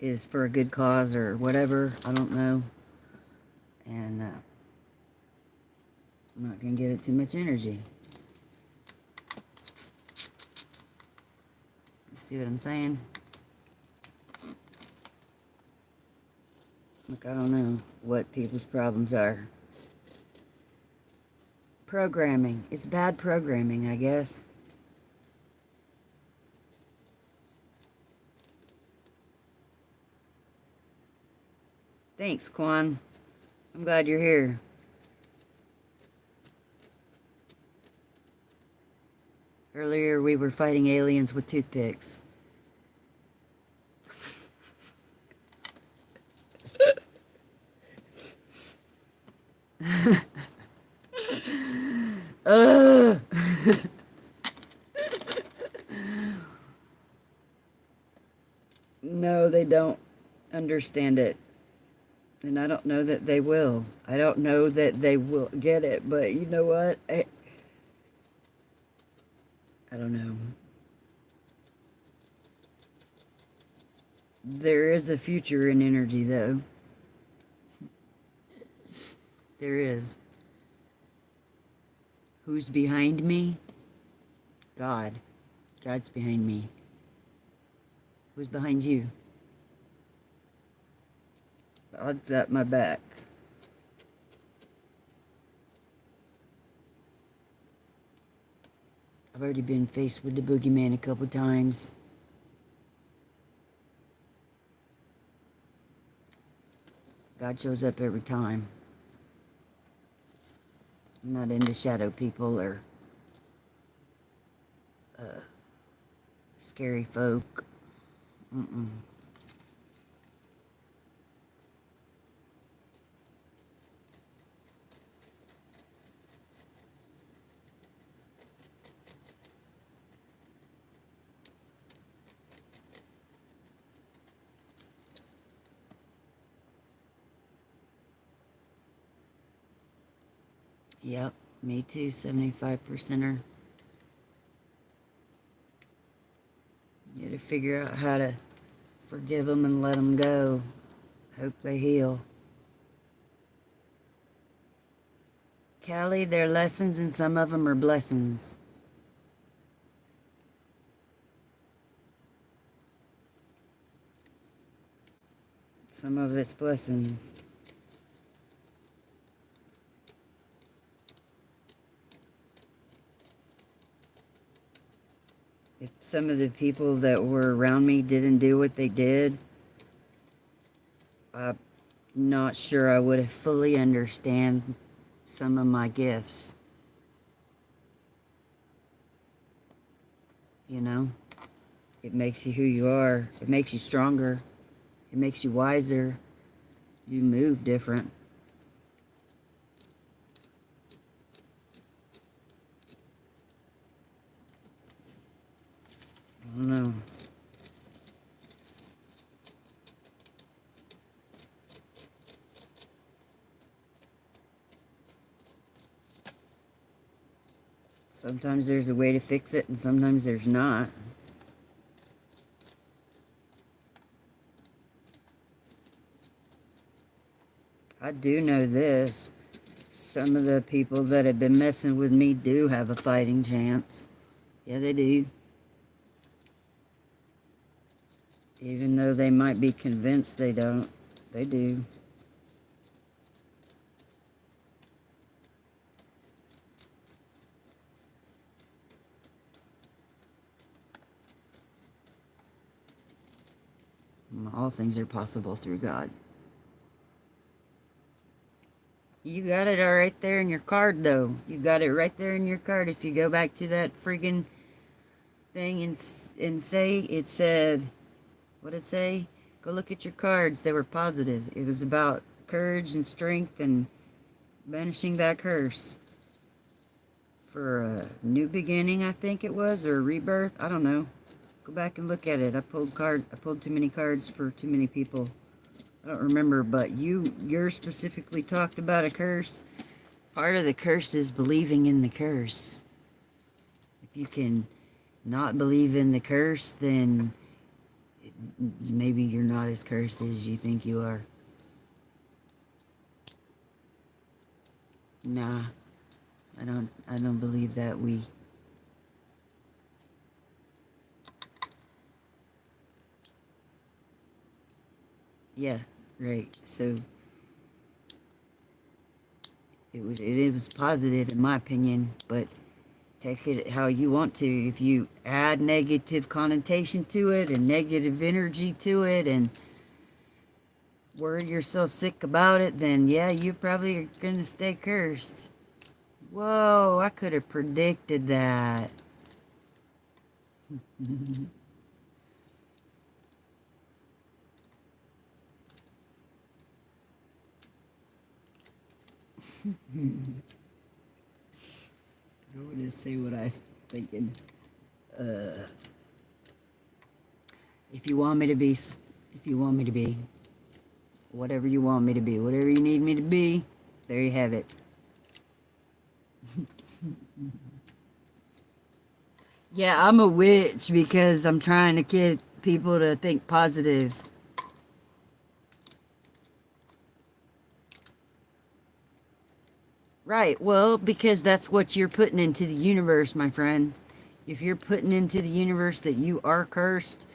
is for a good cause or whatever. I don't know. And I'm not going to give it too much energy. You see what I'm saying? Look, I don't know what people's problems are. Programming. It's bad programming, I guess. Thanks, Quan. I'm glad you're here. Earlier we were fighting aliens with toothpicks. Ugh! No, they don't understand it. And I don't know that they will. I don't know that they will get it, but you know what? I don't know. There is a future in energy, though. There is. Who's behind me? God. God's behind me. Who's behind you? God's at my back. I've already been faced with the boogeyman a couple times. God shows up every time. I'm not into shadow people or scary folk. Mm-mm. Yep, me too, 75%er. You gotta figure out how to forgive them and let them go. Hope they heal. Callie, they're lessons and some of them are blessings. Some of it's blessings. If some of the people that were around me didn't do what they did, I'm not sure I would have fully understand some of my gifts. You know? It makes you who you are. It makes you stronger. It makes you wiser. You move different. I don't know. Sometimes there's a way to fix it, and sometimes there's not. I do know this. Some of the people that have been messing with me do have a fighting chance. Yeah, they do. Even though they might be convinced they don't, they do. All things are possible through God. You got it all right there in your card, though. You got it right there in your card. If you go back to that friggin' thing and say, it said, what'd it say? Go look at your cards. They were positive. It was about courage and strength and banishing that curse. For a new beginning, I think it was, or a rebirth. I don't know. Go back and look at it. I pulled too many cards for too many people. I don't remember, but you're specifically talked about a curse. Part of the curse is believing in the curse. If you can not believe in the curse, then maybe you're not as cursed as you think you are. Nah, I don't believe that yeah, right. So it was positive in my opinion, but take it how you want to. If you add negative connotation to it and negative energy to it and worry yourself sick about it, then yeah, you probably are going to stay cursed. Whoa, I could have predicted that. I want to say what I was thinking. If you want me to be, whatever you want me to be, whatever you need me to be, there you have it. Yeah, I'm a witch because I'm trying to get people to think positive. Right, well, because that's what you're putting into the universe, my friend. If you're putting into the universe that you are cursed,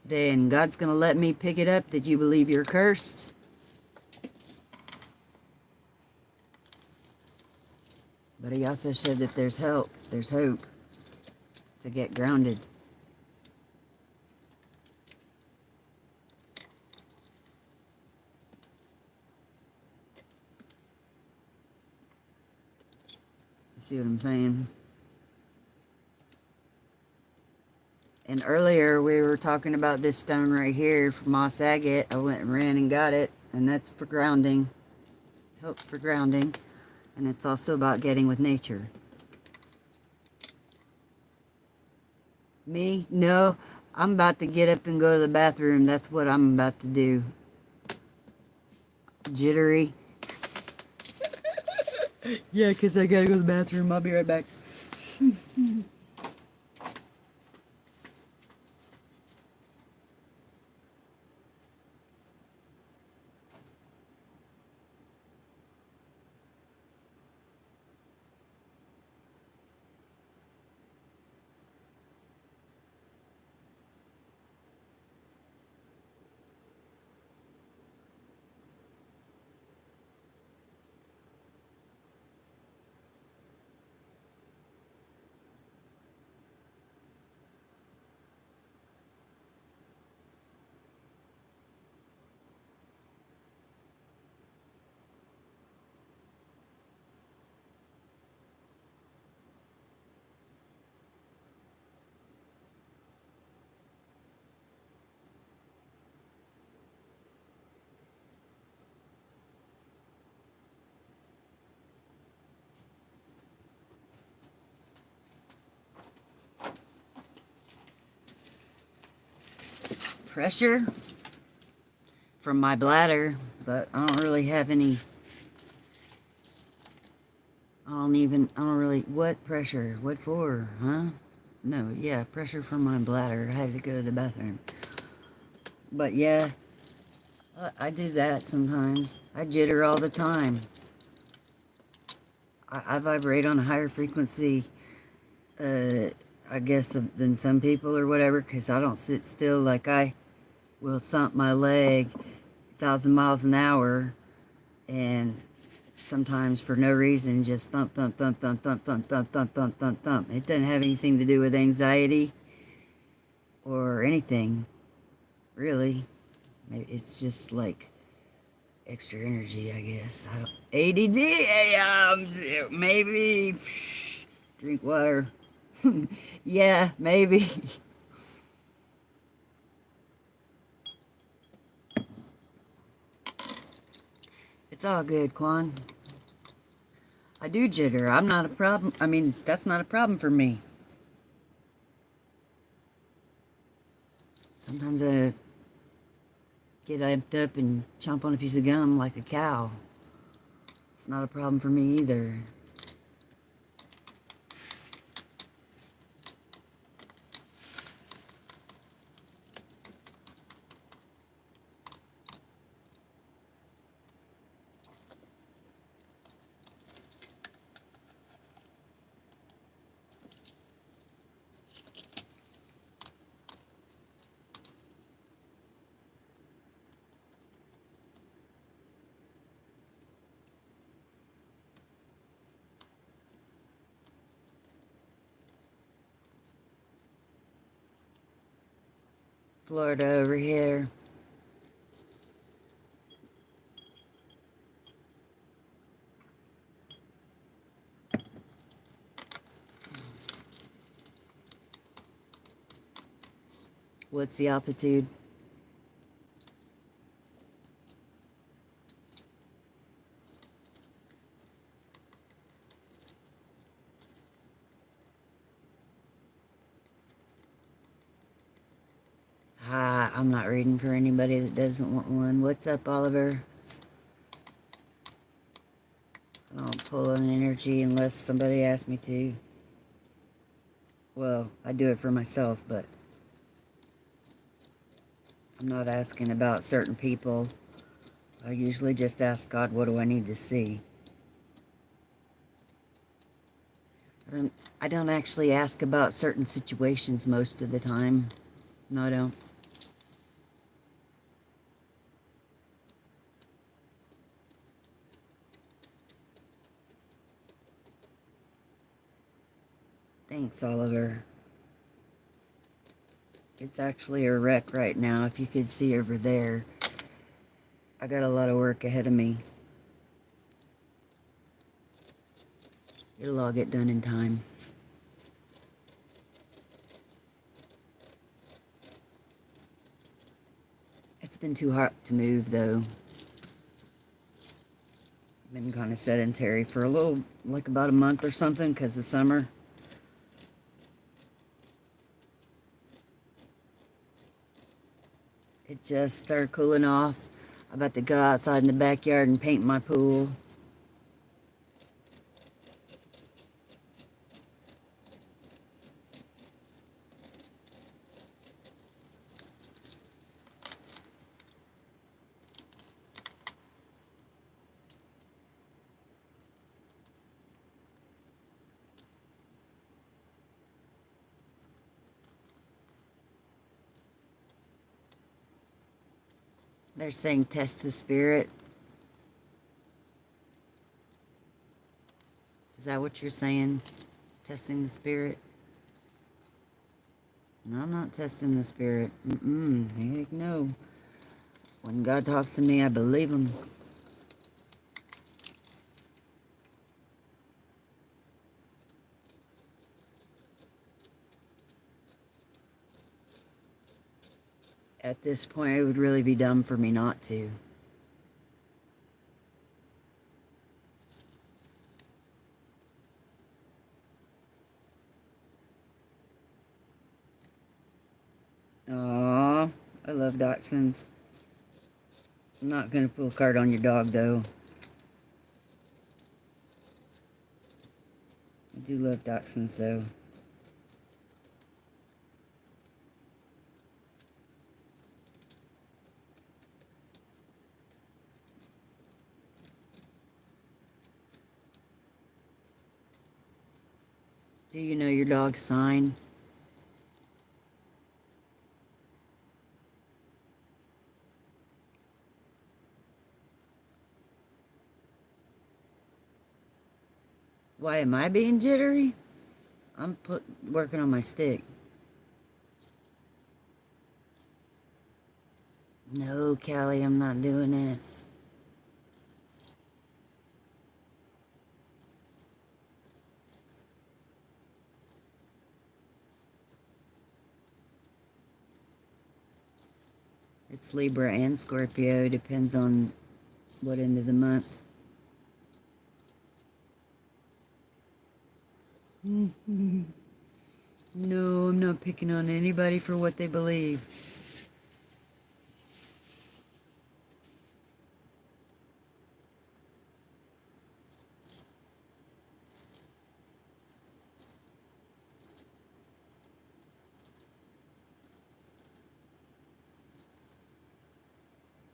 then God's going to let me pick it up that you believe you're cursed. But he also said that there's help, there's hope to get grounded. You see what I'm saying? And earlier we were talking about this stone right here from moss agate. I went and ran and got it, and that's for grounding. Helps for grounding. And it's also about getting with nature. Me? No. I'm about to get up and go to the bathroom. That's what I'm about to do. Jittery. Yeah, because I gotta go to the bathroom. I'll be right back. Pressure from my bladder, but I don't really have any. What pressure? What for, huh? No, yeah, pressure from my bladder. I had to go to the bathroom. But yeah, I do that sometimes. I jitter all the time. I vibrate on a higher frequency, I guess, than some people or whatever, because I don't sit still. Like, I will thump my leg 1,000 miles an hour, and sometimes for no reason, just thump, thump, thump, thump, thump, thump, thump, thump, thump, thump, thump. It doesn't have anything to do with anxiety or anything, really. It's just like extra energy, I guess. I don't. ADD, maybe. Drink water. Yeah, maybe. It's all good, Quan. I do jitter. I'm not a problem. I mean, that's not a problem for me. Sometimes I get amped up and chomp on a piece of gum like a cow. It's not a problem for me either. Florida over here. What's the altitude? I'm not reading for anybody that doesn't want one. What's up, Oliver? I don't pull an energy unless somebody asks me to. Well, I do it for myself, but I'm not asking about certain people. I usually just ask God, what do I need to see? I don't actually ask about certain situations most of the time. No, I don't. Thanks, Oliver. It's actually a wreck right now. If you could see over there, I got a lot of work ahead of me. It'll all get done in time. It's been too hot to move, though. Been kind of sedentary for a little, like about a month or something, because of summer. It just started cooling off. I'm about to go outside in the backyard and paint my pool. They're saying test the spirit. Is that what you're saying? Testing the spirit? No, I'm not testing the spirit. Heck no. When God talks to me, I believe him. At this point, it would really be dumb for me not to. Aww, I love dachshunds. I'm not going to pull a card on your dog, though. I do love dachshunds, though. Do you know your dog's sign? Why am I being jittery? I'm working on my stick. No, Callie, I'm not doing it. It's Libra and Scorpio. Depends on what end of the month. No, I'm not picking on anybody for what they believe.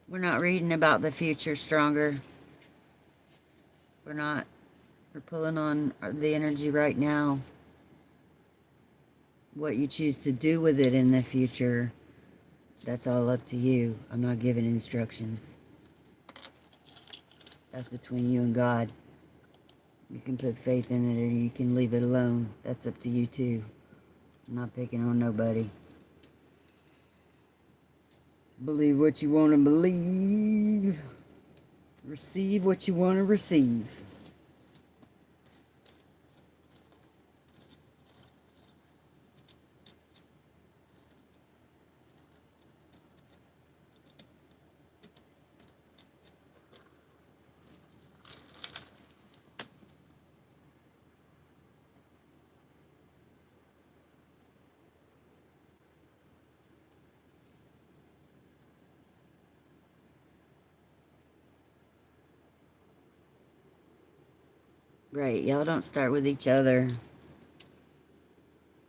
We're not reading about the future stronger. We're not. We're pulling on the energy right now. What you choose to do with it in the future, that's all up to you. I'm not giving instructions. That's between you and God. You can put faith in it or you can leave it alone. That's up to you too. I'm not picking on nobody. Believe what you want to believe. Receive what you want to receive. Right, y'all don't start with each other.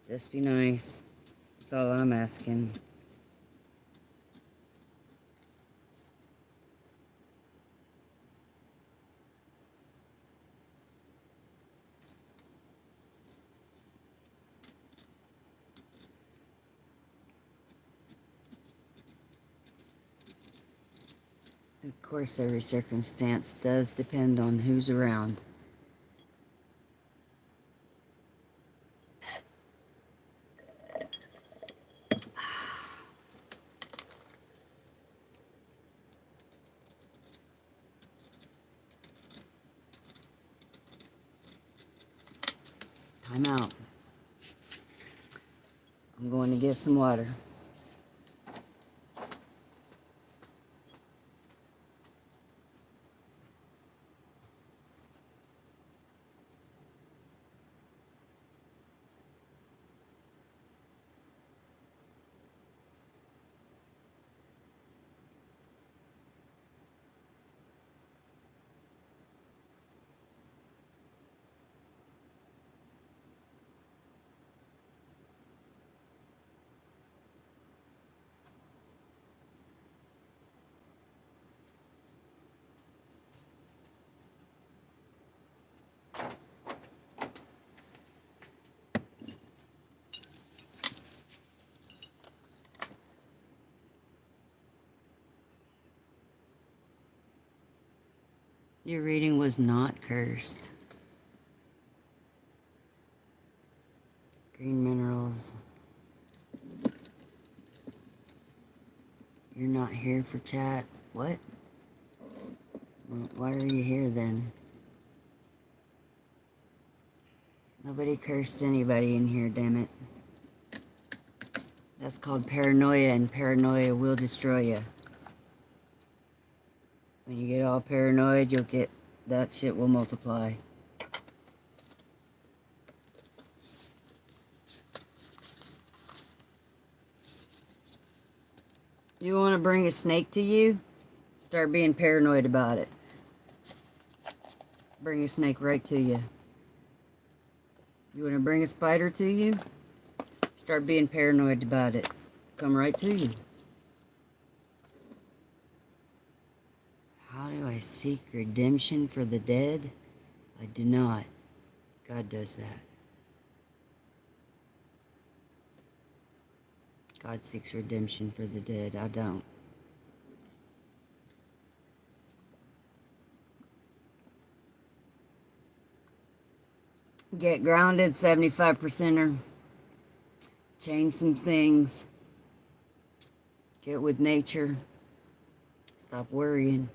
Just be nice. That's all I'm asking. Of course, every circumstance does depend on who's around. Time out. I'm going to get some water. Your reading was not cursed. Green minerals. You're not here for chat? What? Well, why are you here then? Nobody cursed anybody in here, damn it. That's called paranoia, and paranoia will destroy you. When you get all paranoid, you'll get... that shit will multiply. You want to bring a snake to you? Start being paranoid about it. Bring a snake right to you. You want to bring a spider to you? Start being paranoid about it. Come right to you. How do I seek redemption for the dead? I do not. God does that. God seeks redemption for the dead. I don't. Get grounded, 75%er. Change some things. Get with nature. Stop worrying.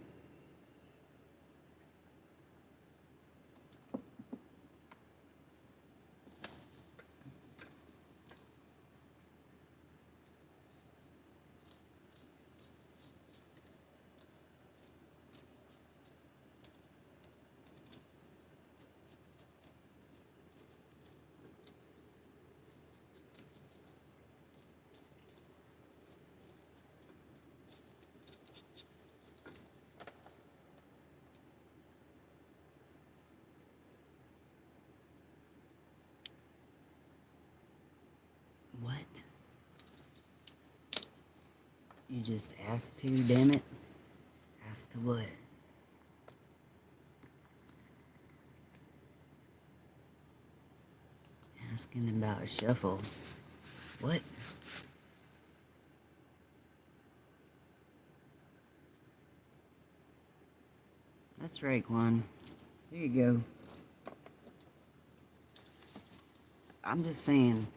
What? You just asked to, damn it. Asked to what? Asking about a shuffle. What? That's right, Quan. There you go. I'm just saying,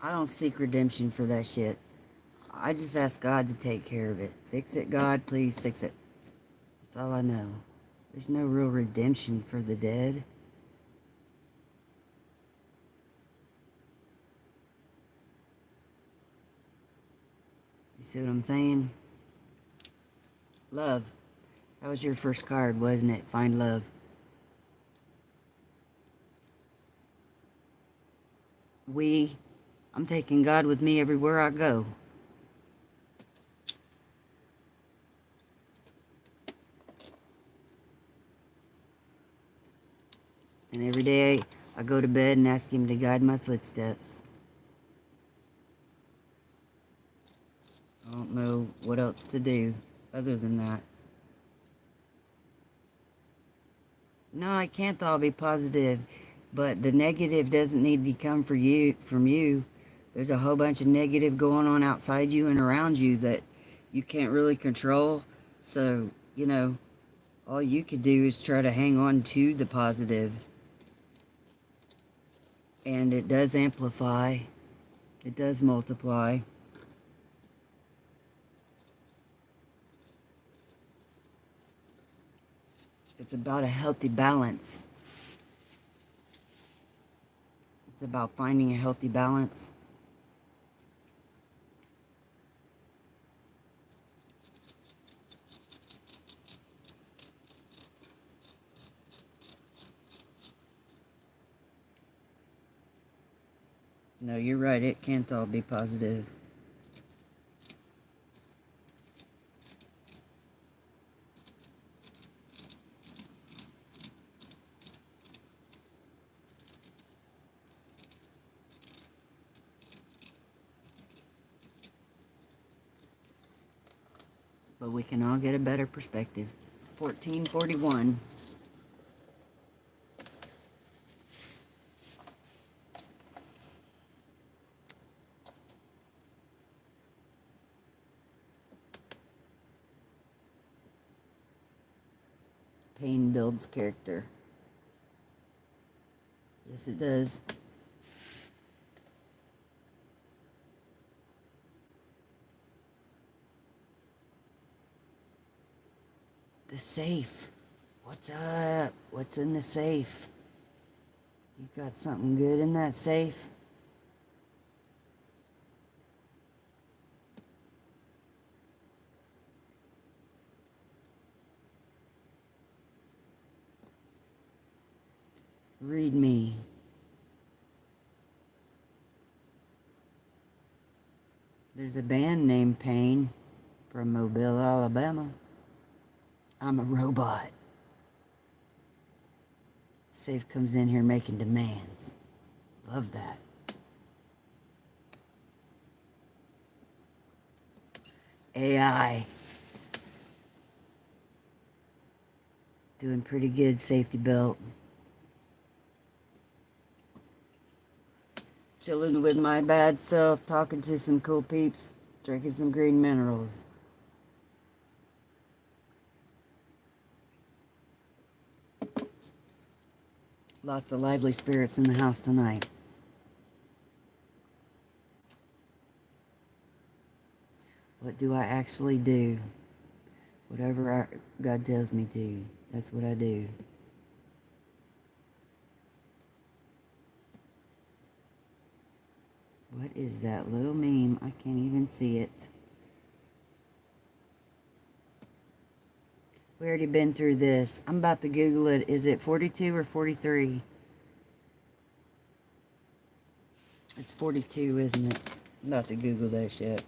I don't seek redemption for that shit. I just ask God to take care of it. Fix it, God, please fix it. That's all I know. There's no real redemption for the dead. You see what I'm saying? Love. That was your first card, wasn't it? Find love. I'm taking God with me everywhere I go. And every day I go to bed and ask him to guide my footsteps. I don't know what else to do other than that. No, it can't all be positive, but the negative doesn't need to come from you. There's a whole bunch of negative going on outside you and around you that you can't really control. So, all you could do is try to hang on to the positive. And it does amplify. It does multiply. It's about a healthy balance. It's about finding a healthy balance. No, you're right. It can't all be positive. But we can all get a better perspective. 1441. Pain builds character. Yes, it does. The safe. What's up? What's in the safe? You got something good in that safe? Read me. There's a band named Pain from Mobile, Alabama. I'm a robot. Safe comes in here making demands. Love that. AI. Doing pretty good, safety belt. Chilling with my bad self, talking to some cool peeps, drinking some green minerals. Lots of lively spirits in the house tonight. What do I actually do? Whatever God tells me to, that's what I do. What is that little meme? I can't even see it. We already been through this. I'm about to Google it. Is it 42 or 43? It's 42, isn't it? I'm about to Google that shit.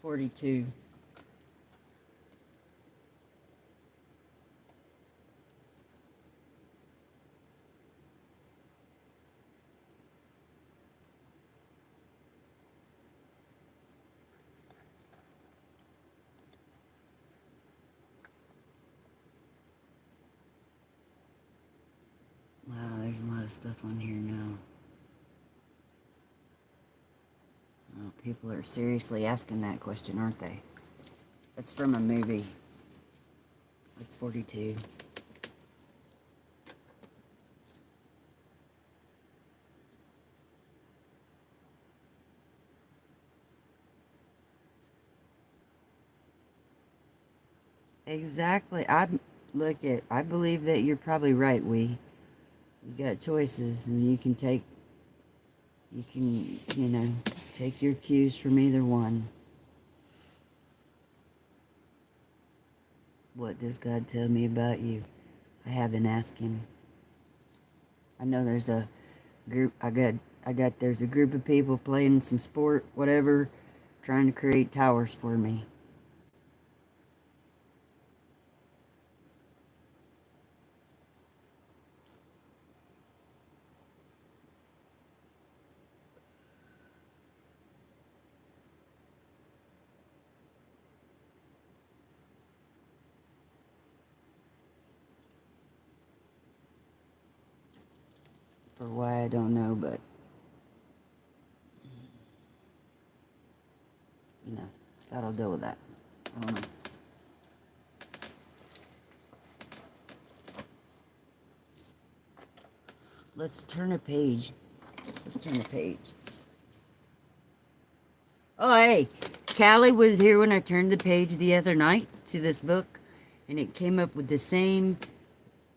$42. Wow, there's a lot of stuff on here now. Oh, people are seriously asking that question, aren't they? That's from a movie. It's 42. Exactly. I believe that you're probably right, you got choices and you can take your cues from either one. What does God tell me about you? I haven't asked him. I know there's a group. There's a group of people playing some sport, whatever, trying to create towers for me. For why, I don't know, but, you know, gotta deal with that. I don't know. Let's turn a page. Let's turn a page. Oh, hey, Callie was here when I turned the page the other night to this book, and it came up with the same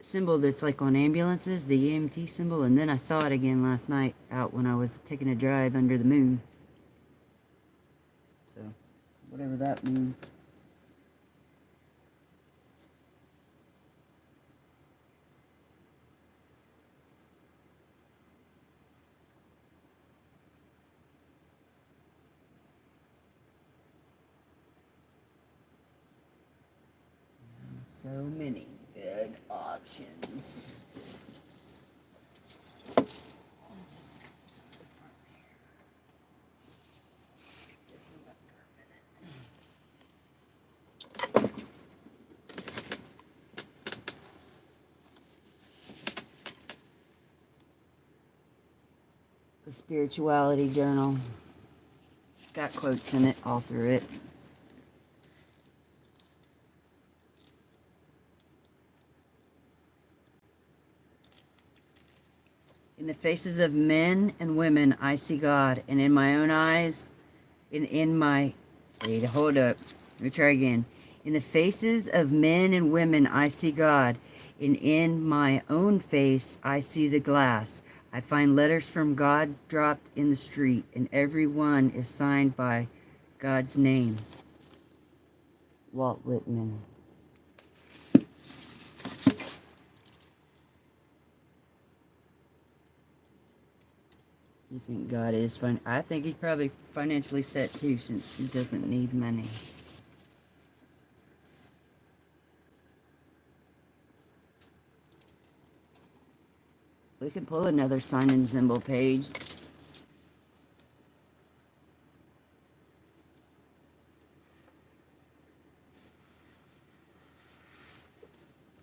symbol that's like on ambulances, the EMT symbol, and then I saw it again last night out when I was taking a drive under the moon. So, whatever that means. So many good options. The Spirituality Journal. It's got quotes in it all through it. In the faces of men and women, I see God, and in my own eyes, wait, hold up. Let me try again. In the faces of men and women, I see God, and in my own face, I see the glass. I find letters from God dropped in the street, and every one is signed by God's name. Walt Whitman. You think God is fun? I think he's probably financially set too, since he doesn't need money. We could pull another sign and symbol page.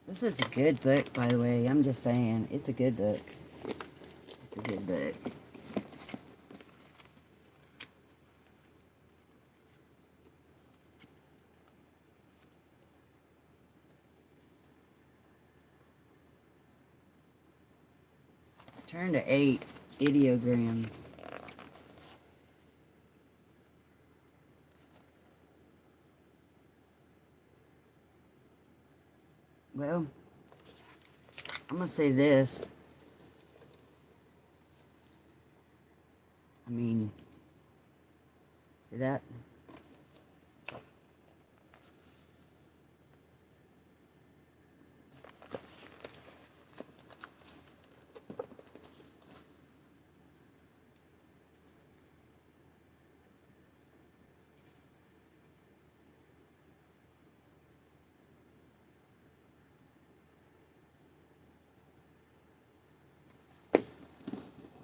This is a good book, by the way. I'm just saying, it's a good book. It's a good book. Turn to 8 ideograms. Well, I'm going to say this. I mean, see that?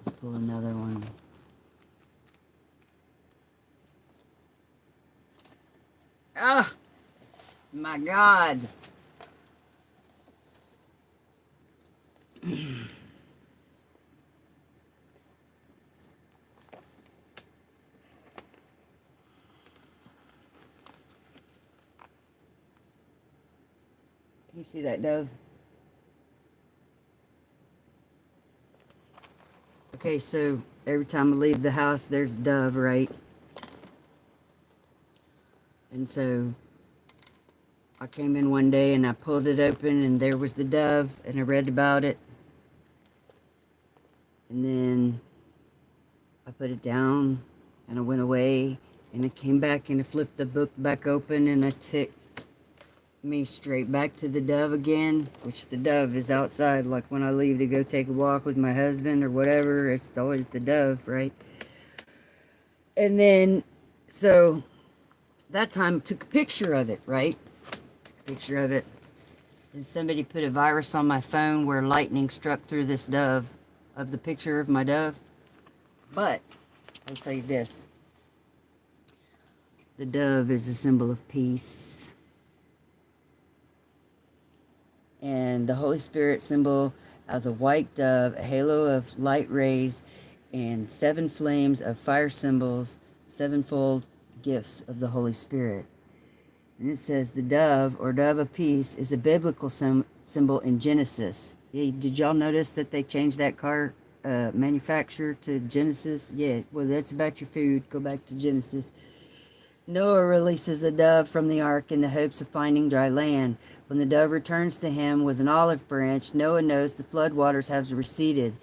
Let's pull another one. Oh, my God. Can you see that dove? Okay, so every time I leave the house, there's a dove, right? And so I came in one day and I pulled it open and there was the dove and I read about it. And then I put it down and I went away and I came back and I flipped the book back open and I took me straight back to the dove again, which the dove is outside. Like when I leave to go take a walk with my husband or whatever, it's always the dove, right? And then, so that time took a picture of it, right? Took a picture of it. And somebody put a virus on my phone where lightning struck through this dove, of the picture of my dove. But I'll tell you this. The dove is a symbol of peace. And the Holy Spirit symbol as a white dove, a halo of light rays, and 7 flames of fire symbols, 7-fold gifts of the Holy Spirit. And it says the dove, or dove of peace, is a biblical symbol in Genesis. Yeah, did y'all notice that they changed that car manufacturer to Genesis? Yeah, well, that's about your food. Go back to Genesis. Noah releases a dove from the ark in the hopes of finding dry land. When the dove returns to him with an olive branch, Noah knows the flood waters have receded.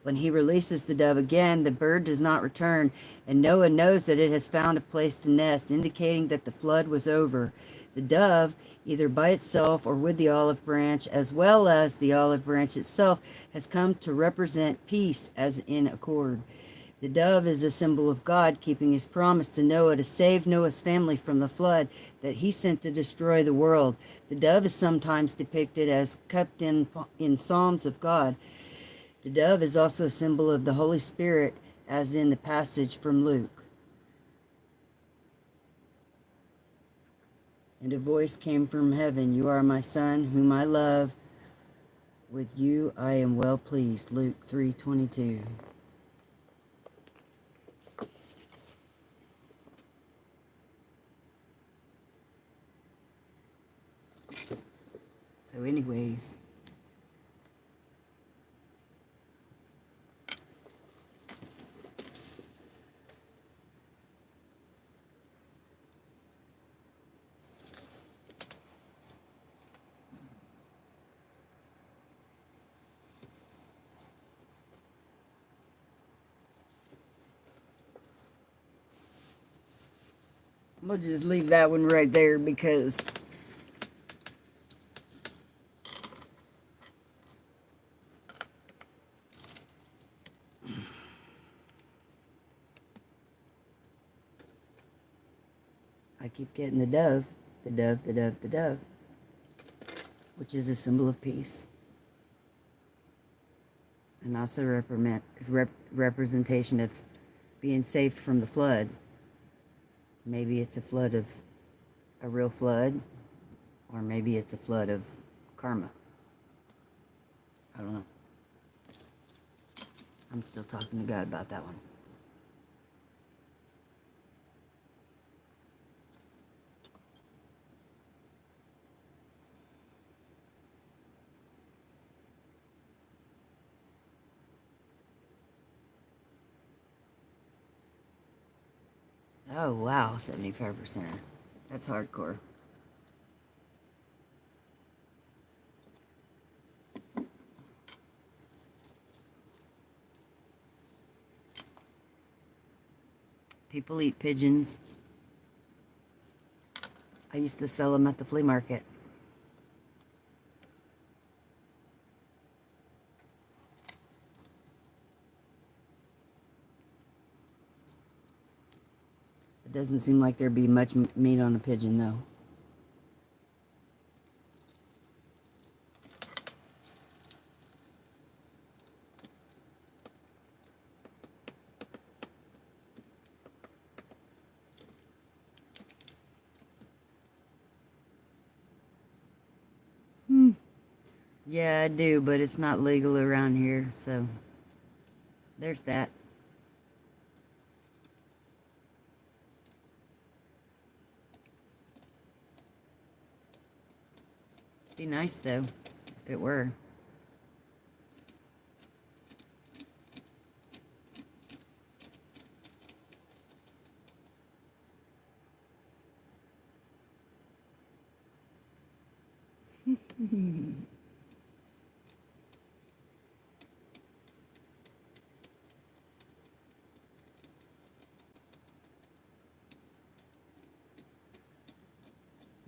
When he releases the dove again, the bird does not return, and Noah knows that it has found a place to nest, indicating that the flood was over. The dove, either by itself or with the olive branch, as well as the olive branch itself, has come to represent peace as in accord. The dove is a symbol of God keeping his promise to Noah to save Noah's family from the flood that he sent to destroy the world. The dove is sometimes depicted as kept in Psalms of God. The dove is also a symbol of the Holy Spirit, as in the passage from Luke. And a voice came from heaven, "You are my son, whom I love. With you I am well pleased." Luke 3:22. So anyways, we'll just leave that one right there because I keep getting the dove, the dove, the dove, the dove, which is a symbol of peace. And also representation of being saved from the flood. Maybe it's a flood of a real flood, or maybe it's a flood of karma. I don't know. I'm still talking to God about that one. Oh, wow, 75%. That's hardcore. People eat pigeons. I used to sell them at the flea market. It doesn't seem like there'd be much meat on a pigeon, though. Yeah, I do, but it's not legal around here, so there's that. Be nice, though, if it were.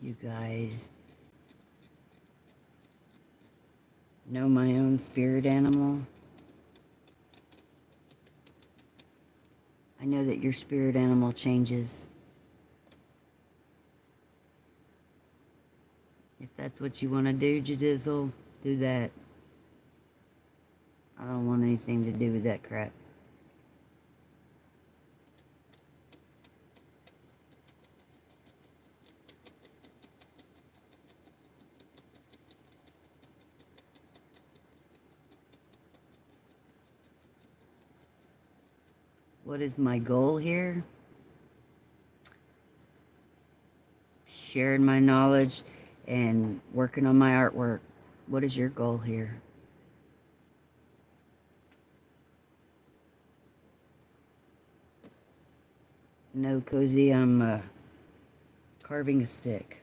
You guys, Know my own spirit animal. I know that your spirit animal changes. If that's what you want to do, Jadizzle, do that. I don't want anything to do with that crap. What is my goal here? Sharing my knowledge and working on my artwork. What is your goal here? No, Cozy, I'm carving a stick.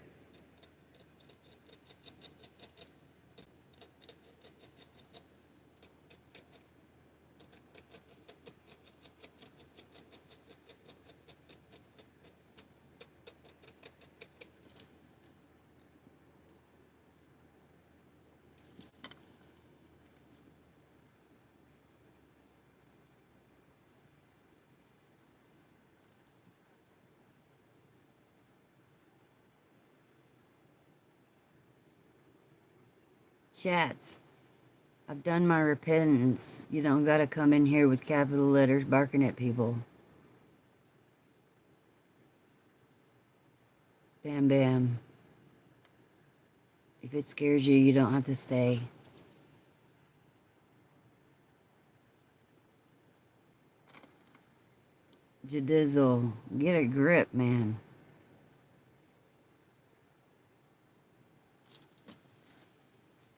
Chats, I've done my repentance. You don't gotta come in here with capital letters barking at people. Bam bam. If it scares you, you don't have to stay. Jadizzle, get a grip, man.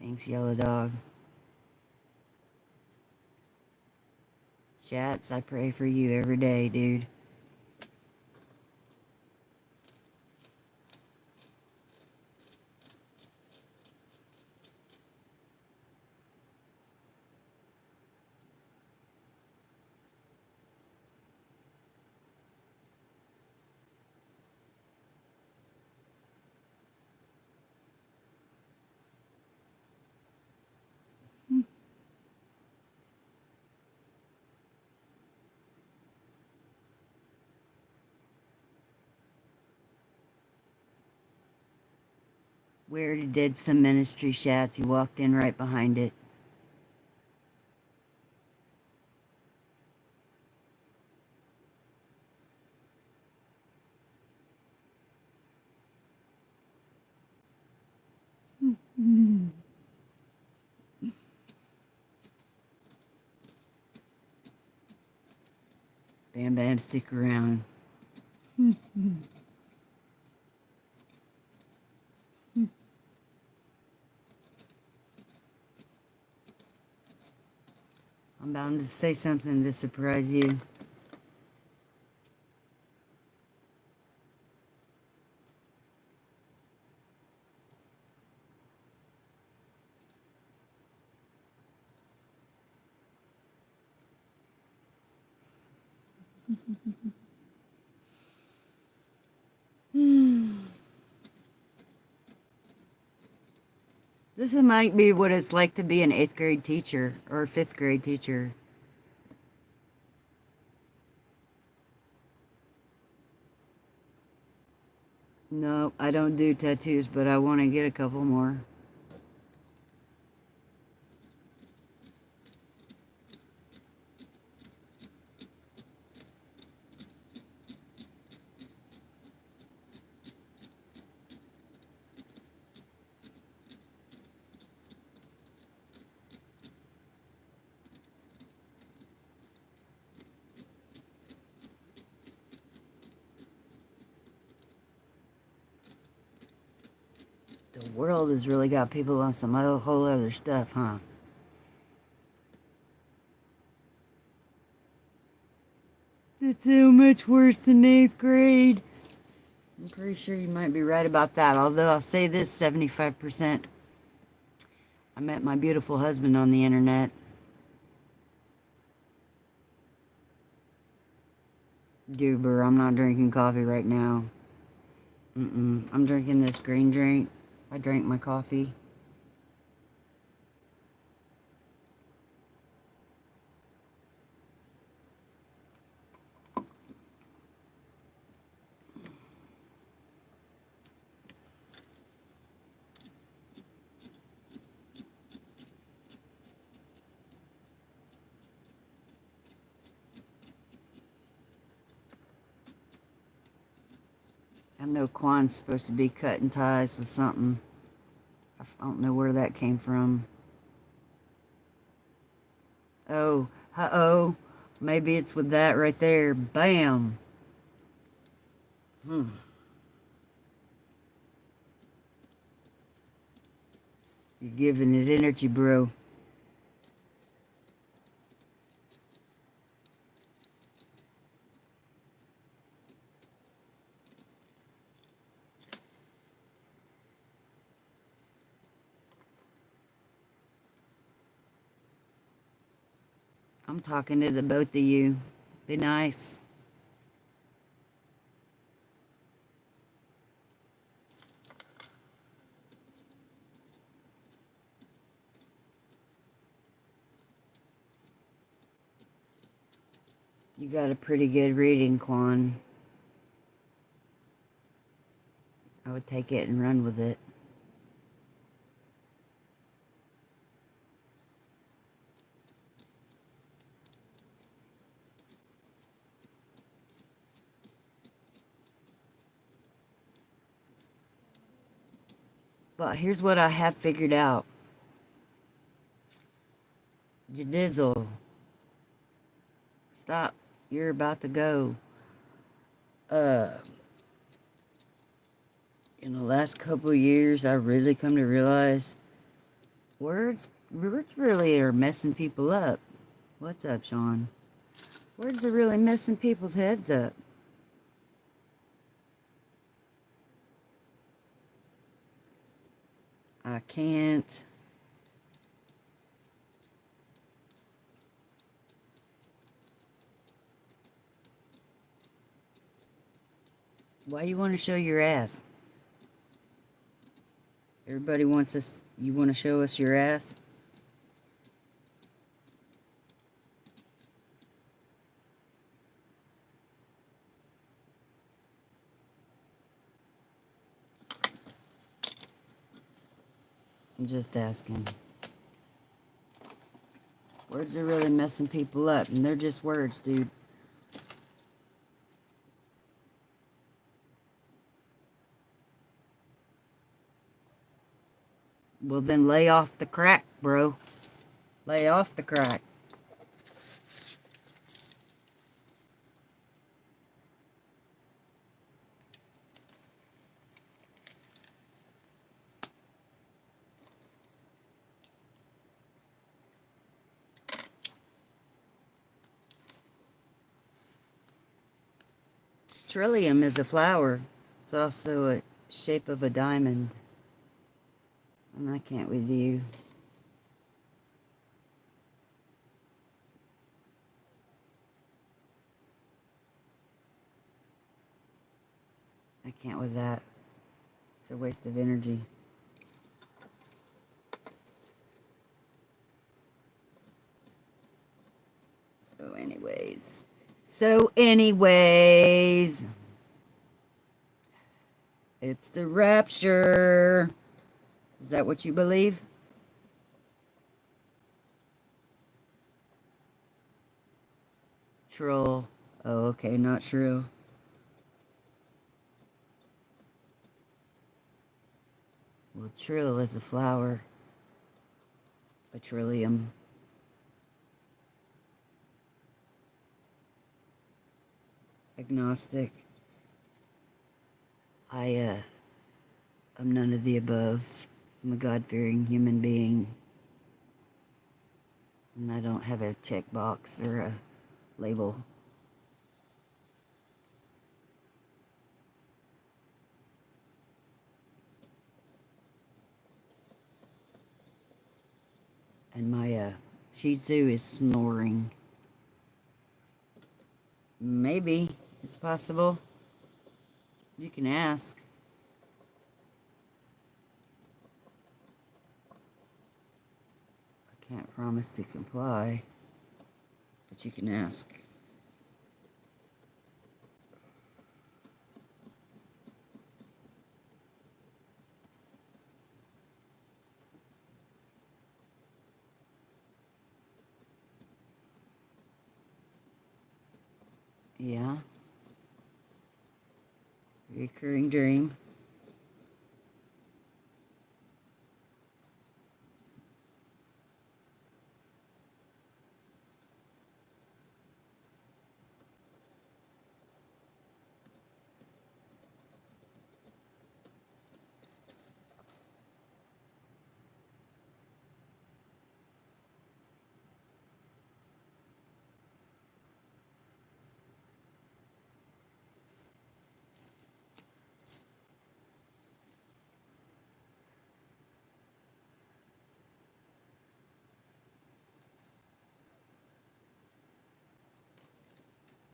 Thanks, Yellow Dog. Chats, I pray for you every day, dude. We already did some ministry chats. You walked in right behind it. Bam Bam, stick around. I'm bound to say something to surprise you. This might be what it's like to be an 8th grade teacher or a 5th grade teacher. No, I don't do tattoos, but I want to get a couple more. The world has really got people on some whole other stuff, huh? It's so much worse than 8th grade. I'm pretty sure you might be right about that. Although I'll say this, 75%. I met my beautiful husband on the internet. Goober, I'm not drinking coffee right now. I'm drinking this green drink. I drank my coffee. I know Quan's supposed to be cutting ties with something. I don't know where that came from. Oh, uh-oh. Maybe it's with that right there. Bam. You're giving it energy, bro. I'm talking to the both of you. Be nice. You got a pretty good reading, Quan. I would take it and run with it. But here's what I have figured out. Jadizzle. Stop. You're about to go. In the last couple of years, I really come to realize words really are messing people up. What's up, Sean? Words are really messing people's heads up. I can't. Why you want to show your ass? Everybody wants us. You want to show us your ass? I'm just asking. Words are really messing people up, and they're just words, dude. Well, then lay off the crack, bro. Lay off the crack. Trillium is a flower. It's also a shape of a diamond. And I can't with you. I can't with that. It's a waste of energy. So anyways, it's the rapture. Is that what you believe? Troll. Oh, okay, not true. Well, trill is a flower. A trillium. Agnostic. I'm none of the above. I'm a God-fearing human being. And I don't have a checkbox or a label. And my Shih Tzu is snoring. Maybe. It's possible. You can ask. I can't promise to comply, but you can ask. Yeah. recurring dream.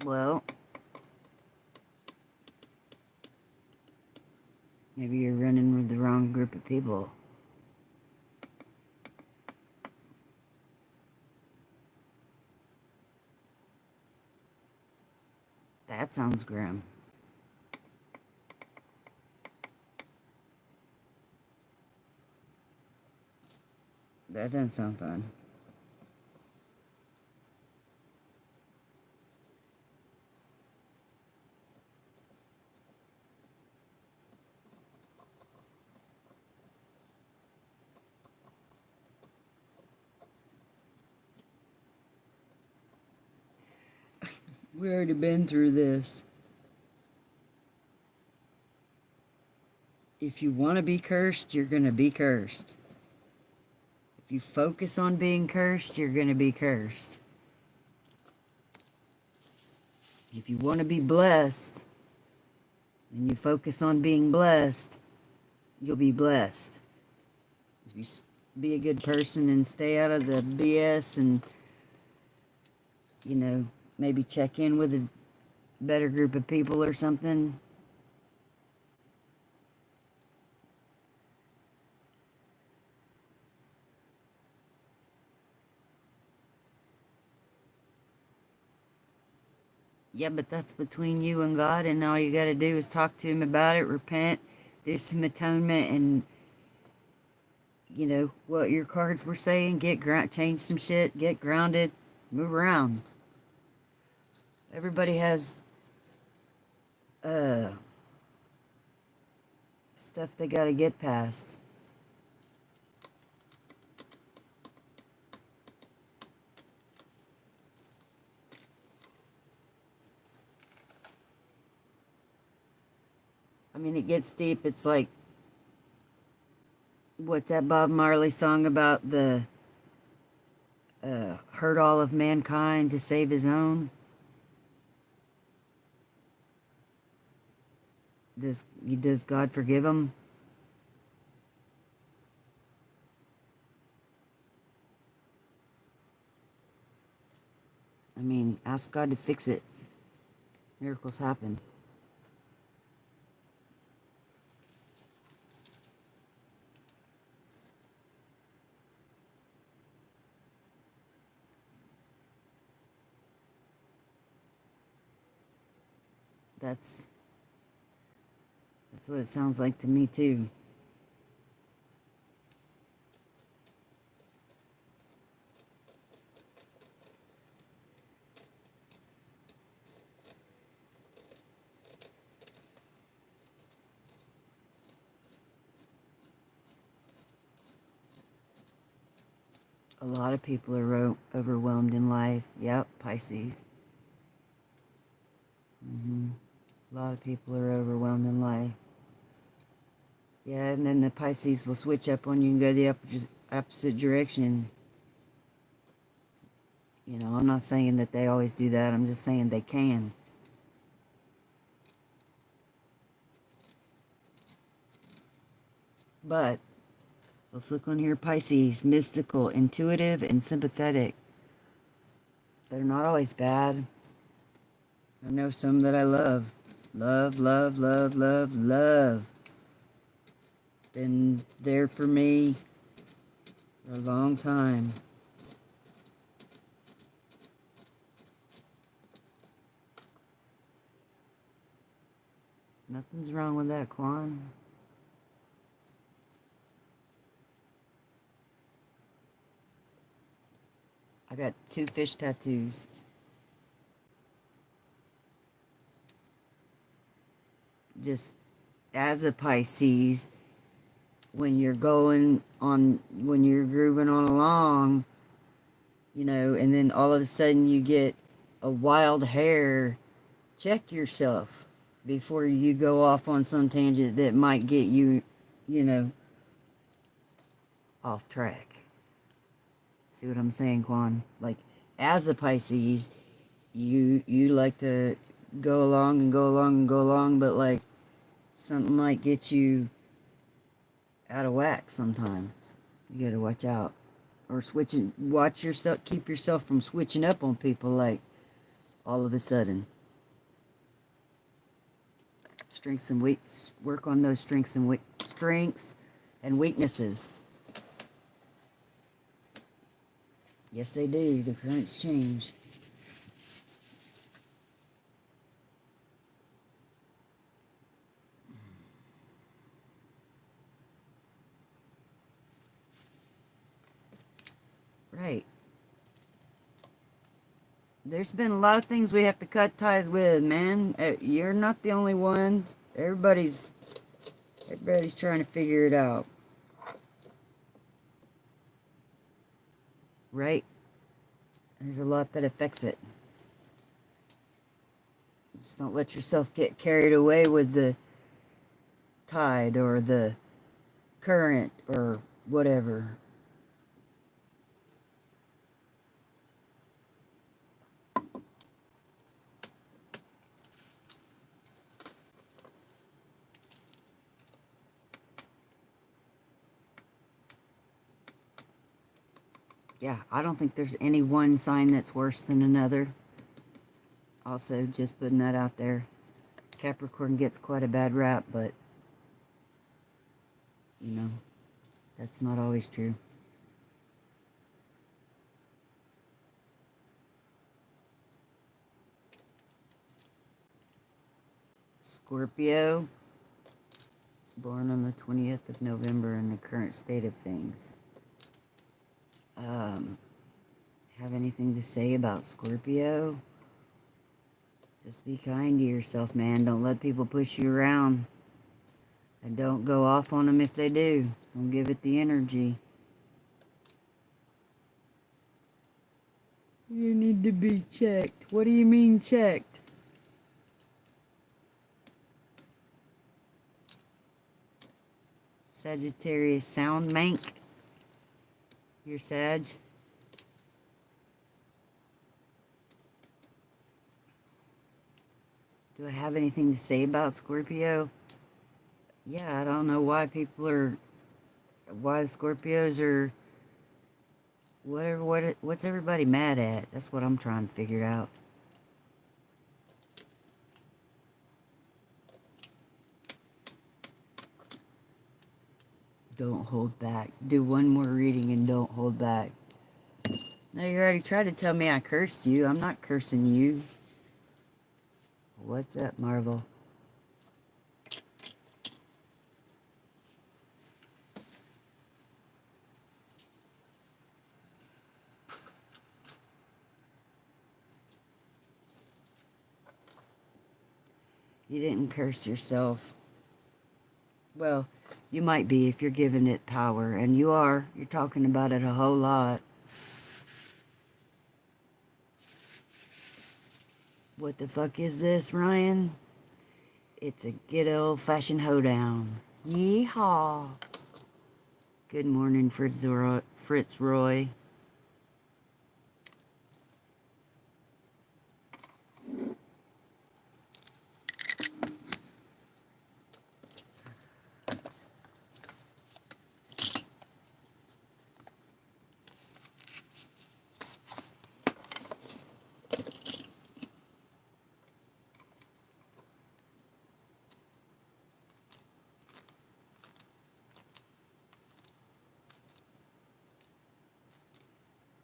Well, maybe you're running with the wrong group of people. That sounds grim. That doesn't sound fun. We already been through this. If you want to be cursed, you're going to be cursed. If you focus on being cursed, you're going to be cursed. If you want to be blessed, and you focus on being blessed, you'll be blessed. If you be a good person and stay out of the BS and, maybe check in with a better group of people or something. Yeah, but that's between you and God, and all you got to do is talk to Him about it, repent, do some atonement, and, what your cards were saying, change some shit, get grounded, move around. Everybody has stuff they got to get past. I mean, it gets deep. It's like, what's that Bob Marley song about the hurt all of mankind to save his own? Does God forgive him? I mean, ask God to fix it. Miracles happen. That's what it sounds like to me too. A lot of people are overwhelmed in life. Yep, Pisces. A lot of people are overwhelmed in life. Yeah, and then the Pisces will switch up on you and go the opposite direction. I'm not saying that they always do that. I'm just saying they can. But let's look on here. Pisces, mystical, intuitive, and sympathetic. They're not always bad. I know some that I love. Love, love, love, love, love. Been there for me for a long time. Nothing's wrong with that, Quan. I got 2 fish tattoos. just as a Pisces, when you're grooving on along, you know, and then all of a sudden you get a wild hair, check yourself before you go off on some tangent that might get you, you know, off track. See what I'm saying, Quan? Like, as a Pisces, you like to go along and go along and go along, but like something might get you out of whack sometimes. You gotta watch out. Or watch yourself, keep yourself from switching up on people like all of a sudden. Strengths and work on those strengths and weaknesses. Yes, they do. The currents change. Right. There's been a lot of things we have to cut ties with, man. You're not the only one. Everybody's trying to figure it out. Right? There's a lot that affects it. Just don't let yourself get carried away with the tide or the current or whatever. Yeah, I don't think there's any one sign that's worse than another. Also, just putting that out there. Capricorn gets quite a bad rap, but, you know, that's not always true. Scorpio, born on the 20th of November in the current state of things. Have anything to say about Scorpio? Just be kind to yourself, man. Don't let people push you around. And don't go off on them if they do. Don't give it the energy. You need to be checked. What do you mean checked? Sagittarius sound mank. You're Sag. Do I have anything to say about Scorpio? Yeah, I don't know why the Scorpios are, what's everybody mad at? That's what I'm trying to figure out. Don't hold back. Do one more reading and don't hold back. No, you already tried to tell me I cursed you. I'm not cursing you. What's up, Marvel? You didn't curse yourself. Well, you might be if you're giving it power, and you are. You're talking about it a whole lot. What the fuck is this, Ryan? It's a good old-fashioned hoedown. Yeehaw. Good morning, Fritz Roy.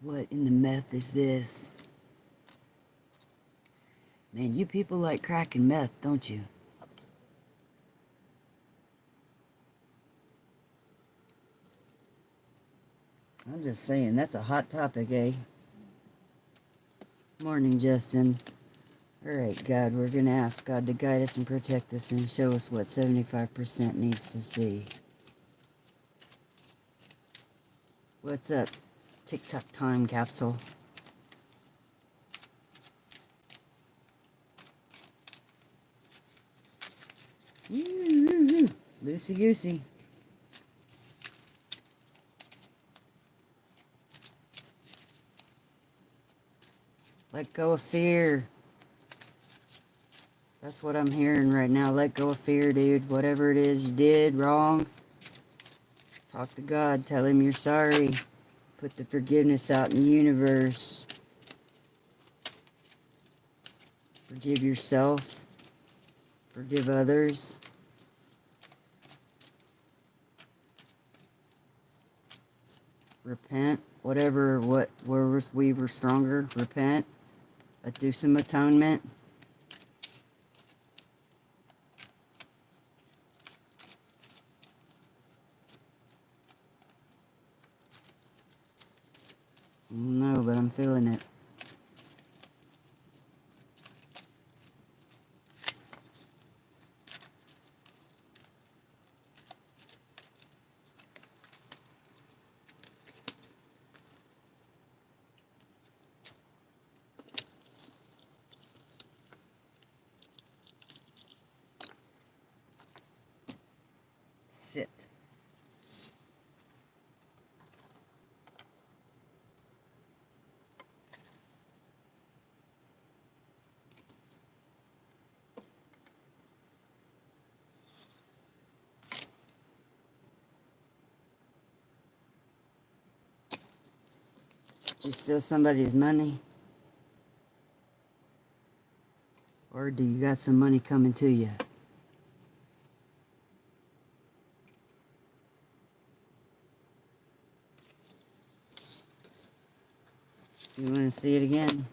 What in the meth is this? Man, you people like crack and meth, don't you? I'm just saying, that's a hot topic, eh? Morning, Justin. Alright, God, we're going to ask God to guide us and protect us and show us what 75% needs to see. What's up, TikTok time capsule? Loosey goosey. Let go of fear. That's what I'm hearing right now. Let go of fear, dude. Whatever it is you did wrong, talk to God. Tell him you're sorry. Put the forgiveness out in the universe. Forgive yourself. Forgive others. Repent. Whatever, where we were stronger, repent. Let's do some atonement. No, but I'm feeling it. Sit. Did you steal somebody's money? Or do you got some money coming to you? You want to see it again?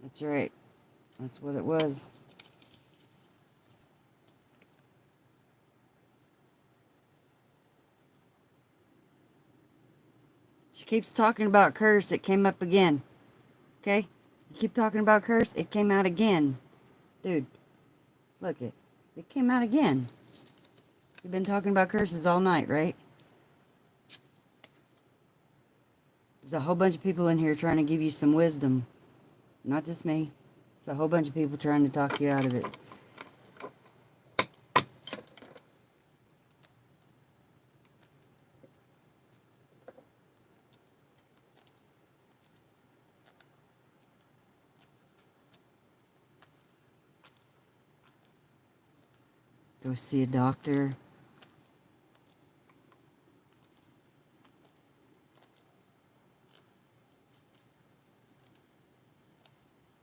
That's right. That's what it was. She keeps talking about curse. It came up again. Okay? You keep talking about curse. It came out again. Dude, look it. It came out again. You've been talking about curses all night, right? There's a whole bunch of people in here trying to give you some wisdom. Not just me. It's a whole bunch of people trying to talk you out of it. Go see a doctor.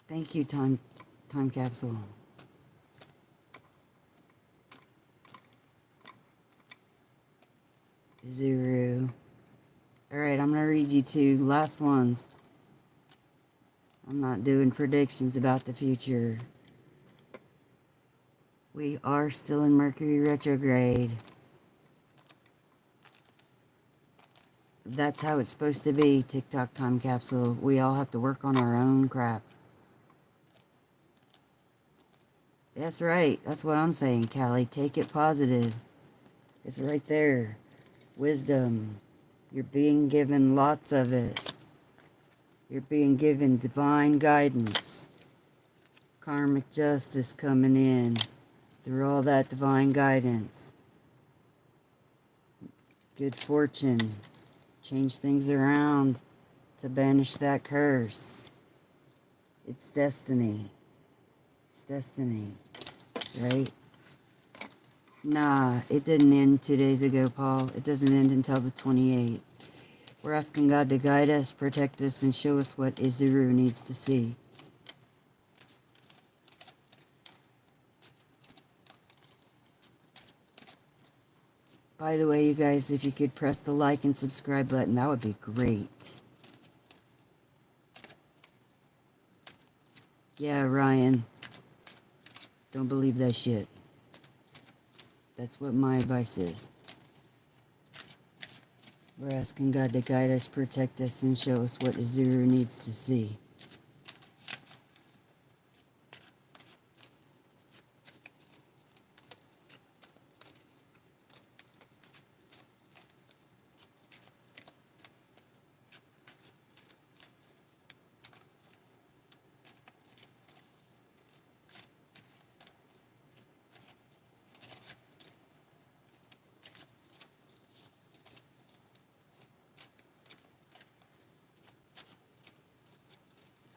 Thank you, time capsule. Zero. Alright, I'm going to read you two last ones. I'm not doing predictions about the future. We are still in Mercury retrograde. That's how it's supposed to be, TikTok time capsule. We all have to work on our own crap. That's right. That's what I'm saying, Callie. Take it positive. It's right there. Wisdom. You're being given lots of it. You're being given divine guidance. Karmic justice coming in. through all that divine guidance, good fortune, change things around to banish that curse. It's destiny. It's destiny, right? Nah, it didn't end 2 days ago, Paul. It doesn't end until the 28th. We're asking God to guide us, protect us, and show us what Izuru needs to see. By the way, you guys, if you could press the like and subscribe button, that would be great. Yeah, Ryan. Don't believe that shit. That's what my advice is. We're asking God to guide us, protect us, and show us what Izuru needs to see.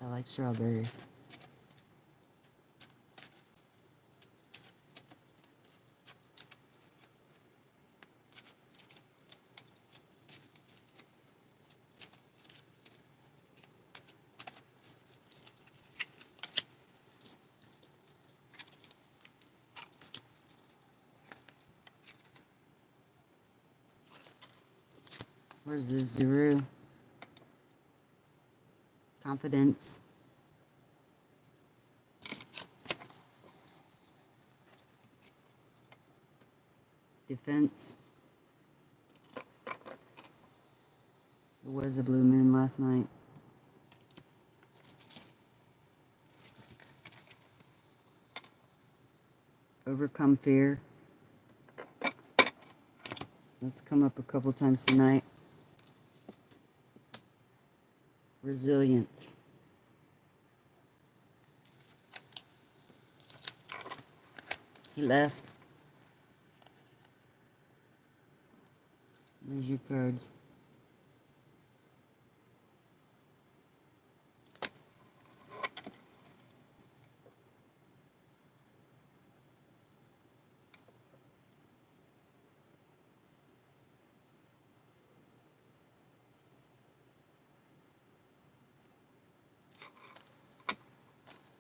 I like strawberries. Where's the Zuru? Confidence. Defense. It was a blue moon last night. Overcome fear. Let's come up a couple times tonight. Resilience. He left. There's your cards.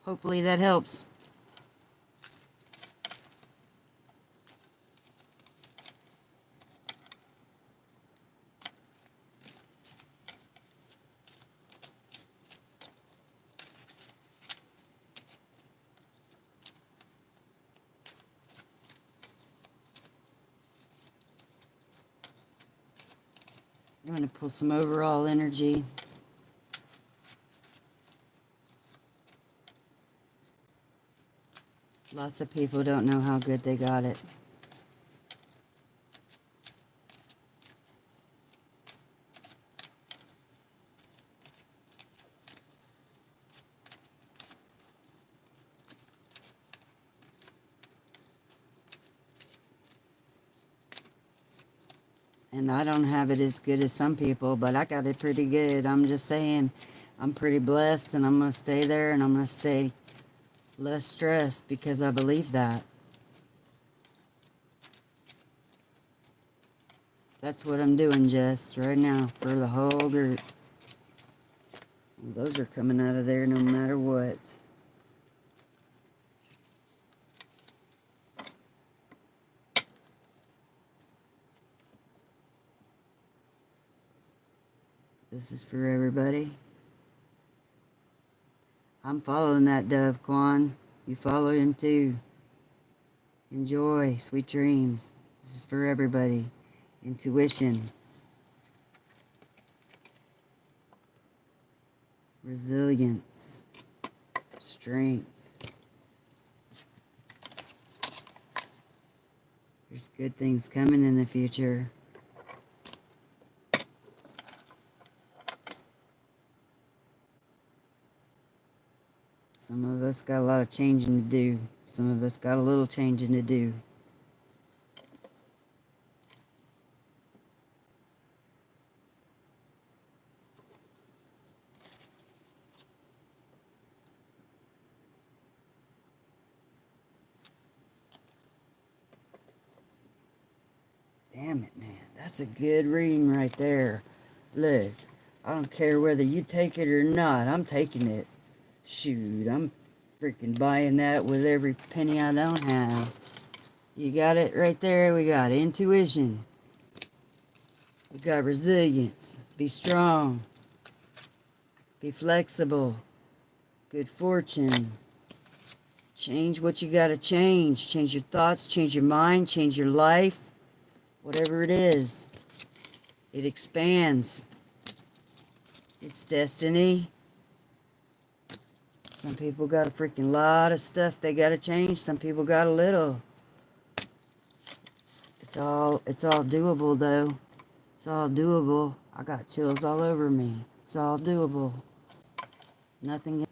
Hopefully that helps. I'm going to pull some overall energy. Lots of people don't know how good they got it. And I don't have it as good as some people, but I got it pretty good. I'm just saying, I'm pretty blessed, and I'm going to stay there, and I'm going to stay less stressed because I believe that. That's what I'm doing, Jess, right now for the whole group. Those are coming out of there no matter what. This is for everybody. I'm following that dove, Quan. You follow him too. Enjoy. Sweet dreams. This is for everybody. Intuition. Resilience. Strength. There's good things coming in the future. Some of us got a lot of changing to do. Some of us got a little changing to do. Damn it, man. That's a good reading right there. Look, I don't care whether you take it or not. I'm taking it. Shoot, I'm freaking buying that with every penny I don't have. You got it right there. We got intuition. We got resilience. Be strong. Be flexible. Good fortune. Change what you got to change. Change your thoughts, change your mind, change your life. Whatever it is, it expands. It's destiny. Some people got a freaking lot of stuff they got to change. Some people got a little. It's all doable though. It's all doable. I got chills all over me. It's all doable. Nothing.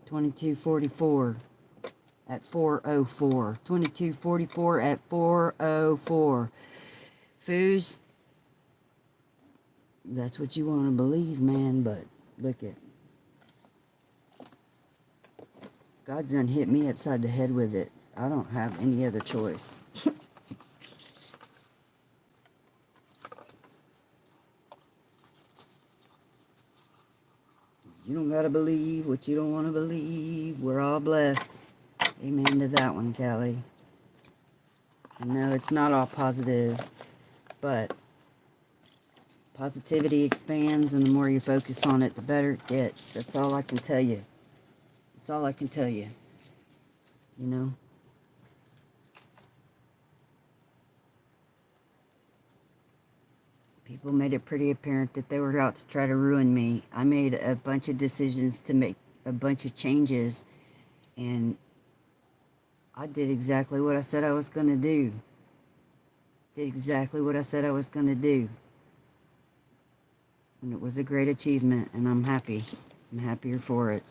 2244 at 4:04. 2244 at 4:04. Foos, that's what you want to believe, man, but look at God's done hit me upside the head with it. I don't have any other choice. You don't gotta believe what you don't want to believe. We're all blessed. Amen to that one, Callie. I know it's not all positive, but positivity expands, and the more you focus on it, the better it gets. That's all I can tell you. That's all I can tell you. You know? People made it pretty apparent that they were out to try to ruin me. I made a bunch of decisions to make a bunch of changes, and I did exactly what I said I was going to do. Did exactly what I said I was going to do. And it was a great achievement, and I'm happy. I'm happier for it.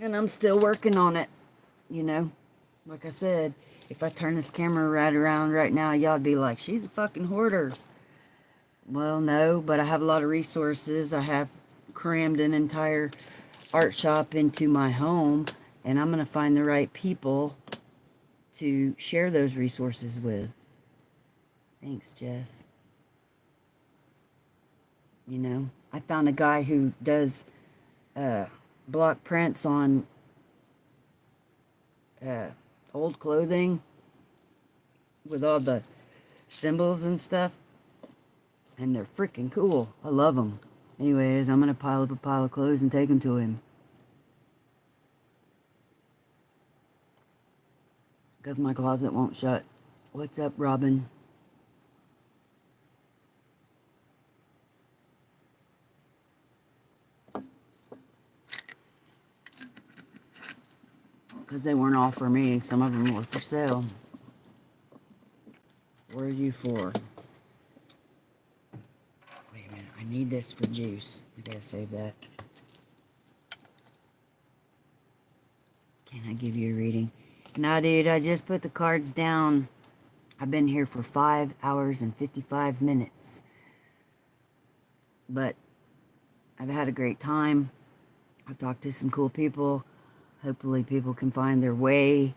And I'm still working on it, you know. Like I said, if I turn this camera right around right now, y'all'd be like, she's a fucking hoarder. Well, no, but I have a lot of resources. I have crammed an entire art shop into my home, and I'm going to find the right people to share those resources with. Thanks, Jess. You know, I found a guy who does block prints on old clothing with all the symbols and stuff, and they're freaking cool. I love them. Anyways, I'm gonna pile up a pile of clothes and take them to him, because my closet won't shut. What's up, Robin? Because they weren't all for me. Some of them were for sale. What are you for? Wait a minute. I need this for juice. I gotta save that. Can I give you a reading? Nah, dude. I just put the cards down. I've been here for 5 hours and 55 minutes. But I've had a great time. I've talked to some cool people. Hopefully people can find their way.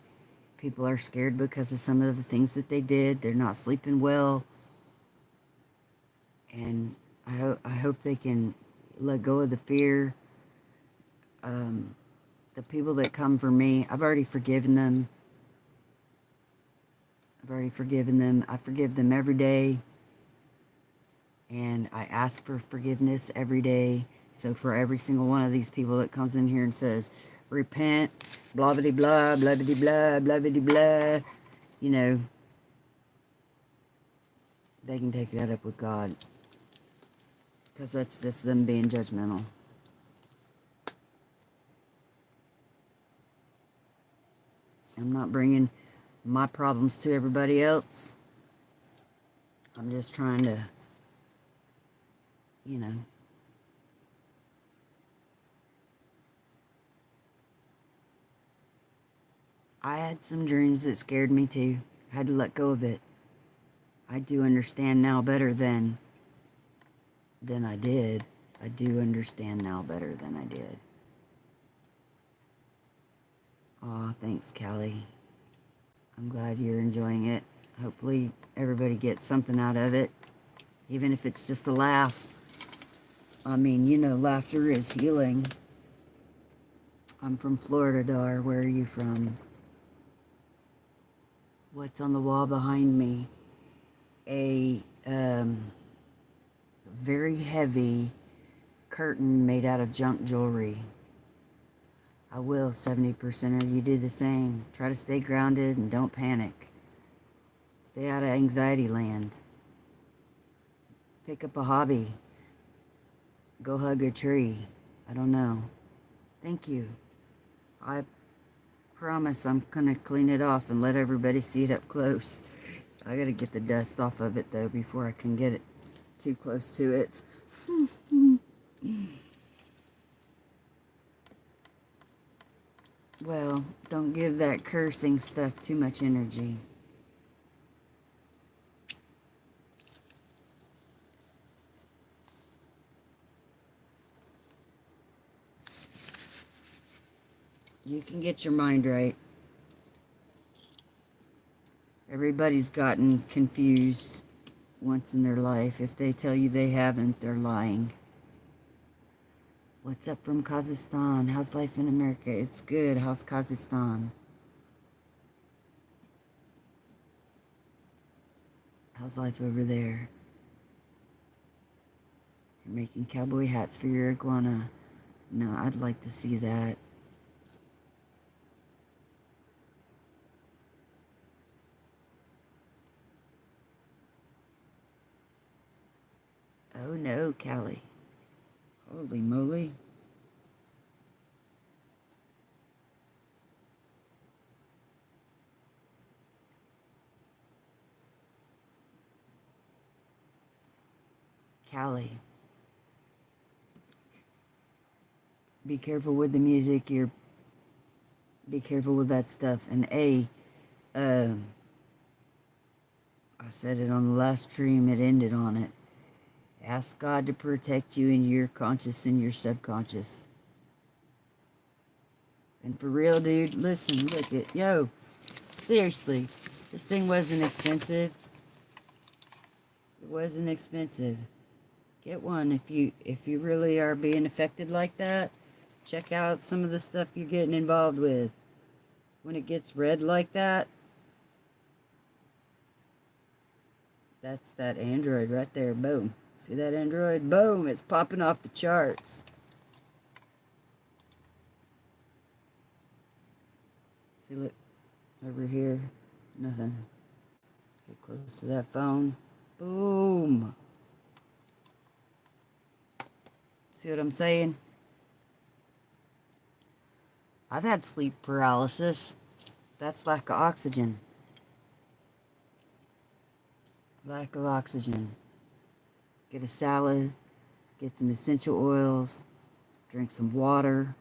People are scared because of some of the things that they did. They're not sleeping well. And I hope they can let go of the fear. The people that come for me, I've already forgiven them. I forgive them every day. And I ask for forgiveness every day. So for every single one of these people that comes in here and says, repent, blah, blah, blah, blah, blah, blah, blah, blah, blah, you know, they can take that up with God. Because that's just them being judgmental. I'm not bringing my problems to everybody else. I'm just trying to, you know, I had some dreams that scared me too. I had to let go of it. I do understand now better than I did. I do understand now better than I did. Aw, thanks, Callie. I'm glad you're enjoying it. Hopefully everybody gets something out of it, even if it's just a laugh. I mean, you know, laughter is healing. I'm from Florida, Dar. Where are you from? What's on the wall behind me? A very heavy curtain made out of junk jewelry. I will, 70% of you do the same. Try to stay grounded and don't panic. Stay out of anxiety land. Pick up a hobby. Go hug a tree. I don't know. Thank you. I promise I'm gonna clean it off and let everybody see it up close. I gotta get the dust off of it though before I can get it too close to it. Well, don't give that cursing stuff too much energy. You can get your mind right. Everybody's gotten confused once in their life. If they tell you they haven't, they're lying. What's up from Kazakhstan? How's life in America? It's good. How's Kazakhstan? How's life over there? You're making cowboy hats for your iguana. No, I'd like to see that. Oh no, Callie. Holy moly. Callie. Be careful with the music. Be careful with that stuff. And I said it on the last stream, it ended on it. Ask God to protect you in your conscious and your subconscious. And for real, dude, listen, look at, yo, seriously, this thing wasn't expensive. It wasn't expensive. Get one if you really are being affected like that. Check out some of the stuff you're getting involved with. When it gets red like that, that's that Android right there. Boom. See that Android? Boom. It's popping off the charts. See, look. Over here. Nothing. Get close to that phone. Boom. See what I'm saying? I've had sleep paralysis. That's lack of oxygen. Lack of oxygen. Get a salad. Get some essential oils. Drink some water.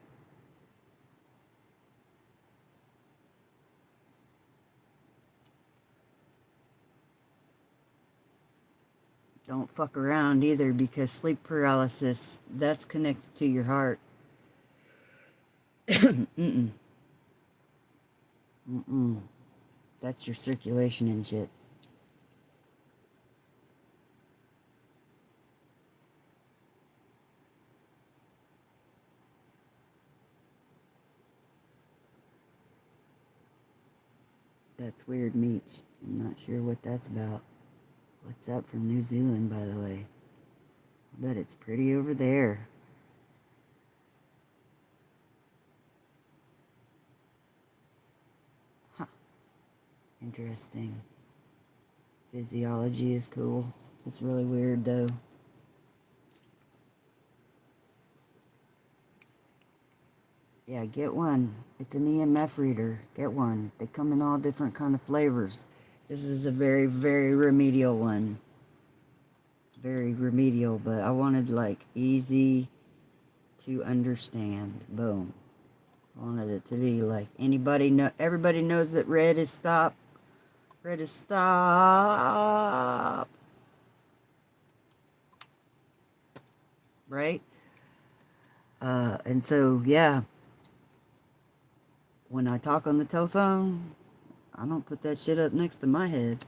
Don't fuck around either, because sleep paralysis, that's connected to your heart. Mm-mm. Mm-mm. That's your circulation and shit. That's weird, Meech. I'm not sure what that's about. What's up from New Zealand, by the way? I bet it's pretty over there. Huh. Interesting. Physiology is cool. It's really weird, though. Yeah, get one. It's an EMF reader. Get one. They come in all different kind of flavors. This is a very, very remedial one. Very remedial, but I wanted like easy to understand. Boom. I wanted it to be like everybody knows that red is stop. Red is stop. Right? And so, yeah, when I talk on the telephone, I don't put that shit up next to my head.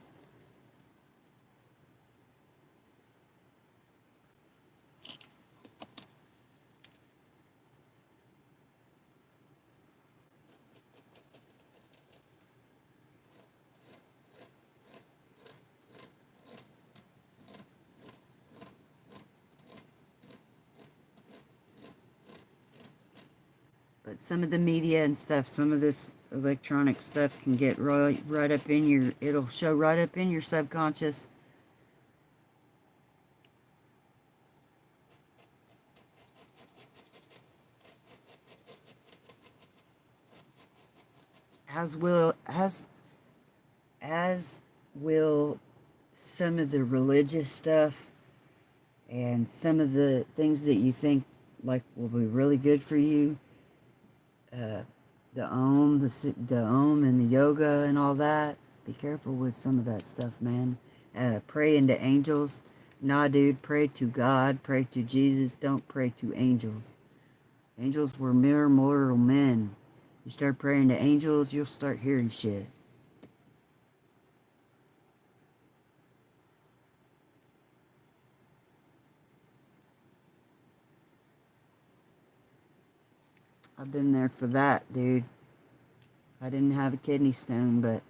But some of the media and stuff, some of this electronic stuff can get right up in your, it'll show right up in your subconscious. As will, as will some of the religious stuff and some of the things that you think like will be really good for you. The Om and the yoga and all that. Be careful with some of that stuff, man. Praying to angels. Nah, dude, pray to God, pray to Jesus. Don't pray to angels. Angels were mere mortal men. You start praying to angels, you'll start hearing shit. I've been there for that, dude. I didn't have a kidney stone, but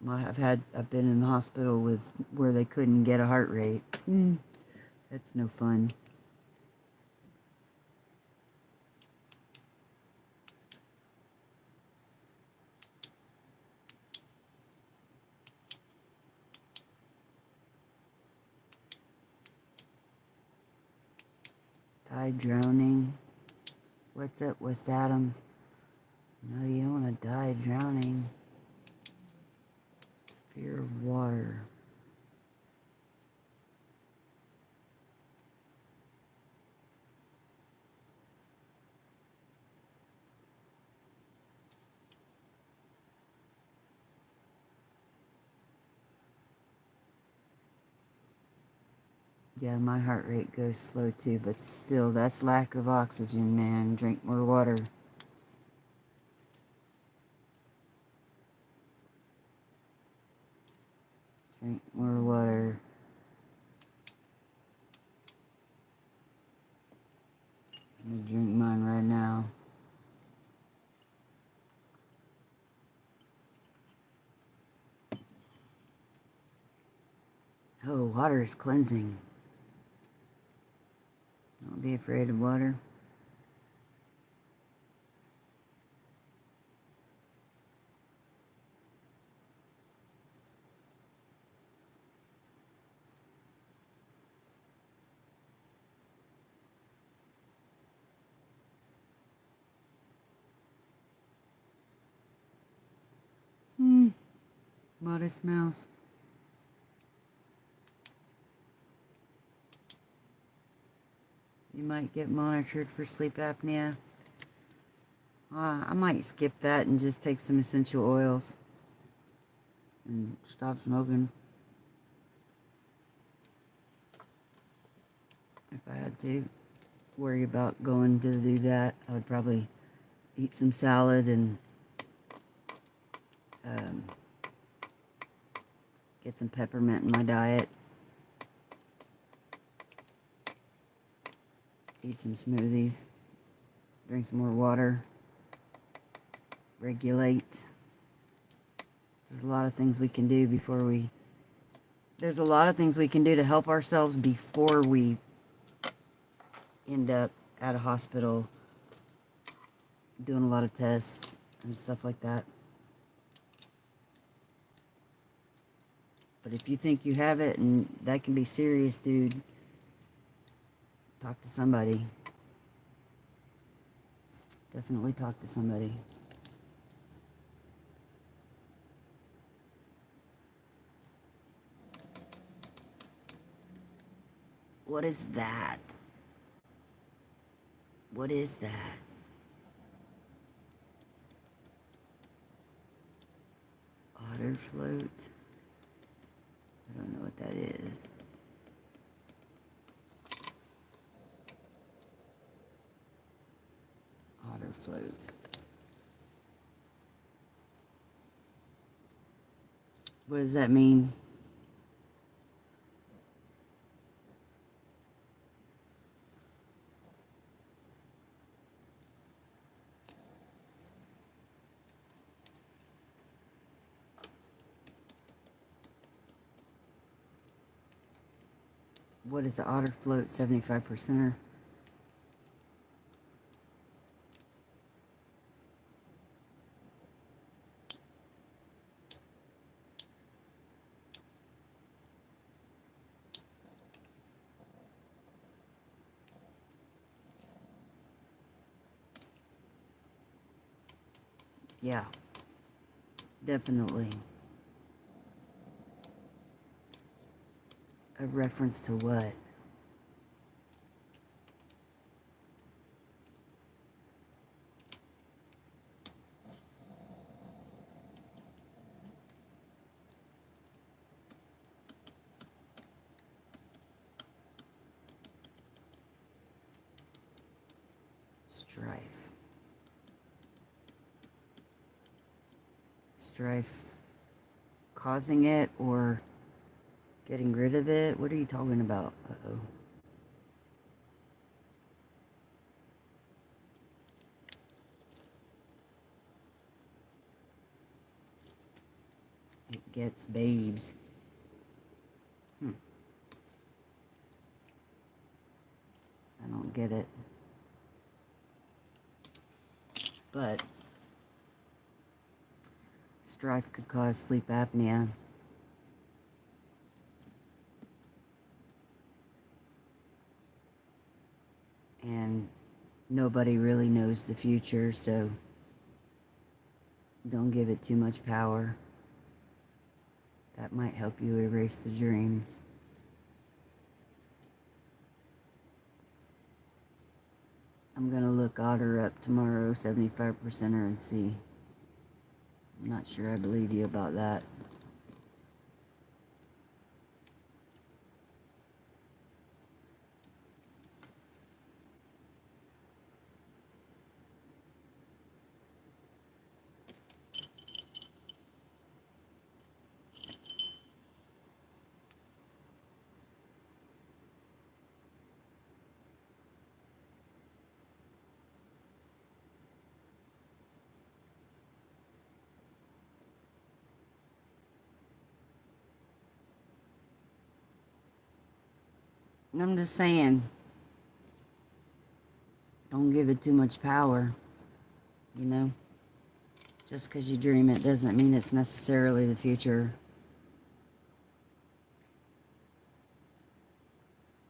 I've been in the hospital with where they couldn't get a heart rate. That's no fun. Die drowning. What's up, West Adams? No, you don't want to die drowning. Fear of water. Yeah, my heart rate goes slow too, but still, that's lack of oxygen, man. Drink more water. Drink more water. I'm gonna drink mine right now. Oh, water is cleansing. Don't be afraid of water. Modest mouse. You might get monitored for sleep apnea. I might skip that and just take some essential oils and stop smoking. If I had to worry about going to do that, I would probably eat some salad and get some peppermint in my diet. Eat some smoothies. Drink some more water. Regulate. There's a lot of things we can do There's a lot of things we can do to help ourselves before we end up at a hospital doing a lot of tests and stuff like that. But if you think you have it and that can be serious, dude, talk to somebody. Definitely talk to somebody. What is that? What is that? Otter float. I don't know what that is. Otter float. What does that mean? What is the otter float 75%er? Yeah, definitely. A reference to what? Strife. Strife causing it or getting rid of it? What are you talking about? Uh-oh. It gets babes. I don't get it. But strife could cause sleep apnea. And nobody really knows the future, so don't give it too much power. That might help you erase the dream. I'm gonna look Otter up tomorrow, 75%er, and see. I'm not sure I believe you about that. I'm just saying, don't give it too much power, you know? Just because you dream it doesn't mean it's necessarily the future.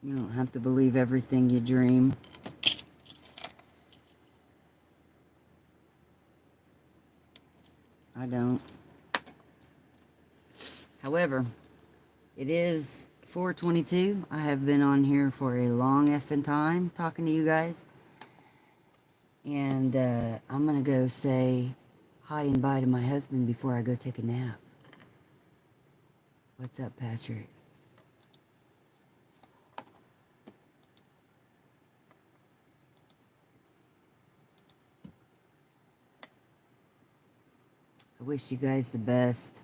You don't have to believe everything you dream. I don't. However, it is 4:22. I have been on here for a long effing time talking to you guys. And I'm going to go say hi and bye to my husband before I go take a nap. What's up, Patrick? I wish you guys the best.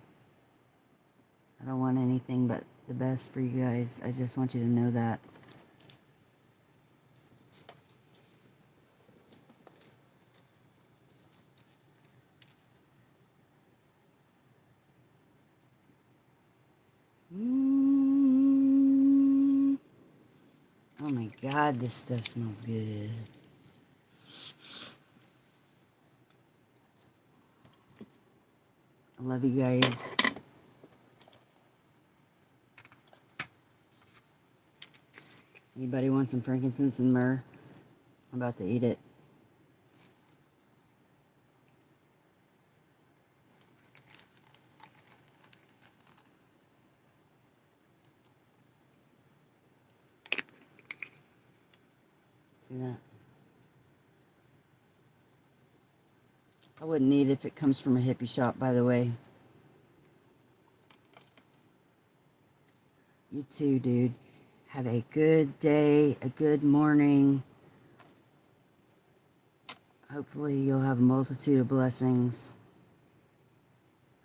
I don't want anything but the best for you guys. I just want you to know that. Oh my God, this stuff smells good. I love you guys. Anybody want some frankincense and myrrh? I'm about to eat it. See that? I wouldn't eat it if it comes from a hippie shop, by the way. too, dude. Have a good day, a good morning. Hopefully you'll have a multitude of blessings.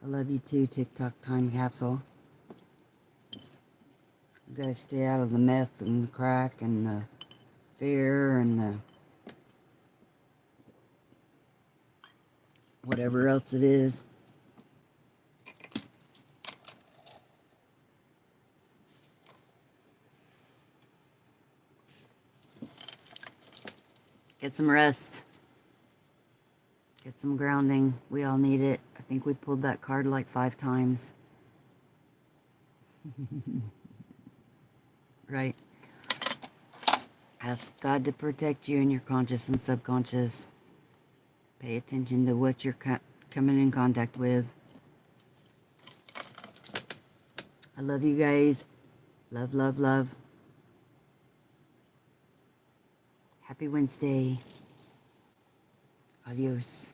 I love you too, TikTok Time Capsule. You guys stay out of the meth and the crack and the fear and the whatever else it is. Get some rest. Get some grounding. We all need it. I think we pulled that card like 5 times. Right? Ask God to protect you in your conscious and subconscious. Pay attention to what you're coming in contact with. I love you guys. Love, love, love. Happy Wednesday. Adios.